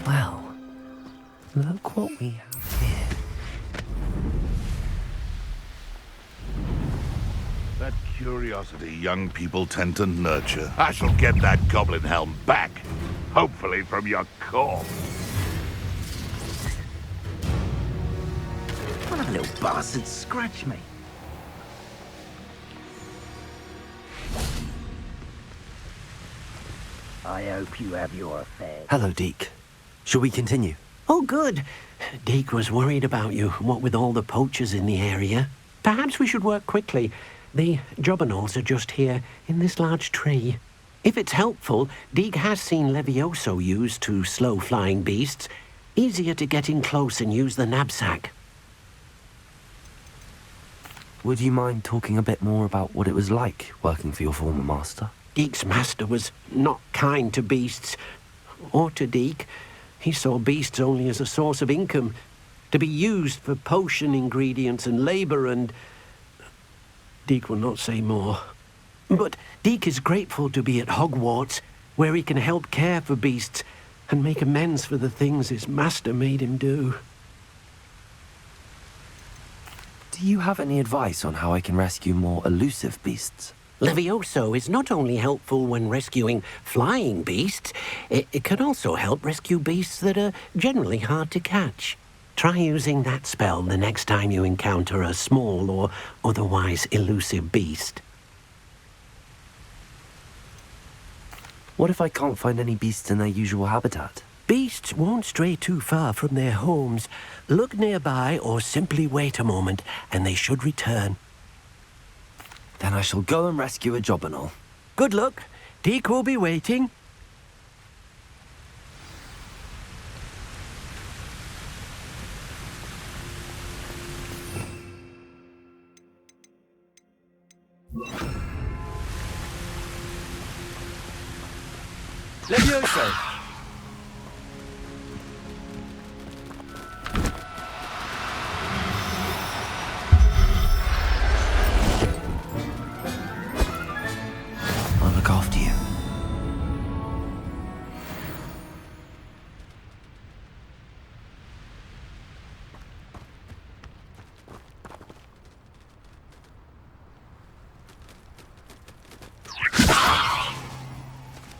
Well. Look what we have here. That curiosity young people tend to nurture. I shall get that goblin helm back. Hopefully from your corpse. One of the little bastards scratch me. I hope you have your affair. Hello, Deke. Shall we continue? Oh, good. Deke was worried about you, what with all the poachers in the area. Perhaps we should work quickly. The jobberknolls are just here, in this large tree. If it's helpful, Deke has seen Levioso used to slow flying beasts. Easier to get in close and use the knapsack. Would you mind talking a bit more about what it was like working for your former master? Deke's master was not kind to beasts, or to Deke. He saw beasts only as a source of income, to be used for potion ingredients and labour and... Deke will not say more. But Deke is grateful to be at Hogwarts, where he can help care for beasts and make amends for the things his master made him do. Do you have any advice on how I can rescue more elusive beasts? Levioso is not only helpful when rescuing flying beasts, it can also help rescue beasts that are generally hard to catch. Try using that spell the next time you encounter a small or otherwise elusive beast. What if I can't find any beasts in their usual habitat? Beasts won't stray too far from their homes. Look nearby or simply wait a moment and they should return. Then I shall go and rescue a jobberknoll. Good luck. Deke will be waiting. Levioso!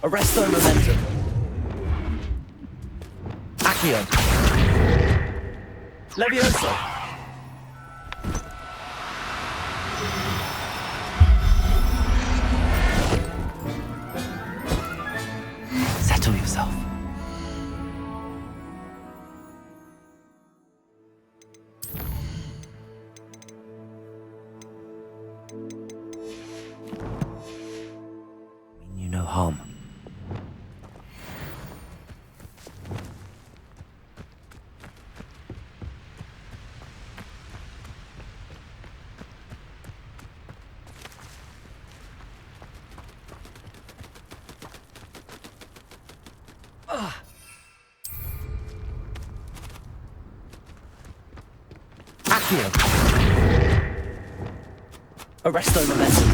Arresto momentum. Accio. Levioso. Settle yourself. Mean you no harm. Accio. Arresto momentum.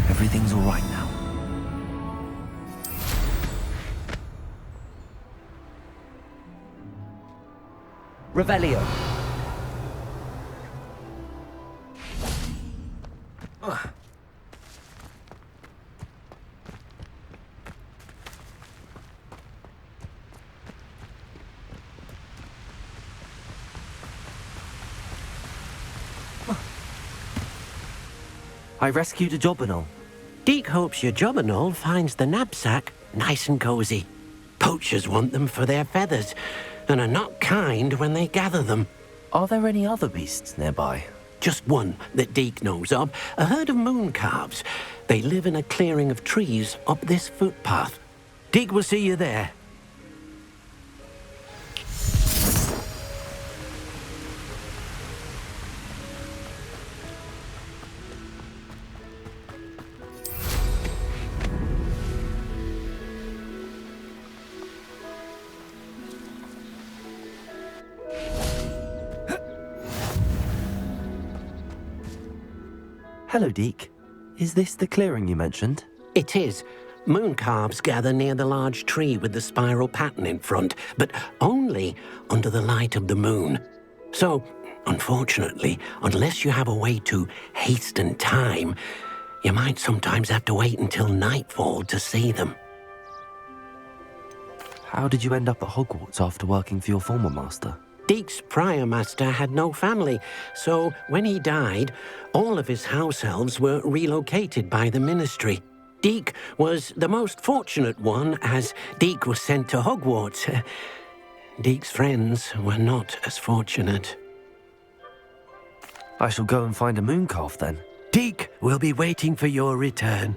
Everything's all right now. Revelio. I rescued a Jobberknoll. Deke hopes your Jobberknoll finds the knapsack nice and cozy. Poachers want them for their feathers, and are not kind when they gather them. Are there any other beasts nearby? Just one that Deke knows of, a herd of moon calves. They live in a clearing of trees up this footpath. Deke will see you there. Hello, Deke. Is this the clearing you mentioned? It is. Moon calves gather near the large tree with the spiral pattern in front, but only under the light of the moon. So, unfortunately, unless you have a way to hasten time, you might sometimes have to wait until nightfall to see them. How did you end up at Hogwarts after working for your former master? Deke's prior master had no family, so when he died, all of his house elves were relocated by the ministry. Deke was the most fortunate one, as Deke was sent to Hogwarts. Deke's friends were not as fortunate. I shall go and find a moon calf then. Deke will be waiting for your return.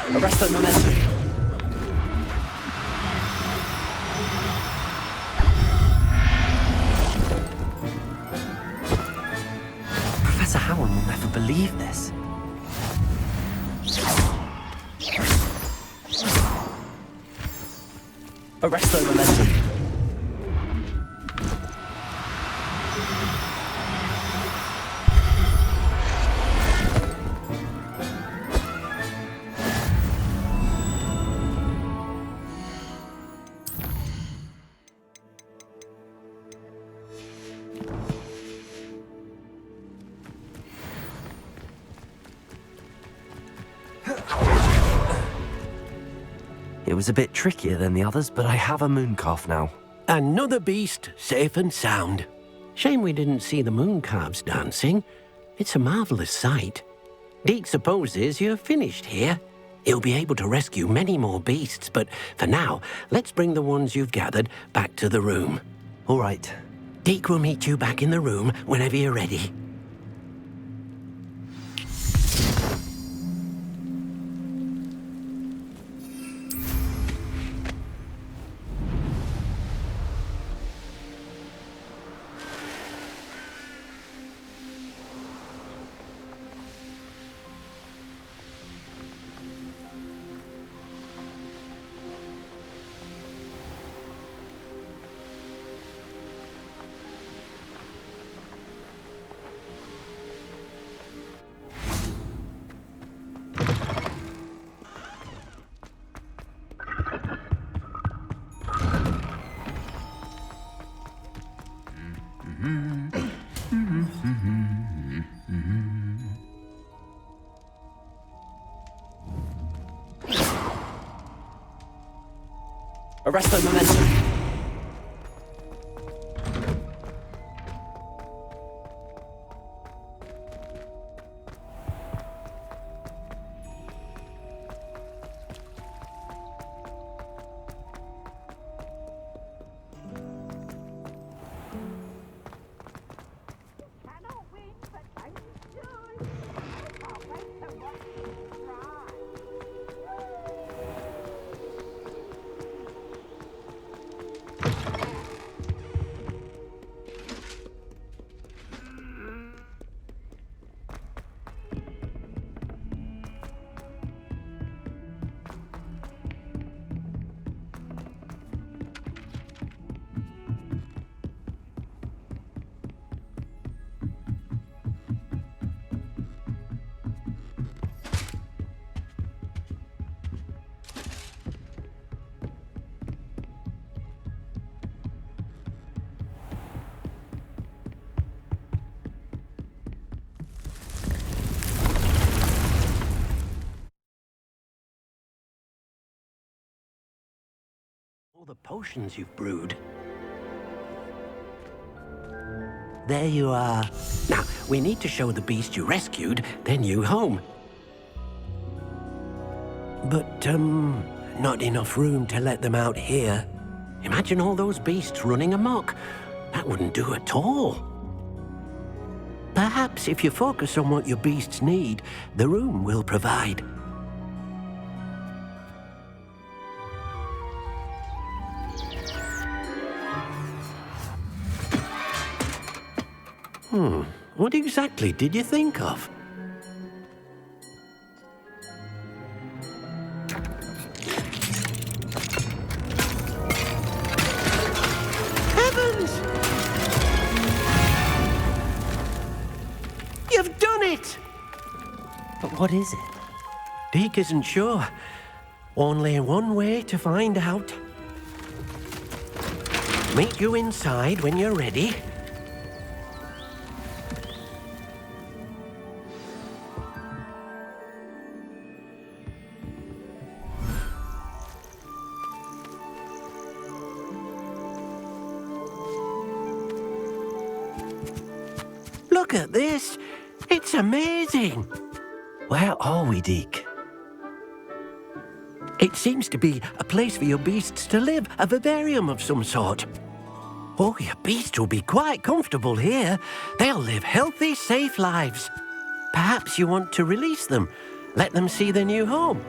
Arresto momentum. Professor Howard will never believe this. Arresto momentum. was a bit trickier than the others, but I have a mooncalf now. Another beast, safe and sound. Shame we didn't see the mooncalves dancing. It's a marvelous sight. Deke supposes you're finished here. He'll be able to rescue many more beasts, but for now, let's bring the ones you've gathered back to the room. All right. Deke will meet you back in the room whenever you're ready. Arrest the momentum. All the potions you've brewed. There you are. Now, we need to show the beast you rescued their new home. But, not enough room to let them out here. Imagine all those beasts running amok. That wouldn't do at all. Perhaps if you focus on what your beasts need, the room will provide. What exactly did you think of? Heavens! You've done it! But what is it? Deke isn't sure. Only one way to find out. Meet you inside when you're ready. Look at this. It's amazing. Where are we, Deke? It seems to be a place for your beasts to live, a vivarium of some sort. Oh, your beasts will be quite comfortable here. They'll live healthy, safe lives. Perhaps you want to release them, let them see their new home.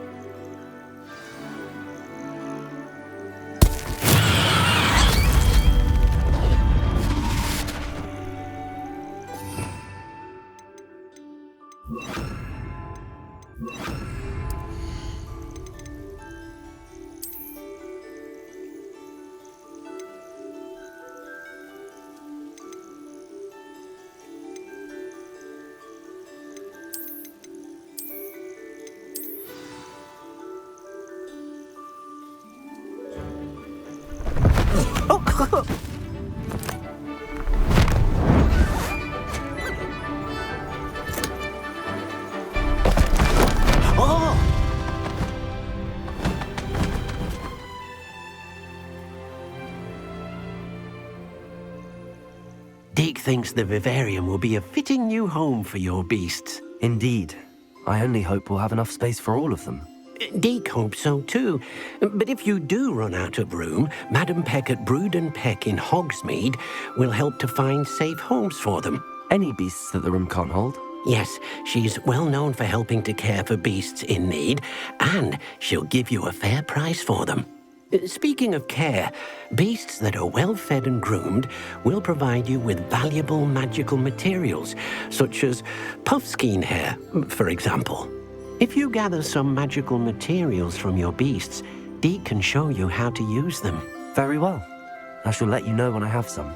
thinks the vivarium will be a fitting new home for your beasts. Indeed. I only hope we'll have enough space for all of them. Deke hopes so too. But if you do run out of room, Madam Peck at Brood and Peck in Hogsmeade will help to find safe homes for them. Any beasts that the room can't hold? Yes, she's well known for helping to care for beasts in need, and she'll give you a fair price for them. Speaking of care, beasts that are well fed and groomed will provide you with valuable magical materials, such as puffskein hair, for example. If you gather some magical materials from your beasts, Deke can show you how to use them. Very well. I shall let you know when I have some.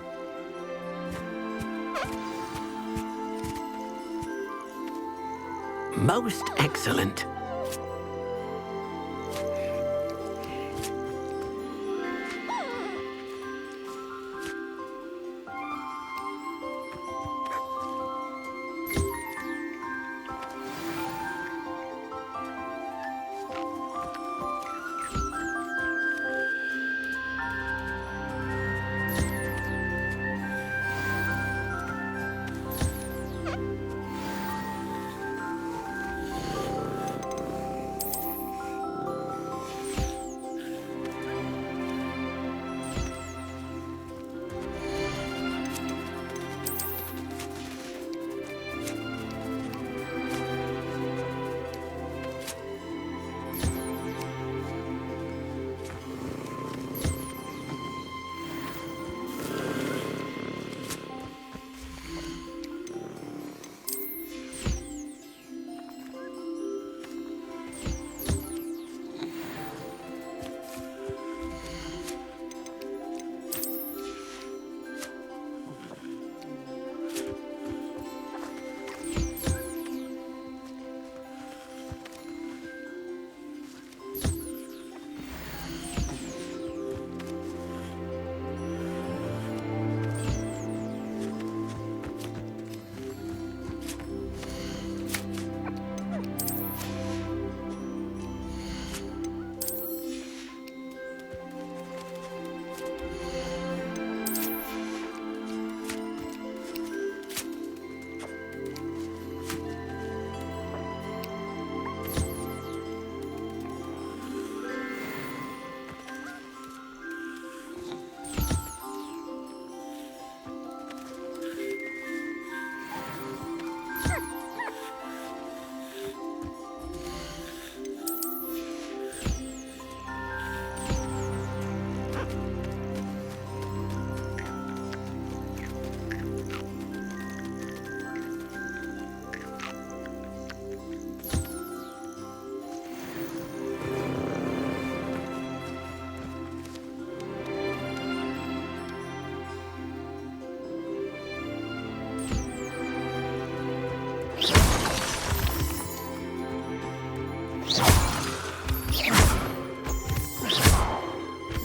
Most excellent.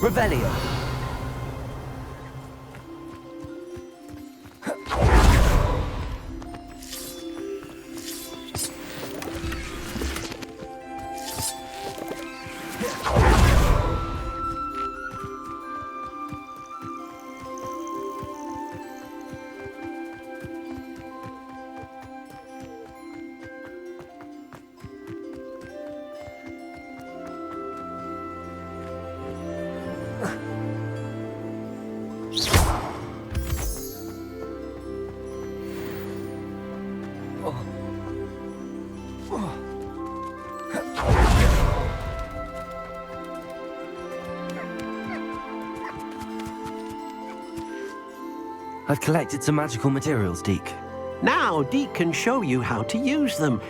Revelio. I've collected some magical materials, Deke. Now Deke can show you how to use them.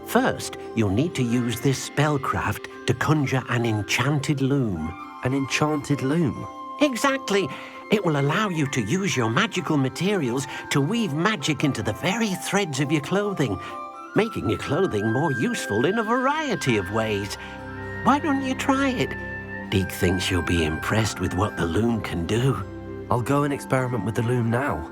First, you'll need to use this spellcraft to conjure an enchanted loom. An enchanted loom? Exactly. It will allow you to use your magical materials to weave magic into the very threads of your clothing, making your clothing more useful in a variety of ways. Why don't you try it? Deke thinks you'll be impressed with what the loom can do. I'll go and experiment with the loom now.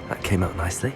That came out nicely.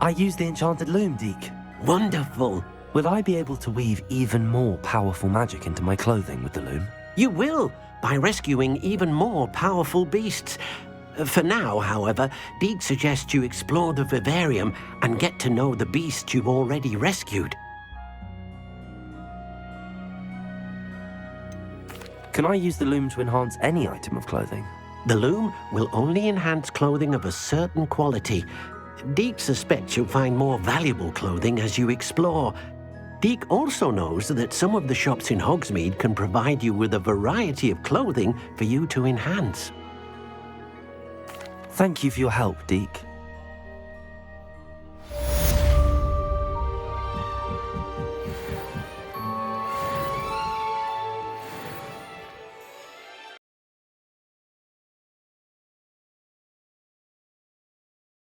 I used the enchanted loom, Deke. Wonderful. Will I be able to weave even more powerful magic into my clothing with the loom? You will, by rescuing even more powerful beasts. For now, however, Deke suggests you explore the vivarium and get to know the beasts you've already rescued. Can I use the loom to enhance any item of clothing? The loom will only enhance clothing of a certain quality. Deke suspects you'll find more valuable clothing as you explore. Deke also knows that some of the shops in Hogsmeade can provide you with a variety of clothing for you to enhance. Thank you for your help, Deke.